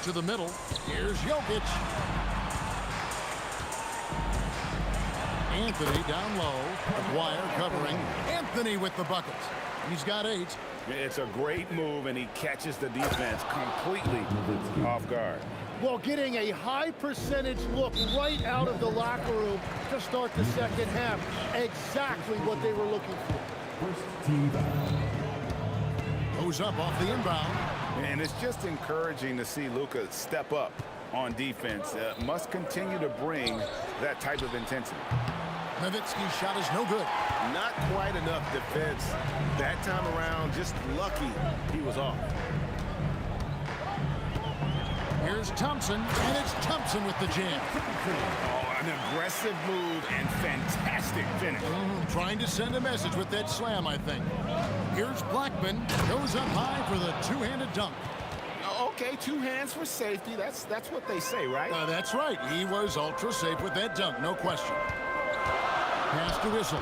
Speaker 9: To the middle. Here's Jokic. Anthony down low. Aguirre covering. Anthony with the bucket. He's got 8.
Speaker 13: It's a great move, and he catches the defense completely off guard.
Speaker 15: Well, getting a high percentage look right out of the locker room to start the second half. Exactly what they were looking for.
Speaker 6: First team foul.
Speaker 9: Goes up off the inbound.
Speaker 13: And it's just encouraging to see Luka step up on defense. Must continue to bring that type of intensity.
Speaker 9: Nowitzki's shot is no good.
Speaker 13: Not quite enough defense that time around. Just lucky he was off.
Speaker 9: Here's Thompson, and it's Thompson with the jam.
Speaker 13: Oh, an aggressive move and fantastic finish.
Speaker 9: Trying to send a message with that slam, I think. Here's Blackman. Goes up high for the two-handed dunk.
Speaker 13: Okay, 2 hands for safety. That's what they say, right?
Speaker 9: That's right. He was ultra safe with that dunk, no question. Pass to Issel.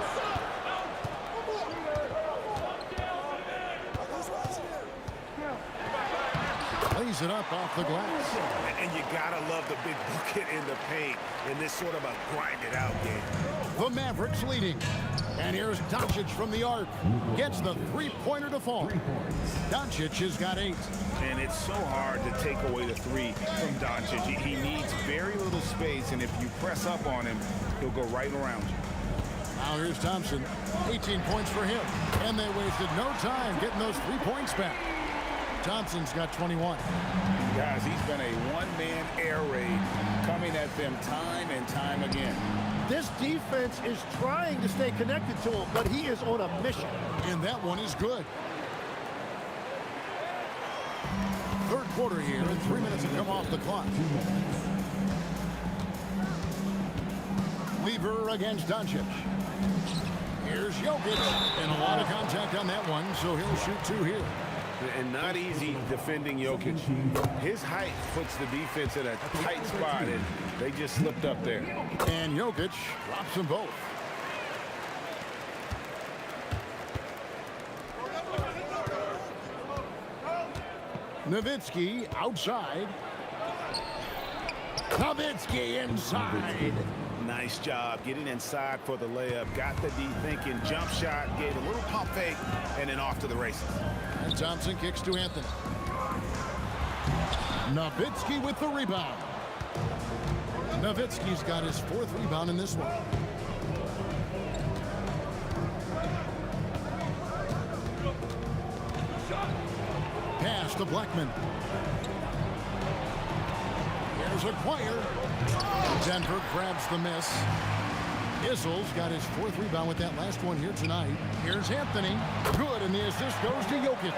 Speaker 9: Plays lays it up off the glass.
Speaker 10: And you gotta love the big bucket in the paint in this sort of a grind-it-out game.
Speaker 9: The Mavericks leading. And here's Doncic from the arc. Gets the three-pointer to fall. Doncic has got 8.
Speaker 10: And it's so hard to take away the 3 from Doncic. He needs very little space, and if you press up on him, he'll go right around you.
Speaker 9: Now here's Thompson. 18 points for him. And they wasted no time getting those 3 points back. Thompson's got 21.
Speaker 10: Guys, he's been a one-man air raid coming at them time and time again.
Speaker 15: This defense is trying to stay connected to him, but he is on a mission.
Speaker 9: And that one is good. Third quarter here, and 3 minutes have come off the clock. Lever against Doncic. Here's Jokic. And a lot of contact on that one, so he'll shoot 2 here.
Speaker 10: And not easy defending Jokic. His height puts the defense in a tight spot, and they just slipped up there.
Speaker 9: And Jokic drops them both. Nowitzki outside. Nowitzki inside.
Speaker 10: Nice job getting inside for the layup. Got the D thinking, jump shot, gave a little pump fake, and then off to the races.
Speaker 9: And Thompson kicks to Anthony. Nowitzki with the rebound. Nowitzki's got his 4th rebound in this one. Pass to Blackman. Here's Acquire. Denver grabs the miss. Izzel's got his 4th rebound with that last one here tonight. Here's Anthony. Good, and the assist goes to Jokic.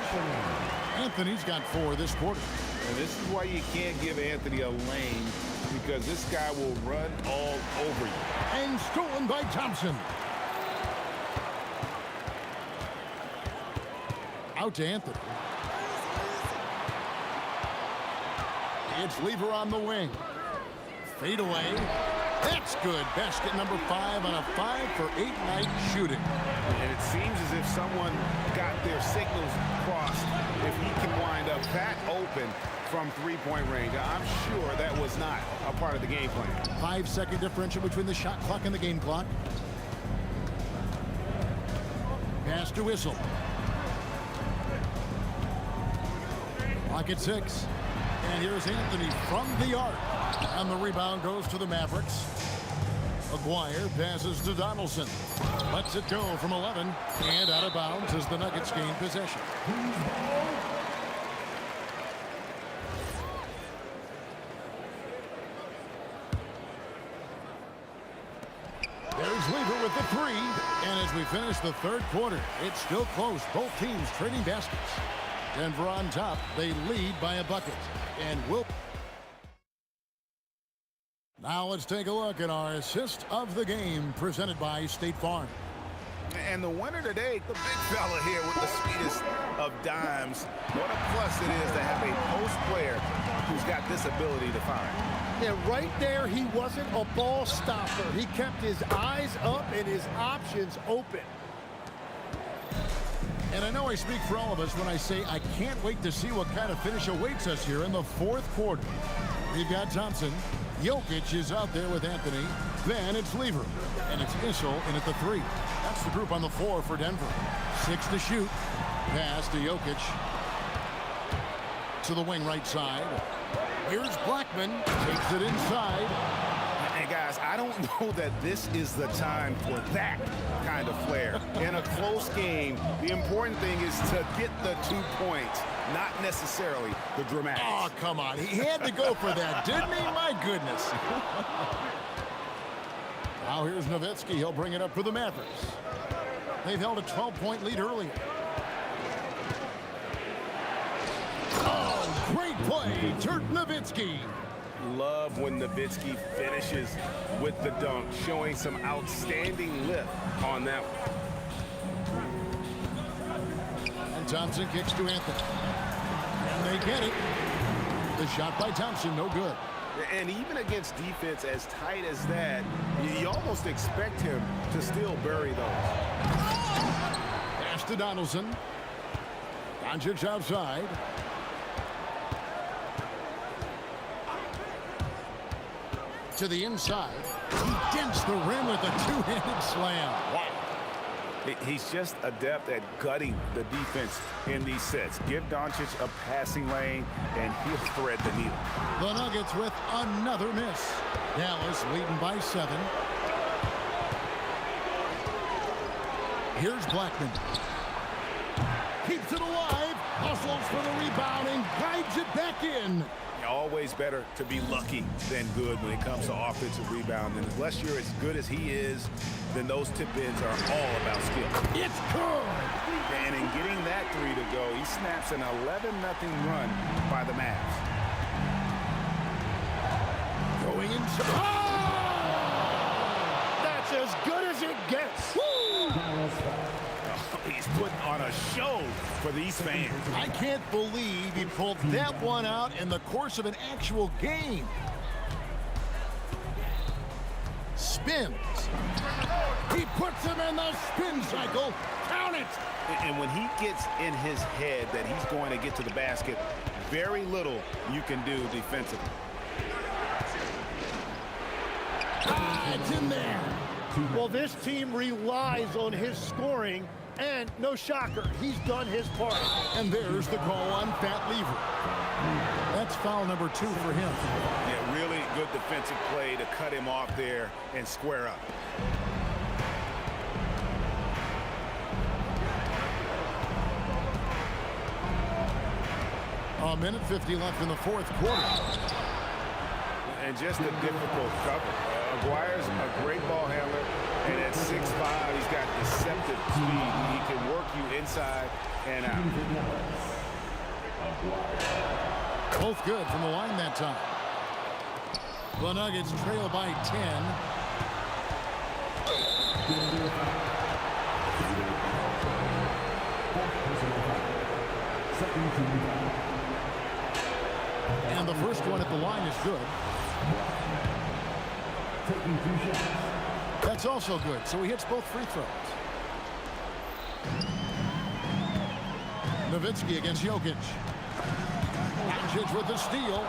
Speaker 9: Anthony's got 4 this quarter.
Speaker 10: And this is why you can't give Anthony a lane, because this guy will run all over you.
Speaker 9: And stolen by Thompson. Out to Anthony. It's Lever on the wing. Fade away. That's good. Basket number 5 on a 5-for-8 night shooting.
Speaker 10: And it seems as if someone got their signals crossed. If he can wind up that open from three-point range, I'm sure that was not a part of the game plan.
Speaker 9: 5-second differential between the shot clock and the game clock. Pass to Whistle. Clock at 6. And here's Anthony from the arc. And the rebound goes to the Mavericks. Aguirre passes to Donaldson. Lets it go from 11. And out of bounds as the Nuggets gain possession. There's Lever with the 3. And as we finish the third quarter, it's still close. Both teams trading baskets. Denver on top. They lead by a bucket. And will. Now let's take a look at our assist of the game presented by State Farm.
Speaker 10: And the winner today, the big fella here with the sweetest of dimes. What a plus it is to have a post player who's got this ability to find.
Speaker 15: Yeah, right there, he wasn't a ball stopper. He kept his eyes up and his options open.
Speaker 9: And I know I speak for all of us when I say I can't wait to see what kind of finish awaits us here in the fourth quarter. We've got Thompson. Jokic is out there with Anthony. Then it's Lever. And it's Issel in at the 3. That's the group on the floor for Denver. 6 to shoot. Pass to Jokic. To the wing right side. Here's Blackman. Takes it inside.
Speaker 10: And guys, I don't know that this is the time for that kind of flair. In a close game, the important thing is to get the 2 points, not necessarily the dramatics.
Speaker 9: Oh, come on. He had to go for that, didn't he? My goodness. Now here's Nowitzki. He'll bring it up for the Mavericks. They've held a 12-point lead earlier. Oh, great play. Dirk Nowitzki.
Speaker 10: Love when Nowitzki finishes with the dunk, showing some outstanding lift on that one.
Speaker 9: And Thompson kicks to Anthony. And they get it. The shot by Thompson, no good.
Speaker 10: And even against defense as tight as that, you almost expect him to still bury those.
Speaker 9: Pass to Donaldson. Doncic outside. to the inside. He dents the rim with a two-handed slam. Wow.
Speaker 10: He's just adept at gutting the defense in these sets. Give Doncic a passing lane, and he'll thread the needle.
Speaker 9: The Nuggets with another miss. Dallas leading by 7. Here's Blackman. Keeps it alive. Hustles for the rebound and guides it back in.
Speaker 10: Always better to be lucky than good when it comes to offensive rebound. And unless you're as good as he is, then those tip-ins are all about skill.
Speaker 9: It's good.
Speaker 10: And in getting that 3 to go, he snaps an 11-0 run by the Mavs.
Speaker 9: Going inside.
Speaker 15: Oh! That's as good as it gets. Woo!
Speaker 10: He's putting on a show for these fans.
Speaker 9: I can't believe he pulled that one out in the course of an actual game. Spins. He puts him in the spin cycle. Count it.
Speaker 10: And when he gets in his head that he's going to get to the basket, very little you can do defensively.
Speaker 9: It's in there.
Speaker 15: Well, this team relies on his scoring, and no shocker, he's done his part.
Speaker 9: And there's the call on Fat Lever. That's foul number 2 for him.
Speaker 10: Yeah, really good defensive play to cut him off there and square up.
Speaker 9: A minute 50 left in the fourth quarter.
Speaker 10: And just a difficult cover. Aguirre's a great ball handler, and at 6'5", he's got deceptive speed. He can work you inside and out.
Speaker 9: Both good from the line that time. The Nuggets trail by 10. And the first one at the line is good. That's also good, so he hits both free throws. Nowitzki against Jokic. Doncic with the steal.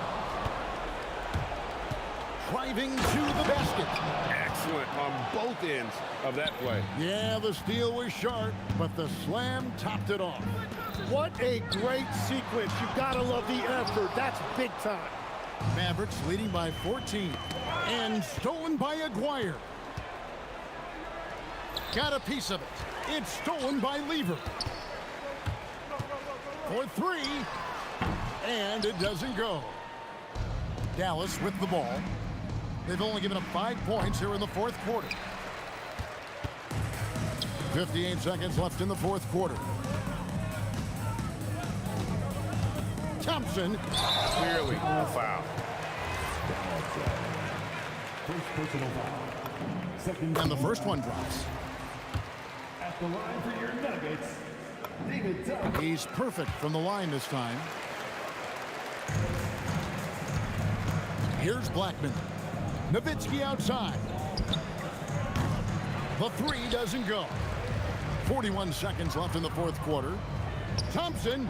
Speaker 9: Driving to the basket.
Speaker 11: Excellent on both ends of that play.
Speaker 9: Yeah, the steal was sharp, but the slam topped it off.
Speaker 15: What a great sequence. You gotta love the effort. That's big time.
Speaker 9: Mavericks leading by 14. And stolen by Aguirre. Got a piece of it. It's stolen by Lever. For 3. And it doesn't go. Dallas with the ball. They've only given up 5 points here in the fourth quarter. 58 seconds left in the fourth quarter. Thompson.
Speaker 10: Clearly a foul.
Speaker 9: And the first one drops.
Speaker 6: At the line for your Nuggets, David Duck.
Speaker 9: He's perfect from the line this time. Here's Blackman. Nowitzki outside. The 3 doesn't go. 41 seconds left in the fourth quarter. Thompson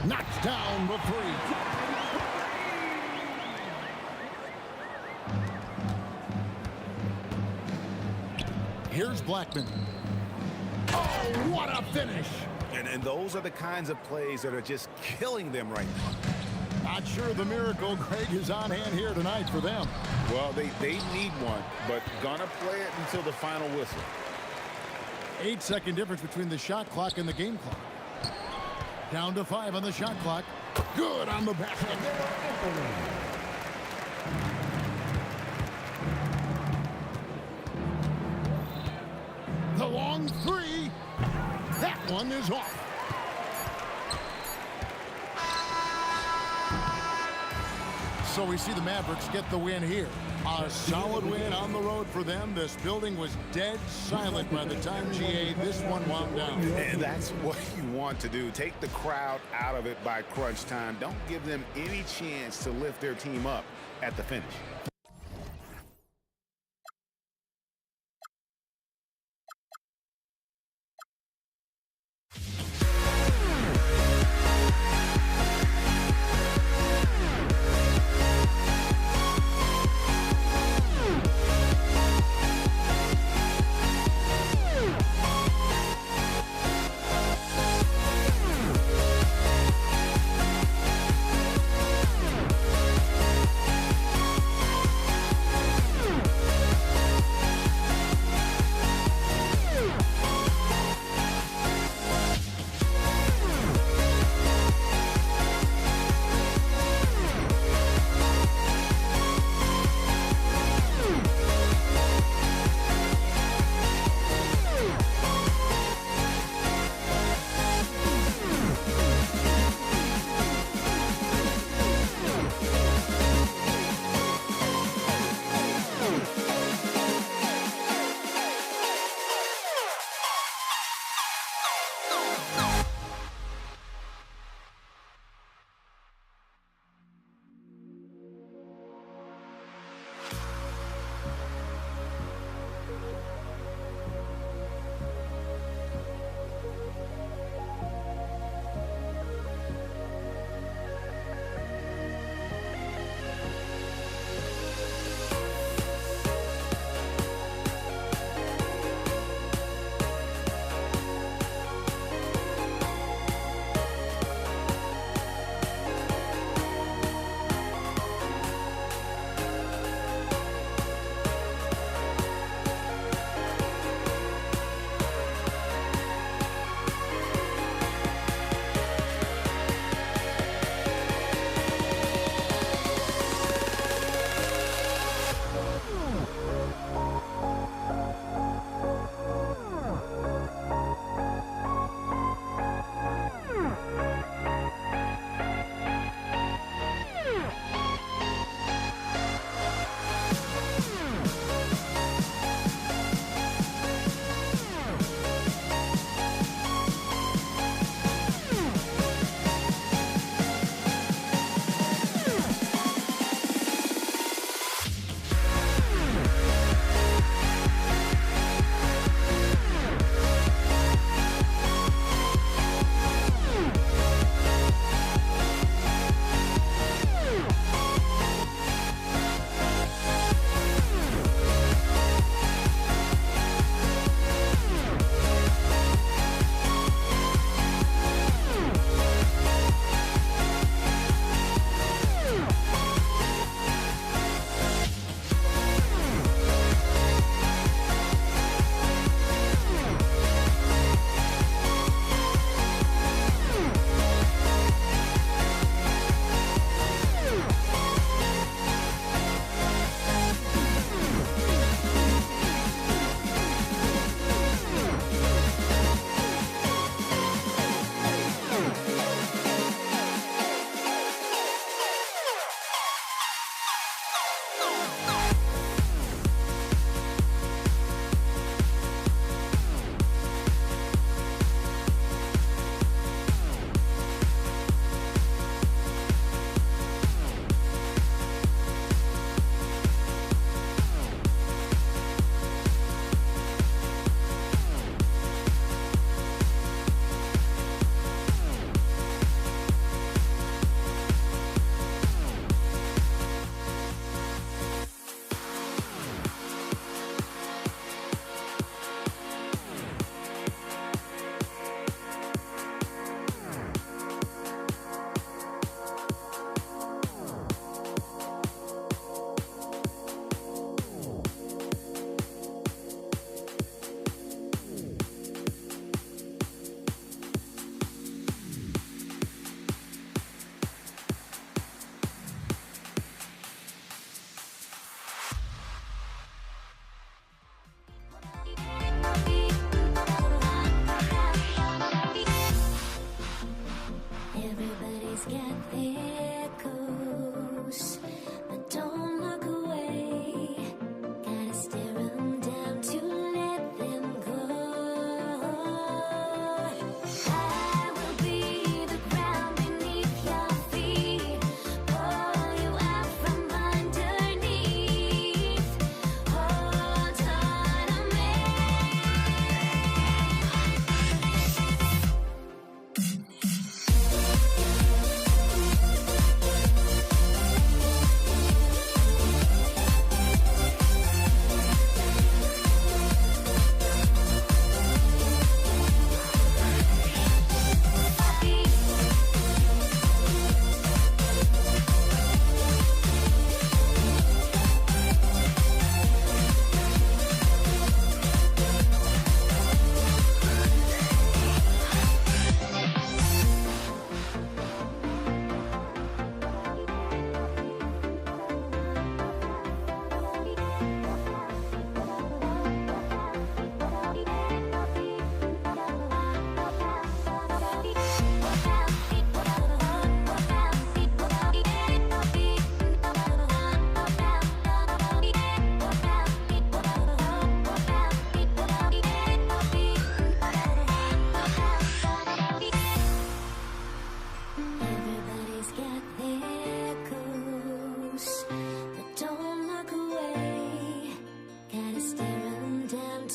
Speaker 9: knocks down the 3. Here's Blackman. Oh, what a finish!
Speaker 10: And those are the kinds of plays that are just killing them right now.
Speaker 9: Not sure the miracle, Greg, is on hand here tonight for them.
Speaker 10: Well, they need one, but gonna play it until the final whistle.
Speaker 9: 8-second difference between the shot clock and the game clock. Down to 5 on the shot clock. Good on the basket. The long 3. That one is off. So we see the Mavericks get the win here. A solid win on the road for them. This building was dead silent by the time GA this one wound down.
Speaker 10: And that's what you want to do. Take the crowd out of it by crunch time. Don't give them any chance to lift their team up at the finish.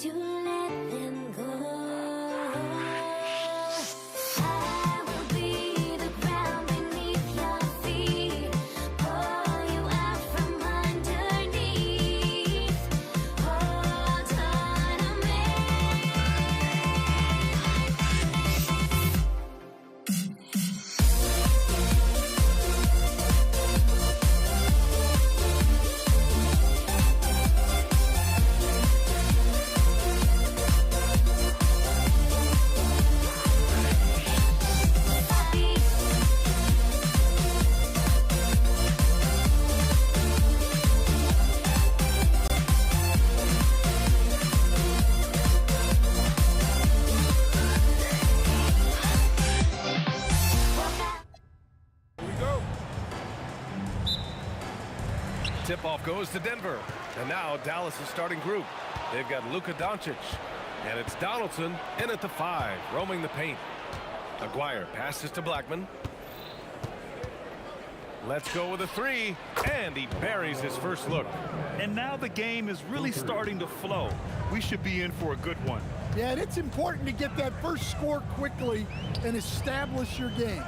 Speaker 1: to let them go. I will be the ground beneath your feet, pull you out from underneath. Hold on to me.
Speaker 3: Tip-off goes to Denver. And now Dallas' starting group. They've got Luka Doncic. And it's Donaldson in at the 5, roaming the paint. Aguirre passes to Blackman. Let's go with a 3. And he buries his first look.
Speaker 4: And now the game is really starting to flow. We should be in for a good one.
Speaker 5: Yeah, and it's important to get that first score quickly and establish your game.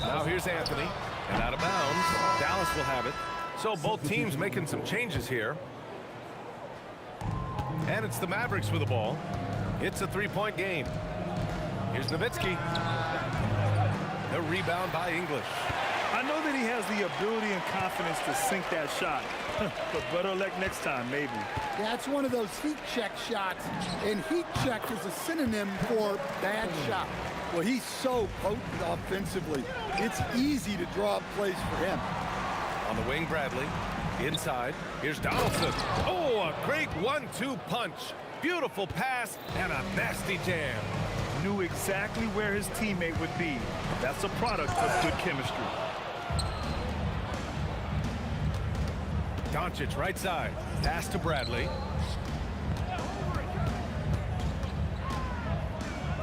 Speaker 3: Now here's Anthony. And out of bounds. Dallas will have it. So both teams making some changes here. And it's the Mavericks with the ball. It's a 3-point game. Here's Nowitzki. The rebound by English.
Speaker 4: I know that he has the ability and confidence to sink that shot. But better luck next time, maybe.
Speaker 5: Yeah, it's one of those heat check shots. And heat check is a synonym for bad shot. Well, he's so potent offensively. It's easy to draw up plays for him.
Speaker 3: On the wing, Bradley. Inside. Here's Donaldson. Oh, a great 1-2 punch. Beautiful pass and a nasty jam.
Speaker 4: Knew exactly where his teammate would be. That's a product of good chemistry.
Speaker 3: Doncic right side. Pass to Bradley.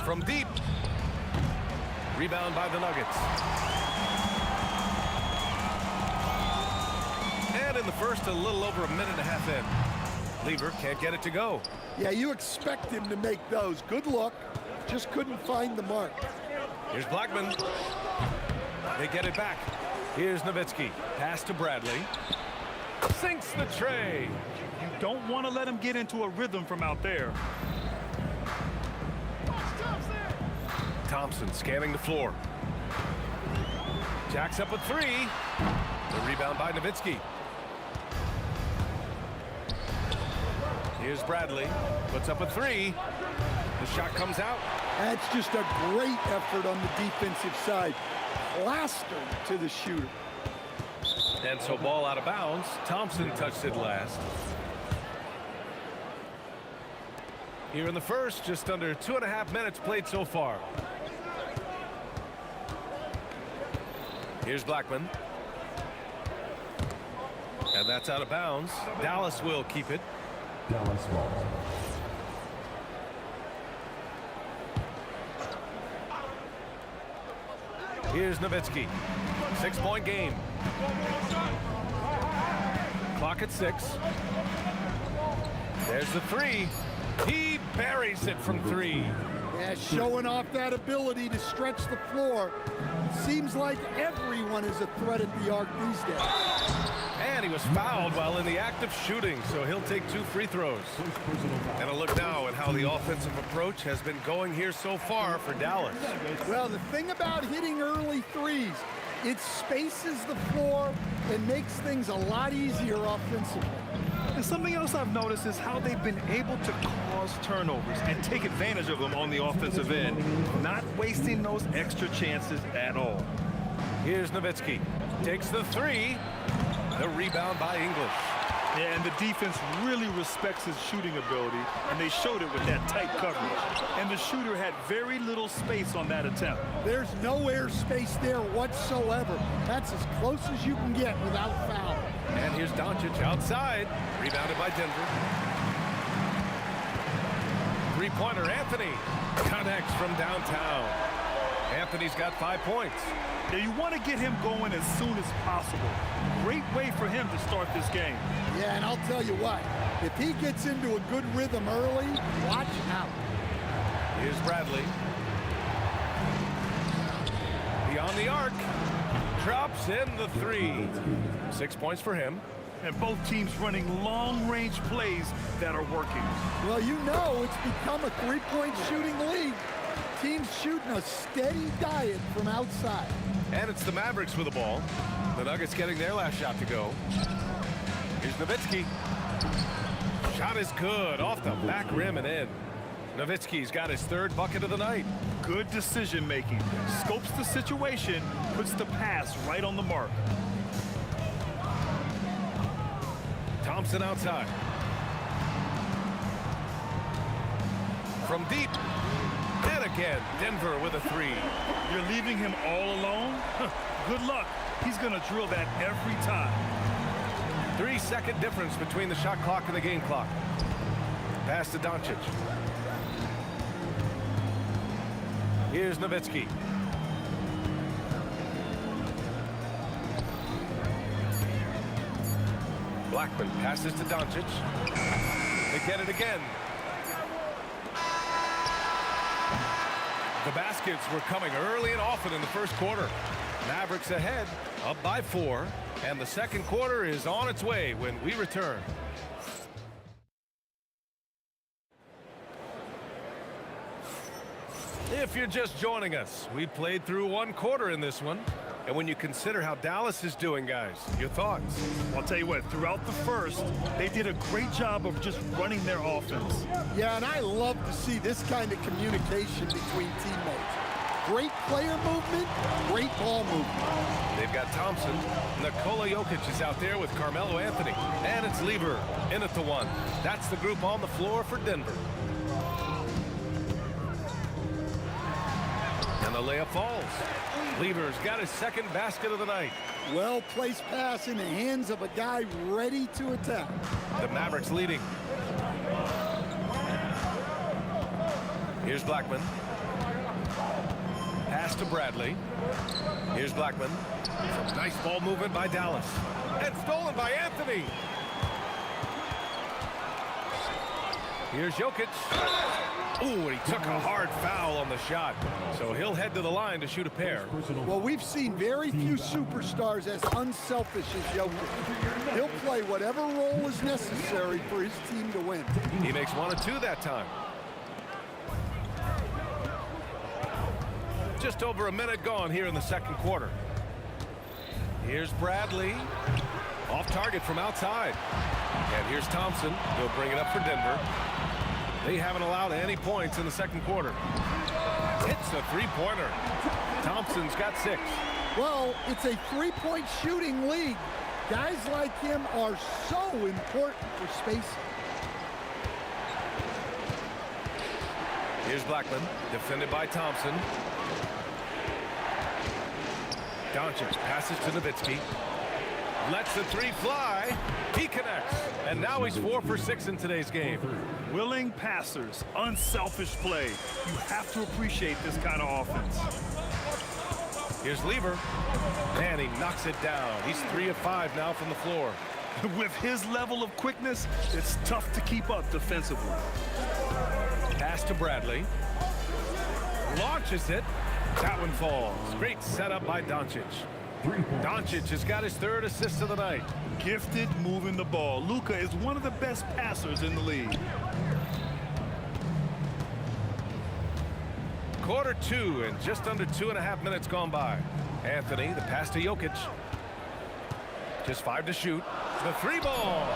Speaker 3: From deep. Rebound by the Nuggets. And in the first, a little over a minute and a half in. Lever can't get it to go.
Speaker 5: Yeah, you expect him to make those. Good luck. Just couldn't find the mark.
Speaker 3: Here's Blackman. They get it back. Here's Nowitzki. Pass to Bradley. Sinks the tray.
Speaker 4: You don't want to let him get into a rhythm from out there.
Speaker 3: Thompson scanning the floor. Jacks up a 3. The rebound by Nowitzki. Here's Bradley. Puts up a 3. The shot comes out.
Speaker 5: That's just a great effort on the defensive side. Plastered to the shooter.
Speaker 3: And so ball out of bounds. Thompson touched it last. Here in the first, just under 2.5 minutes played so far. Here's Blackman. And that's out of bounds. Dallas will keep it.
Speaker 6: Dallas ball.
Speaker 3: Here's Nowitzki. 6-point game. Clock at 6. There's the 3. He buries it from 3.
Speaker 5: Yeah, showing off that ability to stretch the floor. Seems like everyone is a threat at the arc these days.
Speaker 3: And he was fouled while in the act of shooting, so he'll take 2 free throws. And a look now at how the offensive approach has been going here so far for Dallas.
Speaker 5: Well, the thing about hitting early threes, it spaces the floor and makes things a lot easier offensively.
Speaker 4: And something else I've noticed is how they've been able to cause turnovers and take advantage of them on the offensive end, not wasting those extra chances at all.
Speaker 3: Here's Nowitzki. Takes the 3. The rebound by English.
Speaker 4: Yeah, and the defense really respects his shooting ability, and they showed it with that tight coverage. And the shooter had very little space on that attempt.
Speaker 5: There's no air space there whatsoever. That's as close as you can get without foul.
Speaker 3: And here's Doncic outside. Rebounded by Denver. Three-pointer Anthony connects from downtown. Anthony's got 5 points.
Speaker 4: Now you want to get him going as soon as possible. Great way for him to start this game.
Speaker 5: Yeah, and I'll tell you what, if he gets into a good rhythm early, watch out.
Speaker 3: Here's Bradley. Beyond the arc. Drops in the 3. 6 points for him.
Speaker 4: And both teams running long-range plays that are working.
Speaker 5: Well, you know it's become a three-point shooting league. Teams shooting a steady diet from outside.
Speaker 3: And it's the Mavericks with the ball. The Nuggets getting their last shot to go. Here's Nowitzki. Shot is good. Off the back rim and in. Nowitzki's got his 3rd bucket of the night.
Speaker 4: Good decision-making. Scopes the situation, puts the pass right on the mark.
Speaker 3: Thompson outside. From deep. And again, Denver with a 3.
Speaker 4: You're leaving him all alone? Good luck. He's going to drill that every time.
Speaker 3: 3-second difference between the shot clock and the game clock. Pass to Doncic. Here's Nowitzki. Blackman passes to Doncic. They get it again. The baskets were coming early and often in the first quarter. Mavericks ahead, up by 4, and the second quarter is on its way when we return. If you're just joining us, we played through 1 quarter in this one. And when you consider how Dallas is doing, guys, your thoughts?
Speaker 4: I'll tell you what, throughout the first, they did a great job of just running their offense.
Speaker 5: Yeah, and I love to see this kind of communication between teammates. Great player movement, great ball movement.
Speaker 3: They've got Thompson. Nikola Jokic is out there with Carmelo Anthony. And it's Lever in at the 1. That's the group on the floor for Denver. And the layup falls. Lever's got his 2nd basket of the night.
Speaker 5: Well-placed pass in the hands of a guy ready to attack.
Speaker 3: The Mavericks leading. Here's Blackman. Pass to Bradley. Here's Blackman. Some nice ball movement by Dallas. And stolen by Anthony. Here's Jokic. Ooh, and he took a hard foul on the shot. So he'll head to the line to shoot a pair.
Speaker 5: Well, we've seen very few superstars as unselfish as Jokic. He'll play whatever role is necessary for his team to win.
Speaker 3: He makes 1 or 2 that time. Just over a minute gone here in the second quarter. Here's Bradley. Off target from outside. And here's Thompson. He'll bring it up for Denver. They haven't allowed any points in the second quarter. Hits a 3-pointer. Thompson's got 6.
Speaker 5: Well, it's a 3-point shooting league. Guys like him are so important for spacing.
Speaker 3: Here's Blackman, defended by Thompson. Doncic passes to Nowitzki. Lets the 3 fly. He connects. And now he's 4 for 6 in today's game.
Speaker 4: Willing passers, unselfish play. You have to appreciate this kind of offense.
Speaker 3: Here's Lever. And he knocks it down. He's 3 of 5 now from the floor.
Speaker 4: With his level of quickness, it's tough to keep up defensively.
Speaker 3: Pass to Bradley. Launches it. That one falls. Great setup by Doncic. Doncic has got his 3rd assist of the night.
Speaker 4: Gifted moving the ball. Luka is one of the best passers in the league.
Speaker 3: Quarter 2 and just under 2.5 minutes gone by. Anthony, the pass to Jokic. Just 5 to shoot. The 3 ball.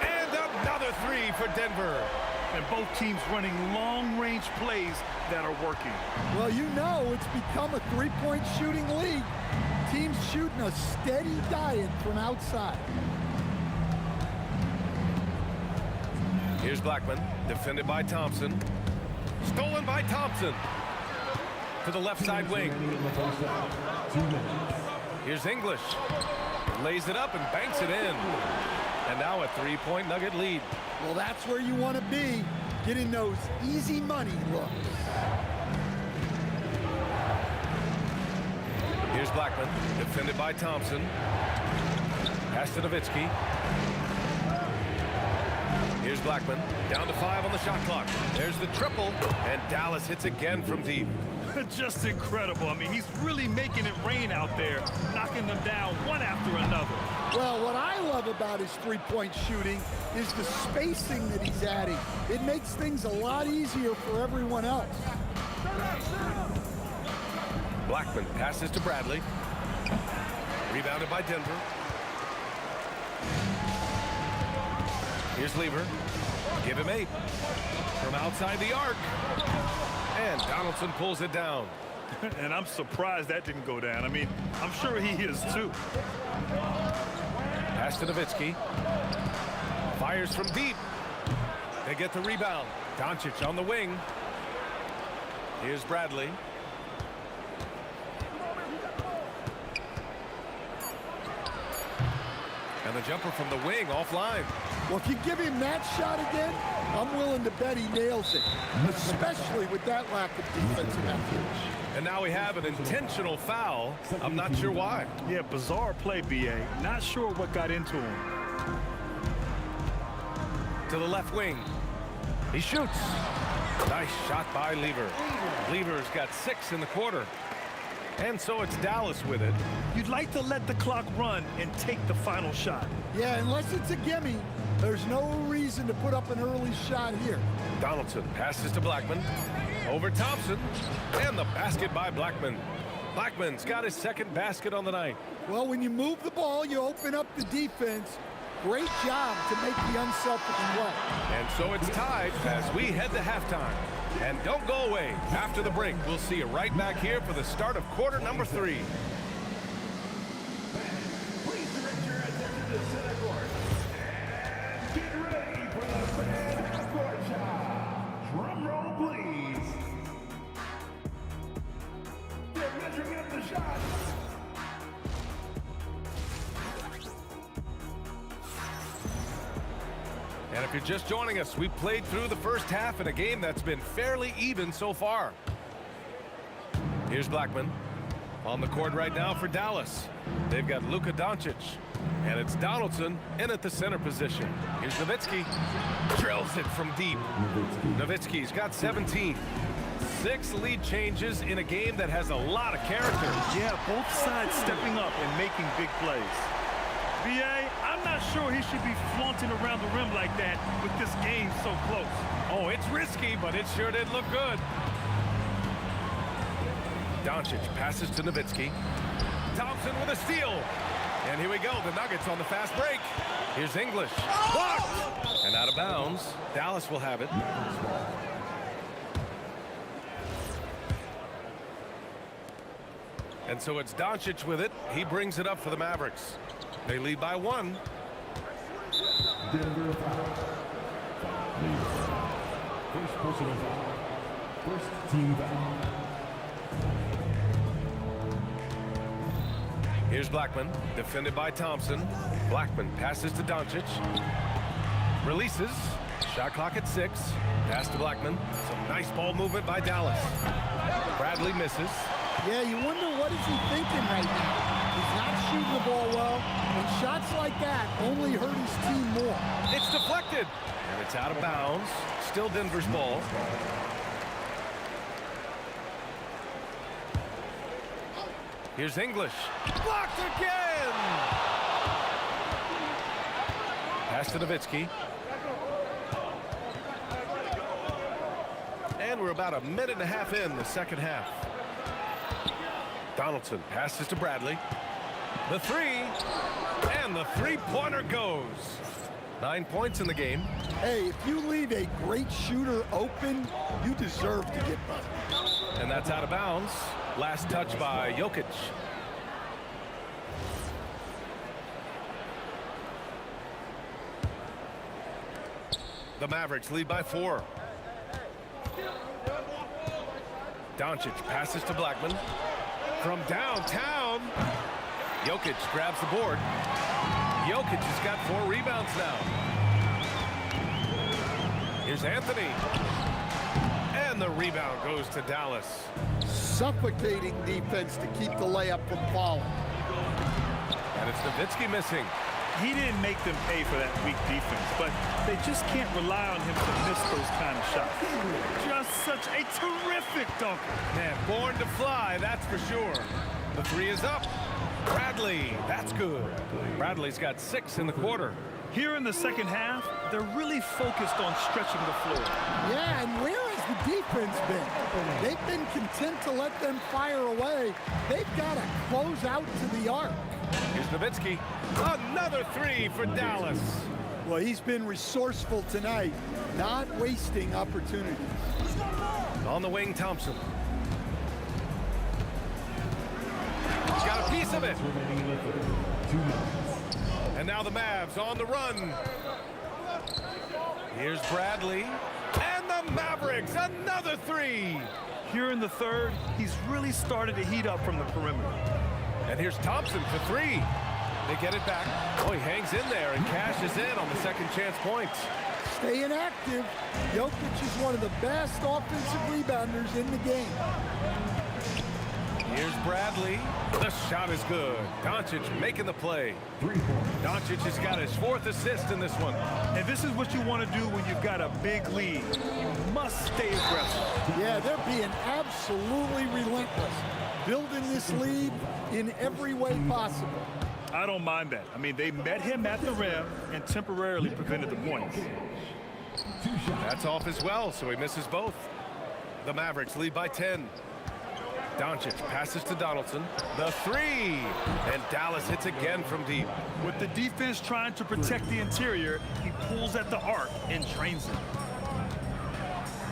Speaker 3: And another 3 for Denver.
Speaker 4: And both teams running long-range plays that are working.
Speaker 5: Well, you know it's become a 3-point shooting league. Teams shooting a steady diet from outside.
Speaker 3: Here's Blackman, defended by Thompson. Stolen by Thompson. To the left side wing. Here's English. Lays it up and banks it in. And now a 3-point Nugget lead.
Speaker 5: Well, that's where you want to be, getting those easy money looks.
Speaker 3: Here's Blackman, defended by Thompson. Pass to Nowitzki. Here's Blackman, down to 5 on the shot clock. There's the triple, and Dallas hits again from deep.
Speaker 4: Just incredible. I mean, he's really making it rain out there, knocking them down one after another.
Speaker 5: Well, what I love about his three-point shooting is the spacing that he's adding. It makes things a lot easier for everyone else.
Speaker 3: Blackman passes to Bradley. Rebounded by Denver. Here's Lever. Give him 8. From outside the arc. And Donaldson pulls it down.
Speaker 4: And I'm surprised that didn't go down. I mean, I'm sure he is too.
Speaker 3: Pass to Nowitzki. Fires from deep. They get the rebound. Doncic on the wing. Here's Bradley. And the jumper from the wing offline.
Speaker 5: Well, if you give him that shot again, I'm willing to bet he nails it, especially with that lack of defensive effort.
Speaker 3: And now we have an intentional foul. I'm not sure why.
Speaker 4: Yeah, bizarre play, B.A. Not sure what got into him.
Speaker 3: To the left wing. He shoots. Nice shot by Lever. Lever's got 6 in the quarter. And so it's Dallas with it.
Speaker 4: You'd like to let the clock run and take the final shot.
Speaker 5: Yeah, unless it's a gimme, there's no reason to put up an early shot here.
Speaker 3: Donaldson passes to Blackman. Over Thompson. And the basket by Blackman. Blackman's got his second basket on the night.
Speaker 5: Well, when you move the ball, you open up the defense. Great job to make the unselfish play.
Speaker 3: And so it's tied as we head to halftime. And don't go away. After the break, we'll see you right back here for the start of quarter number 3.
Speaker 6: Please direct your attention to center court. And get ready for the fan half-court shot. Drum roll, please. They're measuring up the shot.
Speaker 3: And if you're just joining us, we played through the first half in a game that's been fairly even so far. Here's Blackman on the court right now for Dallas. They've got Luka Doncic, and it's Donaldson in at the center position. Here's Nowitzki. Drills it from deep. Nowitzki's got 17. 6 lead changes in a game that has a lot of character.
Speaker 4: Yeah, both sides stepping up and making big plays. B.A., I'm not sure he should be flaunting around the rim like that with this game so close.
Speaker 3: Oh, it's risky, but it sure did look good. Doncic passes to Nowitzki. Thompson with a steal. And here we go, the Nuggets on the fast break. Here's English. Blocked! And out of bounds. Dallas will have it. And so it's Doncic with it. He brings it up for the Mavericks. They lead by 1.
Speaker 6: Denver foul. First personal foul. First team foul.
Speaker 3: Here's Blackman, defended by Thompson. Blackman passes to Doncic. Releases. Shot clock at 6. Pass to Blackman. Some nice ball movement by Dallas. Bradley misses.
Speaker 5: Yeah, you wonder what is he thinking right now. He's not shooting the ball well, and shots like that only hurt his team more.
Speaker 3: It's deflected, and it's out of bounds. Still Denver's ball. Here's English. Blocked again! Pass to Nowitzki. And we're about a minute and a half in the second half. Donaldson passes to Bradley. The 3, and the three-pointer goes. 9 points in the game.
Speaker 5: Hey, if you leave a great shooter open, you deserve to get bumped.
Speaker 3: And that's out of bounds. Last touch by Jokic. The Mavericks lead by 4. Doncic passes to Blackman. From downtown, Jokic grabs the board. Jokic has got 4 rebounds now. Here's Anthony. And the rebound goes to Dallas.
Speaker 5: suffocating defense to keep the layup from falling.
Speaker 3: And it's Nowitzki missing.
Speaker 4: He didn't make them pay for that weak defense, but they just can't rely on him to miss those kind of shots. Just such a terrific dunker.
Speaker 3: Man, born to fly, that's for sure. The three is up. Bradley, that's good. Bradley's got 6 in the quarter.
Speaker 4: Here in the second half, they're really focused on stretching the floor.
Speaker 5: Yeah, and where has the defense been? They've been content to let them fire away. They've got to close out to the arc.
Speaker 3: Here's Nowitzki. Another 3 for Dallas.
Speaker 5: Well, he's been resourceful tonight, not wasting opportunities.
Speaker 3: On the wing, Thompson. He's got a piece of it. And now the Mavs on the run. Here's Bradley. And the Mavericks, another 3.
Speaker 4: Here in the third, he's really started to heat up from the perimeter.
Speaker 3: And here's Thompson for 3. They get it back. Oh, he hangs in there and cashes in on the second chance points.
Speaker 5: Staying active. Jokic is one of the best offensive rebounders in the game.
Speaker 3: Here's Bradley. The shot is good. Doncic making the play. Doncic has got his 4th assist in this one.
Speaker 4: And this is what you want to do when you've got a big lead. You must stay aggressive.
Speaker 5: Yeah, they're being absolutely relentless. Building this lead in every way possible.
Speaker 4: I don't mind that. I mean, they met him at the rim and temporarily prevented the points.
Speaker 3: That's off as well, so he misses both. The Mavericks lead by 10. Doncic passes to Donaldson. The 3. And Dallas hits again from deep.
Speaker 4: With the defense trying to protect the interior, he pulls at the arc and drains it.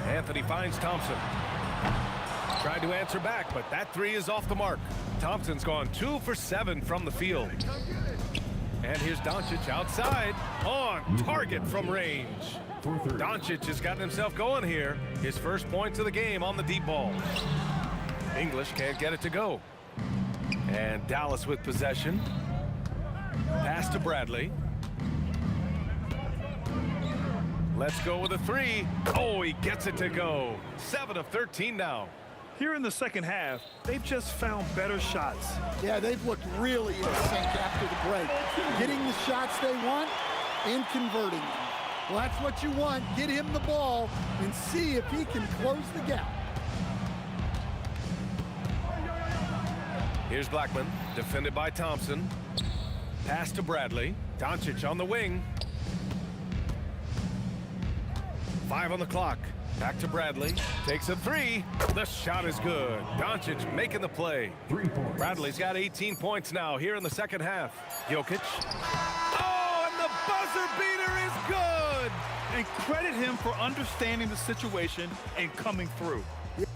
Speaker 3: Anthony finds Thompson. Tried to answer back, but that 3 is off the mark. Thompson's gone 2 for 7 from the field. And here's Doncic outside on target from range. Doncic has gotten himself going here. His first points of the game on the deep ball. English can't get it to go. And Dallas with possession. Pass to Bradley. Let's go with a 3. Oh, he gets it to go. 7 of 13 now.
Speaker 4: Here in the second half, they've just found better shots.
Speaker 5: Yeah, they've looked really in sync after the break. Getting the shots they want and converting them. Well, that's what you want. Get him the ball and see if he can close the gap.
Speaker 3: Here's Blackman, defended by Thompson. Pass to Bradley. Doncic on the wing. 5 on the clock. Back to Bradley. Takes a 3. The shot is good. Doncic making the play. Bradley's got 18 points now here in the second half. Jokic. Oh, and the buzzer beater is good.
Speaker 4: And credit him for understanding the situation and coming through.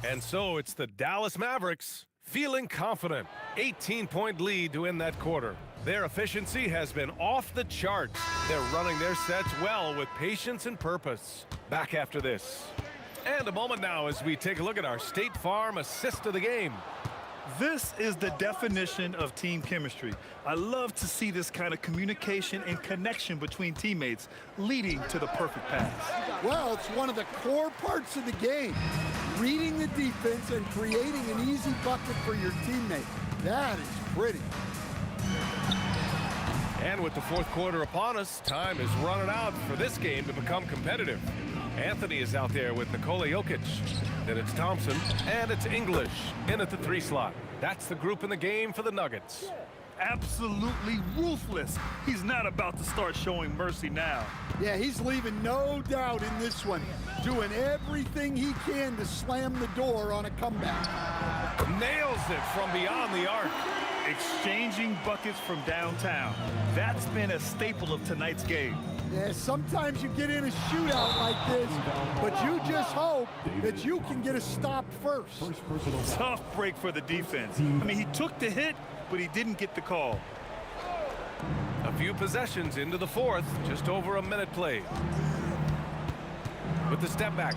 Speaker 3: And so it's the Dallas Mavericks feeling confident. 18-point lead to end that quarter. Their efficiency has been off the charts. They're running their sets well with patience and purpose. Back after this. And a moment now as we take a look at our State Farm assist of the game.
Speaker 4: This is the definition of team chemistry. I love to see this kind of communication and connection between teammates leading to the perfect pass.
Speaker 5: Well, it's one of the core parts of the game. Reading the defense and creating an easy bucket for your teammate. That is pretty.
Speaker 3: And with the fourth quarter upon us, time is running out for this game to become competitive. Anthony is out there with Nikola Jokic. Then it's Thompson, and it's English in at the 3 slot. That's the group in the game for the Nuggets.
Speaker 4: Absolutely ruthless. He's not about to start showing mercy now.
Speaker 5: Yeah, he's leaving no doubt in this one. Doing everything he can to slam the door on a comeback.
Speaker 3: Nails it from beyond the arc.
Speaker 4: Exchanging buckets from downtown. That's been a staple of tonight's game.
Speaker 5: Yeah, sometimes you get in a shootout like this, but you just hope that you can get a stop first.
Speaker 4: Tough break for the defense. I mean, he took the hit, but he didn't get the call.
Speaker 3: A few possessions into the fourth, just over a minute played. With the step back,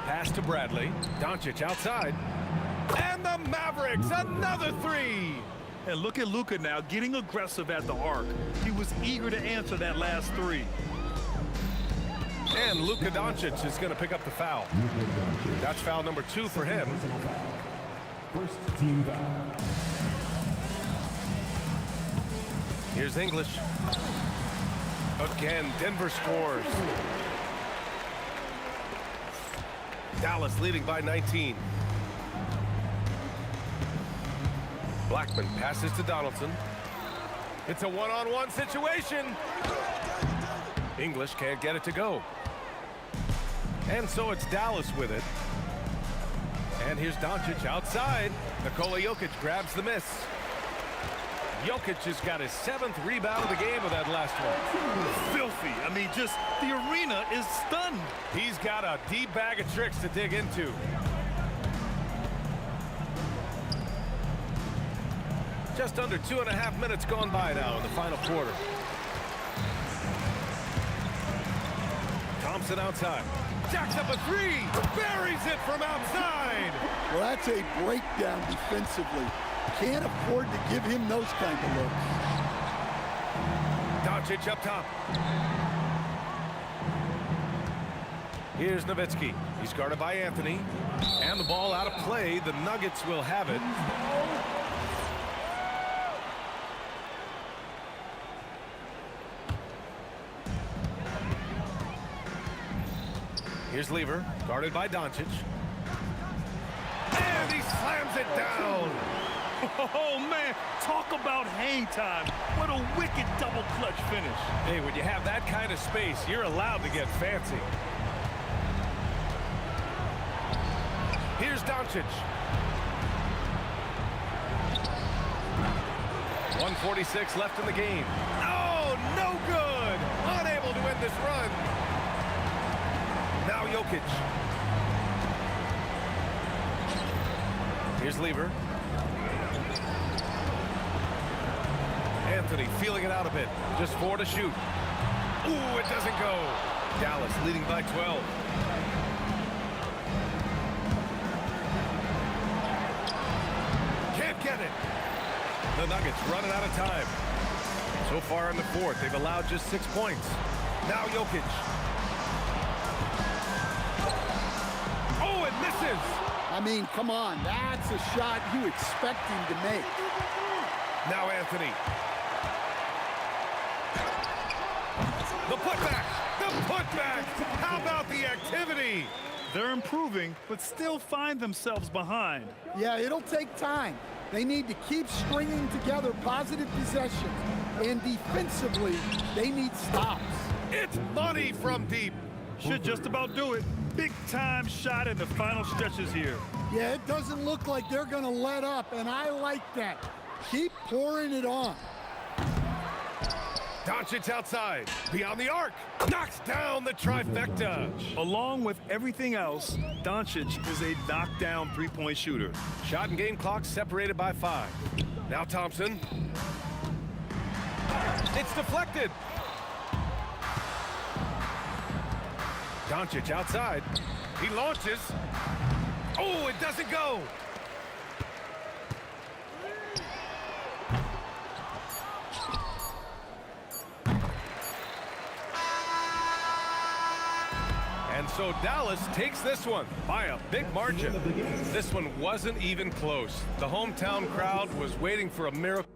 Speaker 3: pass to Bradley. Doncic outside. And the Mavericks, another 3.
Speaker 4: And look at Luka now getting aggressive at the arc. He was eager to answer that last 3.
Speaker 3: And Luka Doncic is going to pick up the foul. That's foul number 2 for him.
Speaker 6: First team foul.
Speaker 3: Here's English. Again, Denver scores. Dallas leading by 19. Blackman passes to Donaldson. It's a one-on-one situation. English can't get it to go. And so it's Dallas with it. And here's Doncic outside. Nikola Jokic grabs the miss. Jokic has got his 7th rebound of the game with that last one.
Speaker 4: Filthy. I mean, just the arena is stunned.
Speaker 3: He's got a deep bag of tricks to dig into. Just under 2.5 minutes gone by now in the final quarter. Thompson outside. Jacks up a three. Buries it from outside.
Speaker 5: Well, that's a breakdown defensively. Can't afford to give him those kind of looks.
Speaker 3: Doncic up top. Here's Nowitzki. He's guarded by Anthony. And the ball out of play. The Nuggets will have it. Here's Lever, guarded by Doncic. And he slams it down.
Speaker 4: Oh, man, talk about hang time. What a wicked double clutch finish.
Speaker 3: Hey, when you have that kind of space, you're allowed to get fancy. Here's Doncic. 1:46 left in the game. Oh, no good. Unable to win this run. Now Jokic. Here's Lever. Anthony feeling it out a bit. Just 4 to shoot. Ooh, it doesn't go. Dallas leading by 12. Can't get it. The Nuggets running out of time. So far in the fourth, they've allowed just 6 points. Now Jokic. Oh, it misses.
Speaker 5: I mean, come on. That's a shot you expect him to make.
Speaker 3: Now Anthony. The putback. The putback. How about the activity?
Speaker 4: They're improving, but still find themselves behind.
Speaker 5: Yeah, it'll take time. They need to keep stringing together positive possessions. And defensively, they need stops.
Speaker 3: It's money from deep.
Speaker 4: Should just about do it. Big time shot in the final stretches here.
Speaker 5: Yeah, it doesn't look like they're going to let up, and I like that. Keep pouring it on.
Speaker 3: Doncic outside, beyond the arc, knocks down the trifecta.
Speaker 4: Along with everything else, Doncic is a knockdown three-point shooter.
Speaker 3: Shot and game clock separated by 5. Now Thompson. It's deflected. Doncic outside. He launches. Oh, it doesn't go. And so Dallas takes this one by a big margin. This one wasn't even close. The hometown crowd was waiting for a miracle.